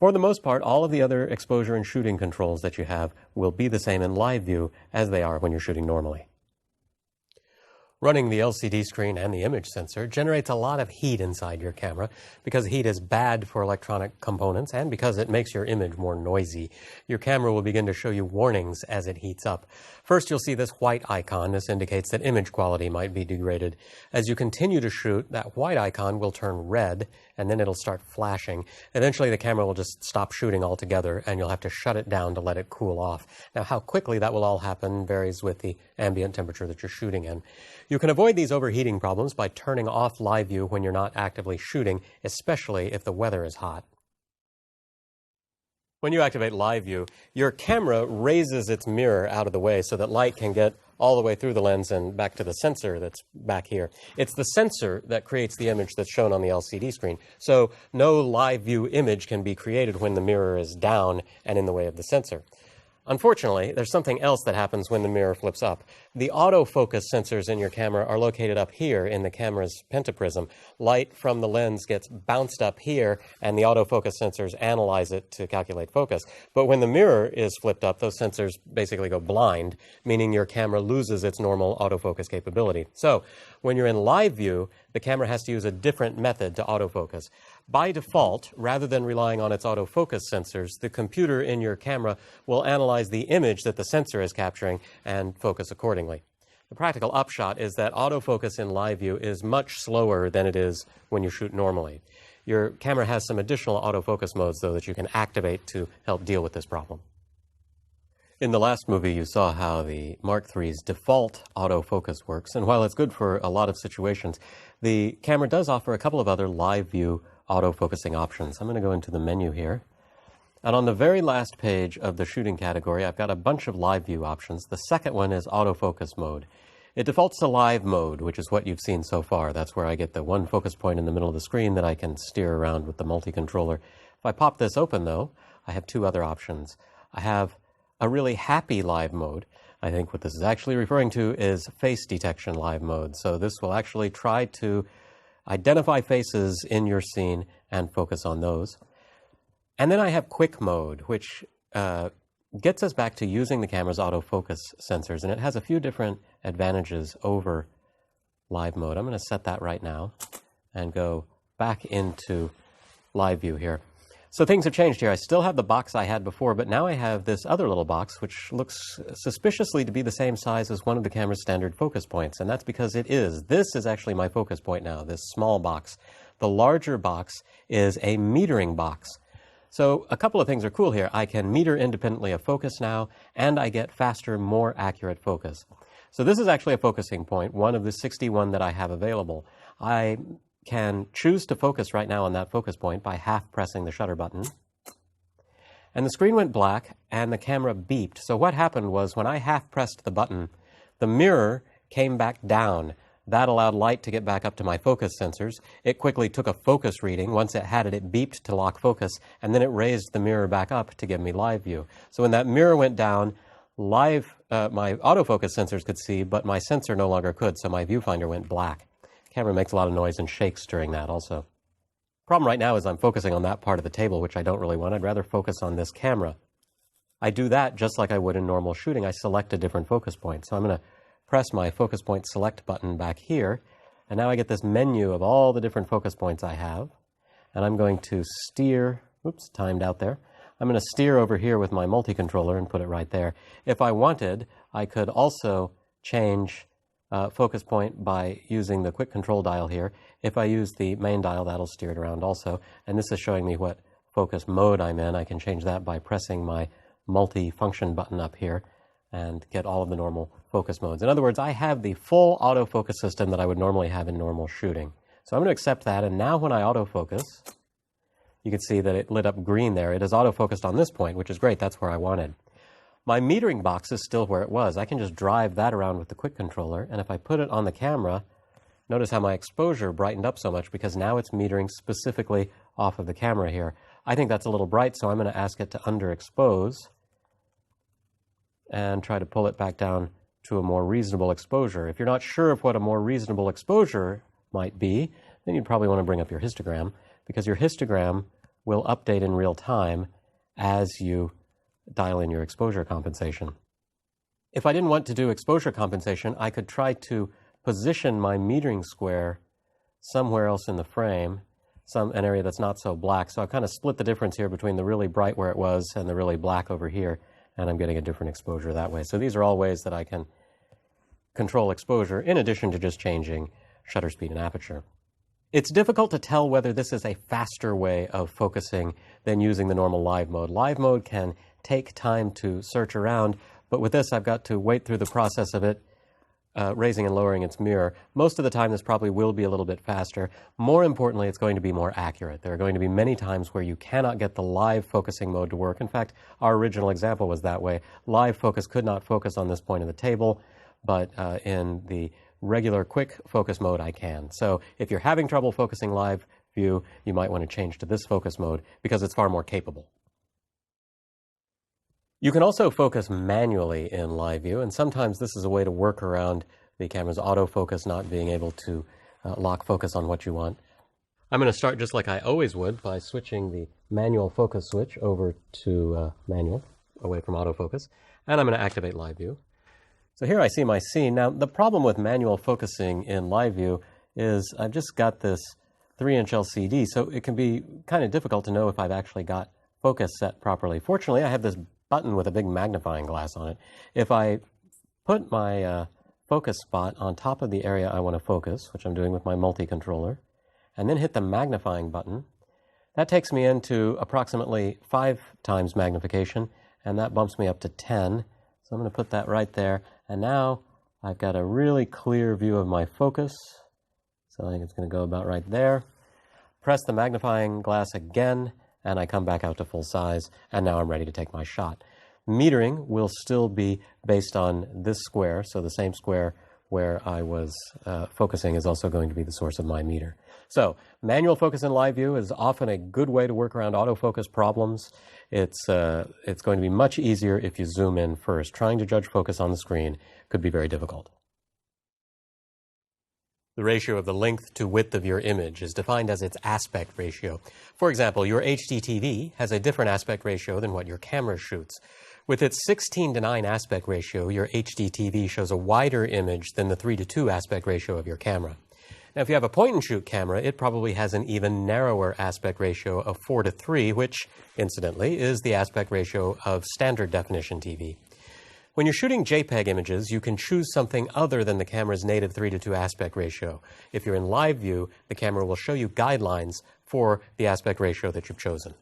For the most part, all of the other exposure and shooting controls that you have will be the same in live view as they are when you're shooting normally. Running the LCD screen and the image sensor generates a lot of heat inside your camera because heat is bad for electronic components and because it makes your image more noisy. Your camera will begin to show you warnings as it heats up. First, you'll see this white icon. This indicates that image quality might be degraded. As you continue to shoot, that white icon will turn red and then it'll start flashing. Eventually, the camera will just stop shooting altogether and you'll have to shut it down to let it cool off. Now, how quickly that will all happen varies with the ambient temperature that you're shooting in. You can avoid these overheating problems by turning off live view when you're not actively shooting, especially if the weather is hot. When you activate live view, your camera raises its mirror out of the way so that light can get all the way through the lens and back to the sensor that's back here. It's the sensor that creates the image that's shown on the LCD screen. So no live view image can be created when the mirror is down and in the way of the sensor. Unfortunately, there's something else that happens when the mirror flips up. The autofocus sensors in your camera are located up here in the camera's pentaprism. Light from the lens gets bounced up here, and the autofocus sensors analyze it to calculate focus. But when the mirror is flipped up, those sensors basically go blind, meaning your camera loses its normal autofocus capability. So when you're in live view, the camera has to use a different method to autofocus. By default, rather than relying on its autofocus sensors, the computer in your camera will analyze the image that the sensor is capturing and focus accordingly. The practical upshot is that autofocus in live view is much slower than it is when you shoot normally. Your camera has some additional autofocus modes, though, that you can activate to help deal with this problem. In the last movie, you saw how the Mark III's default autofocus works, and while it's good for a lot of situations, the camera does offer a couple of other live view autofocusing options. I'm going to go into the menu here. And on the very last page of the shooting category, I've got a bunch of live view options. The second one is autofocus mode. It defaults to live mode, which is what you've seen so far. That's where I get the one focus point in the middle of the screen that I can steer around with the multi-controller. If I pop this open, though, I have 2 other options. I have a really happy live mode. I think what this is actually referring to is face detection live mode. So this will actually try to identify faces in your scene and focus on those. And then I have quick mode, which gets us back to using the camera's autofocus sensors, and it has a few different advantages over live mode. I'm going to set that right now and go back into live view here. So things have changed here. I still have the box I had before, but now I have this other little box, which looks suspiciously to be the same size as one of the camera's standard focus points, and that's because it is. This is actually my focus point now, this small box. The larger box is a metering box. So a couple of things are cool here. I can meter independently of focus now, and I get faster, more accurate focus. So this is actually a focusing point, one of the 61 that I have available. I can choose to focus right now on that focus point by half pressing the shutter button. And the screen went black and the camera beeped. So what happened was when I half pressed the button, the mirror came back down. That allowed light to get back up to my focus sensors. It quickly took a focus reading. Once it had it, it beeped to lock focus, and then it raised the mirror back up to give me live view. So when that mirror went down, my autofocus sensors could see, but my sensor no longer could, so my viewfinder went black. The camera makes a lot of noise and shakes during that also. Problem right now is I'm focusing on that part of the table, which I don't really want. I'd rather focus on this camera. I do that just like I would in normal shooting. I select a different focus point. So I'm going to press my focus point select button back here, and now I get this menu of all the different focus points I have, and I'm going to steer, oops, timed out there. I'm going to steer over here with my multi-controller and put it right there. If I wanted, I could also change focus point by using the quick control dial here. If I use the main dial, that'll steer it around also, and this is showing me what focus mode I'm in. I can change that by pressing my multi-function button up here and get all of the normal focus modes. In other words, I have the full autofocus system that I would normally have in normal shooting. So I'm going to accept that, and now when I autofocus, you can see that it lit up green there. It is autofocused on this point, which is great. That's where I wanted. My metering box is still where it was. I can just drive that around with the quick controller, and if I put it on the camera, notice how my exposure brightened up so much because now it's metering specifically off of the camera here. I think that's a little bright, so I'm going to ask it to underexpose and try to pull it back down to a more reasonable exposure. If you're not sure of what a more reasonable exposure might be, then you'd probably want to bring up your histogram, because your histogram will update in real time as you dial in your exposure compensation. If I didn't want to do exposure compensation, I could try to position my metering square somewhere else in the frame, an area that's not so black. So I kind of split the difference here between the really bright where it was and the really black over here, and I'm getting a different exposure that way. So these are all ways that I can control exposure in addition to just changing shutter speed and aperture. It's difficult to tell whether this is a faster way of focusing than using the normal live mode. Live mode can take time to search around, but with this I've got to wait through the process of it raising and lowering its mirror. Most of the time this probably will be a little bit faster. More importantly, it's going to be more accurate. There are going to be many times where you cannot get the live focusing mode to work. In fact, our original example was that way. Live focus could not focus on this point of the table, but in the regular quick focus mode I can. So if you're having trouble focusing live view, you might want to change to this focus mode because it's far more capable. You can also focus manually in live view, and sometimes this is a way to work around the camera's autofocus not being able to lock focus on what you want. I'm going to start just like I always would by switching the manual focus switch over to manual, away from autofocus, and I'm going to activate live view. So here I see my scene. Now, the problem with manual focusing in live view is I've just got this 3-inch LCD, so it can be kind of difficult to know if I've actually got focus set properly. Fortunately, I have this button with a big magnifying glass on it. If I put my focus spot on top of the area I want to focus, which I'm doing with my multi-controller, and then hit the magnifying button, that takes me into approximately 5 times magnification, and that bumps me up to 10. So I'm going to put that right there, and now I've got a really clear view of my focus. So I think it's going to go about right there. Press the magnifying glass again, and I come back out to full size, and now I'm ready to take my shot. Metering will still be based on this square, so the same square where I was focusing is also going to be the source of my meter. So manual focus in live view is often a good way to work around autofocus problems. It's going to be much easier if you zoom in first. Trying to judge focus on the screen could be very difficult. The ratio of the length to width of your image is defined as its aspect ratio. For example, your HD TV has a different aspect ratio than what your camera shoots. With its 16:9 aspect ratio, your HD TV shows a wider image than the 3:2 aspect ratio of your camera. Now, if you have a point-and-shoot camera, it probably has an even narrower aspect ratio of 4:3, which, incidentally, is the aspect ratio of standard definition TV. When you're shooting JPEG images, you can choose something other than the camera's native 3:2 aspect ratio. If you're in live view, the camera will show you guidelines for the aspect ratio that you've chosen.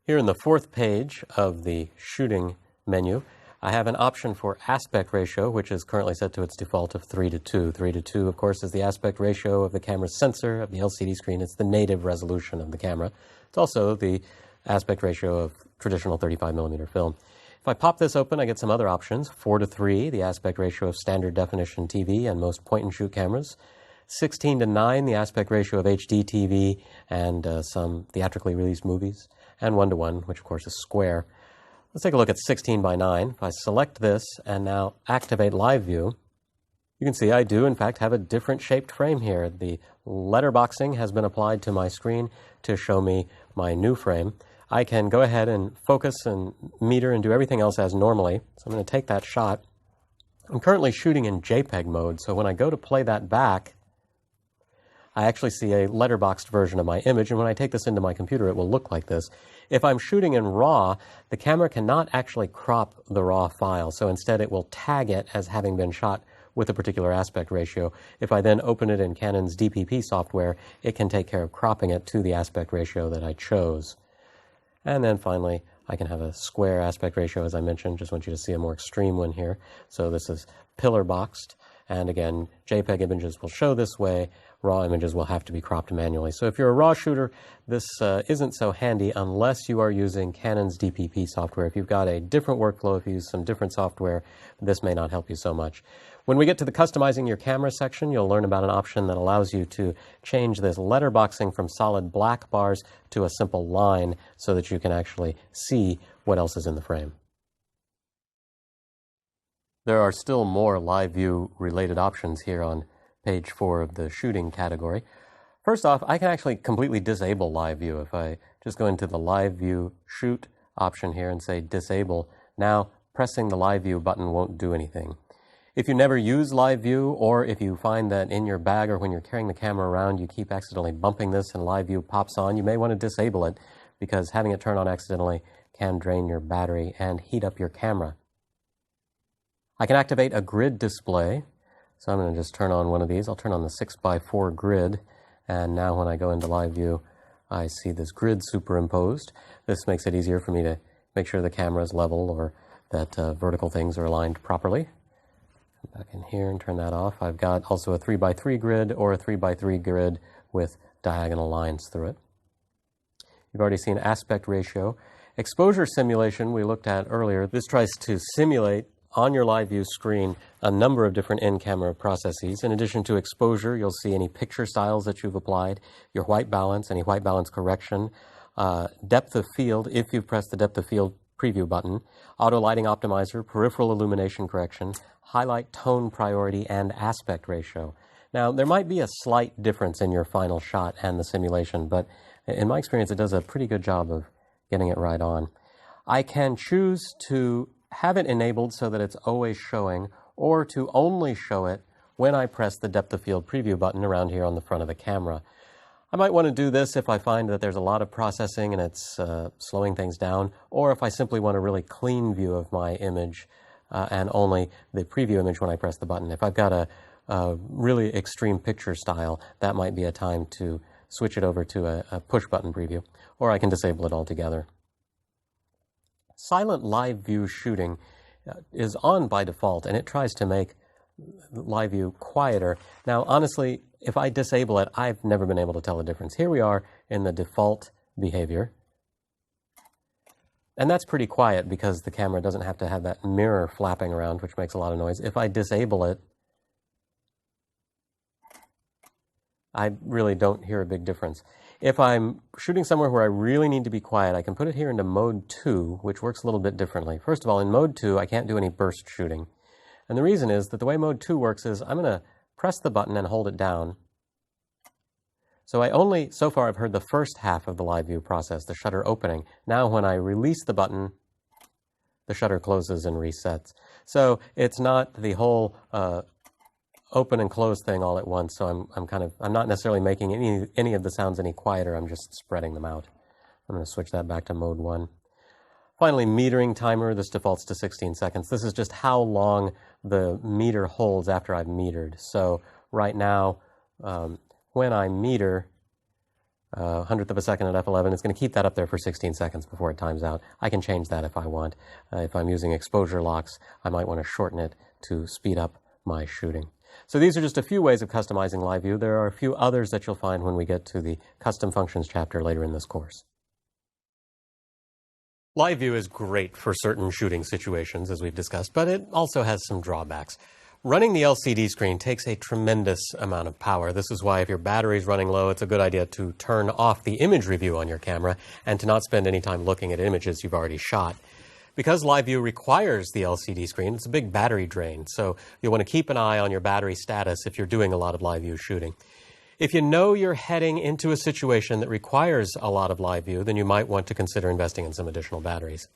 Here in the 4th page of the shooting menu, I have an option for aspect ratio, which is currently set to its default of 3:2. 3:2, of course, is the aspect ratio of the camera's sensor, of the LCD screen. It's the native resolution of the camera. It's also the aspect ratio of traditional 35mm film. If I pop this open, I get some other options. 4:3, the aspect ratio of standard definition TV and most point-and-shoot cameras. 16:9, the aspect ratio of HD TV and some theatrically released movies. And 1:1, which of course is square. Let's take a look at 16:9. If I select this and now activate live view, you can see I do in fact have a different shaped frame here. The letterboxing has been applied to my screen to show me my new frame. I can go ahead and focus and meter and do everything else as normally. So I'm going to take that shot. I'm currently shooting in JPEG mode, so when I go to play that back, I actually see a letterboxed version of my image, and when I take this into my computer, it will look like this. If I'm shooting in RAW, the camera cannot actually crop the RAW file, so instead it will tag it as having been shot with a particular aspect ratio. If I then open it in Canon's DPP software, it can take care of cropping it to the aspect ratio that I chose. And then finally, I can have a square aspect ratio, as I mentioned. Just want you to see a more extreme one here. So this is pillar boxed. And again, JPEG images will show this way. RAW images will have to be cropped manually. So if you're a RAW shooter, this isn't so handy unless you are using Canon's DPP software. If you've got a different workflow, if you use some different software, this may not help you so much. When we get to the customizing your camera section, you'll learn about an option that allows you to change this letterboxing from solid black bars to a simple line so that you can actually see what else is in the frame. There are still more live view related options here on page 4 of the shooting category. First off, I can actually completely disable live view. If I just go into the live view shoot option here and say disable, now pressing the live view button won't do anything. If you never use live view, or if you find that in your bag or when you're carrying the camera around you keep accidentally bumping this and live view pops on, you may want to disable it because having it turn on accidentally can drain your battery and heat up your camera. I can activate a grid display. So I'm going to just turn on one of these. I'll turn on the 6x4 grid, and now when I go into live view, I see this grid superimposed. This makes it easier for me to make sure the camera is level or that vertical things are aligned properly. Come back in here and turn that off. I've got also a 3x3 grid or a 3x3 grid with diagonal lines through it. You've already seen aspect ratio. Exposure simulation we looked at earlier. This tries to simulate on your live view screen a number of different in-camera processes. In addition to exposure, you'll see any picture styles that you've applied, your white balance, any white balance correction, depth of field, if you've pressed the depth of field preview button, auto lighting optimizer, peripheral illumination correction, highlight tone priority, and aspect ratio. Now, there might be a slight difference in your final shot and the simulation, but in my experience, it does a pretty good job of getting it right on. I can choose to have it enabled so that it's always showing, or to only show it when I press the depth of field preview button around here on the front of the camera. I might want to do this if I find that there's a lot of processing and it's slowing things down, or if I simply want a really clean view of my image and only the preview image when I press the button. If I've got a really extreme picture style, that might be a time to switch it over to a push button preview, or I can disable it altogether. Silent live view shooting is on by default, and it tries to make live view quieter. Now, honestly, if I disable it, I've never been able to tell the difference. Here we are in the default behavior, and that's pretty quiet because the camera doesn't have to have that mirror flapping around, which makes a lot of noise. If I disable it, I really don't hear a big difference. If I'm shooting somewhere where I really need to be quiet, I can put it here into mode 2, which works a little bit differently. First of all, in mode 2, I can't do any burst shooting. And the reason is that the way mode 2 works is I'm going to press the button and hold it down. So so far I've heard the first half of the live view process, the shutter opening. Now when I release the button, the shutter closes and resets. So it's not the whole open and close thing all at once, so I'm not necessarily making any of the sounds any quieter, I'm just spreading them out. I'm going to switch that back to mode 1. Finally, metering timer, this defaults to 16 seconds. This is just how long the meter holds after I've metered. So right now, when I meter, hundredth of a second at f11. It's going to keep that up there for 16 seconds before it times out. I can change that if I want. If I'm using exposure locks, I might want to shorten it to speed up my shooting. So these are just a few ways of customizing live view. There are a few others that you'll find when we get to the custom functions chapter later in this course. Live view is great for certain shooting situations, as we've discussed, but it also has some drawbacks. Running the LCD screen takes a tremendous amount of power. This is why if your battery's running low, it's a good idea to turn off the image review on your camera and to not spend any time looking at images you've already shot. Because live view requires the LCD screen, it's a big battery drain, so you'll want to keep an eye on your battery status if you're doing a lot of live view shooting. If you know you're heading into a situation that requires a lot of live view, then you might want to consider investing in some additional batteries.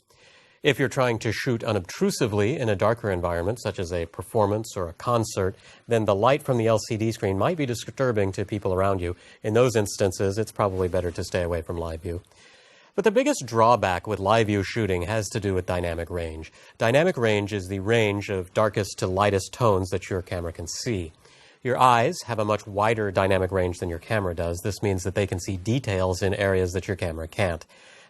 If you're trying to shoot unobtrusively in a darker environment, such as a performance or a concert, then the light from the LCD screen might be disturbing to people around you. In those instances, it's probably better to stay away from live view. But the biggest drawback with live view shooting has to do with dynamic range. Dynamic range is the range of darkest to lightest tones that your camera can see. Your eyes have a much wider dynamic range than your camera does. This means that they can see details in areas that your camera can't.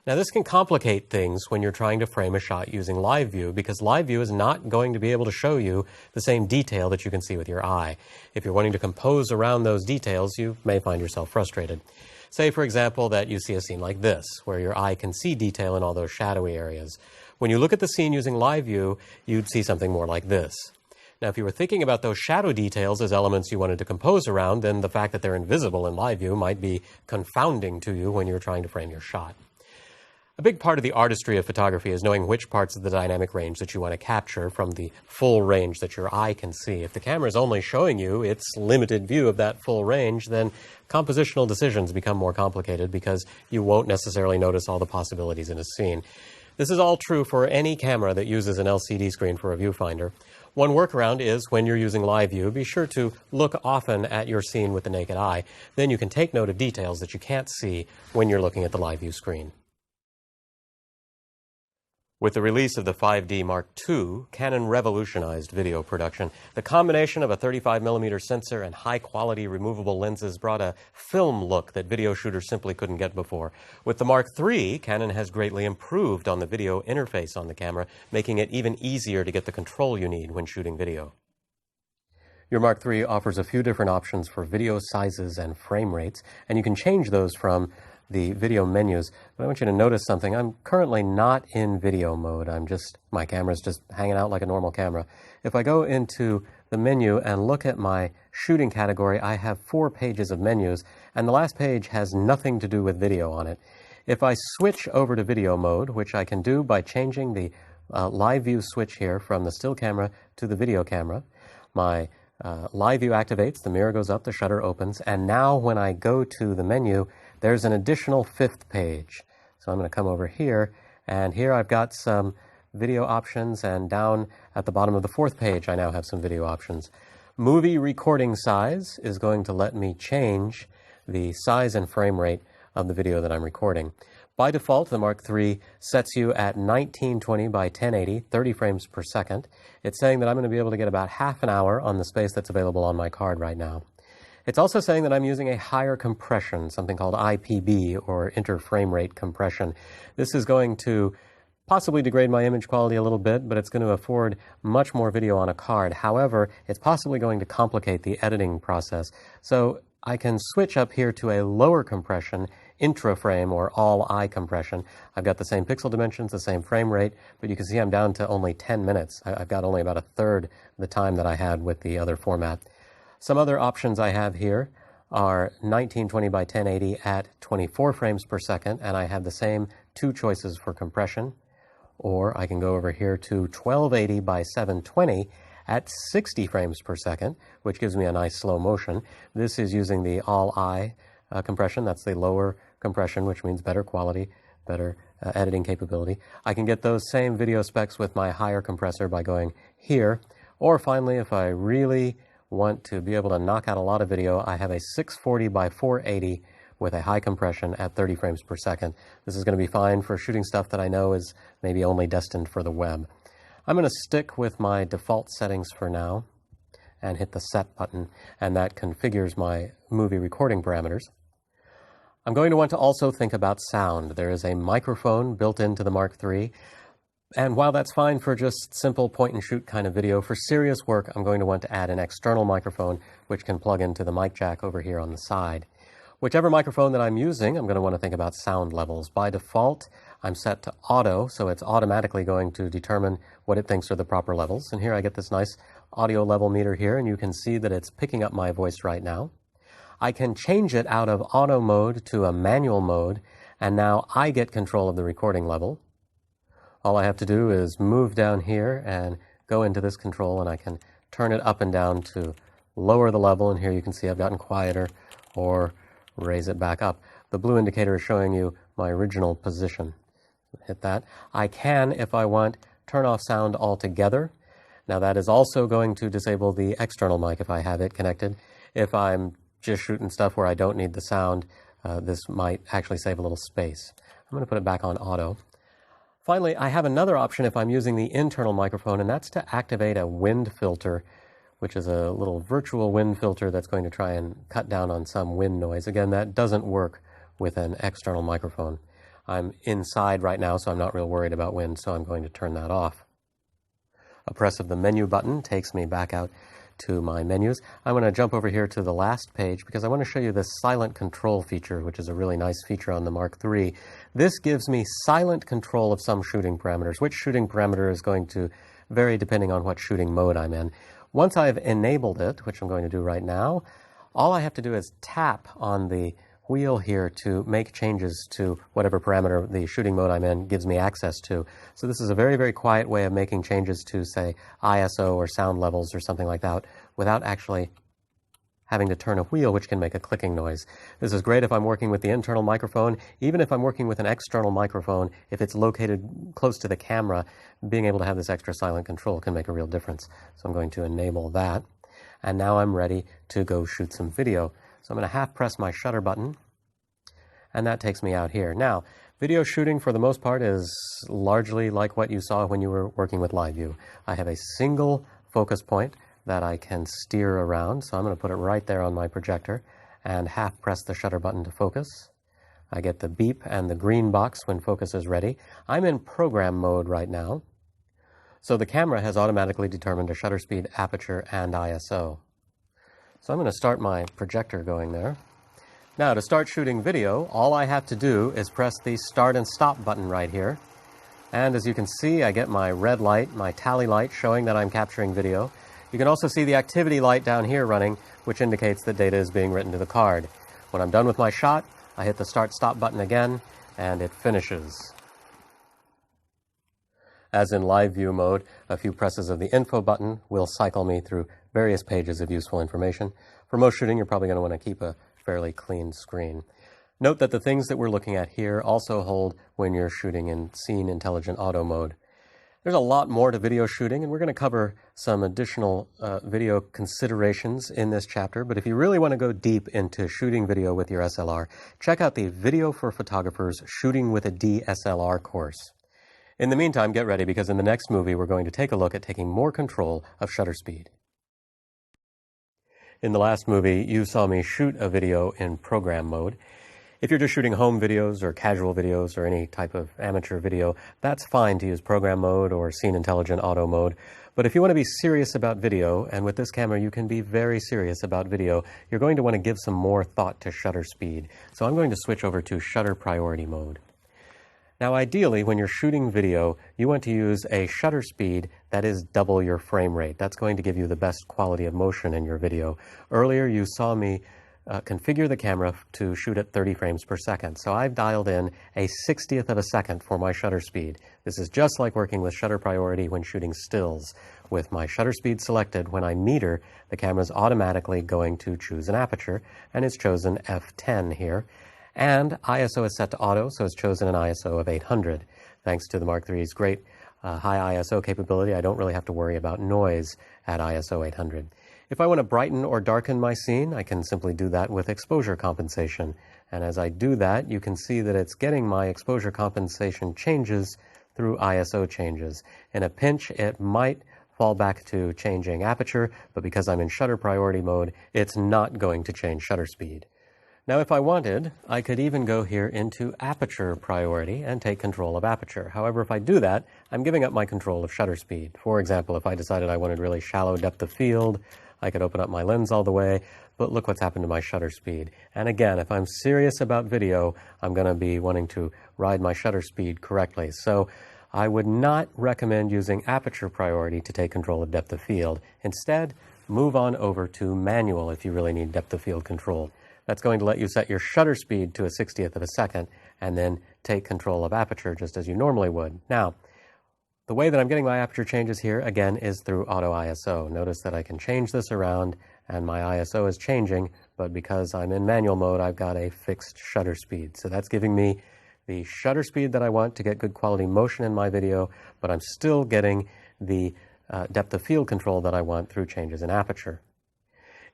Now, this can complicate things when you're trying to frame a shot using live view, because live view is not going to be able to show you the same detail that you can see with your eye. If you're wanting to compose around those details, you may find yourself frustrated. Say, for example, that you see a scene like this, where your eye can see detail in all those shadowy areas. When you look at the scene using live view, you'd see something more like this. Now, if you were thinking about those shadow details as elements you wanted to compose around, then the fact that they're invisible in live view might be confounding to you when you're trying to frame your shot. A big part of the artistry of photography is knowing which parts of the dynamic range that you want to capture from the full range that your eye can see. If the camera is only showing you its limited view of that full range, then compositional decisions become more complicated because you won't necessarily notice all the possibilities in a scene. This is all true for any camera that uses an LCD screen for a viewfinder. One workaround is, when you're using live view, be sure to look often at your scene with the naked eye. Then you can take note of details that you can't see when you're looking at the live view screen. With the release of the 5D Mark II, Canon revolutionized video production. The combination of a 35mm sensor and high-quality removable lenses brought a film look that video shooters simply couldn't get before. With the Mark III, Canon has greatly improved on the video interface on the camera, making it even easier to get the control you need when shooting video. Your Mark III offers a few different options for video sizes and frame rates, and you can change those from the video menus. But I want you to notice something. I'm currently not in video mode. My camera's just hanging out like a normal camera. If I go into the menu and look at my shooting category, I have 4 pages of menus, and the last page has nothing to do with video on it. If I switch over to video mode, which I can do by changing the live view switch here from the still camera to the video camera, my live view activates, the mirror goes up, the shutter opens, and now when I go to the menu, there's an additional 5th page. So I'm going to come over here, and here I've got some video options, and down at the bottom of the 4th page I now have some video options. Movie recording size is going to let me change the size and frame rate of the video that I'm recording. By default, the Mark III sets you at 1920 by 1080, 30 frames per second. It's saying that I'm going to be able to get about half an hour on the space that's available on my card right now. It's also saying that I'm using a higher compression, something called IPB, or interframe rate compression. This is going to possibly degrade my image quality a little bit, but it's going to afford much more video on a card. However, it's possibly going to complicate the editing process. So I can switch up here to a lower compression, intraframe or all-eye compression. I've got the same pixel dimensions, the same frame rate, but you can see I'm down to only 10 minutes. I've got only about a third the time that I had with the other format. Some other options I have here are 1920 by 1080 at 24 frames per second, and I have the same 2 choices for compression. Or I can go over here to 1280 by 720 at 60 frames per second, which gives me a nice slow motion. This is using the all-eye compression. That's the lower compression, which means better quality, better editing capability. I can get those same video specs with my higher compressor by going here. Or finally, if I really want to be able to knock out a lot of video, I have a 640 by 480 with a high compression at 30 frames per second. This is going to be fine for shooting stuff that I know is maybe only destined for the web. I'm going to stick with my default settings for now and hit the Set button, and that configures my movie recording parameters. I'm going to want to also think about sound. There is a microphone built into the Mark III, and while that's fine for just simple point-and-shoot kind of video, for serious work, I'm going to want to add an external microphone, which can plug into the mic jack over here on the side. Whichever microphone that I'm using, I'm going to want to think about sound levels. By default, I'm set to auto, so it's automatically going to determine what it thinks are the proper levels. And here I get this nice audio level meter here, and you can see that it's picking up my voice right now. I can change it out of auto mode to a manual mode, and now I get control of the recording level. All I have to do is move down here and go into this control, and I can turn it up and down to lower the level, and here you can see I've gotten quieter, or raise it back up. The blue indicator is showing you my original position. Hit that. I can, if I want, turn off sound altogether. Now that is also going to disable the external mic if I have it connected. If I'm just shooting stuff where I don't need the sound, this might actually save a little space. I'm going to put it back on auto. Finally, I have another option if I'm using the internal microphone, and that's to activate a wind filter, which is a little virtual wind filter that's going to try and cut down on some wind noise. Again, that doesn't work with an external microphone. I'm inside right now, so I'm not real worried about wind, so I'm going to turn that off. A press of the menu button takes me back out to my menus. I'm going to jump over here to the last page because I want to show you this silent control feature, which is a really nice feature on the Mark III. This gives me silent control of some shooting parameters. Which shooting parameter is going to vary depending on what shooting mode I'm in. Once I've enabled it, which I'm going to do right now, all I have to do is tap on the wheel here to make changes to whatever parameter the shooting mode I'm in gives me access to. So this is a very, very quiet way of making changes to, say, ISO or sound levels or something like that without actually having to turn a wheel, which can make a clicking noise. This is great if I'm working with the internal microphone. Even if I'm working with an external microphone, if it's located close to the camera, being able to have this extra silent control can make a real difference. So I'm going to enable that. And now I'm ready to go shoot some video. So I'm going to half press my shutter button, and that takes me out here. Now, video shooting for the most part is largely like what you saw when you were working with live view. I have a single focus point that I can steer around, so I'm going to put it right there on my projector and half press the shutter button to focus. I get the beep and the green box when focus is ready. I'm in program mode right now, so the camera has automatically determined a shutter speed, aperture, and ISO. So I'm going to start my projector going there. Now, to start shooting video, all I have to do is press the start and stop button right here. And as you can see, I get my red light, my tally light, showing that I'm capturing video. You can also see the activity light down here running, which indicates that data is being written to the card. When I'm done with my shot, I hit the start-stop button again, and it finishes. As in live view mode, a few presses of the info button will cycle me through various pages of useful information. For most shooting, you're probably going to want to keep a fairly clean screen. Note that the things that we're looking at here also hold when you're shooting in Scene Intelligent Auto mode. There's a lot more to video shooting, and we're going to cover some additional video considerations in this chapter, but if you really want to go deep into shooting video with your SLR, check out the Video for Photographers Shooting with a DSLR course. In the meantime, get ready, because in the next movie, we're going to take a look at taking more control of shutter speed. In the last movie, you saw me shoot a video in program mode. If you're just shooting home videos or casual videos or any type of amateur video, that's fine to use program mode or Scene Intelligent Auto mode. But if you want to be serious about video, and with this camera you can be very serious about video, you're going to want to give some more thought to shutter speed. So I'm going to switch over to shutter priority mode. Now, ideally, when you're shooting video, you want to use a shutter speed that is double your frame rate. That's going to give you the best quality of motion in your video. Earlier, you saw me configure the camera to shoot at 30 frames per second. So I've dialed in a 60th of a second for my shutter speed. This is just like working with shutter priority when shooting stills. With my shutter speed selected, when I meter, the camera's automatically going to choose an aperture, and it's chosen f10 here. And ISO is set to auto, so it's chosen an ISO of 800. Thanks to the Mark III's great high ISO capability, I don't really have to worry about noise at ISO 800. If I want to brighten or darken my scene, I can simply do that with exposure compensation. And as I do that, you can see that it's getting my exposure compensation changes through ISO changes. In a pinch, it might fall back to changing aperture, but because I'm in shutter priority mode, it's not going to change shutter speed. Now, if I wanted, I could even go here into aperture priority and take control of aperture. However, if I do that, I'm giving up my control of shutter speed. For example, if I decided I wanted really shallow depth of field, I could open up my lens all the way, but look what's happened to my shutter speed. And again, if I'm serious about video, I'm going to be wanting to ride my shutter speed correctly. So I would not recommend using aperture priority to take control of depth of field. Instead, move on over to manual if you really need depth of field control. That's going to let you set your shutter speed to a 60th of a second and then take control of aperture just as you normally would. Now, the way that I'm getting my aperture changes here, again, is through auto ISO. Notice that I can change this around and my ISO is changing, but because I'm in manual mode, I've got a fixed shutter speed. So that's giving me the shutter speed that I want to get good quality motion in my video, but I'm still getting the depth of field control that I want through changes in aperture.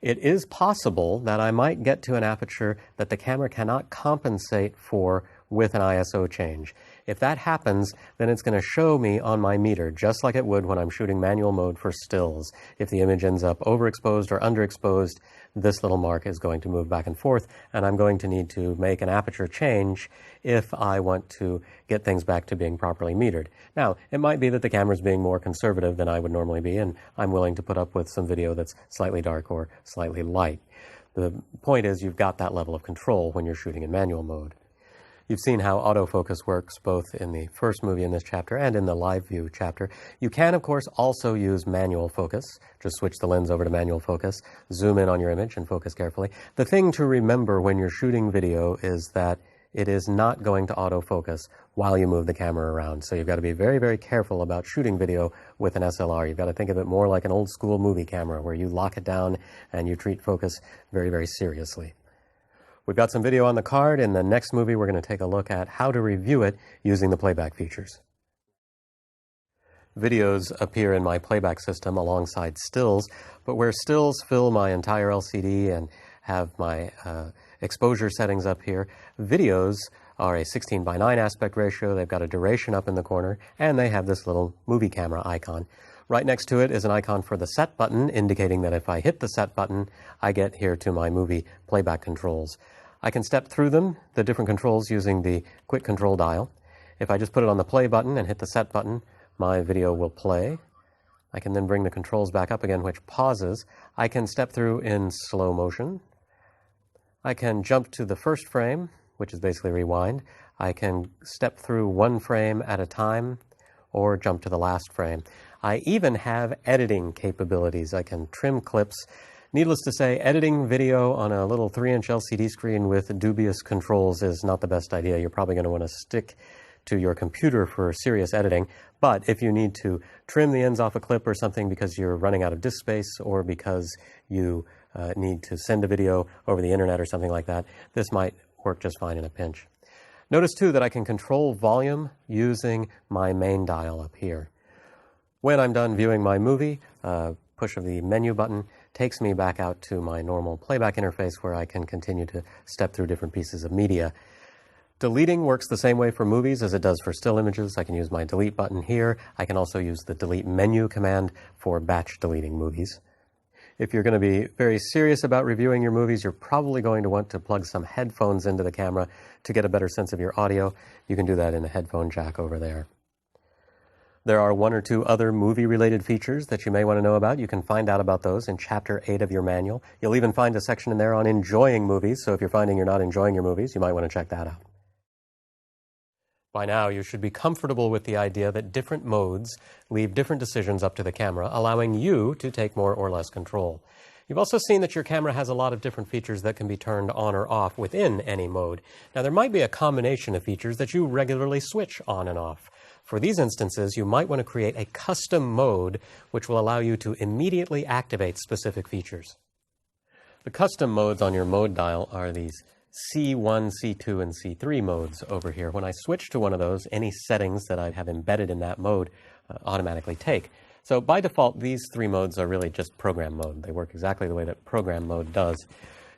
It is possible that I might get to an aperture that the camera cannot compensate for with an ISO change. If that happens, then it's going to show me on my meter, just like it would when I'm shooting manual mode for stills. If the image ends up overexposed or underexposed, this little mark is going to move back and forth, and I'm going to need to make an aperture change if I want to get things back to being properly metered. Now, it might be that the camera's being more conservative than I would normally be, and I'm willing to put up with some video that's slightly dark or slightly light. The point is you've got that level of control when you're shooting in manual mode. You've seen how autofocus works both in the first movie in this chapter and in the live view chapter. You can, of course, also use manual focus. Just switch the lens over to manual focus, zoom in on your image, and focus carefully. The thing to remember when you're shooting video is that it is not going to autofocus while you move the camera around. So you've got to be very, very careful about shooting video with an SLR. You've got to think of it more like an old school movie camera where you lock it down and you treat focus very, very seriously. We've got some video on the card. In the next movie, we're going to take a look at how to review it using the playback features. Videos appear in my playback system alongside stills, but where stills fill my entire LCD and have my exposure settings up here, videos are a 16:9 aspect ratio. They've got a duration up in the corner, and they have this little movie camera icon. Right next to it is an icon for the set button, indicating that if I hit the set button, I get here to my movie playback controls. I can step through them, the different controls, using the quick control dial. If I just put it on the play button and hit the set button, my video will play. I can then bring the controls back up again, which pauses. I can step through in slow motion. I can jump to the first frame, which is basically rewind. I can step through one frame at a time or jump to the last frame. I even have editing capabilities. I can trim clips. Needless to say, editing video on a little 3-inch LCD screen with dubious controls is not the best idea. You're probably going to want to stick to your computer for serious editing. But if you need to trim the ends off a clip or something because you're running out of disk space or because you need to send a video over the internet or something like that, this might work just fine in a pinch. Notice, too, that I can control volume using my main dial up here. When I'm done viewing my movie, push of the menu button takes me back out to my normal playback interface where I can continue to step through different pieces of media. Deleting works the same way for movies as it does for still images. I can use my delete button here. I can also use the delete menu command for batch deleting movies. If you're going to be very serious about reviewing your movies, you're probably going to want to plug some headphones into the camera to get a better sense of your audio. You can do that in the headphone jack over there. There are one or two other movie-related features that you may want to know about. You can find out about those in Chapter 8 of your manual. You'll even find a section in there on enjoying movies, so if you're finding you're not enjoying your movies, you might want to check that out. By now, you should be comfortable with the idea that different modes leave different decisions up to the camera, allowing you to take more or less control. You've also seen that your camera has a lot of different features that can be turned on or off within any mode. Now, there might be a combination of features that you regularly switch on and off. For these instances, you might want to create a custom mode which will allow you to immediately activate specific features. The custom modes on your mode dial are these C1, C2, and C3 modes over here. When I switch to one of those, any settings that I have embedded in that mode automatically take. So by default, these three modes are really just program mode. They work exactly the way that program mode does.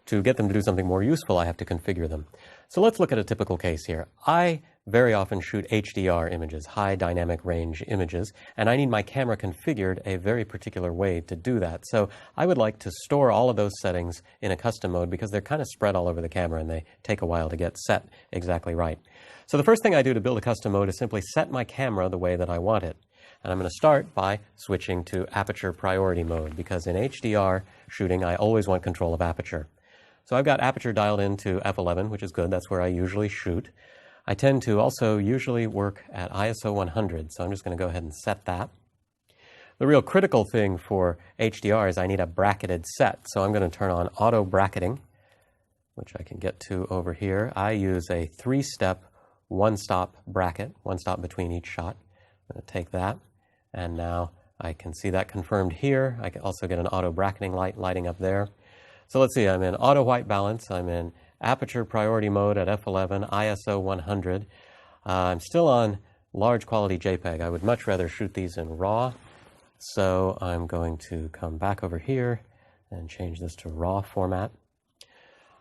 To get them to do something more useful, I have to configure them. So let's look at a typical case here. I very often shoot HDR images, high dynamic range images, and I need my camera configured a very particular way to do that. So I would like to store all of those settings in a custom mode because they're kind of spread all over the camera and they take a while to get set exactly right. So the first thing I do to build a custom mode is simply set my camera the way that I want it. And I'm going to start by switching to aperture priority mode because in HDR shooting, I always want control of aperture. So I've got aperture dialed into f11, which is good. That's where I usually shoot. I tend to also usually work at ISO 100, so I'm just going to go ahead and set that. The real critical thing for HDR is I need a bracketed set, so I'm going to turn on auto bracketing, which I can get to over here. I use a 3-step, 1-stop bracket, 1 stop between each shot. I'm going to take that, and now I can see that confirmed here. I can also get an auto bracketing light lighting up there. So let's see, I'm in auto white balance, I'm in aperture priority mode at f11, ISO 100. I'm still on large quality JPEG. I would much rather shoot these in RAW. So I'm going to come back over here and change this to RAW format.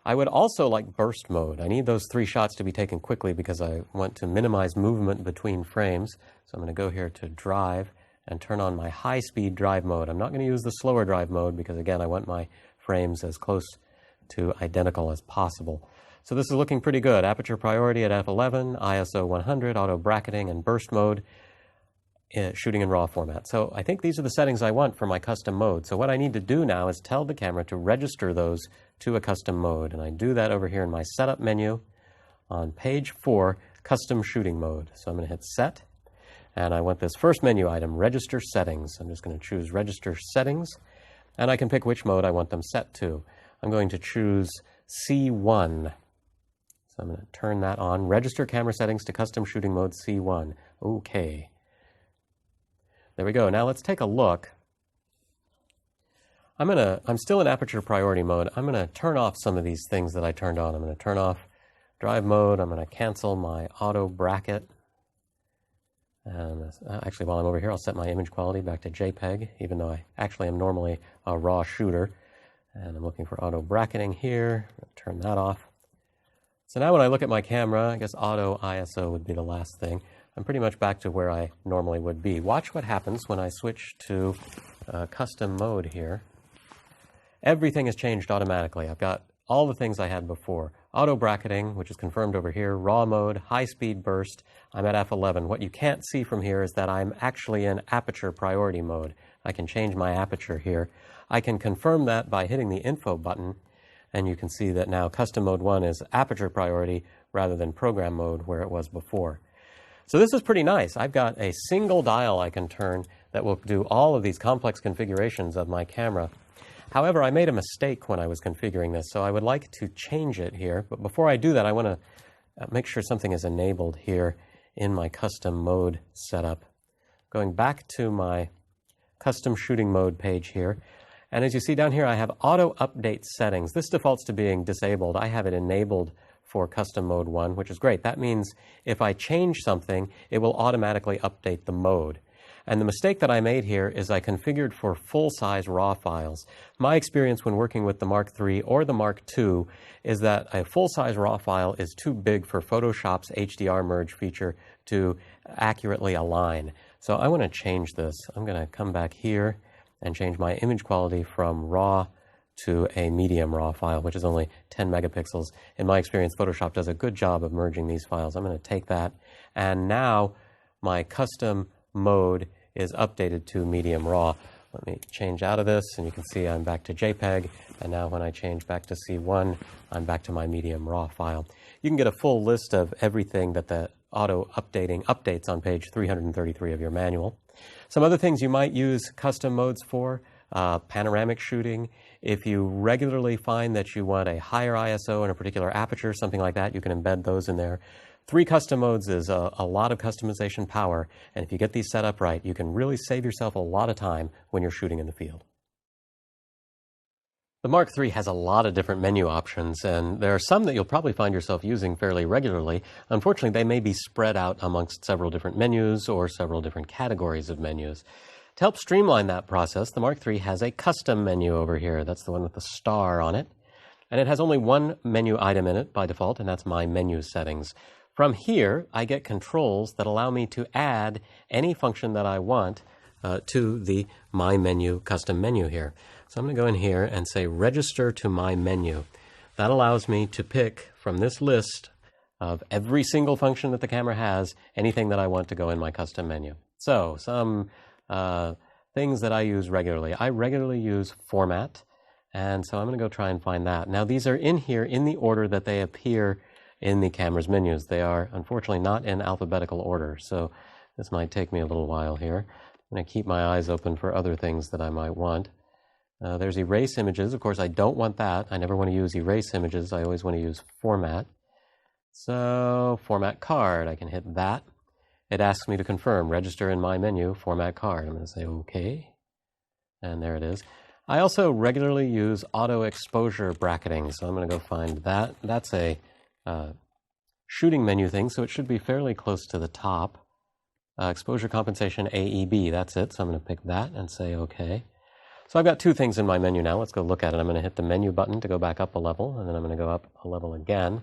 I would also like burst mode. I need those 3 shots to be taken quickly because I want to minimize movement between frames. So I'm going to go here to drive and turn on my high-speed drive mode. I'm not going to use the slower drive mode because, again, I want my frames as close to identical as possible. So this is looking pretty good. Aperture priority at f11, ISO 100, auto bracketing, and burst mode, shooting in RAW format. So I think these are the settings I want for my custom mode. So what I need to do now is tell the camera to register those to a custom mode. And I do that over here in my setup menu on page 4, custom shooting mode. So I'm going to hit set. And I want this first menu item, register settings. I'm just going to choose register settings. And I can pick which mode I want them set to. I'm going to choose C1. So I'm going to turn that on. Register camera settings to custom shooting mode C1. Okay. There we go. Now let's take a look. I'm still in aperture priority mode. I'm going to turn off some of these things that I turned on. I'm going to turn off drive mode. I'm going to cancel my auto bracket. And actually, while I'm over here, I'll set my image quality back to JPEG, even though I actually am normally a RAW shooter. And I'm looking for auto bracketing here. Turn that off. So now when I look at my camera, I guess auto ISO would be the last thing. I'm pretty much back to where I normally would be. Watch what happens when I switch to custom mode here. Everything has changed automatically. I've got all the things I had before. Auto bracketing, which is confirmed over here, RAW mode, high-speed burst. I'm at f11. What you can't see from here is that I'm actually in aperture priority mode. I can change my aperture here. I can confirm that by hitting the info button, and you can see that now custom mode 1 is aperture priority rather than program mode where it was before. So this is pretty nice. I've got a single dial I can turn that will do all of these complex configurations of my camera. However, I made a mistake when I was configuring this, so I would like to change it here. But before I do that, I want to make sure something is enabled here in my custom mode setup. Going back to my custom shooting mode page here. And as you see down here, I have auto update settings. This defaults to being disabled. I have it enabled for custom mode 1, which is great. That means if I change something, it will automatically update the mode. And the mistake that I made here is I configured for full-size RAW files. My experience when working with the Mark III or the Mark II is that a full-size RAW file is too big for Photoshop's HDR merge feature to accurately align. So I want to change this. I'm going to come back here and change my image quality from RAW to a medium RAW file, which is only 10 megapixels. In my experience, Photoshop does a good job of merging these files. I'm going to take that, and now my custom mode is updated to medium RAW. Let me change out of this, and you can see I'm back to JPEG, and now when I change back to C1, I'm back to my medium RAW file. You can get a full list of everything that the auto updating updates on page 333 of your manual. Some other things you might use custom modes for, panoramic shooting. If you regularly find that you want a higher ISO in a particular aperture, something like that, you can embed those in there. 3 custom modes is a lot of customization power, and if you get these set up right, you can really save yourself a lot of time when you're shooting in the field. The Mark III has a lot of different menu options, and there are some that you'll probably find yourself using fairly regularly. Unfortunately, they may be spread out amongst several different menus or several different categories of menus. To help streamline that process, the Mark III has a custom menu over here. That's the one with the star on it. And it has only one menu item in it by default, and that's my menu settings. From here, I get controls that allow me to add any function that I want to the My Menu custom menu here. So I'm going to go in here and say register to My Menu. That allows me to pick from this list of every single function that the camera has, anything that I want to go in my custom menu. So some things that I use regularly. I regularly use format, and so I'm going to go try and find that. Now these are in here in the order that they appear in the camera's menus. They are unfortunately not in alphabetical order, so this might take me a little while here. I'm going to keep my eyes open for other things that I might want. There's erase images. Of course, I don't want that. I never want to use erase images. I always want to use format. So format card, I can hit that. It asks me to confirm, register in My Menu, format card. I'm going to say OK, and there it is. I also regularly use auto exposure bracketing, so I'm going to go find that. That's a shooting menu thing, so it should be fairly close to the top. Exposure compensation AEB, that's it. So I'm going to pick that and say OK. So I've got two things in my menu now. Let's go look at it. I'm going to hit the menu button to go back up a level, and then I'm going to go up a level again.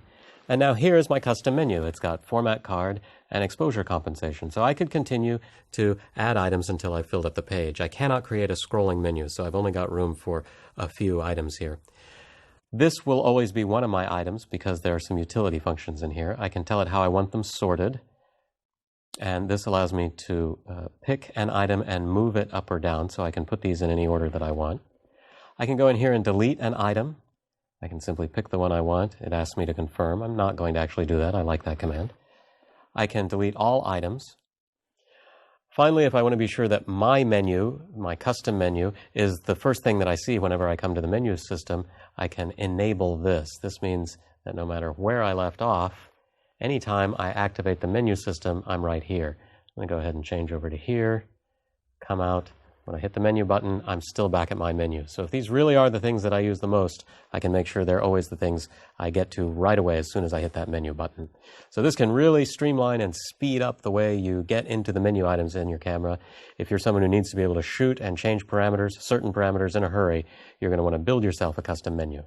And now here is my custom menu. It's got format card and exposure compensation. So I could continue to add items until I filled up the page. I cannot create a scrolling menu, so I've only got room for a few items here. This will always be one of my items because there are some utility functions in here. I can tell it how I want them sorted. And this allows me to pick an item and move it up or down, so I can put these in any order that I want. I can go in here and delete an item. I can simply pick the one I want. It asks me to confirm. I'm not going to actually do that. I like that command. I can delete all items. Finally, if I want to be sure that my menu, my custom menu, is the first thing that I see whenever I come to the menu system, I can enable this. This means that no matter where I left off, anytime I activate the menu system, I'm right here. I'm going to go ahead and change over to here, come out. When I hit the menu button, I'm still back at my menu. So if these really are the things that I use the most, I can make sure they're always the things I get to right away as soon as I hit that menu button. So this can really streamline and speed up the way you get into the menu items in your camera. If you're someone who needs to be able to shoot and change parameters, certain parameters in a hurry, you're going to want to build yourself a custom menu.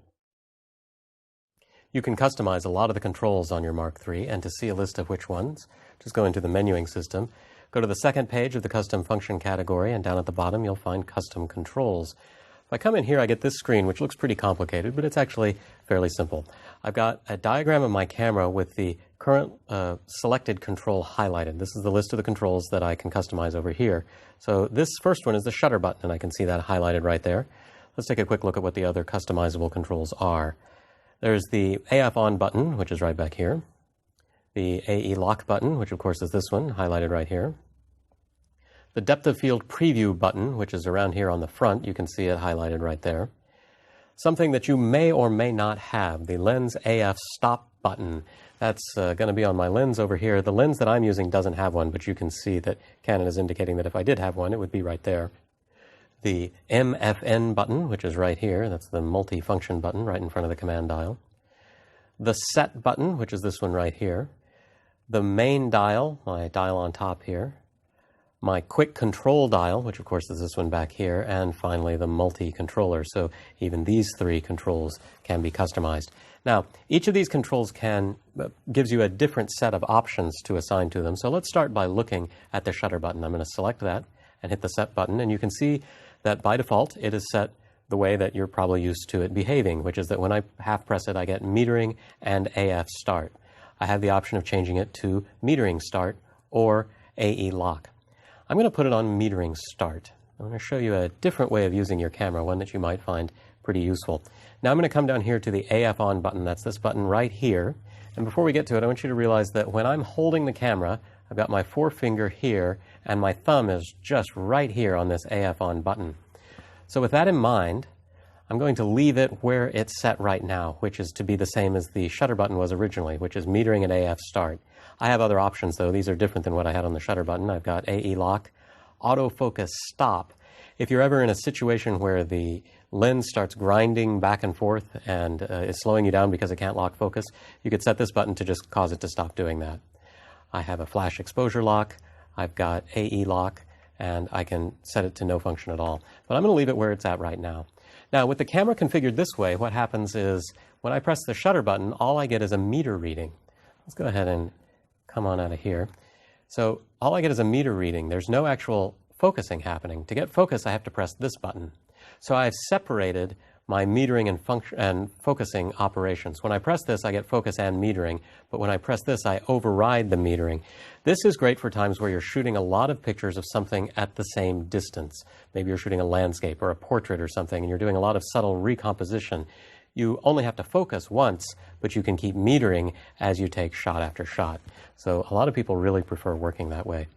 You can customize a lot of the controls on your Mark III, and to see a list of which ones, just go into the menuing system. Go to the second page of the custom function category, and down at the bottom you'll find custom controls. If I come in here, I get this screen, which looks pretty complicated, but it's actually fairly simple. I've got a diagram of my camera with the current selected control highlighted. This is the list of the controls that I can customize over here. So this first one is the shutter button, and I can see that highlighted right there. Let's take a quick look at what the other customizable controls are. There's the AF on button, which is right back here. The AE lock button, which of course is this one, highlighted right here. The depth of field preview button, which is around here on the front, you can see it highlighted right there. Something that you may or may not have, the lens AF stop button. That's going to be on my lens over here. The lens that I'm using doesn't have one, but you can see that Canon is indicating that if I did have one, it would be right there. The MFN button, which is right here. That's the multi-function button right in front of the command dial. The set button, which is this one right here. The main dial, my dial on top here. My quick control dial, which of course is this one back here. And finally, the multi-controller. So even these three controls can be customized. Now, each of these controls gives you a different set of options to assign to them. So let's start by looking at the shutter button. I'm going to select that and hit the set button. And you can see that by default, it is set the way that you're probably used to it behaving, which is that when I half press it, I get metering and AF start. I have the option of changing it to metering start or AE lock. I'm going to put it on metering start. I'm going to show you a different way of using your camera, one that you might find pretty useful. Now I'm going to come down here to the AF on button. That's this button right here. And before we get to it, I want you to realize that when I'm holding the camera, I've got my forefinger here, and my thumb is just right here on this AF on button. So with that in mind, I'm going to leave it where it's set right now, which is to be the same as the shutter button was originally, which is metering and AF start. I have other options, though. These are different than what I had on the shutter button. I've got AE lock, autofocus stop. If you're ever in a situation where the lens starts grinding back and forth and is slowing you down because it can't lock focus, you could set this button to just cause it to stop doing that. I have a flash exposure lock, I've got AE lock, and I can set it to no function at all. But I'm going to leave it where it's at right now. Now, with the camera configured this way, what happens is when I press the shutter button, all I get is a meter reading. Let's go ahead and come on out of here. So all I get is a meter reading. There's no actual focusing happening. To get focus, I have to press this button. So I've separated my metering and focusing operations. When I press this, I get focus and metering, but when I press this, I override the metering. This is great for times where you're shooting a lot of pictures of something at the same distance. Maybe you're shooting a landscape or a portrait or something, and you're doing a lot of subtle recomposition. You only have to focus once, but you can keep metering as you take shot after shot. So a lot of people really prefer working that way.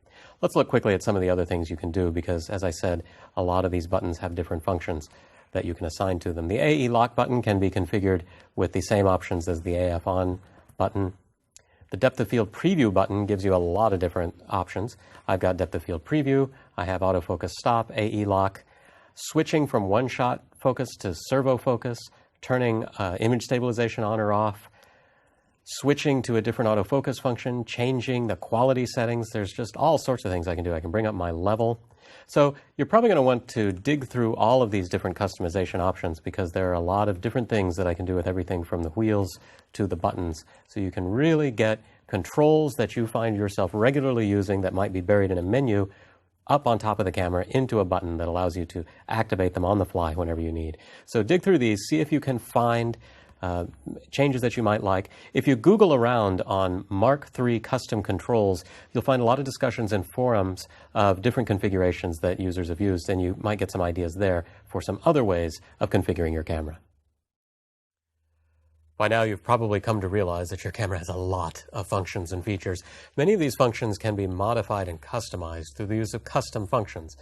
Let's look quickly at some of the other things you can do because, as I said, a lot of these buttons have different functions that you can assign to them. The AE lock button can be configured with the same options as the AF on button. The depth of field preview button gives you a lot of different options. I've got depth of field preview, I have autofocus stop, AE lock, switching from one shot focus to servo focus, turning image stabilization on or off, switching to a different autofocus function, changing the quality settings. There's just all sorts of things I can do. I can bring up my level. So you're probably going to want to dig through all of these different customization options because there are a lot of different things that I can do with everything from the wheels to the buttons. So you can really get controls that you find yourself regularly using that might be buried in a menu up on top of the camera into a button that allows you to activate them on the fly whenever you need. So dig through these, see if you can find changes that you might like. If you Google around on Mark III custom controls, you'll find a lot of discussions in forums of different configurations that users have used, and you might get some ideas there for some other ways of configuring your camera. By now, you've probably come to realize that your camera has a lot of functions and features. Many of these functions can be modified and customized through the use of custom functions.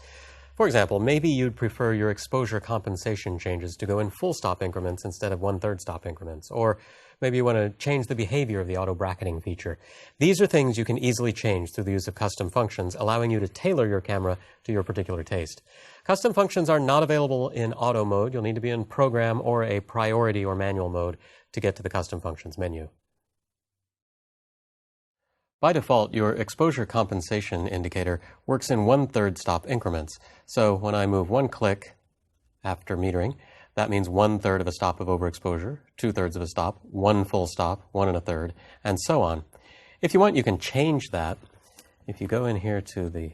For example, maybe you'd prefer your exposure compensation changes to go in full stop increments instead of 1/3 stop increments. Or maybe you want to change the behavior of the auto bracketing feature. These are things you can easily change through the use of custom functions, allowing you to tailor your camera to your particular taste. Custom functions are not available in auto mode. You'll need to be in program or a priority or manual mode to get to the custom functions menu. By default, your exposure compensation indicator works in 1/3 stop increments. So when I move one click after metering, that means 1/3 of a stop of overexposure, 2/3 of a stop, one full stop, 1 1/3, and so on. If you want, you can change that. If you go in here to the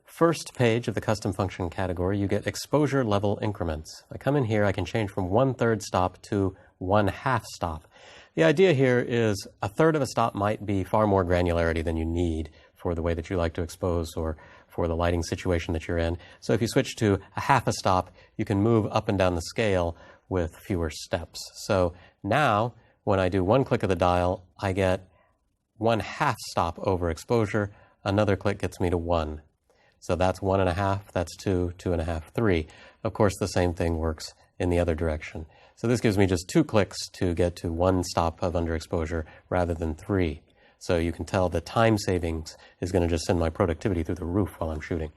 first page of the custom function category, you get exposure level increments. If I come in here, I can change from 1/3 stop to 1/2 stop. The idea here is 1/3 of a stop might be far more granularity than you need for the way that you like to expose or for the lighting situation that you're in. So if you switch to 1/2 a stop, you can move up and down the scale with fewer steps. So now, when I do one click of the dial, I get 1/2 stop overexposure. Another click gets me to 1. So that's 1 1/2, that's 2, 2 1/2, 3. Of course, the same thing works in the other direction. So this gives me just 2 clicks to get to 1 stop of underexposure rather than 3. So you can tell the time savings is going to just send my productivity through the roof while I'm shooting.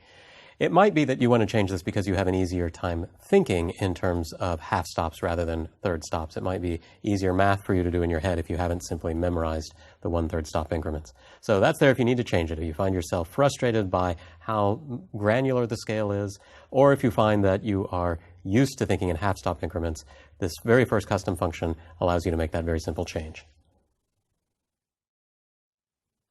It might be that you want to change this because you have an easier time thinking in terms of half stops rather than third stops. It might be easier math for you to do in your head if you haven't simply memorized the 1/3 stop increments. So that's there if you need to change it. If you find yourself frustrated by how granular the scale is, or if you find that you are used to thinking in half stop increments, this very first custom function allows you to make that very simple change.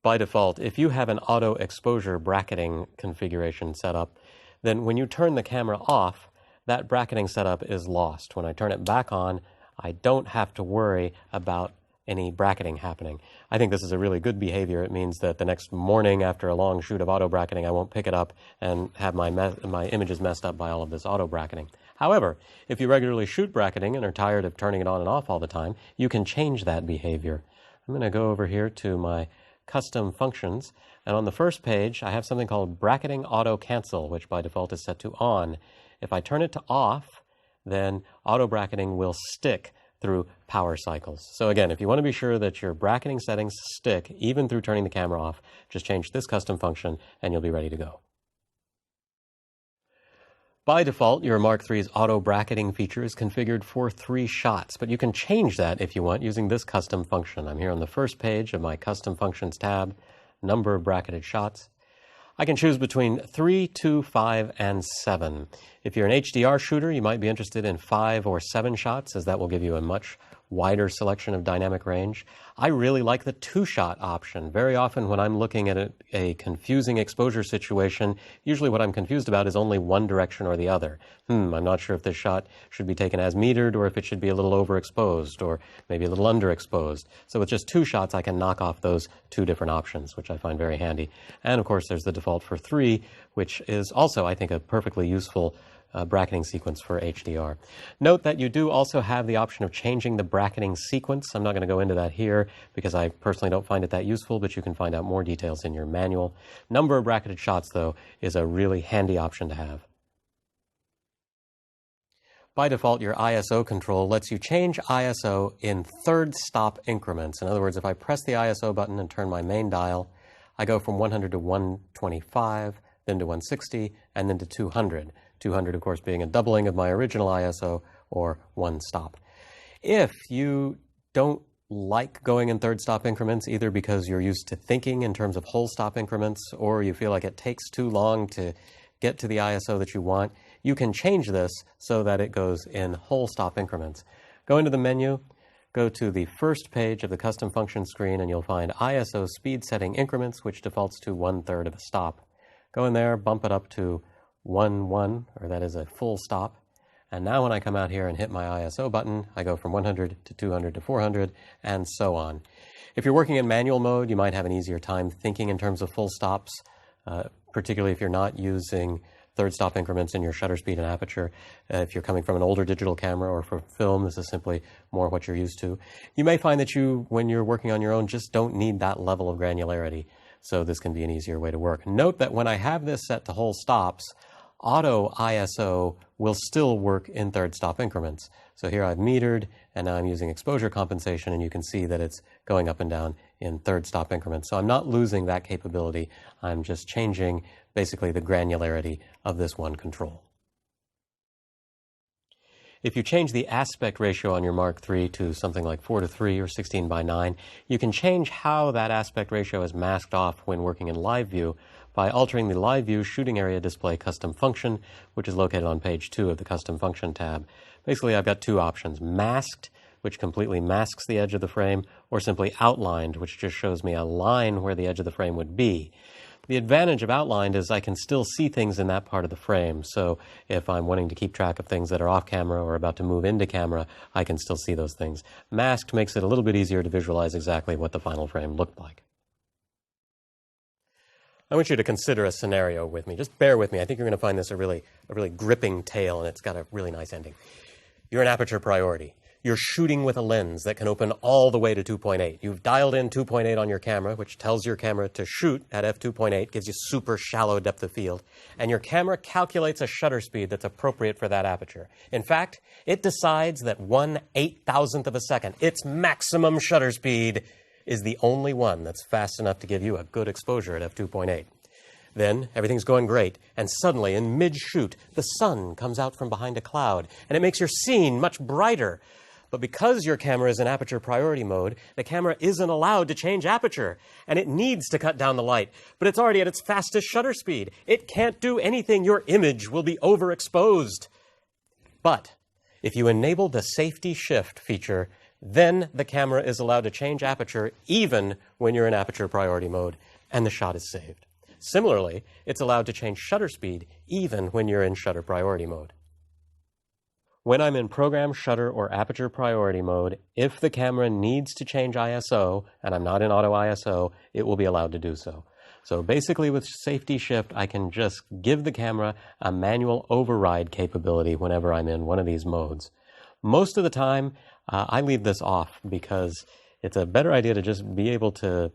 By default, if you have an auto exposure bracketing configuration set up, then when you turn the camera off, that bracketing setup is lost. When I turn it back on, I don't have to worry about any bracketing happening. I think this is a really good behavior. It means that the next morning after a long shoot of auto bracketing, I won't pick it up and have my images messed up by all of this auto bracketing. However, if you regularly shoot bracketing and are tired of turning it on and off all the time, you can change that behavior. I'm going to go over here to my custom functions, and on the first page I have something called bracketing auto cancel, which by default is set to on. If I turn it to off, then auto bracketing will stick through power cycles. So again, if you want to be sure that your bracketing settings stick even through turning the camera off, just change this custom function and you'll be ready to go. By default, your Mark III's auto bracketing feature is configured for 3 shots, but you can change that if you want using this custom function. I'm here on the first page of my custom functions tab, number of bracketed shots. I can choose between 3, 2, 5, and 7. If you're an HDR shooter, you might be interested in 5 or 7 shots, as that will give you a much wider selection of dynamic range. I really like the two-shot option. Very often when I'm looking at a confusing exposure situation, usually what I'm confused about is only one direction or the other. I'm not sure if this shot should be taken as metered or if it should be a little overexposed or maybe a little underexposed. So with just two shots, I can knock off those two different options, which I find very handy. And of course, there's the default for 3, which is also, I think, a perfectly useful bracketing sequence for HDR. Note that you do also have the option of changing the bracketing sequence. I'm not going to go into that here because I personally don't find it that useful, but you can find out more details in your manual. Number of bracketed shots, though, is a really handy option to have. By default, your ISO control lets you change ISO in third stop increments. In other words, if I press the ISO button and turn my main dial, I go from 100 to 125, then to 160, and then to 200. 200, of course, being a doubling of my original ISO, or one stop. If you don't like going in third stop increments, either because you're used to thinking in terms of whole stop increments, or you feel like it takes too long to get to the ISO that you want, you can change this so that it goes in whole stop increments. Go into the menu, go to the first page of the custom function screen, and you'll find ISO speed setting increments, which defaults to 1/3 of a stop. Go in there, bump it up to 1/1, or that is a full stop. And now when I come out here and hit my ISO button, I go from 100 to 200 to 400, and so on. If you're working in manual mode, you might have an easier time thinking in terms of full stops, particularly if you're not using third stop increments in your shutter speed and aperture. If you're coming from an older digital camera or for film, this is simply more what you're used to. You may find that you, when you're working on your own, just don't need that level of granularity. So this can be an easier way to work. Note that when I have this set to whole stops, auto ISO will still work in third stop increments. So here I've metered, and now I'm using exposure compensation, and you can see that it's going up and down in third stop increments. So I'm not losing that capability. I'm just changing basically the granularity of this one control. If you change the aspect ratio on your Mark III to something like 4:3 or 16:9, you can change how that aspect ratio is masked off when working in live view by altering the live view shooting area display custom function, which is located on page 2 of the custom function tab. Basically, I've got two options: masked, which completely masks the edge of the frame, or simply outlined, which just shows me a line where the edge of the frame would be. The advantage of outlined is I can still see things in that part of the frame. So if I'm wanting to keep track of things that are off camera or about to move into camera, I can still see those things. Masked makes it a little bit easier to visualize exactly what the final frame looked like. I want you to consider a scenario with me. Just bear with me. I think you're going to find this a really gripping tale, and it's got a really nice ending. You're an aperture priority. You're shooting with a lens that can open all the way to 2.8. You've dialed in 2.8 on your camera, which tells your camera to shoot at f2.8, gives you super shallow depth of field, and your camera calculates a shutter speed that's appropriate for that aperture. In fact, it decides that 1/8,000th of a second, its maximum shutter speed, is the only one that's fast enough to give you a good exposure at f2.8. Then everything's going great, and suddenly in mid-shoot, the sun comes out from behind a cloud, and it makes your scene much brighter. But because your camera is in aperture priority mode, the camera isn't allowed to change aperture, and it needs to cut down the light, but it's already at its fastest shutter speed. It can't do anything. Your image will be overexposed. But if you enable the safety shift feature, then the camera is allowed to change aperture even when you're in aperture priority mode, and the shot is saved. Similarly, it's allowed to change shutter speed even when you're in shutter priority mode. When I'm in program, shutter, or aperture priority mode, if the camera needs to change ISO, and I'm not in auto ISO, it will be allowed to do so. So basically with safety shift, I can just give the camera a manual override capability whenever I'm in one of these modes. Most of the time, I leave this off because it's a better idea to just be able to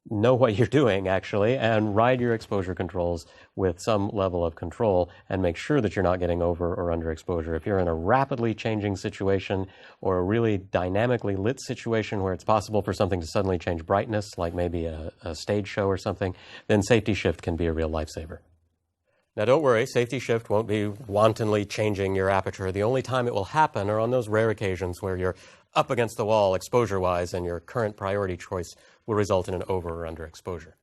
know what you're doing, actually, and ride your exposure controls with some level of control and make sure that you're not getting over or under exposure. If you're in a rapidly changing situation or a really dynamically lit situation where it's possible for something to suddenly change brightness, like maybe a stage show or something, then safety shift can be a real lifesaver. Now don't worry, safety shift won't be wantonly changing your aperture. The only time it will happen are on those rare occasions where you're up against the wall exposure-wise and your current priority choice will result in an over or under exposure.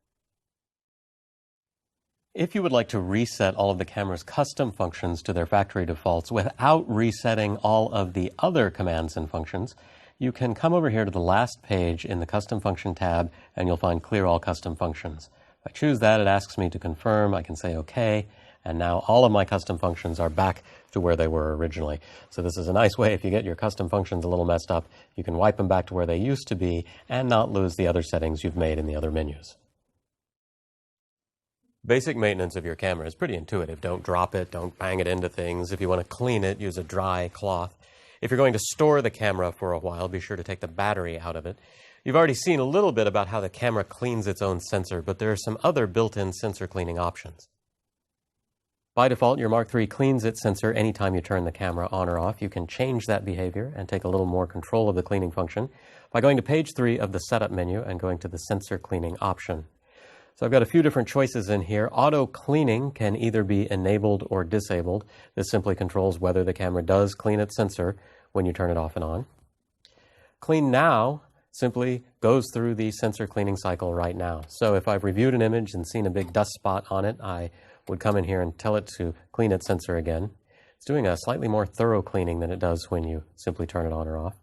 If you would like to reset all of the camera's custom functions to their factory defaults without resetting all of the other commands and functions, you can come over here to the last page in the Custom Function tab, and you'll find Clear All Custom Functions. If I choose that, it asks me to confirm. I can say OK, and now all of my custom functions are back to where they were originally. So this is a nice way, if you get your custom functions a little messed up, you can wipe them back to where they used to be and not lose the other settings you've made in the other menus. Basic maintenance of your camera is pretty intuitive. Don't drop it, don't bang it into things. If you want to clean it, use a dry cloth. If you're going to store the camera for a while, be sure to take the battery out of it. You've already seen a little bit about how the camera cleans its own sensor, but there are some other built-in sensor cleaning options. By default, your Mark III cleans its sensor anytime you turn the camera on or off. You can change that behavior and take a little more control of the cleaning function by going to page 3 of the Setup menu and going to the Sensor Cleaning option. So I've got a few different choices in here. Auto cleaning can either be enabled or disabled. This simply controls whether the camera does clean its sensor when you turn it off and on. Clean Now simply goes through the sensor cleaning cycle right now. So if I've reviewed an image and seen a big dust spot on it, I would come in here and tell it to clean its sensor again. It's doing a slightly more thorough cleaning than it does when you simply turn it on or off.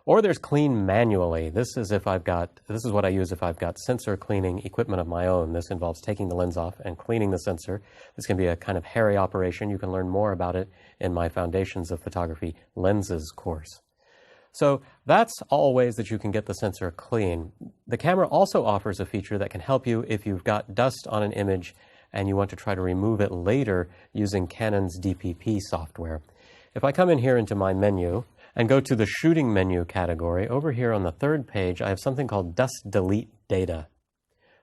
Or there's clean manually. This is what I use if I've got sensor cleaning equipment of my own. This involves taking the lens off and cleaning the sensor. This can be a kind of hairy operation. You can learn more about it in my Foundations of Photography Lenses course. So that's all ways that you can get the sensor clean. The camera also offers a feature that can help you if you've got dust on an image and you want to try to remove it later using Canon's DPP software. If I come in here into my menu and go to the Shooting menu category, over here on the third page, I have something called Dust Delete Data.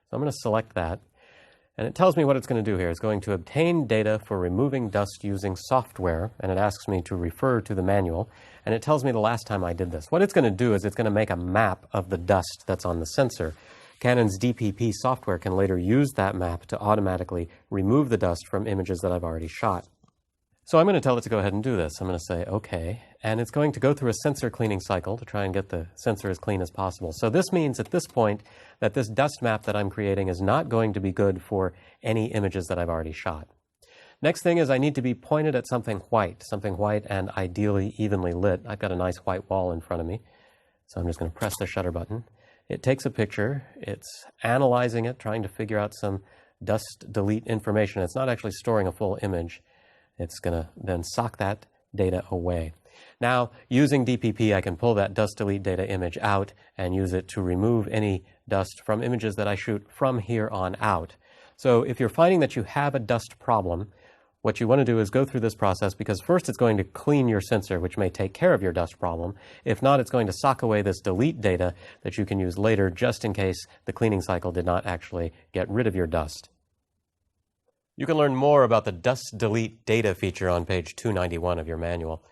So I'm going to select that, and it tells me what it's going to do here. It's going to obtain data for removing dust using software, and it asks me to refer to the manual, and it tells me the last time I did this. What it's going to do is it's going to make a map of the dust that's on the sensor. Canon's DPP software can later use that map to automatically remove the dust from images that I've already shot. So I'm going to tell it to go ahead and do this. I'm going to say OK, and it's going to go through a sensor cleaning cycle to try and get the sensor as clean as possible. So this means at this point that this dust map that I'm creating is not going to be good for any images that I've already shot. Next thing is I need to be pointed at something white and ideally evenly lit. I've got a nice white wall in front of me, so I'm just going to press the shutter button. It takes a picture. It's analyzing it, trying to figure out some dust delete information. It's not actually storing a full image. It's going to then sock that data away. Now, using DPP, I can pull that dust delete data image out and use it to remove any dust from images that I shoot from here on out. So if you're finding that you have a dust problem, what you want to do is go through this process, because first it's going to clean your sensor, which may take care of your dust problem. If not, it's going to sock away this delete data that you can use later just in case the cleaning cycle did not actually get rid of your dust. You can learn more about the Dust Delete Data feature on page 291 of your manual.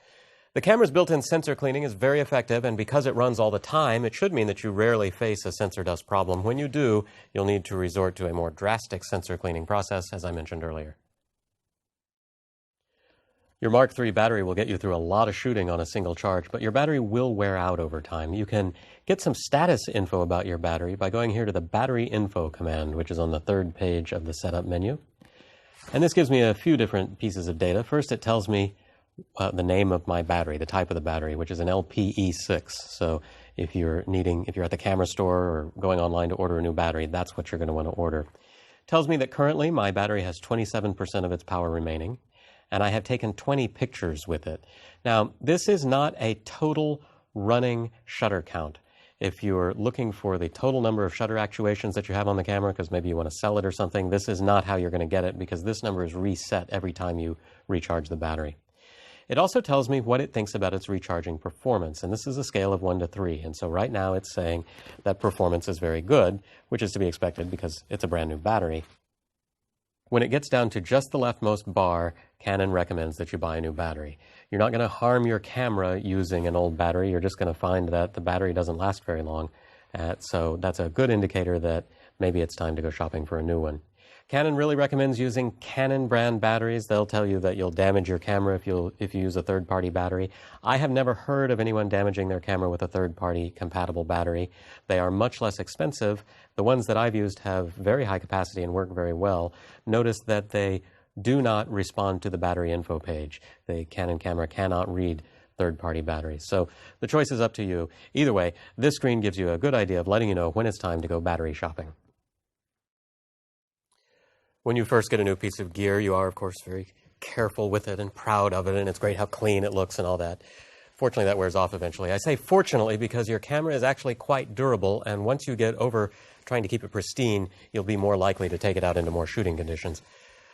The camera's built-in sensor cleaning is very effective, and because it runs all the time, it should mean that you rarely face a sensor dust problem. When you do, you'll need to resort to a more drastic sensor cleaning process, as I mentioned earlier. Your Mark III battery will get you through a lot of shooting on a single charge, but your battery will wear out over time. You can get some status info about your battery by going here to the Battery Info command, which is on the third page of the Setup menu. And this gives me a few different pieces of data. First, it tells me the name of my battery, the type of the battery, which is an LPE6. So if you're at the camera store or going online to order a new battery, that's what you're going to want to order. It tells me that currently my battery has 27% of its power remaining, and I have taken 20 pictures with it. Now, this is not a total running shutter count. If you're looking for the total number of shutter actuations that you have on the camera, because maybe you want to sell it or something, this is not how you're going to get it, because this number is reset every time you recharge the battery. It also tells me what it thinks about its recharging performance, and this is a scale of 1 to 3. And so right now it's saying that performance is very good, which is to be expected because it's a brand new battery. When it gets down to just the leftmost bar, Canon recommends that you buy a new battery. You're not going to harm your camera using an old battery. You're just going to find that the battery doesn't last very long. So that's a good indicator that maybe it's time to go shopping for a new one. Canon really recommends using Canon brand batteries. They'll tell you that you'll damage your camera if you use a third-party battery. I have never heard of anyone damaging their camera with a third-party compatible battery. They are much less expensive. The ones that I've used have very high capacity and work very well. Notice that they do not respond to the battery info page. The Canon camera cannot read third-party batteries. So the choice is up to you. Either way, this screen gives you a good idea of letting you know when it's time to go battery shopping. When you first get a new piece of gear, you are, of course, very careful with it and proud of it, and it's great how clean it looks and all that. Fortunately, that wears off eventually. I say fortunately because your camera is actually quite durable, and once you get over trying to keep it pristine, you'll be more likely to take it out into more shooting conditions.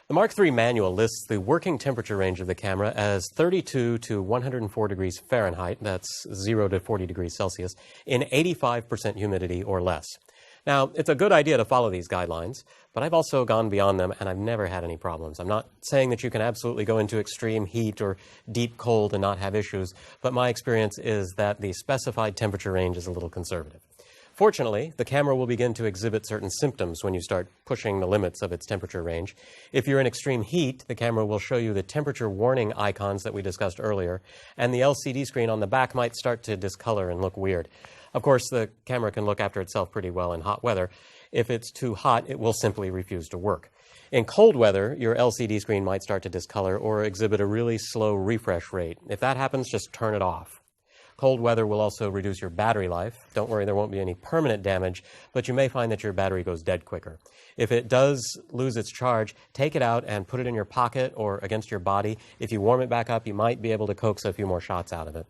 The Mark III manual lists the working temperature range of the camera as 32 to 104 degrees Fahrenheit, that's 0 to 40 degrees Celsius, in 85% humidity or less. Now, it's a good idea to follow these guidelines, but I've also gone beyond them and I've never had any problems. I'm not saying that you can absolutely go into extreme heat or deep cold and not have issues, but my experience is that the specified temperature range is a little conservative. Fortunately, the camera will begin to exhibit certain symptoms when you start pushing the limits of its temperature range. If you're in extreme heat, the camera will show you the temperature warning icons that we discussed earlier, and the LCD screen on the back might start to discolor and look weird. Of course, the camera can look after itself pretty well in hot weather. If it's too hot, it will simply refuse to work. In cold weather, your LCD screen might start to discolor or exhibit a really slow refresh rate. If that happens, just turn it off. Cold weather will also reduce your battery life. Don't worry, there won't be any permanent damage, but you may find that your battery goes dead quicker. If it does lose its charge, take it out and put it in your pocket or against your body. If you warm it back up, you might be able to coax a few more shots out of it.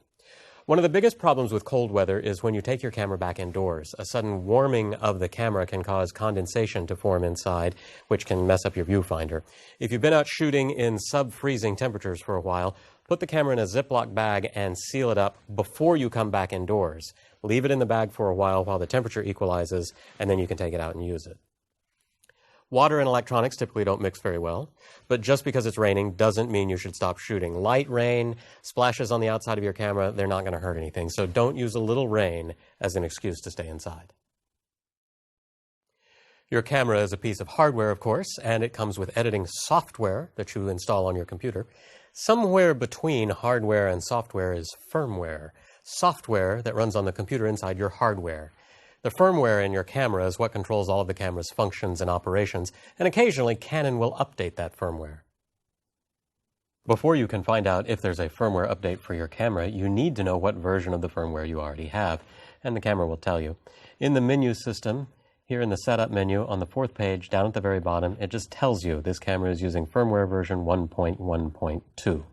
One of the biggest problems with cold weather is when you take your camera back indoors. A sudden warming of the camera can cause condensation to form inside, which can mess up your viewfinder. If you've been out shooting in sub-freezing temperatures for a while, put the camera in a Ziploc bag and seal it up before you come back indoors. Leave it in the bag for a while the temperature equalizes, and then you can take it out and use it. Water and electronics typically don't mix very well, but just because it's raining doesn't mean you should stop shooting. Light rain, splashes on the outside of your camera, they're not going to hurt anything, so don't use a little rain as an excuse to stay inside. Your camera is a piece of hardware, of course, and it comes with editing software that you install on your computer. Somewhere between hardware and software is firmware, software that runs on the computer inside your hardware. The firmware in your camera is what controls all of the camera's functions and operations, and occasionally Canon will update that firmware. Before you can find out if there's a firmware update for your camera, you need to know what version of the firmware you already have, and the camera will tell you. In the menu system, here in the setup menu on the fourth page, down at the very bottom, it just tells you this camera is using firmware version 1.1.2.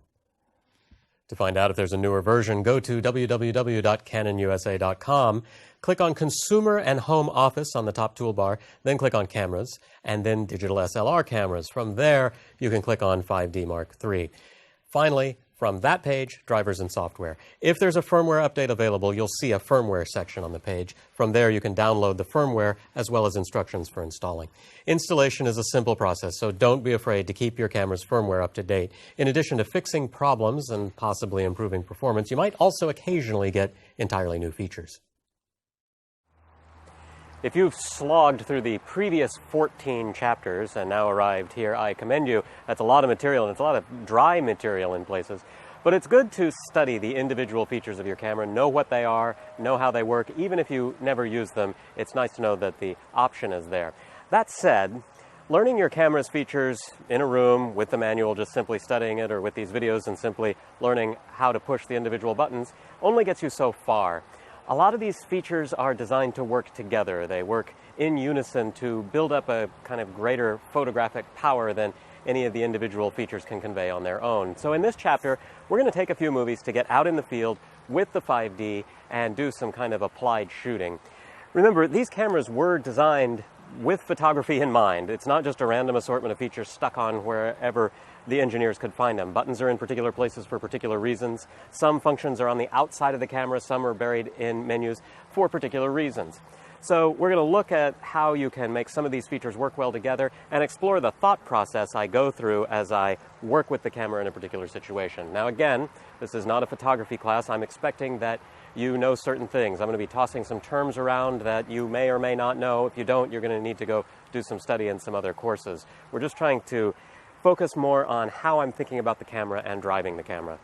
To find out if there's a newer version, go to www.canonusa.com, click on Consumer and Home Office on the top toolbar, then click on Cameras, and then Digital SLR Cameras. From there, you can click on 5D Mark III. Finally, from that page, Drivers and Software. If there's a firmware update available, you'll see a firmware section on the page. From there, you can download the firmware as well as instructions for installing. Installation is a simple process, so don't be afraid to keep your camera's firmware up to date. In addition to fixing problems and possibly improving performance, you might also occasionally get entirely new features. If you've slogged through the previous 14 chapters and now arrived here, I commend you. That's a lot of material, and it's a lot of dry material in places. But it's good to study the individual features of your camera, know what they are, know how they work. Even if you never use them, it's nice to know that the option is there. That said, learning your camera's features in a room with the manual, just simply studying it, or with these videos and simply learning how to push the individual buttons, only gets you so far. A lot of these features are designed to work together. They work in unison to build up a kind of greater photographic power than any of the individual features can convey on their own. So in this chapter, we're going to take a few movies to get out in the field with the 5D and do some kind of applied shooting. Remember, these cameras were designed with photography in mind. It's not just a random assortment of features stuck on wherever the engineers could find them. Buttons are in particular places for particular reasons. Some functions are on the outside of the camera, some are buried in menus for particular reasons. So we're going to look at how you can make some of these features work well together and explore the thought process I go through as I work with the camera in a particular situation. Now again, this is not a photography class. I'm expecting that you know certain things. I'm going to be tossing some terms around that you may or may not know. If you don't, you're going to need to go do some study in some other courses. We're just trying to focus more on how I'm thinking about the camera and driving the camera.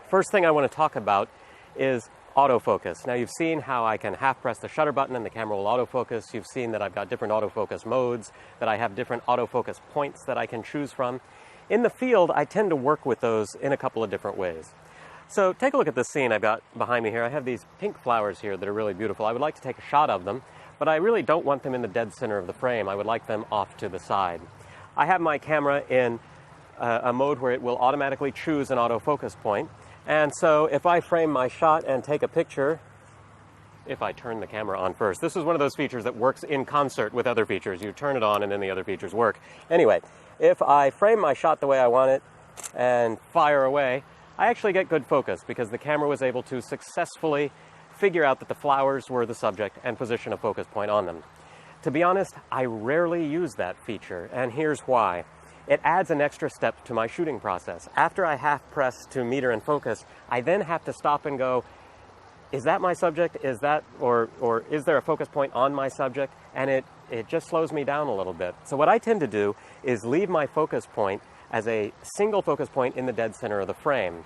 First thing I want to talk about is autofocus. Now you've seen how I can half press the shutter button and the camera will autofocus. You've seen that I've got different autofocus modes, that I have different autofocus points that I can choose from. In the field, I tend to work with those in a couple of different ways. So take a look at this scene I've got behind me here. I have these pink flowers here that are really beautiful. I would like to take a shot of them, but I really don't want them in the dead center of the frame. I would like them off to the side. I have my camera in a mode where it will automatically choose an autofocus point. And so if I frame my shot and take a picture, if I turn the camera on first, this is one of those features that works in concert with other features. You turn it on and then the other features work. Anyway, if I frame my shot the way I want it and fire away, I actually get good focus because the camera was able to successfully figure out that the flowers were the subject and position a focus point on them. To be honest, I rarely use that feature, and here's why. It adds an extra step to my shooting process. After I half press to meter and focus, I then have to stop and go, is that my subject? Is that, or is there a focus point on my subject? And it just slows me down a little bit. So what I tend to do is leave my focus point as a single focus point in the dead center of the frame.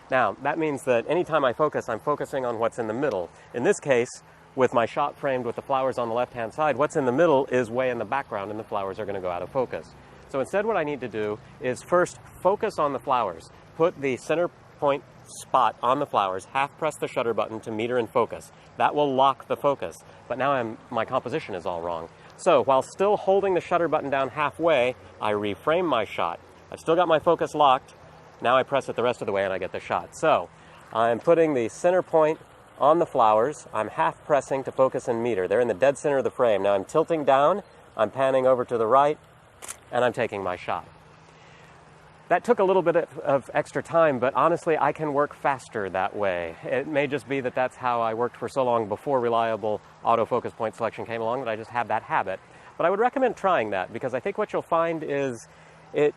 Now, that means that anytime I focus, I'm focusing on what's in the middle. In this case, with my shot framed with the flowers on the left-hand side, what's in the middle is way in the background and the flowers are going to go out of focus. So instead what I need to do is first focus on the flowers. Put the center point spot on the flowers, half press the shutter button to meter and focus. That will lock the focus, but now my composition is all wrong. So while still holding the shutter button down halfway, I reframe my shot. I've still got my focus locked. Now I press it the rest of the way and I get the shot. So I'm putting the center point on the flowers. I'm half pressing to focus and meter. They're in the dead center of the frame. Now I'm tilting down, I'm panning over to the right, and I'm taking my shot. That took a little bit of extra time, but honestly, I can work faster that way. It may just be that that's how I worked for so long before reliable autofocus point selection came along that I just have that habit. But I would recommend trying that because I think what you'll find is it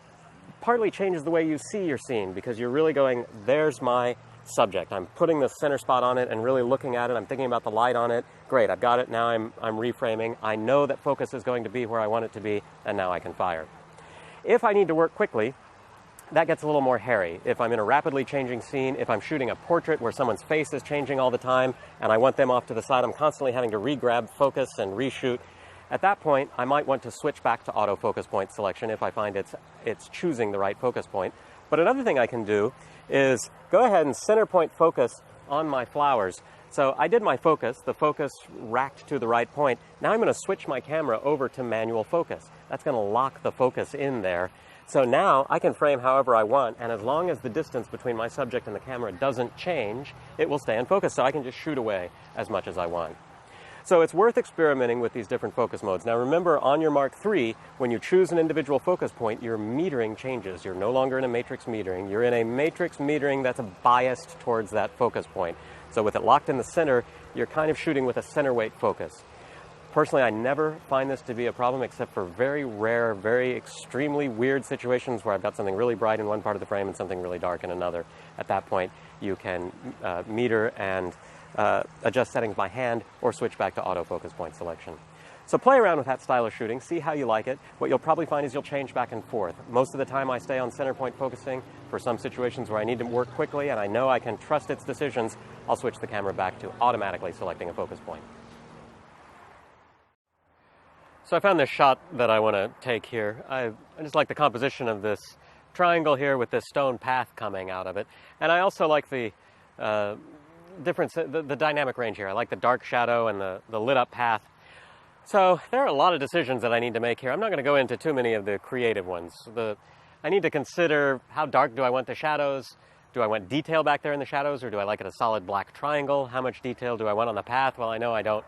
partly changes the way you see your scene because you're really going, there's my subject. I'm putting the center spot on it and really looking at it. I'm thinking about the light on it. Great, I've got it. Now I'm reframing. I know that focus is going to be where I want it to be, and now I can fire. If I need to work quickly, that gets a little more hairy. If I'm in a rapidly changing scene, if I'm shooting a portrait where someone's face is changing all the time and I want them off to the side, I'm constantly having to re-grab focus and reshoot. At that point, I might want to switch back to autofocus point selection if I find it's choosing the right focus point. But another thing I can do is go ahead and center point focus on my flowers. So I did my focus, the focus racked to the right point. Now I'm going to switch my camera over to manual focus. That's going to lock the focus in there. So now I can frame however I want, and as long as the distance between my subject and the camera doesn't change, it will stay in focus, so I can just shoot away as much as I want. So it's worth experimenting with these different focus modes. Now remember, on your Mark III, when you choose an individual focus point, your metering changes. You're no longer in a matrix metering. You're in a matrix metering that's biased towards that focus point. So with it locked in the center, you're kind of shooting with a center weight focus. Personally, I never find this to be a problem except for very rare, very extremely weird situations where I've got something really bright in one part of the frame and something really dark in another. At that point, you can meter and adjust settings by hand or switch back to autofocus point selection. So play around with that style of shooting, see how you like it. What you'll probably find is you'll change back and forth. Most of the time I stay on center point focusing. For some situations where I need to work quickly and I know I can trust its decisions, I'll switch the camera back to automatically selecting a focus point. So I found this shot that I want to take here. I just like the composition of this triangle here with this stone path coming out of it. And I also like the difference, the dynamic range here. I like the dark shadow and the lit up path. So there are a lot of decisions that I need to make here. I'm not going to go into too many of the creative ones. I need to consider how dark do I want the shadows? Do I want detail back there in the shadows, or do I like it a solid black triangle? How much detail do I want on the path? Well, I know I don't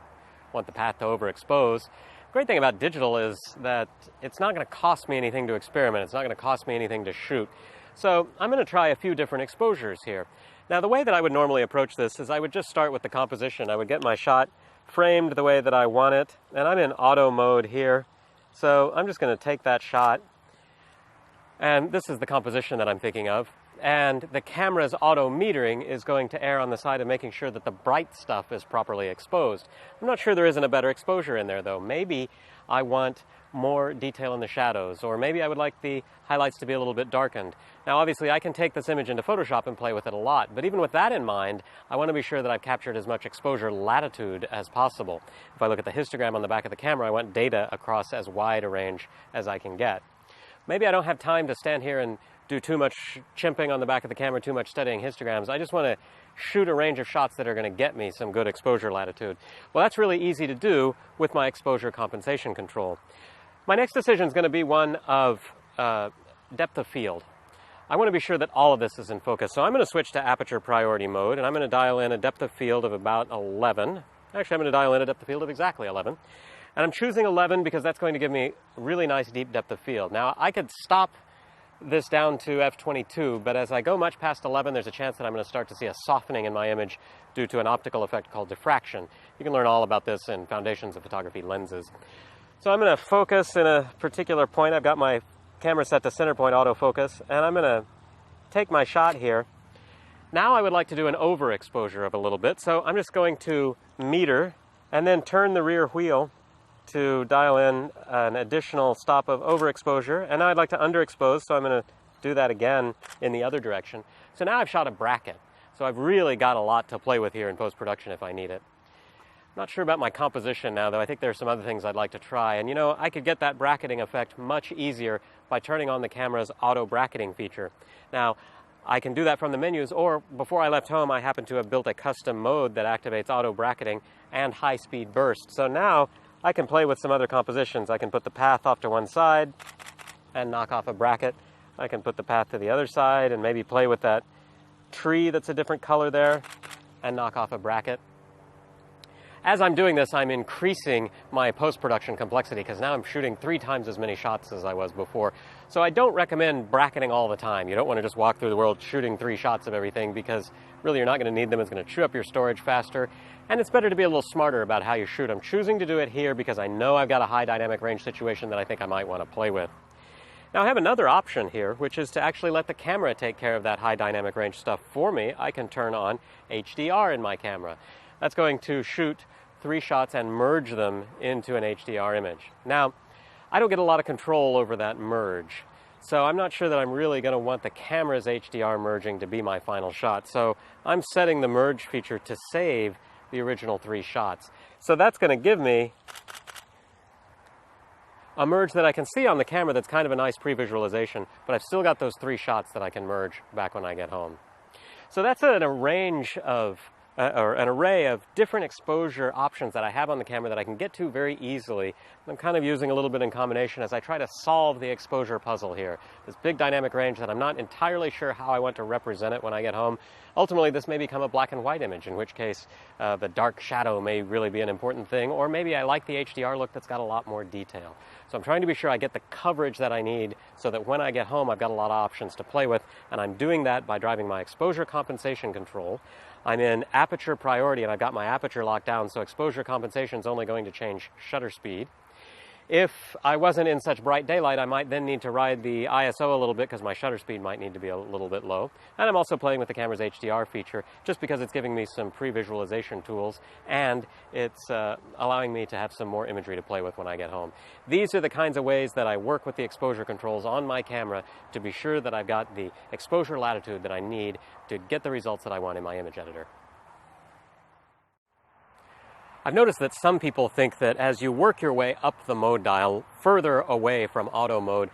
want the path to overexpose. The great thing about digital is that it's not going to cost me anything to experiment. It's not going to cost me anything to shoot. So I'm going to try a few different exposures here. Now, the way that I would normally approach this is I would just start with the composition. I would get my shot framed the way that I want it, and I'm in auto mode here. So I'm just going to take that shot, and this is the composition that I'm thinking of. And the camera's auto metering is going to err on the side of making sure that the bright stuff is properly exposed. I'm not sure there isn't a better exposure in there, though. Maybe I want more detail in the shadows, or maybe I would like the highlights to be a little bit darkened. Now, obviously, I can take this image into Photoshop and play with it a lot, but even with that in mind, I want to be sure that I've captured as much exposure latitude as possible. If I look at the histogram on the back of the camera, I want data across as wide a range as I can get. Maybe I don't have time to stand here and do too much chimping on the back of the camera, too much studying histograms. I just want to shoot a range of shots that are going to get me some good exposure latitude. Well, that's really easy to do with my exposure compensation control. My next decision is going to be one of depth of field. I want to be sure that all of this is in focus. So I'm going to switch to aperture priority mode, and I'm going to dial in a depth of field of about 11. Actually, I'm going to dial in a depth of field of exactly 11. And I'm choosing 11 because that's going to give me a really nice deep depth of field. Now, I could stop this down to f/22, but as I go much past 11, there's a chance that I'm going to start to see a softening in my image due to an optical effect called diffraction. You can learn all about this in Foundations of Photography lenses. So I'm going to focus in a particular point. I've got my camera set to center point autofocus, and I'm going to take my shot here. Now I would like to do an overexposure of a little bit, so I'm just going to meter and then turn the rear wheel to dial in an additional stop of overexposure. And now I'd like to underexpose, so I'm going to do that again in the other direction. So now I've shot a bracket. So I've really got a lot to play with here in post-production if I need it. I'm not sure about my composition now, though. I think there's some other things I'd like to try. And you know, I could get that bracketing effect much easier by turning on the camera's auto bracketing feature. Now, I can do that from the menus, or before I left home, I happen to have built a custom mode that activates auto bracketing and high-speed burst. So now I can play with some other compositions. I can put the path off to one side and knock off a bracket. I can put the path to the other side and maybe play with that tree that's a different color there and knock off a bracket. As I'm doing this, I'm increasing my post-production complexity because now I'm shooting 3 times as many shots as I was before. So I don't recommend bracketing all the time. You don't want to just walk through the world shooting 3 shots of everything because really you're not going to need them. It's going to chew up your storage faster. And it's better to be a little smarter about how you shoot. I'm choosing to do it here because I know I've got a high dynamic range situation that I think I might want to play with. Now I have another option here, which is to actually let the camera take care of that high dynamic range stuff for me. I can turn on HDR in my camera. That's going to shoot 3 shots and merge them into an HDR image. Now, I don't get a lot of control over that merge, so I'm not sure that I'm really going to want the camera's HDR merging to be my final shot. So I'm setting the merge feature to save the original 3 shots. So that's going to give me a merge that I can see on the camera that's kind of a nice pre-visualization, but I've still got those 3 shots that I can merge back when I get home. So that's an array of different exposure options that I have on the camera that I can get to very easily. I'm kind of using a little bit in combination as I try to solve the exposure puzzle here. This big dynamic range that I'm not entirely sure how I want to represent it when I get home. Ultimately, this may become a black and white image, in which case the dark shadow may really be an important thing, or maybe I like the HDR look that's got a lot more detail. So I'm trying to be sure I get the coverage that I need so that when I get home, I've got a lot of options to play with, and I'm doing that by driving my exposure compensation control. I'm in aperture priority, and I've got my aperture locked down, so exposure compensation is only going to change shutter speed. If I wasn't in such bright daylight, I might then need to ride the ISO a little bit because my shutter speed might need to be a little bit low. And I'm also playing with the camera's HDR feature just because it's giving me some pre-visualization tools, and it's allowing me to have some more imagery to play with when I get home. These are the kinds of ways that I work with the exposure controls on my camera to be sure that I've got the exposure latitude that I need to get the results that I want in my image editor. I've noticed that some people think that as you work your way up the mode dial further away from auto mode,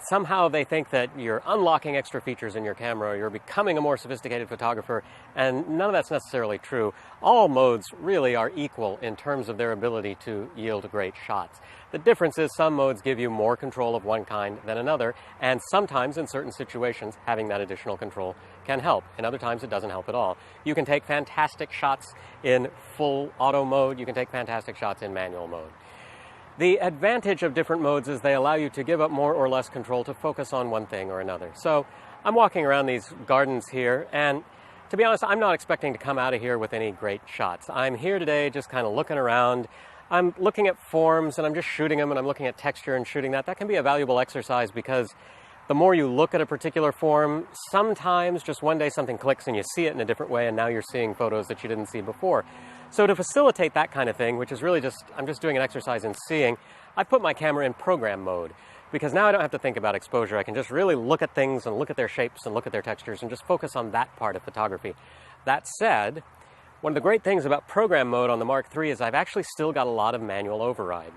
somehow they think that you're unlocking extra features in your camera, or you're becoming a more sophisticated photographer, and none of that's necessarily true. All modes really are equal in terms of their ability to yield great shots. The difference is some modes give you more control of one kind than another, and sometimes in certain situations having that additional control can help. In other times it doesn't help at all. You can take fantastic shots in full auto mode, you can take fantastic shots in manual mode. The advantage of different modes is they allow you to give up more or less control to focus on one thing or another. So I'm walking around these gardens here, and to be honest, I'm not expecting to come out of here with any great shots. I'm here today just kind of looking around. I'm looking at forms and I'm just shooting them, and I'm looking at texture and shooting that. That can be a valuable exercise because the more you look at a particular form, sometimes just one day something clicks and you see it in a different way, and now you're seeing photos that you didn't see before. So to facilitate that kind of thing, which is really I'm just doing an exercise in seeing, I put my camera in program mode, because now I don't have to think about exposure. I can just really look at things and look at their shapes and look at their textures and just focus on that part of photography. That said, one of the great things about program mode on the Mark III is I've actually still got a lot of manual override.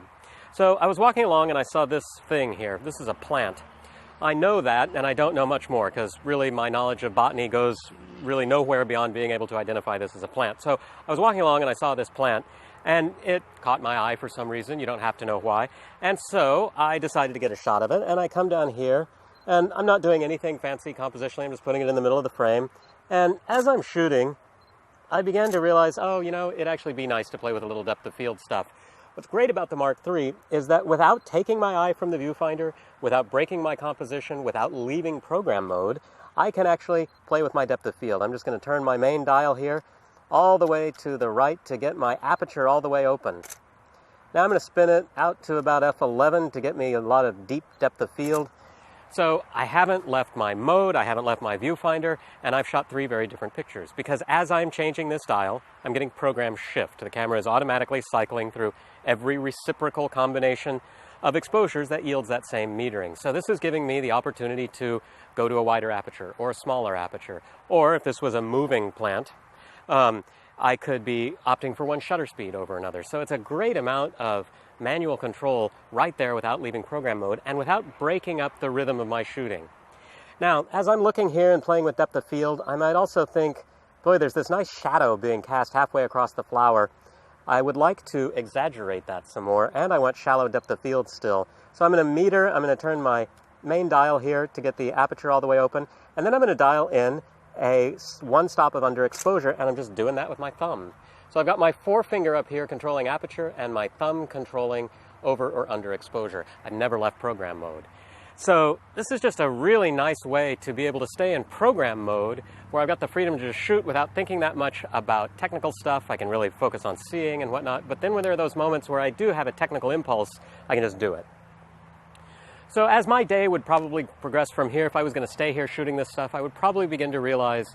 So I was walking along and I saw this thing here. This is a plant. I know that, and I don't know much more, because really my knowledge of botany goes really nowhere beyond being able to identify this as a plant. So I was walking along and I saw this plant, and it caught my eye for some reason. You don't have to know why. And so I decided to get a shot of it, and I come down here, and I'm not doing anything fancy compositionally. I'm just putting it in the middle of the frame. And as I'm shooting, I began to realize, oh, you know, it'd actually be nice to play with a little depth of field stuff. What's great about the Mark III is that without taking my eye from the viewfinder, without breaking my composition, without leaving program mode, I can actually play with my depth of field. I'm just going to turn my main dial here all the way to the right to get my aperture all the way open. Now I'm going to spin it out to about f11 to get me a lot of deep depth of field. So I haven't left my mode, I haven't left my viewfinder, and I've shot 3 very different pictures. Because as I'm changing this dial, I'm getting program shift. The camera is automatically cycling through every reciprocal combination of exposures that yields that same metering. So this is giving me the opportunity to go to a wider aperture or a smaller aperture. Or if this was a moving plant, I could be opting for one shutter speed over another. So it's a great amount of manual control right there without leaving program mode and without breaking up the rhythm of my shooting. Now, as I'm looking here and playing with depth of field, I might also think, boy, there's this nice shadow being cast halfway across the flower. I would like to exaggerate that some more, and I want shallow depth of field still. So I'm going to meter, I'm going to turn my main dial here to get the aperture all the way open, and then I'm going to dial in one stop of underexposure, and I'm just doing that with my thumb. So I've got my forefinger up here controlling aperture and my thumb controlling over or underexposure. I've never left program mode. So this is just a really nice way to be able to stay in program mode where I've got the freedom to just shoot without thinking that much about technical stuff. I can really focus on seeing and whatnot. But then when there are those moments where I do have a technical impulse, I can just do it. So as my day would probably progress from here, if I was going to stay here shooting this stuff, I would probably begin to realize,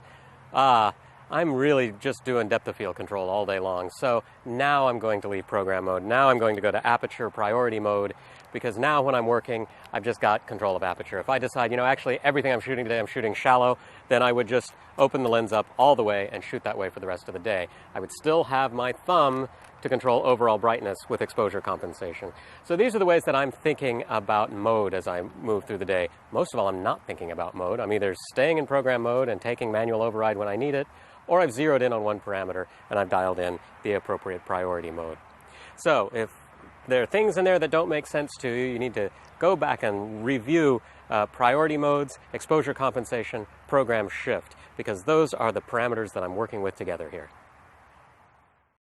I'm really just doing depth of field control all day long. So now I'm going to leave program mode. Now I'm going to go to aperture priority mode, because now when I'm working, I've just got control of aperture. If I decide, you know, actually everything I'm shooting today, I'm shooting shallow, then I would just open the lens up all the way and shoot that way for the rest of the day. I would still have my thumb to control overall brightness with exposure compensation. So these are the ways that I'm thinking about mode as I move through the day. Most of all, I'm not thinking about mode. I'm either staying in program mode and taking manual override when I need it, or I've zeroed in on one parameter and I've dialed in the appropriate priority mode. So if there are things in there that don't make sense to you, you need to go back and review priority modes, exposure compensation, program shift, because those are the parameters that I'm working with together here.